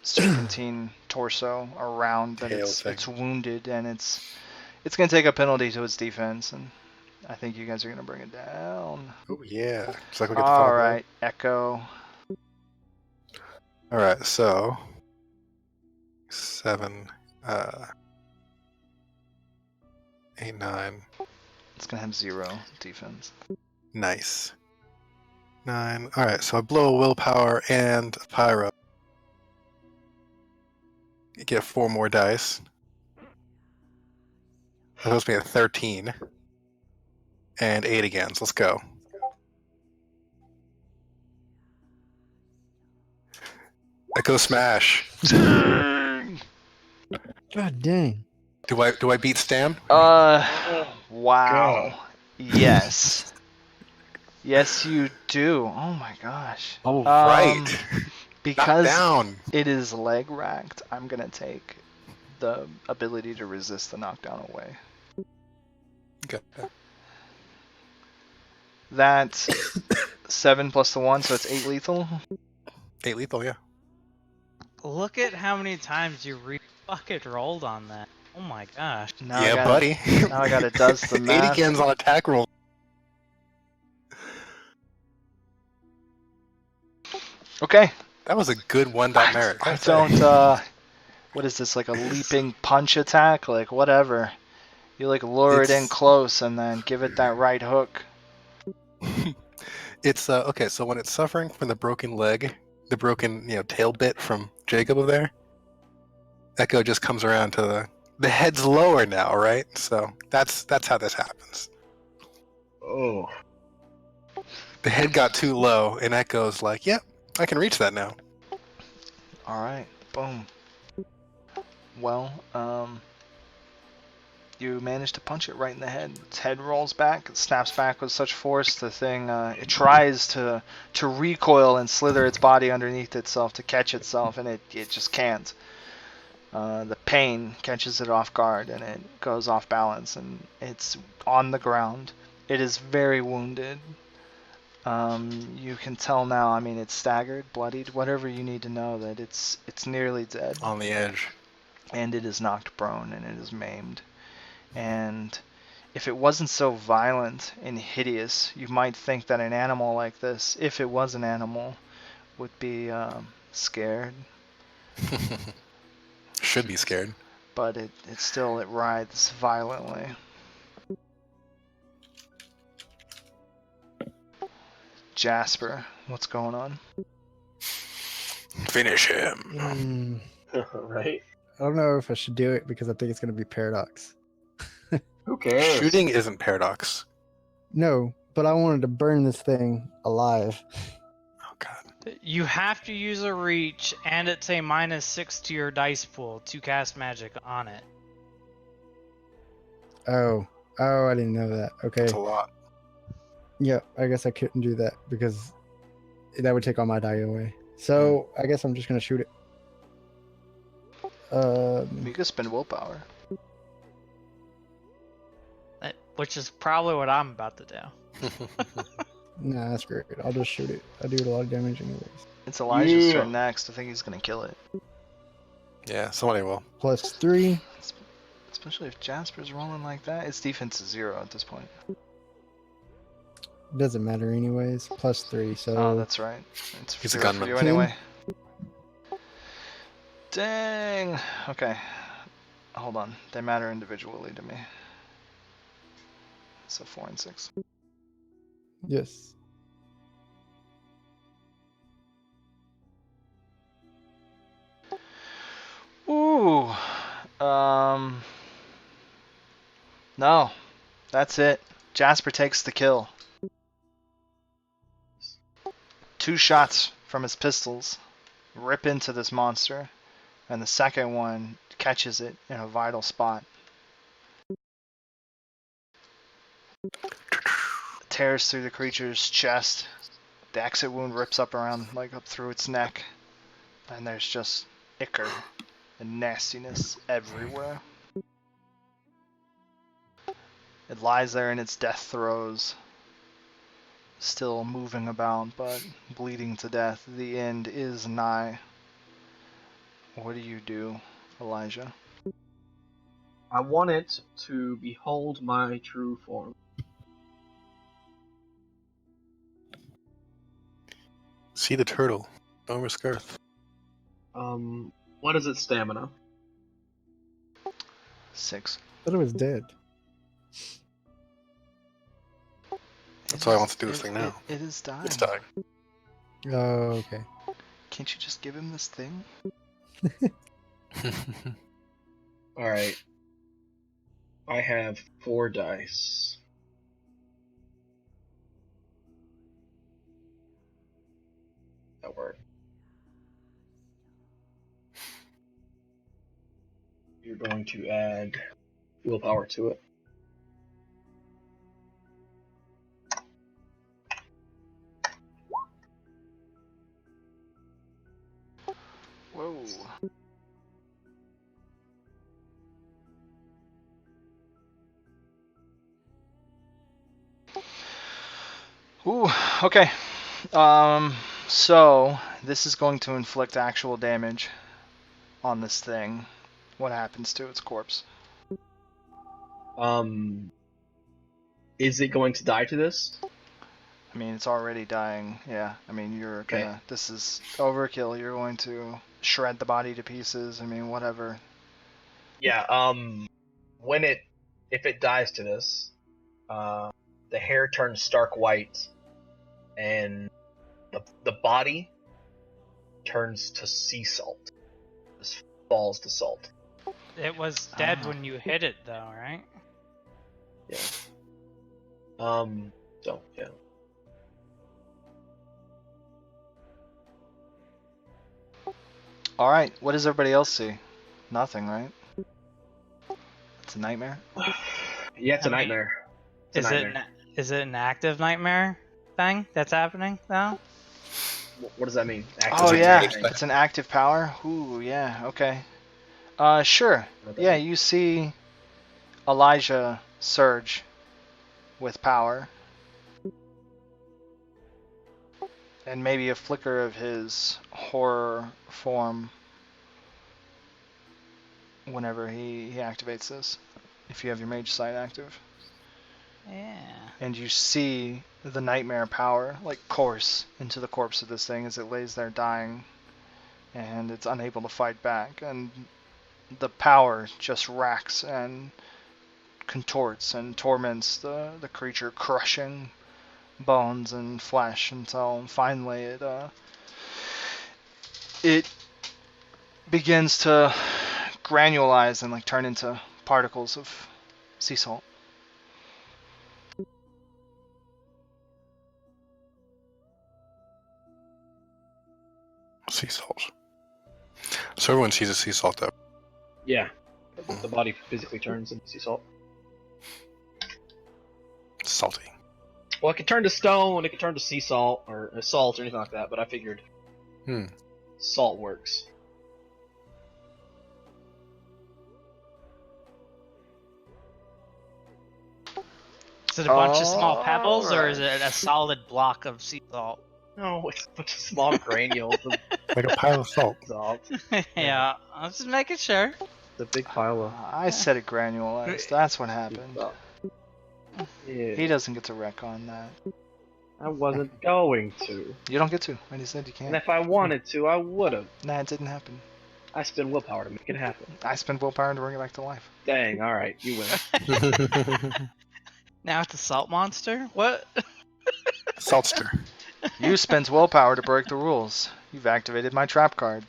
serpentine torso around that Tail it's wounded, and it's gonna take a penalty to its defense, and I think you guys are gonna bring it down. Oh yeah. It's like we get the All final blow. right, Echo. All right. So 7, 8, 9. It's gonna have 0 defense. Nice. 9. All right. So I blow a willpower and a pyro. You get 4 more dice. That's supposed to be a 13. And 8 again. So let's go. Echo smash. God dang. Do I beat Stam? Wow. God. Yes. Yes, you do. Oh my gosh. All right. Knock Because down. it is leg racked, I'm gonna take the ability to resist the knockdown away. Okay. That's 7 plus the 1, so it's 8 lethal. 8 lethal, yeah. Look at how many times you bucket rolled on that. Oh my gosh. Now yeah, I gotta, buddy. Now I gotta does the 8 math. again's on attack roll. Okay. That was a good 1-dot merit. I don't, what is this, like a leaping punch attack? Like, whatever. You, like, lure it in It's- close and then give it that right hook. It's okay. So when it's suffering from the broken leg, the broken tail bit from Jacob over there, Echo just comes around to the head's lower now, right? So that's how this happens. Oh. The head got too low, and Echo's like, "Yep, I can reach that now." All right, boom. Well, you manage to punch it right in the head. Its head rolls back, it snaps back with such force. The thing, it tries to recoil and slither its body underneath itself to catch itself, and it just can't. The pain catches it off guard, and it goes off balance, and it's on the ground. It is very wounded. You can tell now, I mean, it's staggered, bloodied, whatever you need to know, that it's nearly dead. On the edge. And it is knocked prone, and it is maimed. And if it wasn't so violent and hideous, you might think that an animal like this, if it was an animal, would be scared. Should be scared. But it writhes violently. Jasper, what's going on? Finish him. Right? I don't know if I should do it because I think it's going to be Paradox. Who cares? Shooting isn't paradox. No, but I wanted to burn this thing alive. Oh god. You have to use a reach, and it's a -6 to your dice pool to cast magic on it. Oh, I didn't know that. Okay. That's a lot. Yeah, I guess I couldn't do that because that would take all my die away. So I guess I'm just going to shoot it. You can spend willpower. Which is probably what I'm about to do. Nah, that's great. I'll just shoot it. I do a lot of damage anyways. It's Elijah's Yeah. turn next. I think he's gonna kill it. Yeah, somebody will. +3. Especially if Jasper's rolling like that. Its defense is 0 at this point. Doesn't matter anyways. +3. So Oh, that's right. It's He's a 0 for gunman. you anyway. Dang. Okay. Hold on. They matter individually to me. So 4 and 6. yes. Ooh. No. That's it. Jasper takes the kill. 2 shots from his pistols rip into this monster, and the second one catches it in a vital spot. Tears through the creature's chest. The exit wound rips up around, like up through its neck, and there's just ichor and nastiness everywhere. It lies there in its death throes, still moving about, but bleeding to death. The end is nigh. What do you do, Elijah? I want it to behold my true form. See the turtle. Over Skirth. What is its stamina? 6. I thought it was dead. That's why I want to do this thing now. It is dying. It's dying. Oh, okay. Can't you just give him this thing? Alright. I have 4 dice. That worked. You're going to add willpower to it. Whoa. Ooh, okay. So this is going to inflict actual damage on this thing. What happens to its corpse? Is it going to die to this? I mean, it's already dying. Yeah. I mean, you're Okay. gonna. This is overkill. You're going to shred the body to pieces. I mean, whatever. Yeah, if it dies to this, the hair turns stark white, and the body turns to sea salt. Just falls to salt. It was dead Ah. when you hit it, though, right? Yeah. So, yeah. All right. What does everybody else see? Nothing, right? It's a nightmare. Yeah, it's a I mean, nightmare. It's a nightmare. Is it an active nightmare thing that's happening now? What does that mean? Oh it yeah, active? it's an active power. Ooh, yeah. Okay. Sure. Yeah, you see Elijah surge with power. And maybe a flicker of his horror form whenever he activates this. If you have your mage sight active. Yeah. And you see the nightmare power like course into the corpse of this thing as it lays there dying. And it's unable to fight back. And the power just racks and contorts and torments the creature, crushing bones and flesh until finally it begins to granulize and like turn into particles of sea salt. Sea salt. So everyone sees a sea salt though. Yeah. The body physically turns into sea salt. It's salty. Well, it could turn to stone, it could turn to sea salt, or salt, or anything like that, but I figured salt works. Is it a bunch of small pebbles, or is it a solid block of sea salt? No, it's a bunch of small granules of Like a pile of salt. salt. Yeah, I'm just making sure. It's a big pile of I said it granulized. That's what happened. salt. Yeah. He doesn't get to wreck on that. I wasn't going to. You don't get to. I just said you And can't. if I wanted to, I would've. Nah, it didn't happen. I spend willpower to make it happen. I spent willpower to bring it back to life. Dang, alright, you win. Now it's a salt monster? What? Saltster. You spent willpower to break the rules. You've activated my trap card.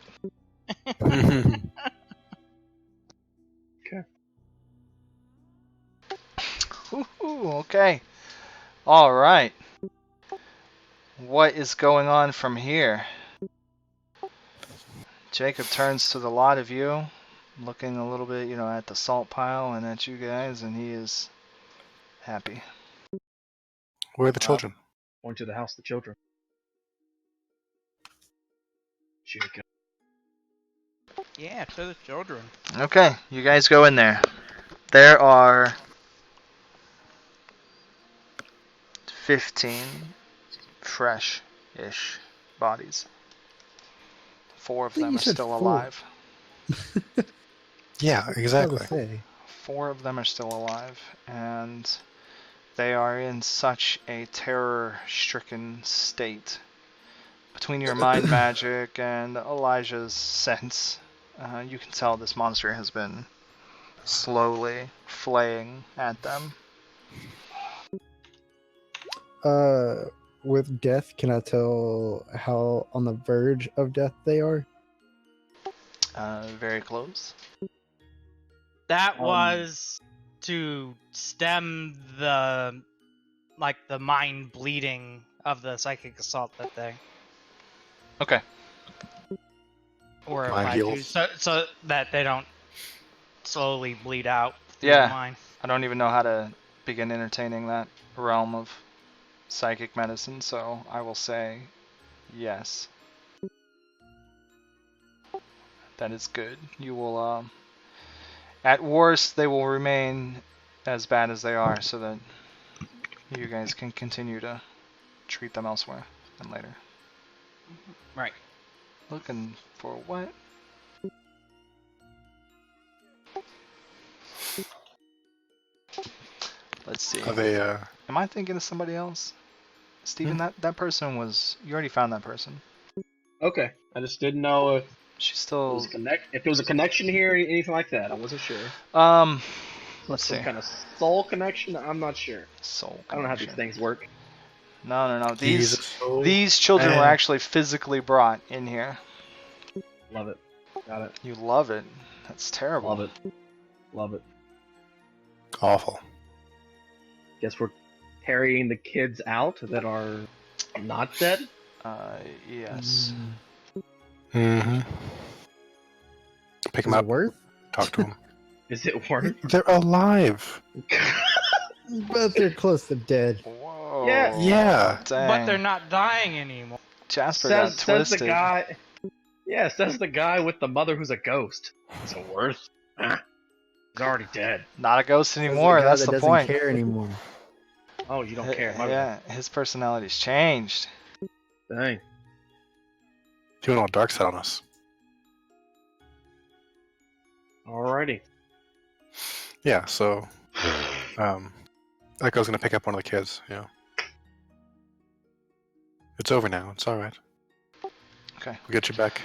Ooh, okay. All right. What is going on from here? Jacob turns to the lot of you, looking a little bit, at the salt pile and at you guys, and he is happy. Where are the children? Going to the house of the children. Jacob. Yeah, to the children. Okay, you guys go in there. There are 15 fresh-ish bodies. 4 of I think them you are said still 4. alive. Yeah, exactly. I was gonna say. 4 of them are still alive, and they are in such a terror-stricken state. Between your mind magic and Elijah's sense, you can tell this monster has been slowly flaying at them. With death, can I tell how on the verge of death they are? Very close. That was to stem the mind bleeding of the psychic assault that they Okay. were Mind applied to, heals. so that they don't slowly bleed out through Yeah. the mind. I don't even know how to begin entertaining that realm of psychic medicine, so I will say yes. That is good. You will, at worst, they will remain as bad as they are, so that you guys can continue to treat them elsewhere and later. Right. Looking for what? Let's see. Are they? Am I thinking of somebody else? Steven, that person was... You already found that person. Okay, I just didn't know if She's it still... was if there was a connection here or anything like that. I wasn't sure. Let's see. Some kind of soul connection. I'm not sure. Soul I don't know how these connection. things work. No. He's a soul. These children were And- actually physically brought in here. Love it. Got it. You love it. That's terrible. Love it. Love it. Awful. Guess we're carrying the kids out that are not dead. Yes. Mm-hmm. Pick them Is it up. worth? Talk to them. Is it worth? They're alive. But they're close to dead. Whoa. Yeah. Dang. But they're not dying anymore. Jasper got says twisted. the guy. Yeah, says the guy with the mother who's a ghost. Is it worth? He's already dead. Not a ghost There's a anymore. guy That's that the doesn't point. care anymore. Oh, you don't care. My Yeah, his personality's changed. bad. Dang. Doing all dark side on us. Alrighty. Yeah. So, Echo's gonna pick up one of the kids. Yeah. It's over now. It's all right. Okay. We'll get you back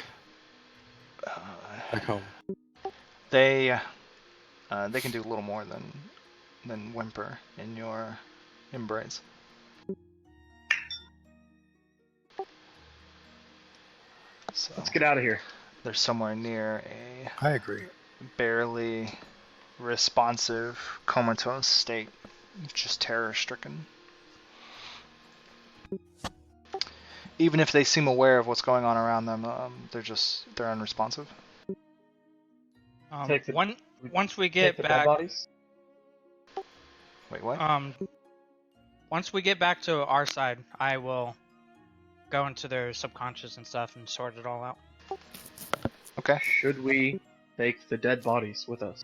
home. They can do a little more than whimper in your embrace. So Let's get out of here. they're somewhere near a I agree. barely responsive, comatose state, just terror-stricken. Even if they seem aware of what's going on around them, they're unresponsive. Take the- Once we Take get the dead back, bodies. Wait, what? once we get back to our side, I will go into their subconscious and stuff and sort it all out. Okay. Should we take the dead bodies with us?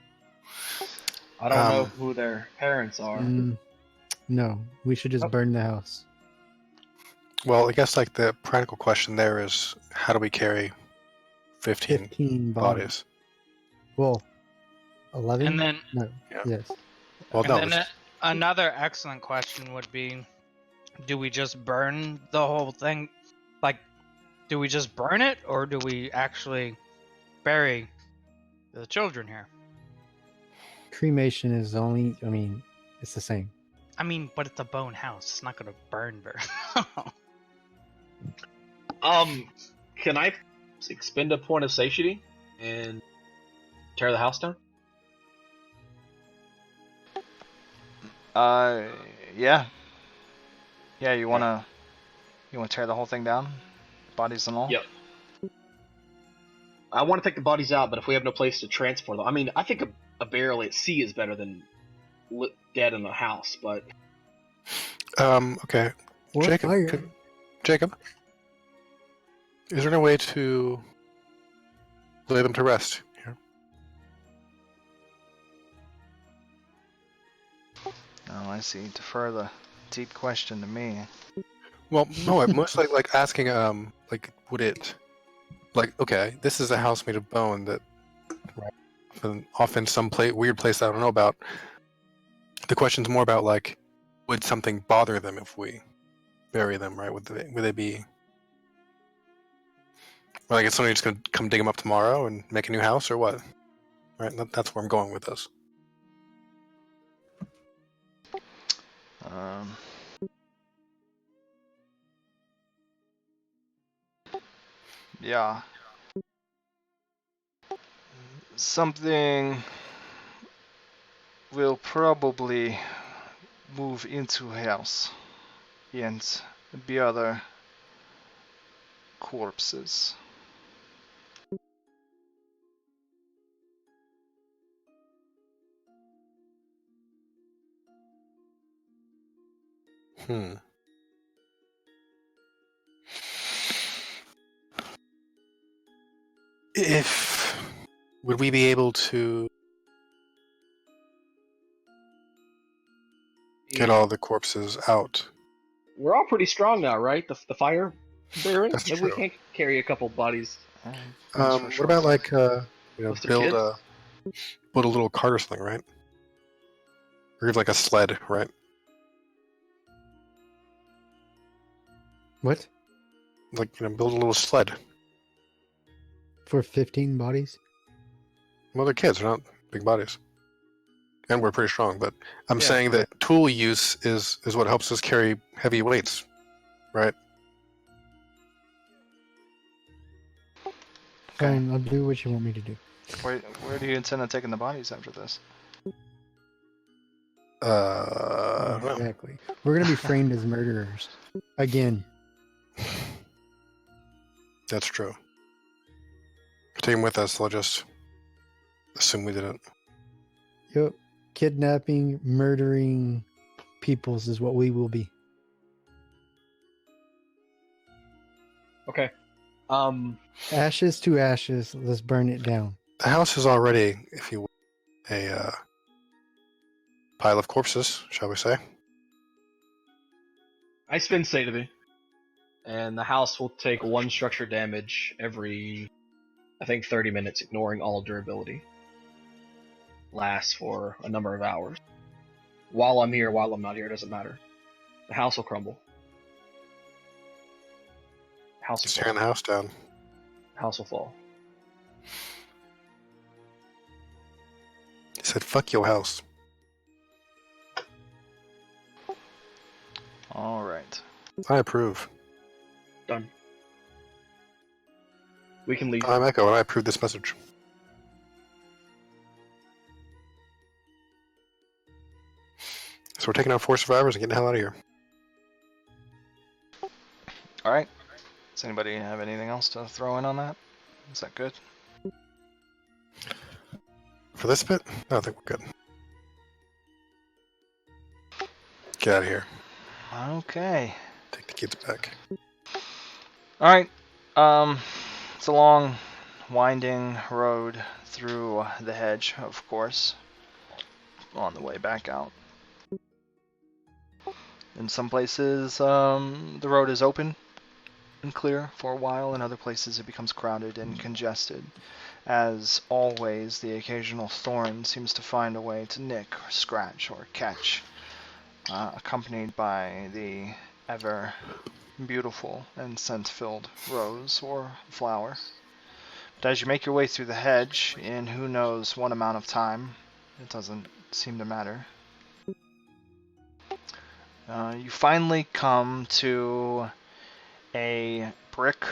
I don't know who their parents are. No, we should just burn the house. Well, I guess like the practical question there is, how do we carry 15 15 bodies? Well, 11? And then, No. Yeah. Yes. Well, and no. then this- another excellent question would be, do we just burn the whole thing? Like, do we just burn it, or do we actually bury the children here? Cremation is only, it's the same. I mean, but it's a bone house. It's not gonna burn very. Can I expend a point of satiety and tear the house down? Yeah. Yeah, you wanna tear the whole thing down? Bodies and all? Yep. I want to take the bodies out, but if we have no place to transport them, I mean, I think a burial at sea is better than dead in a house. But Okay. Or Jacob, fire. Jacob, is there no way to lay them to rest here? Oh, I see. Defer the deep question to me. Well, no, I'm mostly like asking, like, would it, like, okay, this is a house made of bone that, right, off in some weird place I don't know about. The question's more about like, would something bother them if we bury them, right? Would they be, like, is somebody just gonna come dig them up tomorrow and make a new house, or what? Right, that's where I'm going with this. Yeah. Something will probably move into house and be other corpses. If would we be able to get all the corpses out? we're all pretty strong now, right? The fire bearing. That's Maybe we true. can't carry a couple bodies. What about like With their build kids? a little cart or something, right? Or even like a sled, right? What? Like, build a little sled. For 15 bodies? Well, they're kids; they're not big bodies, and we're pretty strong. But I'm Yeah. saying that tool use is what helps us carry heavy weights, right? Fine, I'll do what you want me to do. Where do you intend on taking the bodies after this? Well, Exactly. We're gonna be framed as murderers. Again. that's true. If we take them with us, they'll just assume we did it. Yep. Kidnapping, murdering peoples is what we will be. Okay. Ashes to ashes. Let's burn it down. The house is already, if you will, a pile of corpses, shall we say? I spin Sadie, and the house will take 1 structure damage every, I think, 30 minutes, ignoring all durability. Lasts for a number of hours. While I'm here, while I'm not here, doesn't matter. The house will crumble. House will Just fall. tearing the house down. House will fall. He said, "Fuck your house." All right. I approve. Done. We can leave. I'm Echo, and I approve this message. So we're taking out 4 survivors and getting the hell out of here. All right. Does anybody have anything else to throw in on that? Is that good? For this bit, I think we're good. Get out of here. Okay. Take the kids back. All right. It's a long, winding road through the hedge, of course, on the way back out. In some places, the road is open and clear for a while. In other places, it becomes crowded and congested. As always, the occasional thorn seems to find a way to nick or scratch or catch, accompanied by the ever beautiful and scent-filled rose or flower. But as you make your way through the hedge, in who knows what amount of time, it doesn't seem to matter, you finally come to a brick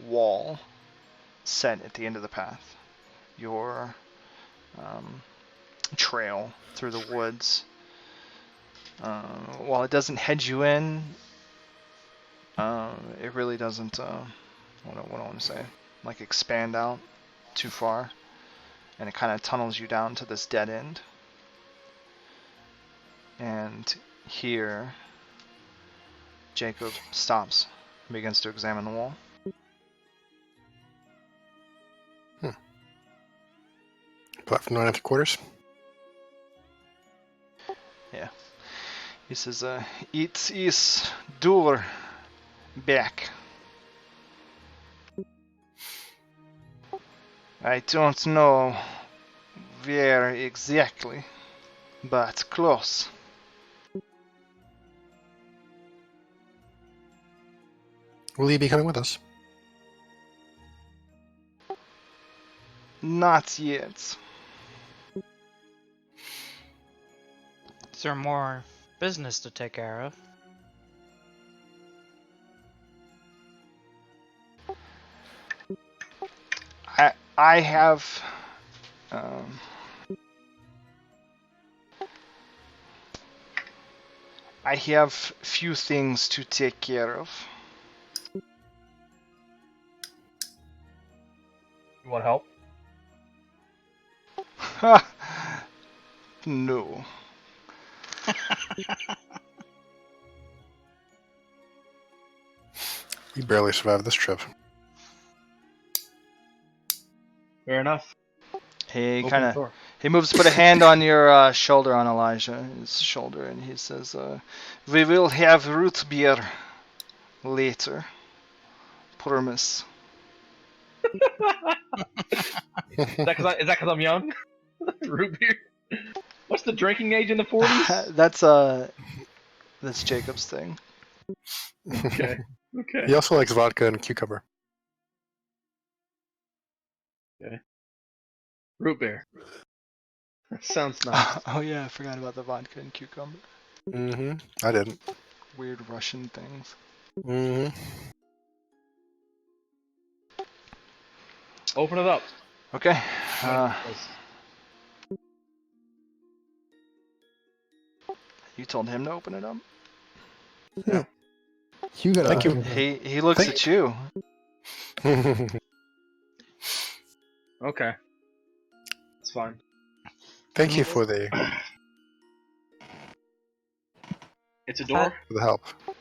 wall set at the end of the path. Your trail through the woods, while it doesn't hedge you in, it really doesn't, what do I want to say, like expand out too far, and it kind of tunnels you down to this dead end. And here, Jacob stops and begins to examine the wall. Platform 9 3/4. Yeah. He says, it is door back. I don't know where exactly, but close. Will you be coming with us? Not yet. Is there more business to take care of? I have I have few things to take care of. You want help? No. You barely survived this trip. Fair enough. He Open kind the of door. he moves to put a hand on your shoulder, on Elijah's shoulder, and he says, "We will have root beer later. Promise." Is that because I'm young? Root beer. What's the drinking age in the 40s? That's Jacob's thing. Okay. Okay. He also likes vodka and cucumber. Root beer. Sounds nice. Oh yeah, I forgot about the vodka and cucumber. Mm-hmm. I didn't. Weird Russian things. Mm-hmm. Open it up. Okay. You told him to open it up? You gotta Thank you. open it up. He looks at you. Okay. It's fine. Thank you for the It's a door? for the help. I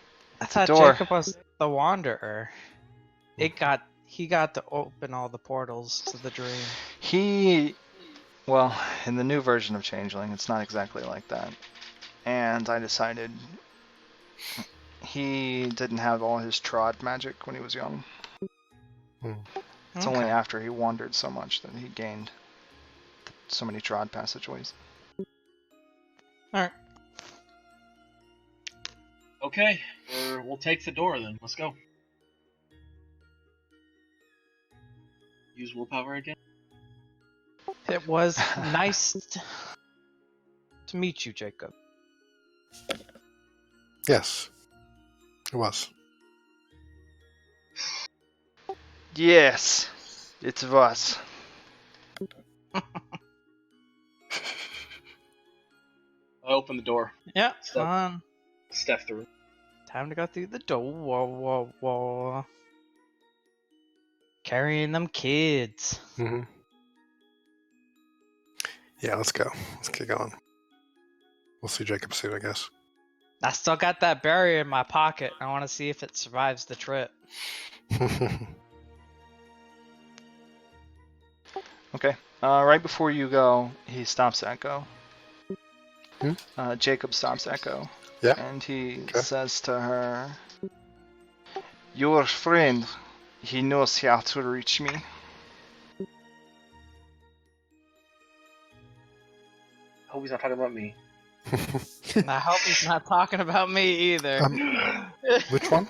It's a thought door. Jacob was the Wanderer. He got to open all the portals to the dream. Well, in the new version of Changeling, it's not exactly like that. And I decided he didn't have all his Trod magic when he was young. It's only after he wandered so much that he gained so many Trod passageways. Alright. Okay. We'll take the door then. Let's go. Use willpower again? It was nice to meet you, Jacob. Yes, it was. Yes, it was. I open the door. Yeah, Step. Step through. time to go through the door. Carrying them kids. Mm-hmm. Yeah, let's go. Let's get going. We'll see Jacob soon, I guess. I still got that barrier in my pocket. I want to see if it survives the trip. Okay. Right before you go, he stops Echo. Jacob stops Echo. Yeah. And he says to her, "Your friend, he knows how to reach me." Hope he's not talking about me. And I hope he's not talking about me either. Which one?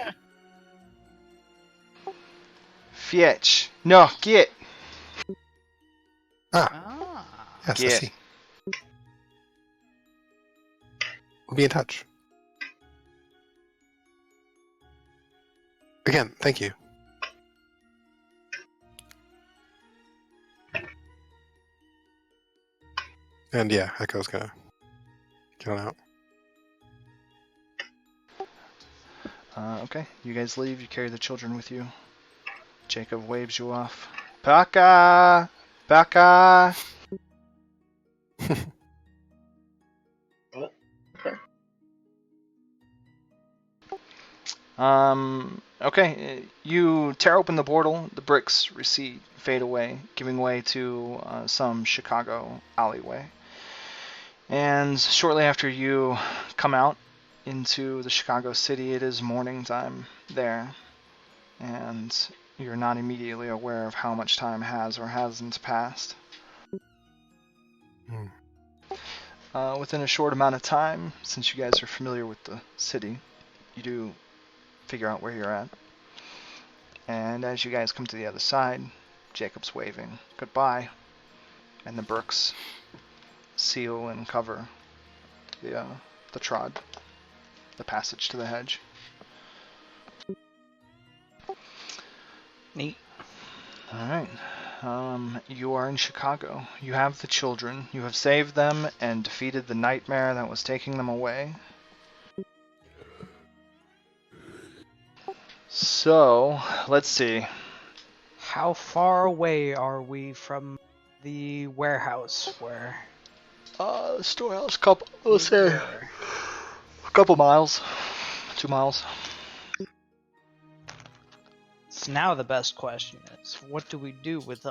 Fetch. No, get. Ah. Yes, I Yeah. see. We'll be in touch. Again, thank you. And yeah, Echo's gonna get on out. Okay, you guys leave. You carry the children with you. Jacob waves you off. Paka! Baka. Okay. Okay, you tear open the portal, the bricks recede, fade away, giving way to some Chicago alleyway. And shortly after you come out into the Chicago city, it is morning time there. And you're not immediately aware of how much time has or hasn't passed. Within a short amount of time, since you guys are familiar with the city, you do figure out where you're at. And as you guys come to the other side, Jacob's waving goodbye, and the bricks seal and cover the trod, the passage to the hedge. Neat. All right. You are in Chicago. You have the children. You have saved them and defeated the nightmare that was taking them away. So, let's see. How far away are we from the warehouse where? The storehouse, let's say, a couple miles. 2 miles. So now the best question is, what do we do with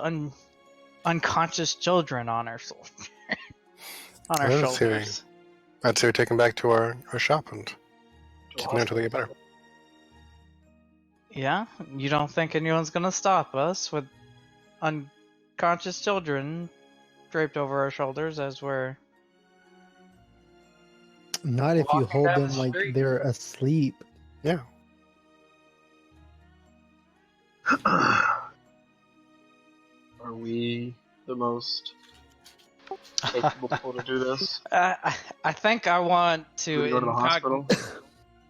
unconscious children on our shoulders? I'd say we take them back to our shop and keep them there until they get better. Yeah? You don't think anyone's gonna stop us with unconscious children draped over our shoulders as we're... Not if you Walking hold down them the like street. they're asleep. Yeah. Are we the most capable people to do this? I think I want Do to we go to the hospital?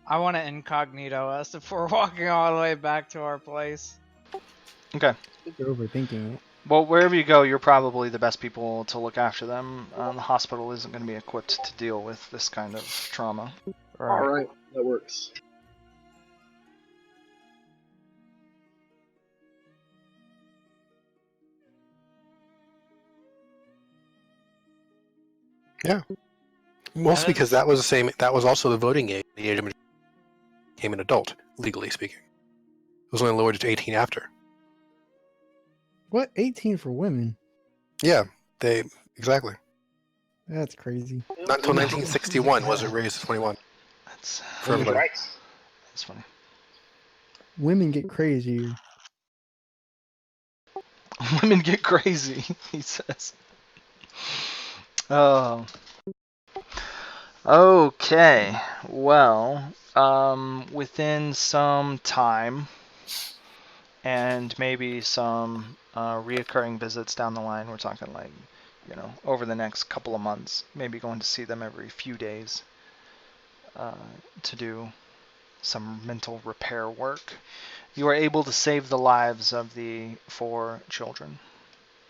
I want to incognito us if we're walking all the way back to our place. Okay. I think you're overthinking it. Well, wherever you go, you're probably the best people to look after them. The hospital isn't going to be equipped to deal with this kind of trauma. Alright, that works. Yeah. Mostly because that was the same. That was also the voting age. The age of majority became an adult, legally speaking. It was only lowered to 18 after. What? 18 for women? Yeah, they exactly. That's crazy. Not until 1961 was it raised to 21 That's for everybody. Rights. that's funny. Women get crazier. Women get crazy, he says. Oh. Okay. Well, within some time, and maybe some reoccurring visits down the line, we're talking like, over the next couple of months, maybe going to see them every few days to do some mental repair work. You are able to save the lives of the 4 children.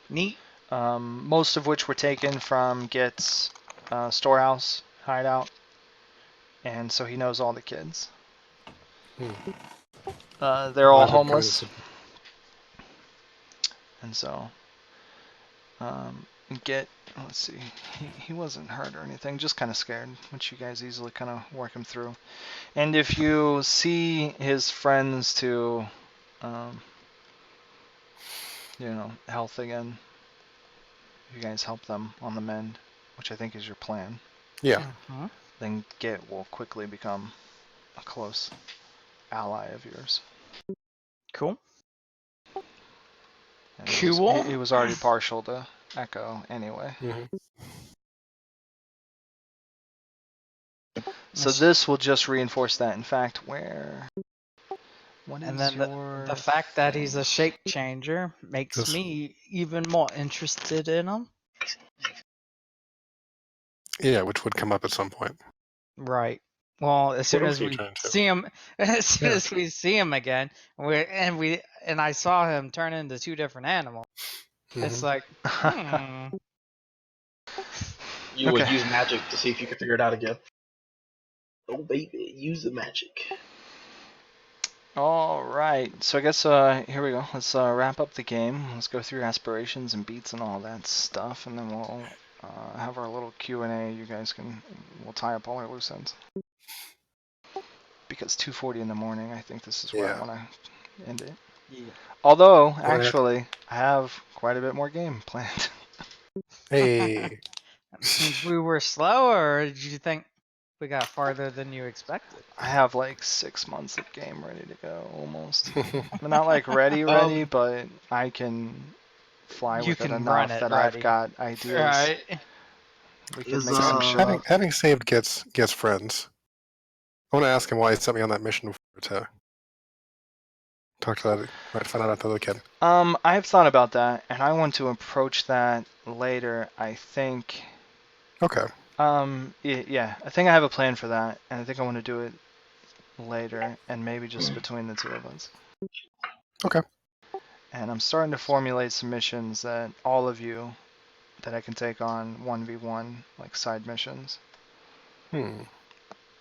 Neat. Most of which were taken from Git's storehouse hideout, and so he knows all the kids. They're all homeless, and so Git, let's see, he wasn't hurt or anything, just kind of scared, which you guys easily kind of work him through. And if you see his friends to health again, you guys help them on the mend, which I think is your plan. Yeah. Then Git will quickly become a close ally of yours. Cool. And Cool. He was already partial to Echo anyway. So this will just reinforce that. In fact, and then the fact that he's a shape changer makes me even more interested in him. Yeah, which would come up at some point. Right. Well, as soon as we see him, as we see him again, and I saw him turn into two different animals. Mm-hmm. It's like, You would use magic to see if you could figure it out again. Oh baby, use the magic. All right. So I guess here we go. Let's wrap up the game. Let's go through aspirations and beats and all that stuff, and then we'll have our little Q&A. You guys we'll tie up all our loose ends. Because 2:40 in the morning, I think this is where I Yeah. want to end it. Yeah. Although, ahead. actually, I have quite a bit more game planned. Hey. We were slow, or did you think we got farther than you expected? I have like 6 months of game ready to go, almost. I'm not like ready, but I can fly You with it can run enough it that I've ready. got ideas. Right. We could Is, make some shit having up. having saved gets friends. I want to ask him why he sent me on that mission to talk to that. Right, find out about the other kid. I've thought about that, and I want to approach that later. I think. Okay. Yeah, I think I have a plan for that, and I think I want to do it later, and maybe just between the two of us. Okay. And I'm starting to formulate some missions that all of you that I can take on 1v1, like side missions.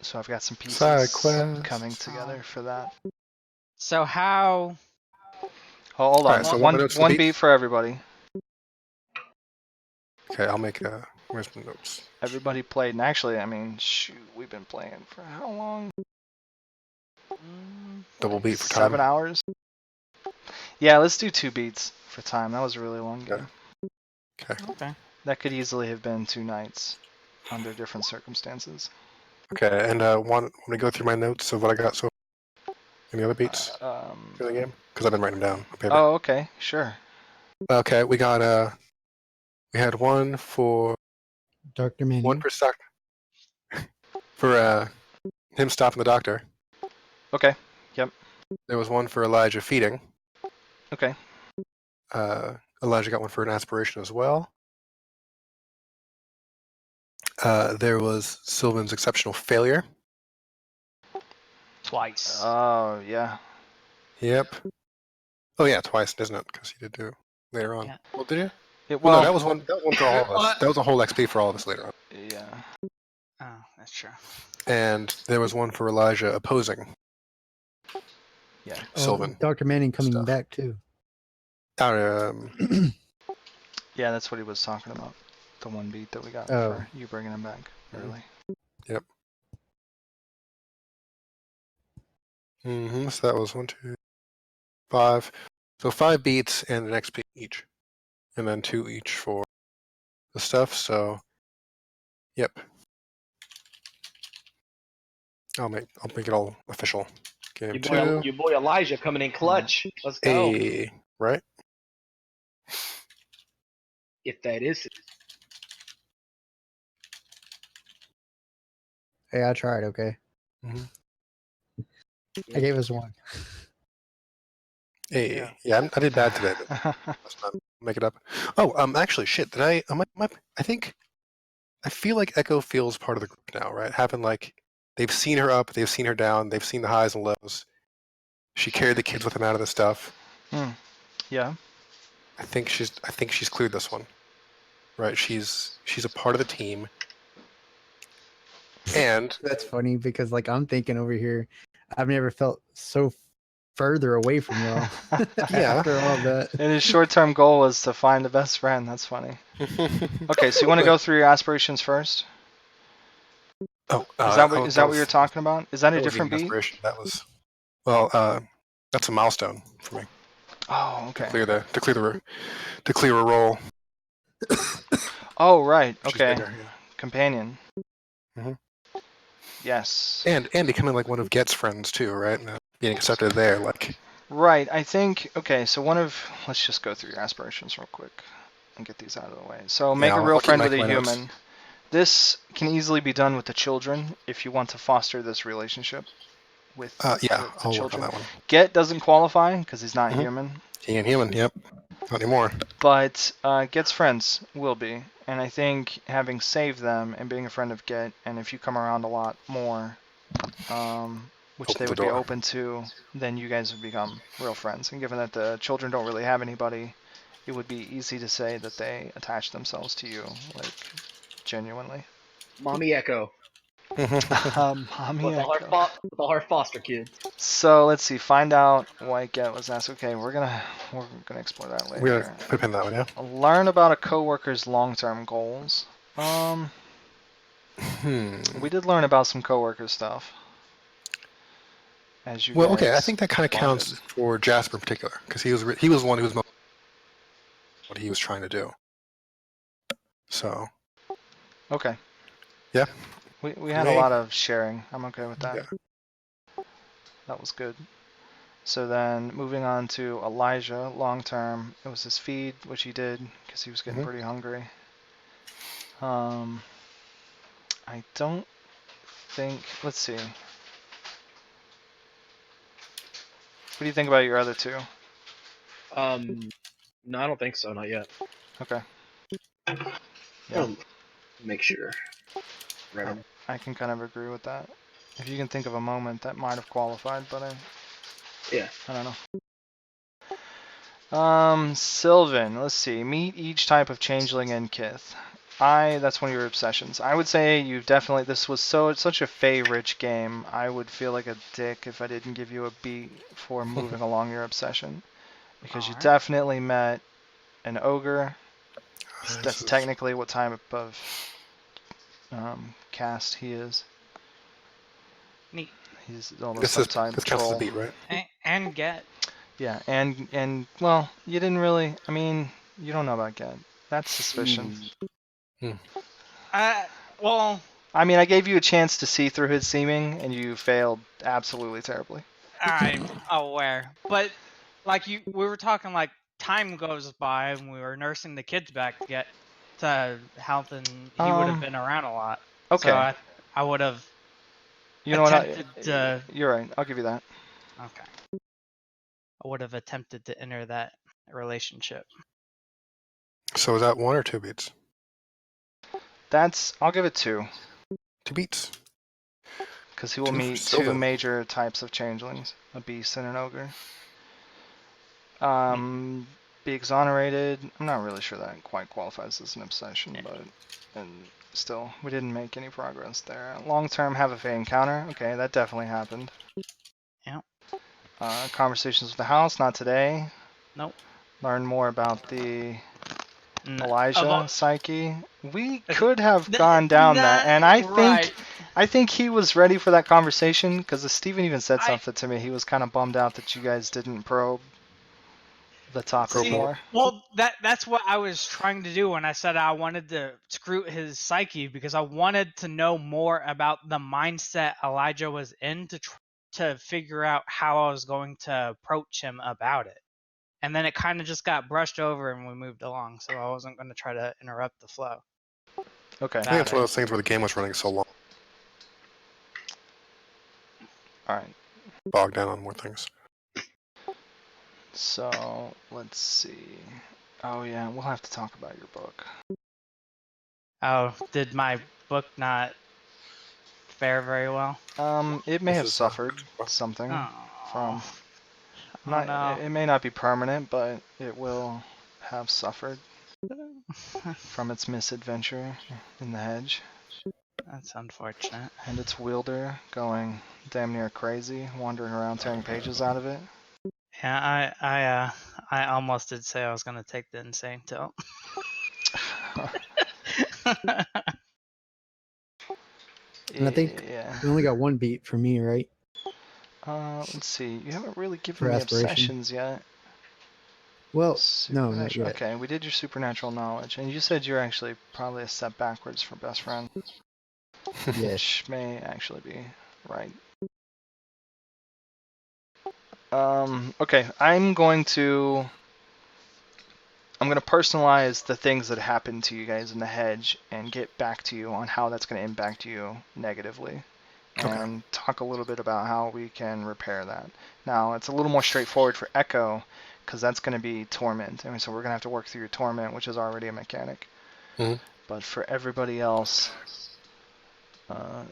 So I've got some Side pieces quests. coming together for that. So how? Hold on, Alright, so what notes to one beat? beat for everybody. Okay, I'll make where's my notes? Everybody played, and actually, I mean, shoot, we've been playing for how long? Double beat for 7 time. hours? Yeah, let's do 2 beats for time. That was a really long game. Okay. Okay. That could easily have been 2 nights under different circumstances. Okay, and want me to go through my notes of what I got so far? Any other beats for the game? Because I've been writing them down on paper. Oh, okay, sure. Okay, we got we had one for Dr. Manning. one for stock for him stopping the doctor. Okay, yep. There was one for Elijah feeding. Okay. Elijah got one for an aspiration as well. There was Sylvan's exceptional failure. Twice. Oh, yeah. Yep. Oh yeah, twice, isn't it? Because he did do it later on. Yeah. Well, did you? It, Well, no, well, that was one. That was one for all of us. That was a whole XP for all of us later on. yeah. Oh, that's true. And there was one for Elijah opposing Yeah. Sylvan. Dr. Manning coming stuff. back too. Yeah, that's what he was talking about. The 1 beat that we got Oh. for you bringing him back early. Yep. So that was 1, 2, 5. So 5 beats and an XP each, and then 2 each for the stuff. So, yep. I'll make it all official. Game 2. Your boy Elijah coming in clutch. Let's go. A right. If that is it. Hey, I tried. Okay, Mhm. I gave us 1. A yeah. I did bad today, but let's not make it up. Oh, actually, shit. Did I? I think. I feel like Echo feels part of the group now, right? Having like they've seen her up, they've seen her down, they've seen the highs and lows. She carried the kids with them out of the stuff. Yeah. I think she's cleared this one, right? She's a part of the team, and That's funny because like I'm thinking over here, I've never felt so further away from y'all. Yeah. After all that. And his short-term goal was to find the best friend. That's funny. Okay, so you want to go through your aspirations first? Oh, Is that what you're talking about? Is that a That wasn't different even beat? aspiration. That was that's a milestone for me. Oh, okay. To clear a role. Oh, right. She's Okay. bigger, yeah. Companion. Mhm. Yes. And becoming like one of Get's friends too, right? And, being accepted there, like. Right. I think. Okay. So let's just go through your aspirations real quick and get these out of the way. So make a I'll real keep friend with a my notes. human. This can easily be done with the children if you want to foster this relationship with Yeah, the I'll work on children. that one. Get doesn't qualify because he's not Mhm. human. He ain't human, yep. Not anymore. But Get's friends will be. And I think having saved them and being a friend of Get, and if you come around a lot more, which Opens they the would be door. open to, then you guys would become real friends. And given that the children don't really have anybody, it would be easy to say that they attach themselves to you, like, genuinely. Mommy Echo. Mommy With all Echo. her foster kids. So let's see. Find out what get was asked. Okay, we're gonna explore that We gotta later. put a pin that one, yeah. Learn about a coworker's long-term goals. We did learn about some coworker stuff. As you Well, okay, I guys think that kind of plotted. counts for Jasper in particular, because he was the one who was what he was trying to do. So. Okay. Yeah. We had a lot of sharing. I'm okay with that. Yeah. That was good. So then moving on to Elijah, long term, it was his feed, which he did because he was getting pretty hungry. I don't think. Let's see. What do you think about your other two? No, I don't think so. Not yet. Okay. Yeah. Make sure. Right. I can kind of agree with that. If you can think of a moment that might have qualified, but I don't know. Sylvan, let's see. Meet each type of changeling in Kith. That's one of your obsessions. I would say you've definitely, this was such a Fey-rich game. I would feel like a dick if I didn't give you a beat for moving along your obsession. Because you definitely met an ogre. That's technically what type of cast he is. Neat. He's almost This counts as troll. a beat, right? And get. Yeah, and well, you didn't really. I mean, you don't know about get. That's suspicion. Well. I mean, I gave you a chance to see through his seeming, and you failed absolutely terribly. I'm aware, but like we were talking like time goes by and we were nursing the kids back to get to health, and he would have been around a lot. Okay. So I would have. You know what? You're right. I'll give you that. Okay. I would have attempted to enter that relationship. So is that 1 or 2 beats? I'll give it 2. 2 beats. Because he will meet 2 major types of changelings, a beast and an ogre. Be exonerated. I'm not really sure that quite qualifies as an obsession, but still, we didn't make any progress there. Long term, have a Fey encounter. Okay, that definitely happened. Yeah. Conversations with the house, not today. Nope. Learn more about the Elijah psyche. We could have gone down that, and I think he was ready for that conversation because Steven even said something to me. He was kind of bummed out that you guys didn't probe the topic more. Well, that's what I was trying to do when I said I wanted to screw his psyche, because I wanted to know more about the mindset Elijah was in to figure out how I was going to approach him about it. And then it kind of just got brushed over and we moved along, so I wasn't going to try to interrupt the flow. Okay. I think it's one of those things where the game was running so long. Alright. Bogged down on more things. So, let's see. Oh yeah, we'll have to talk about your book. Oh, did my book not fare very well? It may have suffered something from... It may not be permanent, but it will have suffered from its misadventure in the hedge. That's unfortunate. And its wielder going damn near crazy, wandering around tearing pages out of it. Yeah, I almost did say I was gonna take the insane tilt. And I think we only got 1 beat for me, right? Let's see. You haven't really given me obsessions yet. Well, no, not yet. Okay, we did your supernatural knowledge, and you said you're actually probably a step backwards for best friend. Which may actually be right. Okay, I'm going to personalize the things that happened to you guys in the hedge and get back to you on how that's going to impact you negatively. And talk a little bit about how we can repair that. Now, it's a little more straightforward for Echo, because that's going to be Torment. I mean, so we're going to have to work through your Torment, which is already a mechanic. But for everybody else,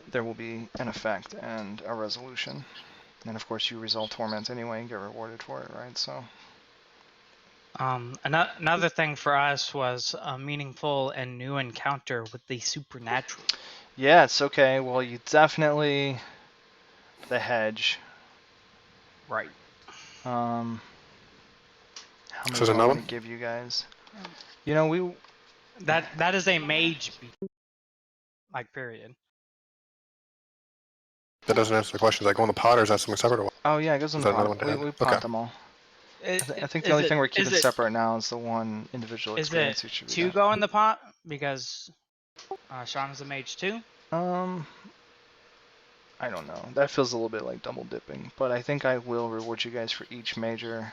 there will be an effect and a resolution. And of course, you resolve Torment anyway and get rewarded for it, right? So. Another thing for us was a meaningful and new encounter with the supernatural. Yeah, it's okay. Well, you definitely... The hedge. Right. How many So do there's I another want to one? give you guys? You know, we That is a mage beast. Like period. That doesn't answer the question. Is that go in the pot or is that something separate? Or oh yeah, it goes in is the that another pot. one to We add? we Okay. pot them all. I think the only thing we're keeping separate now is the one individual Is experience it each of you two get. go in the pot because Sean is a mage too? I don't know. That feels a little bit like double dipping, but I think I will reward you guys for each major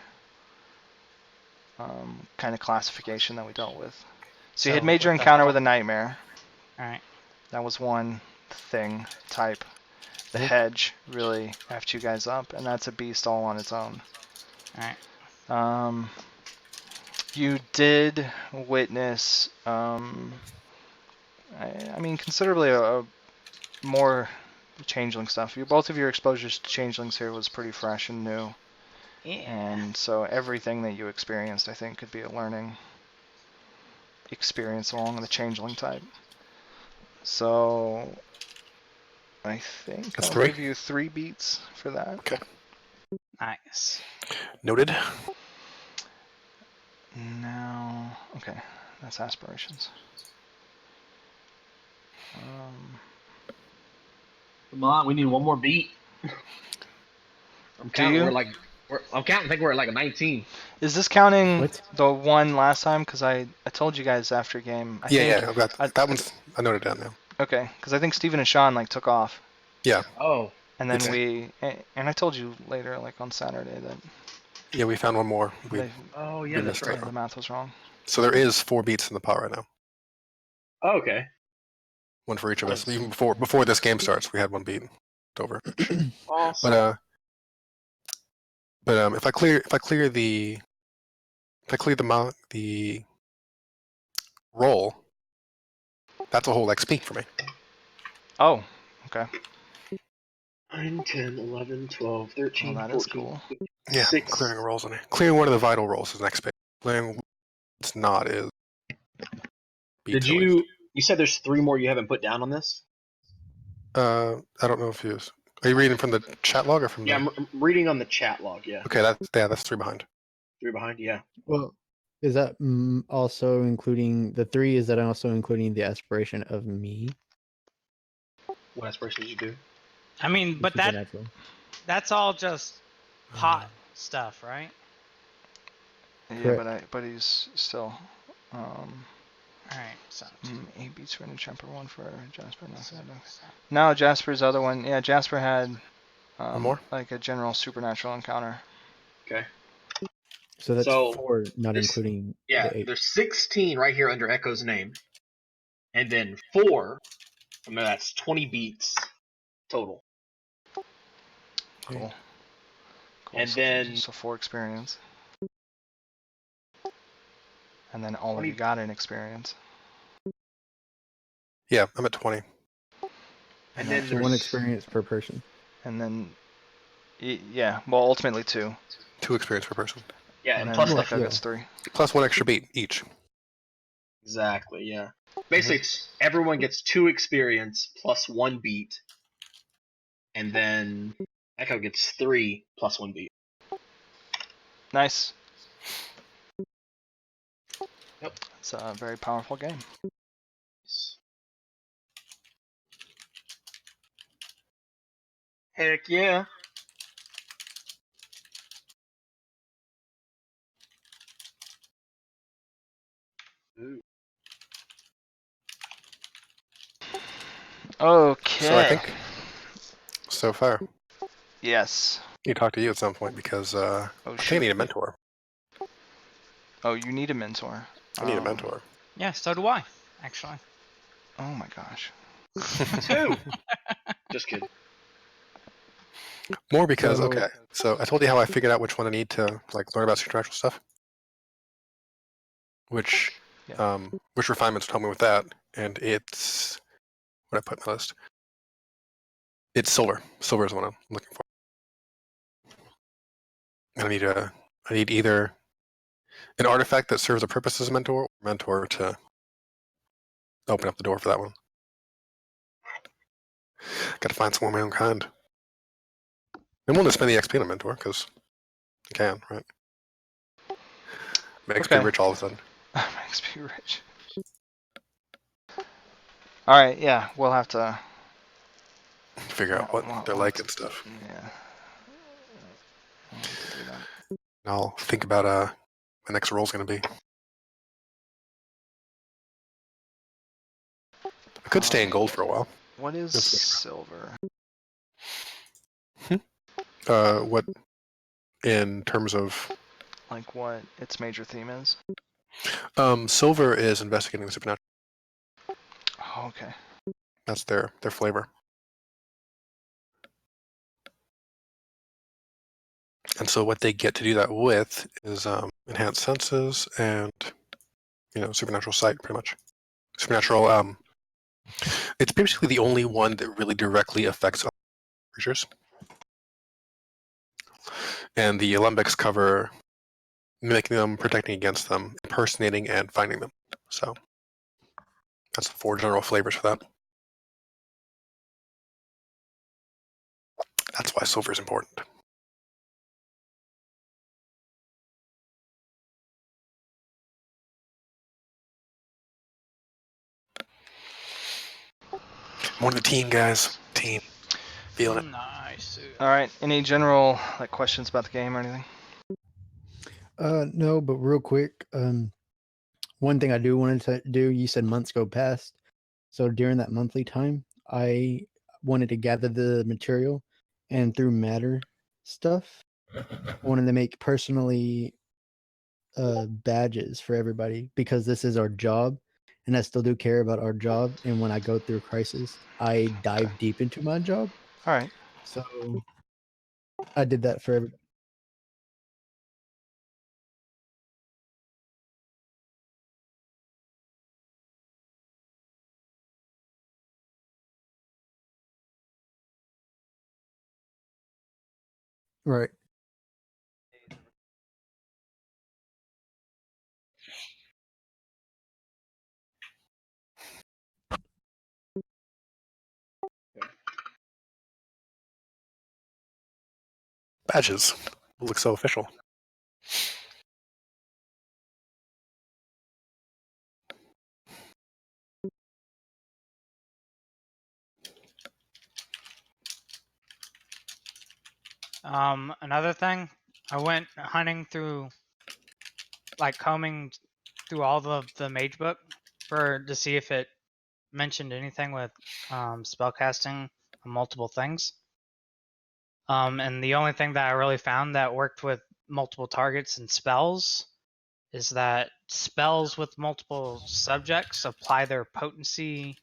kind of classification that we dealt with. So you had So, major with the encounter whole- with a nightmare. All right. That was one thing type. The hedge really effed you guys up, and that's a beast all on its own. All right. You did witness, I mean, considerably a more changeling stuff. Both of your exposures to changelings here was pretty fresh and new. Yeah. And so everything that you experienced, I think, could be a learning experience along the changeling type. So I think That's I'll 3? give you 3 beats for that. Okay. Nice. Noted. Now, okay, that's aspirations. Come on, we need one more beat. I'm counting. you? I'm counting. I think we're at like a 19. Is this counting What? the one last time? Because I told you guys after game. I Yeah, think, yeah. I've got that one's. I noted down now. Okay, because I think Steven and Sean like took off, Yeah. Oh, and then Okay. and I told you later, like on Saturday, that Yeah, we found one more. We they, oh we yeah, that's missed right. it. the math was wrong. So there is 4 beats in the pot right now. Oh, okay. One for each of us. Nice. Even before this game starts, we had one beat. It's over. Awesome. But if I clear the roll, that's a whole XP for me. Oh, okay. 9, 10, 11, 12, 13, Well, that 14, is cool. Yeah, 6. clearing rolls in it. Clearing one of the vital rolls is an XP. Clearing what's not is beats Did at least. you said there's 3 more you haven't put down on this? I don't know if you. Are you reading from the chat log or from Yeah, the? I'm reading on the chat log. Yeah, Okay, that's 3 behind. 3 behind. Yeah. Well, is that also including the 3? Is that also including the aspiration of me? What aspiration did you do? I mean, but Supernatural. that's all just pot stuff, right? Yeah, Correct. but he's still All right. So 8 beats for an Champer, 1 for Jasper. No, Jasper's other one. Yeah, Jasper had One more? like a general supernatural encounter. Okay. So that's So, 4, not there's- including Yeah, the 8. there's 16 right here under Echo's name, and then 4. I mean, that's 20 beats total. Cool. And so, then- so 4 experience. And then all of 20 you got an experience. Yeah, I'm at 20. And then So there's 1 experience per person. And then, yeah, well, ultimately 2. 2 experience per person. Yeah, And and then plus Echo the gets 3. Plus 1 extra beat each. exactly. Yeah. Basically, everyone gets 2 experience plus 1 beat, and then Echo gets 3 plus 1 beat. Nice. Yep. It's a very powerful game. Heck yeah. Ooh. Okay. So I think so far. Yes. I need to talk to you at some point because I think I shoot. need a mentor. Oh, you need a mentor. I need a mentor. yeah, so do I. Actually. Oh my gosh. 2. Just kidding. More because So- okay. So I told you how I figured out which one I need to like learn about supernatural stuff. Which refinements help me with that, and it's what I put in my list. It's silver. Silver is the one I'm looking for. I need either an artifact that serves a purpose as a mentor, or mentor to open up the door for that one. Got to find someone of my own kind. I'm willing to spend the XP on a mentor because you can, right? Makes me Okay. rich all of a sudden. Makes me rich. All right, yeah, we'll have to Figure out what they're we'll have like to- and stuff. Yeah. We'll have to do that. And I'll think about my next roll's going to be. I could stay in gold for a while. What is That's good. silver? What in terms of Like what its major theme is? silver is investigating the supernatural. Oh, okay. That's their flavor. And so what they get to do that with is enhanced senses and supernatural sight, pretty much. Supernatural. It's basically the only one that really directly affects other creatures. And the alembics cover mimicking them, protecting against them, impersonating, and finding them. So that's the 4 general flavors for that. That's why silver is important. More the team, guys. Team. Feeling it. Nice. All right. Any general like questions about the game or anything? No, but real quick, one thing I do wanted to do, you said months go past. So during that monthly time, I wanted to gather the material and through matter stuff, I wanted to make personally badges for everybody because this is our job and I still do care about our job. And when I go through a crisis, I dive deep into my job. All right. So I did that for everybody. Right. Badges. Look so official. Another thing, I went hunting through, like combing through all the mage book to see if it mentioned anything with spellcasting on multiple things. And the only thing that I really found that worked with multiple targets and spells is that spells with multiple subjects apply their potency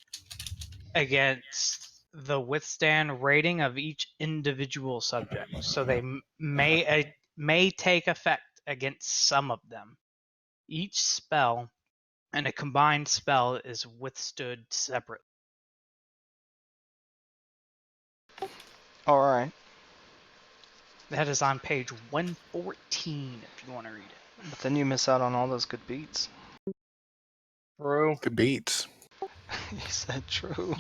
against the withstand rating of each individual subject. So they may take effect against some of them. Each spell and a combined spell is withstood separately. All right. That is on page 114 if you want to read it. But then you miss out on all those good beats. True. Good beats. You said true.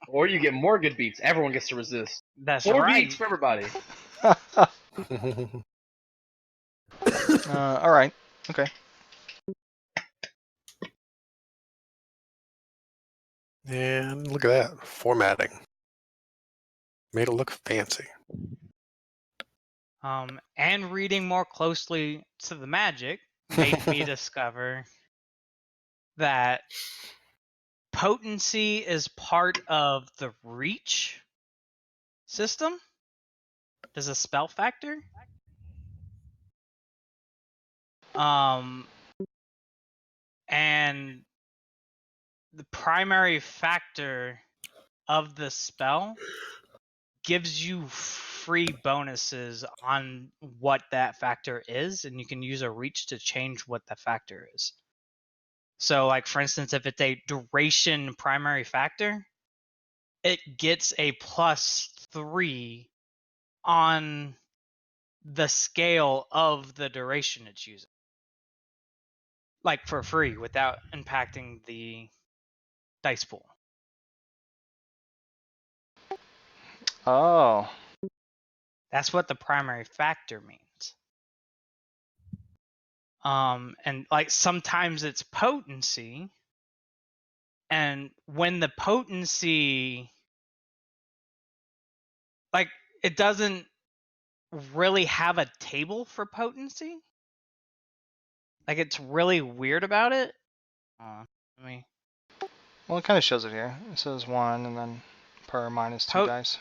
Or you get more good beats. Everyone gets to resist. That's 4 right. beats for everybody. All right. Okay. And look at that. Formatting. Made it look fancy. And reading more closely to the magic made me discover that potency is part of the reach system. There's a spell factor. And the primary factor of the spell gives you free bonuses on what that factor is, and you can use a reach to change what the factor is. So, like for instance, if it's a duration primary factor, it gets a +3 on the scale of the duration it's using. Like for free without impacting the dice pool. Oh. That's what the primary factor means. And like sometimes it's potency, and when the potency, like, it doesn't really have a table for potency. Like, it's really weird about it. Let me. Well, it kind of shows it here. It says 1 and then per minus 2 dice.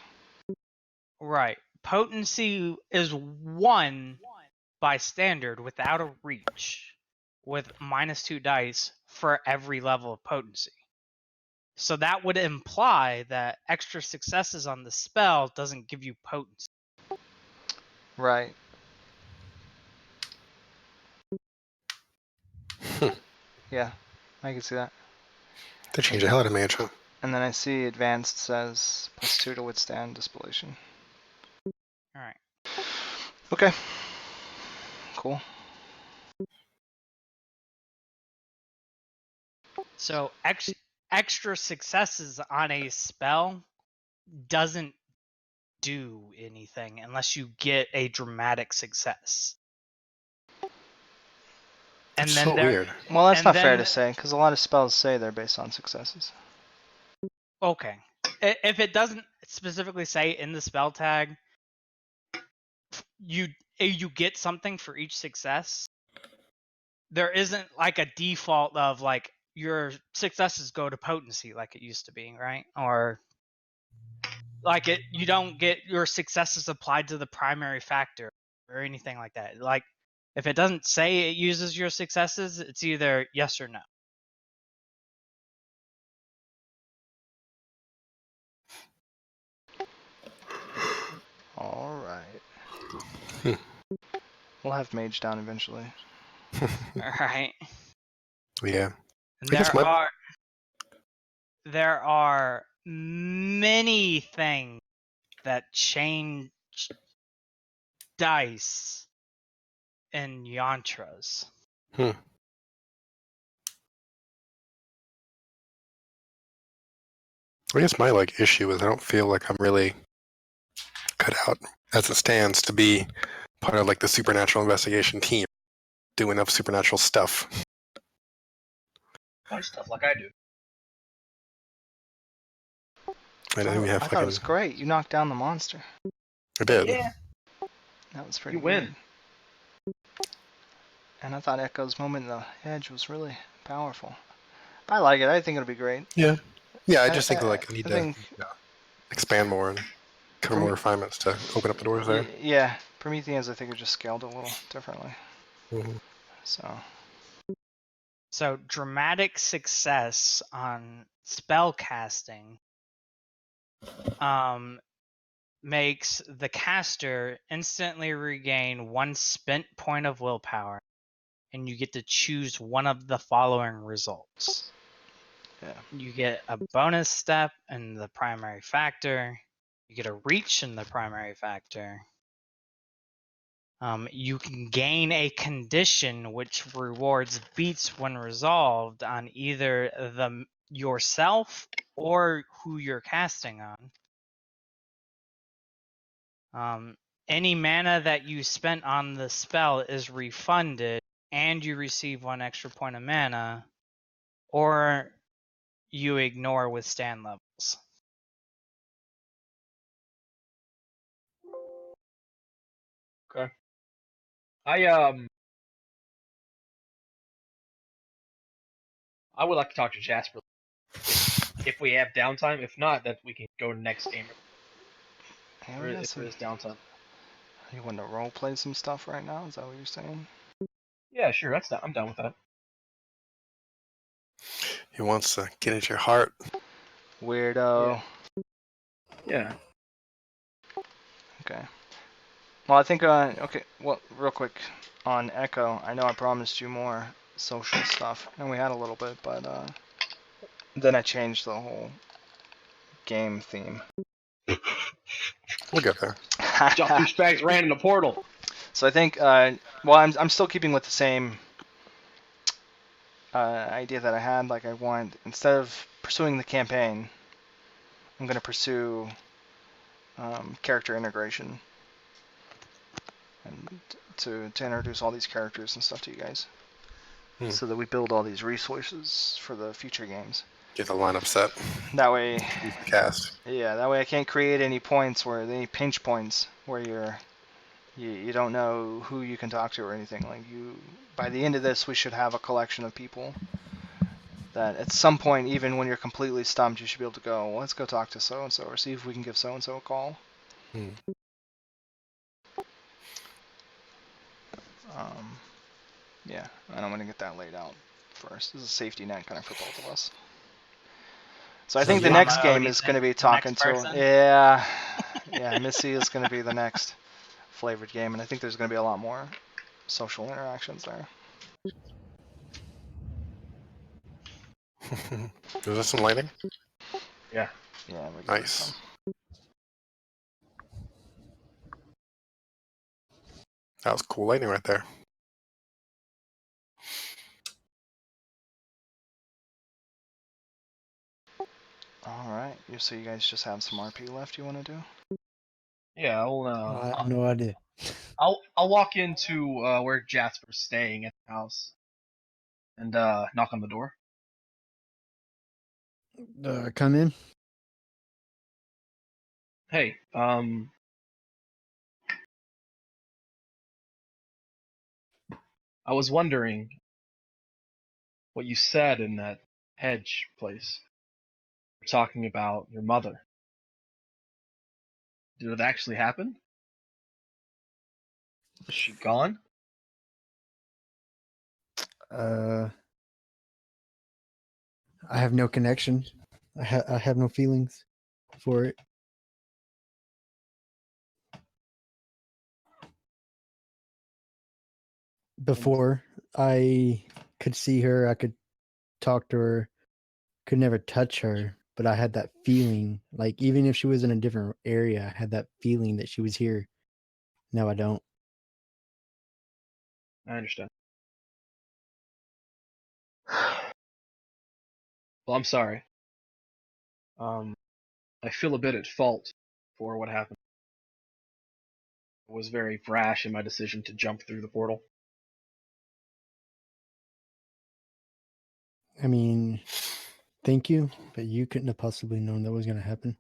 Right. Potency is 1 by standard without a reach, with minus 2 dice for every level of potency. So that would imply that extra successes on the spell doesn't give you potency. Right. Yeah, I can see that. They change the hell out of mage, huh? And then I see advanced says +2 to withstand dispellation. Alright. Okay. Cool. So extra successes on a spell doesn't do anything unless you get a dramatic success. That's so weird. Well, that's not fair to say, because a lot of spells say they're based on successes. Okay. If it doesn't specifically say in the spell tag, you get something for each success, there isn't like a default of like your successes go to potency like it used to be, right? Or like you don't get your successes applied to the primary factor or anything like that. Like if it doesn't say it uses your successes, it's either yes or no. All right. We'll have mage down eventually. All right. Yeah. And there are many things that change dice in yantras. I guess my issue is I don't feel like I'm really cut out as it stands to be part of the supernatural investigation team, do enough supernatural stuff. Bunch of stuff like I do. I thought it was great. You knocked down the monster. I did. Yeah. That was pretty You win. good. And I thought Echo's moment in the edge was really powerful. I like it. I think it'll be great. Yeah. Yeah, I just think I need to expand more and cover more refinements to open up the doors there. Yeah. Prometheans, I think, are just scaled a little differently. Mm-hmm. So dramatic success on spell casting makes the caster instantly regain 1 spent point of willpower, and you get to choose one of the following results. Yeah. You get a bonus step in the primary factor. You get a reach in the primary factor. You can gain a condition which rewards beats when resolved on either yourself or who you're casting on. Any mana that you spent on the spell is refunded, and you receive 1 extra point of mana, or you ignore withstand levels. Okay. I would like to talk to Jasper if we have downtime. If not, that we can go to next game. If there is downtime. You want to role play some stuff right now? Is that what you're saying? Yeah, sure. I'm down with that. He wants to get into your heart. Weirdo. Yeah. Okay. Well, I think, okay, well, real quick, on Echo, I know I promised you more social stuff, and we had a little bit, but, then I changed the whole game theme. We'll get there. Jump douchebags ran in the portal. So I think, well, I'm still keeping with the same idea that I had. Like, I want, instead of pursuing the campaign, I'm going to pursue character integration. and to introduce all these characters and stuff to you guys, Hmm. so that we build all these resources for the future games. Get the lineup set. That way, Cast. yeah, that way I can't create any points where any pinch points where you don't know who you can talk to or anything. Like by the end of this, we should have a collection of people that at some point, even when you're completely stumped, you should be able to go, well, let's go talk to so and so or see if we can give so and so a call. Hmm. Yeah, and I'm gonna get that laid out first. This is a safety net kind of for both of us. So I think the you next wanna game OD is going to be the talking next to, person? yeah, Missy is going to be the next flavored game, and I think there's going to be a lot more social interactions there. Is there some lighting? Yeah. Yeah, we got Nice. some. That was cool lighting right there. All right, so you guys just have some RP left you want to do? Yeah, I have no idea. I'll walk into where Jasper's staying at the house and knock on the door. Come in. Hey, I was wondering what you said in that hedge place. You're talking about your mother. Did it actually happen? Is she gone? I have no connection. I have no feelings for it. Before I could see her, I could talk to her, could never touch her, but I had that feeling, like even if she was in a different area, I had that feeling that she was here. Now I don't. I understand. Well, I'm sorry. I feel a bit at fault for what happened. I was very brash in my decision to jump through the portal. I mean, thank you, but you couldn't have possibly known that was going to happen.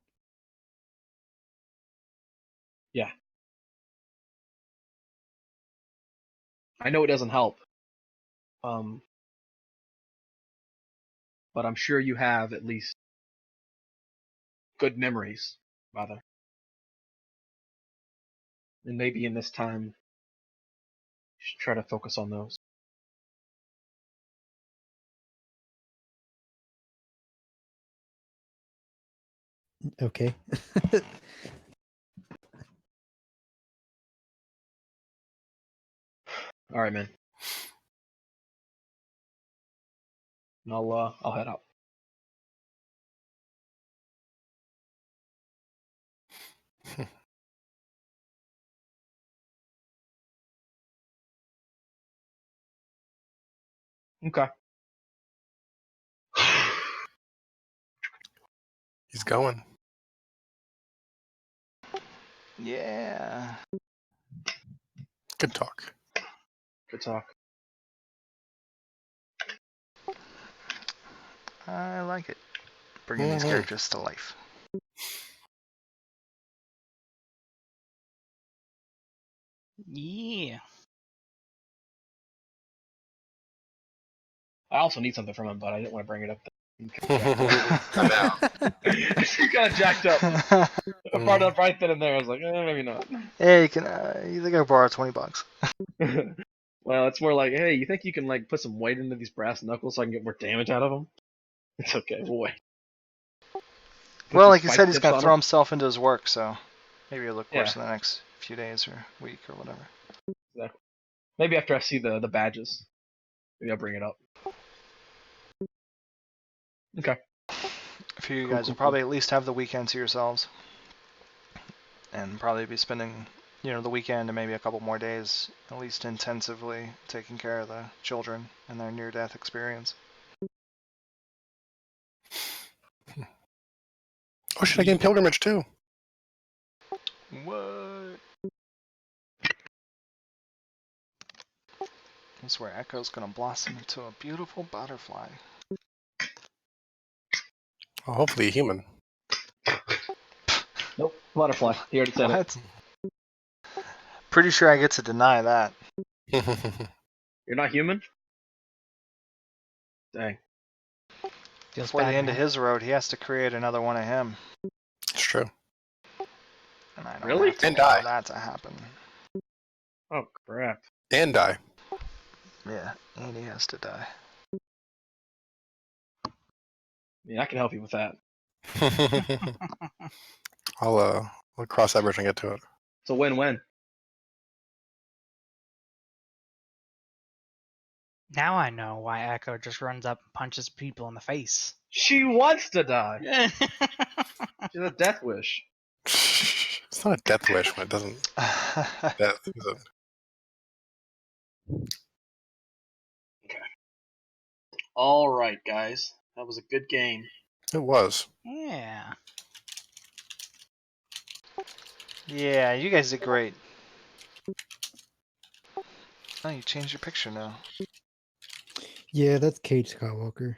Yeah. I know it doesn't help. But I'm sure you have at least good memories, rather. And maybe in this time, you should try to focus on those. Okay. All right, man. I'll head out. Okay. He's going. Yeah. Good talk. Good talk. I like it. Bringing these characters to life. Yeah. I also need something from him, but I didn't want to bring it up. Now. You got jacked up. I brought it up right then and there. I was like, maybe not. Hey, you think I borrow $20? Well, it's more like, hey, you think you can like put some weight into these brass knuckles so I can get more damage out of them? It's okay. We'll wait. Well, some like you spike said, he's tips going to on throw him. himself into his work, so maybe it'll look worse Yeah. in the next few days or week or whatever. Exactly. Maybe after I see the badges, maybe I'll bring it up. Okay. A few of you Cool, guys cool, will probably at least have the weekend to yourselves. And probably be spending, the weekend and maybe a couple more days, at least intensively, taking care of the children and their near-death experience. Oh, should I get pilgrimage too? What? That's where Echo's gonna blossom into a beautiful butterfly. Well, hopefully a human. Nope, butterfly. He already said it. What? Pretty sure I get to deny that. You're not human? Dang. Feels Before the bad, end of man. his road, he has to create another one of him. It's true. And I don't Really? have to And allow die. that to happen. Oh, crap. And die. Yeah, and he has to die. Yeah, I can help you with that. I'll cross that bridge and get to it. It's a win-win. Now I know why Echo just runs up and punches people in the face. She wants to die. Yeah. She's a death wish. It's not a death wish when it doesn't. Death is it? All right, guys. That was a good game. It was. Yeah. Yeah, you guys did great. Oh, you changed your picture now. Yeah, that's Cade Skywalker.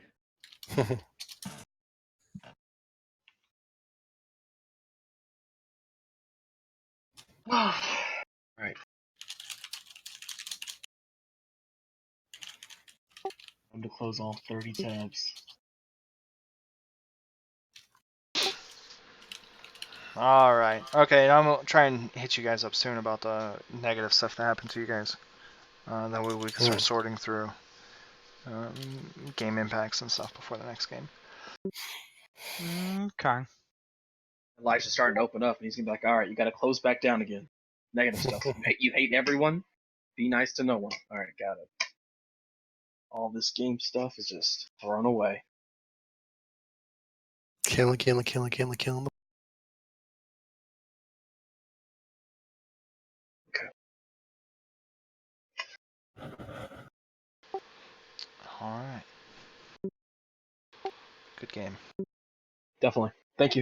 Right. Time to close all 30 tabs. Alright. Okay, I'm gonna try and hit you guys up soon about the negative stuff that happened to you guys. That way we can start sorting through game impacts and stuff before the next game. Okay. Elijah's starting to open up, and he's gonna be like, "All right, you got to close back down again. Negative stuff. You hate everyone. Be nice to no one. All right, got it. All this game stuff is just thrown away." Killing. Alright. Good game. Definitely. Thank you.